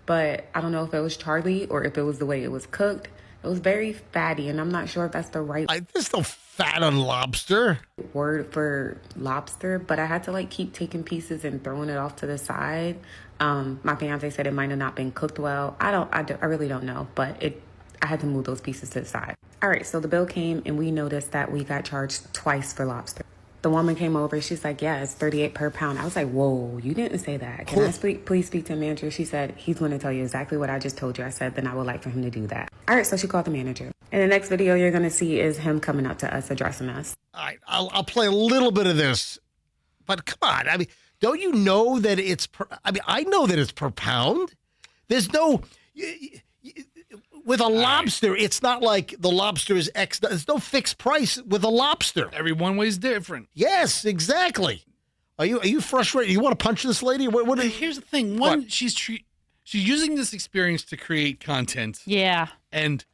Speaker 13: But I don't know if it was Charlie or if it was the way it was cooked. It was very fatty, and I'm not sure if that's the right
Speaker 1: there's no fat on lobster
Speaker 13: word for lobster, but I had to keep taking pieces and throwing it off to the side. My fiance said it might have not been cooked well. I really don't know, but I had to move those pieces to the side. All right, so the bill came, and we noticed that we got charged twice for lobster. The woman came over. She's like, yeah, it's $38 per pound. I was like, whoa, you didn't say that. Can I please speak to the manager? She said, he's going to tell you exactly what I just told you. I said, then I would like for him to do that. All right, so she called the manager. And the next video you're going to see is him coming up to us, addressing us.
Speaker 1: All right, I'll play a little bit of this. But come on, I mean, don't you know that it's I know that it's per pound. There's no... With a lobster, it's not like the lobster is X. There's no fixed price with a lobster.
Speaker 3: Every one way is different.
Speaker 1: Yes, exactly. Are you frustrated? You want to punch this lady?
Speaker 3: Here's the thing. One, she's using this experience to create content.
Speaker 2: Yeah.
Speaker 3: And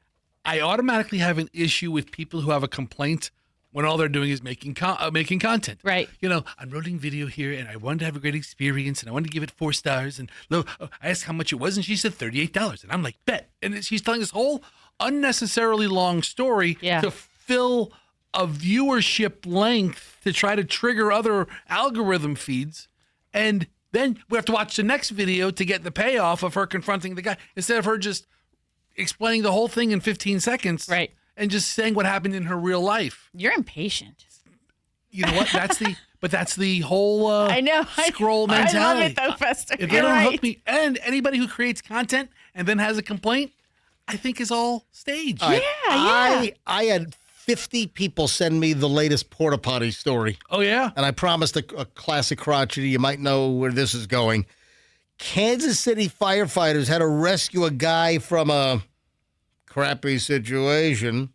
Speaker 3: I automatically have an issue with people who have a complaint when all they're doing is making content.
Speaker 2: Right.
Speaker 3: I'm rolling video here, and I wanted to have a great experience, and I wanted to give it 4 stars. And I asked how much it was, and she said $38. And I'm like, bet. And she's telling this whole unnecessarily long story to fill a viewership length to try to trigger other algorithm feeds. And then we have to watch the next video to get the payoff of her confronting the guy instead of her just explaining the whole thing in 15 seconds.
Speaker 2: Right.
Speaker 3: And just saying what happened in her real life.
Speaker 2: You're impatient.
Speaker 3: You know what? That's the whole
Speaker 2: I know
Speaker 3: scroll mentality.
Speaker 2: I love it though, Fester.
Speaker 3: If they don't hook me, and anybody who creates content and then has a complaint, I think is all staged.
Speaker 1: All right. Yeah. I had 50 people send me the latest porta potty story.
Speaker 3: Oh yeah.
Speaker 1: And I promised a classic crotchety. You might know where this is going. Kansas City firefighters had to rescue a guy from a crappy situation.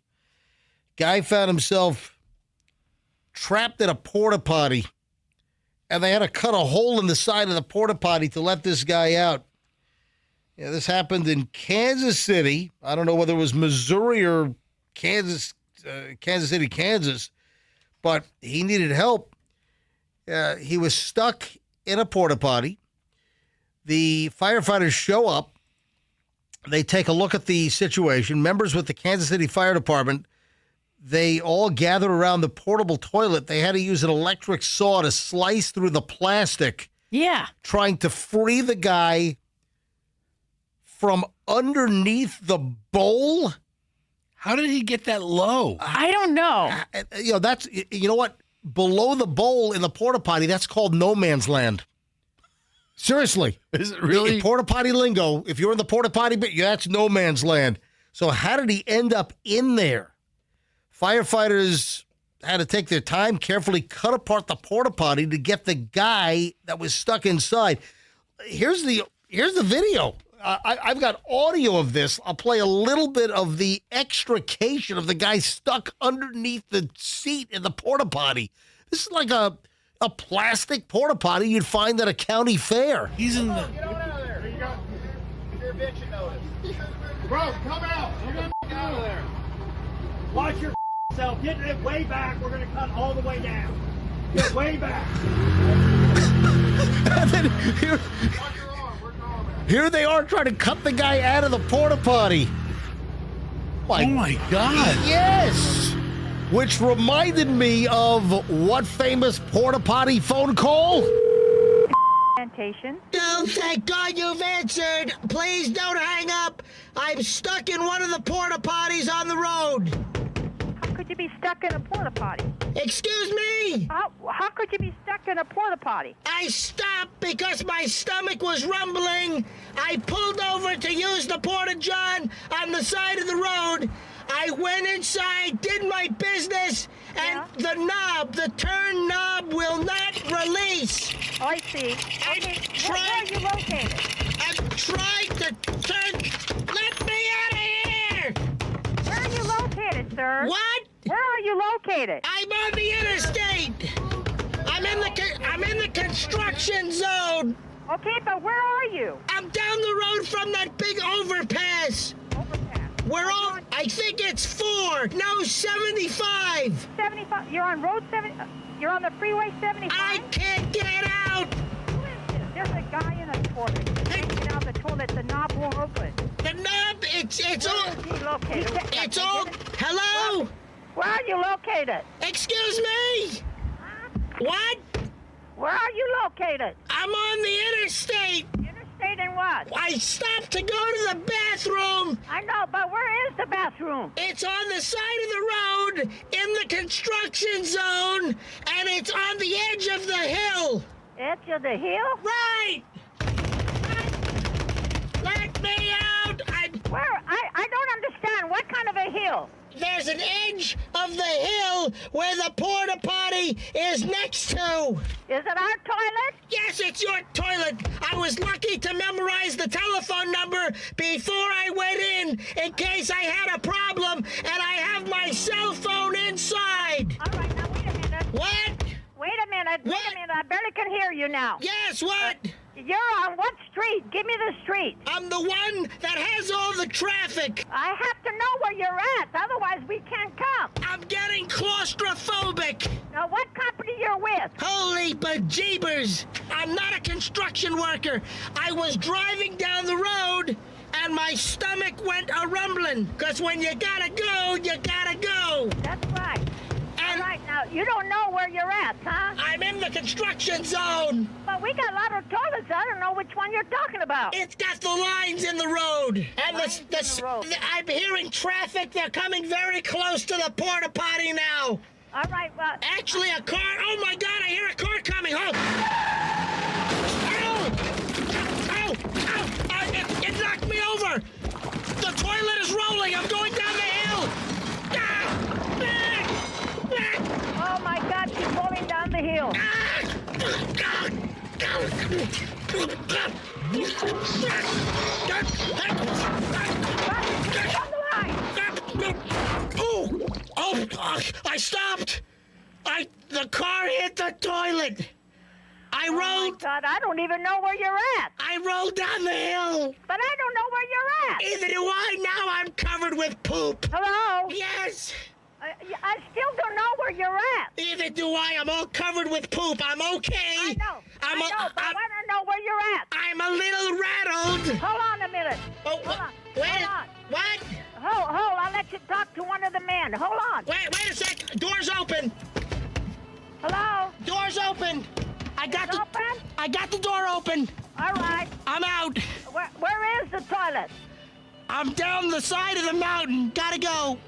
Speaker 1: Guy found himself trapped in a porta potty, and they had to cut a hole in the side of the porta potty to let this guy out. Yeah, this happened in Kansas City. I don't know whether it was Missouri or Kansas City, Kansas, but he needed help. He was stuck in a porta potty. The firefighters show up. They take a look at the situation. Members with the Kansas City Fire Department, they all gathered around the portable toilet. They had to use an electric saw to slice through the plastic.
Speaker 2: Yeah.
Speaker 1: Trying to free the guy from underneath the bowl.
Speaker 3: How did he get that low?
Speaker 2: I don't know.
Speaker 1: You know what? Below the bowl in the porta potty, that's called no man's land. Seriously.
Speaker 3: Is it really?
Speaker 1: Porta potty lingo, if you're in the porta potty bit, that's no man's land. So how did he end up in there? Firefighters had to take their time, carefully cut apart the porta potty to get the guy that was stuck inside. Here's the video. I've got audio of this. I'll play a little bit of the extrication of the guy stuck underneath the seat in the porta potty. This is like a plastic porta potty you'd find at a county fair.
Speaker 3: He's in the.
Speaker 22: Get on out of there. You got your eviction notice. Bro, come out. You're going to get out of there. Watch your self. Get it way back. We're going to cut all the way down. Get way back.
Speaker 1: And then here they are trying to cut the guy out of the porta potty.
Speaker 3: Oh my God.
Speaker 1: Yes. Which reminded me of what famous porta potty phone call?
Speaker 14: Oh, thank God you've answered. Please don't hang up. I'm stuck in one of the porta potties on the road.
Speaker 9: How could you be stuck in a porta potty?
Speaker 14: Excuse me?
Speaker 9: How could you be stuck in a porta potty?
Speaker 14: I stopped because my stomach was rumbling. I pulled over to use the porta john on the side of the road. I went inside, did my business, and the turn knob will not release.
Speaker 9: Oh, I see. Where are you located?
Speaker 14: I'm trying to turn. Let me out of here!
Speaker 9: Where are you located, sir?
Speaker 14: What?
Speaker 9: Where are you located?
Speaker 14: I'm on the interstate. I'm in the construction zone.
Speaker 9: Okay, but where are you?
Speaker 14: I'm down the road from that big overpass. We're all, I think it's 4. No, 75.
Speaker 9: 75. You're on road 70. You're on the freeway 75.
Speaker 14: I can't get out.
Speaker 9: Who is this? There's a guy in a toilet. You can't get out of the toilet. The knob won't open.
Speaker 14: The knob, it's all.
Speaker 9: Where is he located?
Speaker 14: It's all. Hello?
Speaker 9: Where are you located?
Speaker 14: Excuse me? What?
Speaker 9: Where are you located?
Speaker 14: I'm on the interstate.
Speaker 9: Interstate in what?
Speaker 14: I stopped to go to the bathroom.
Speaker 9: I know, but where is the bathroom?
Speaker 14: It's on the side of the road in the construction zone, and it's on the edge of the hill.
Speaker 9: Edge of the hill?
Speaker 14: Right. Let me out.
Speaker 9: Where? I don't understand. What kind of a hill?
Speaker 14: There's an edge of the hill where the porta potty is next to.
Speaker 9: Is it our toilet?
Speaker 14: Yes, it's your toilet. I was lucky to memorize the telephone number before I went in case I had a problem, and I have my cell phone inside.
Speaker 9: All right, now wait a minute.
Speaker 14: What?
Speaker 9: Wait a minute. I barely can hear you now.
Speaker 14: Yes, what?
Speaker 9: You're on what street? Give me the street.
Speaker 14: I'm the one that has all the traffic.
Speaker 9: I have to know where you're at, otherwise we can't come.
Speaker 14: I'm getting claustrophobic.
Speaker 9: Now, what company you're with?
Speaker 14: Holy bejeebers. I'm not a construction worker. I was driving down the road, and my stomach went a-rumbling. Because when you gotta go, you gotta go.
Speaker 9: That's right. All right, now, you don't know where you're at, huh?
Speaker 14: I'm in the construction zone.
Speaker 9: But we got a lot of toilets. I don't know which one you're talking about.
Speaker 14: It's got the lines in the road. And I'm hearing traffic. They're coming very close to the porta potty now.
Speaker 9: All right, well...
Speaker 14: Actually, a car... Oh, my God, I hear a car coming. Oh! Ow! It knocked me over. The toilet is rolling. I'm going down the hill.
Speaker 9: Oh, my God, she's falling down the hill.
Speaker 14: I stopped. The car hit the toilet. I rolled.
Speaker 9: Oh, my God, I don't even know where you're at.
Speaker 14: I rolled down the hill.
Speaker 9: But I don't know where you're at.
Speaker 14: Either do I. Now I'm covered with poop.
Speaker 9: Hello?
Speaker 14: Yes.
Speaker 15: I still don't know where you're at.
Speaker 14: Neither do I. I'm all covered with poop. I'm okay.
Speaker 15: I know, but I want to know where you're at.
Speaker 14: I'm a little rattled.
Speaker 15: Hold on a minute.
Speaker 14: Oh,
Speaker 15: hold on.
Speaker 14: Wait.
Speaker 15: Hold on.
Speaker 14: What?
Speaker 15: Hold. I'll let you talk to one of the men. Hold on.
Speaker 14: Wait a sec. Door's open.
Speaker 15: Hello?
Speaker 14: Door's open. I got the door open.
Speaker 15: All right.
Speaker 14: I'm out.
Speaker 15: Where is the toilet?
Speaker 14: I'm down the side of the mountain. Gotta go.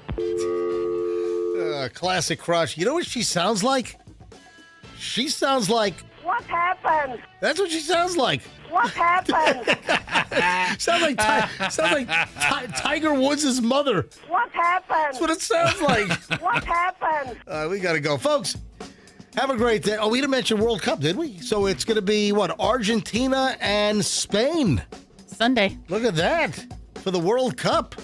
Speaker 1: Classic crush. You know what she sounds like? She sounds like...
Speaker 15: What happened?
Speaker 1: That's what she sounds like.
Speaker 15: What happened?
Speaker 1: sounds like Tiger Woods' mother.
Speaker 15: What happened?
Speaker 1: That's what it sounds like.
Speaker 15: What happened?
Speaker 1: We got to go. Folks, have a great day. Oh, we didn't mention World Cup, did we? So it's going to be, Argentina and Spain.
Speaker 2: Sunday.
Speaker 1: Look at that. For the World Cup.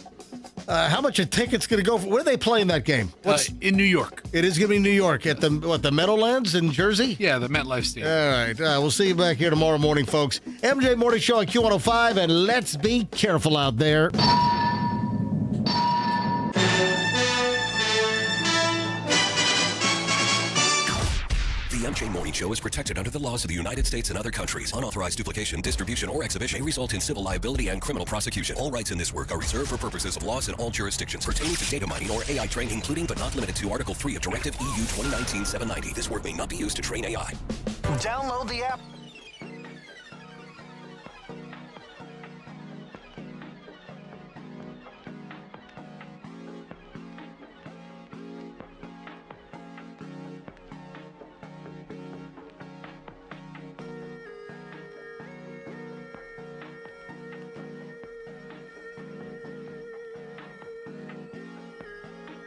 Speaker 1: How much a ticket's going to go for? Where are they playing that game?
Speaker 3: In New York.
Speaker 1: It is going to be New York at the Meadowlands in Jersey?
Speaker 3: Yeah, the MetLife Stadium.
Speaker 1: All right. We'll see you back here tomorrow morning, folks. MJ Morning Show on Q105, and let's be careful out there.
Speaker 18: The MJ Morning Show is protected under the laws of the United States and other countries. Unauthorized duplication, distribution, or exhibition may result in civil liability and criminal prosecution. All rights in this work are reserved for purposes of laws in all jurisdictions pertaining to data mining or AI training, including but not limited to Article 3 of Directive EU 2019-790. This work may not be used to train AI.
Speaker 14: Download the app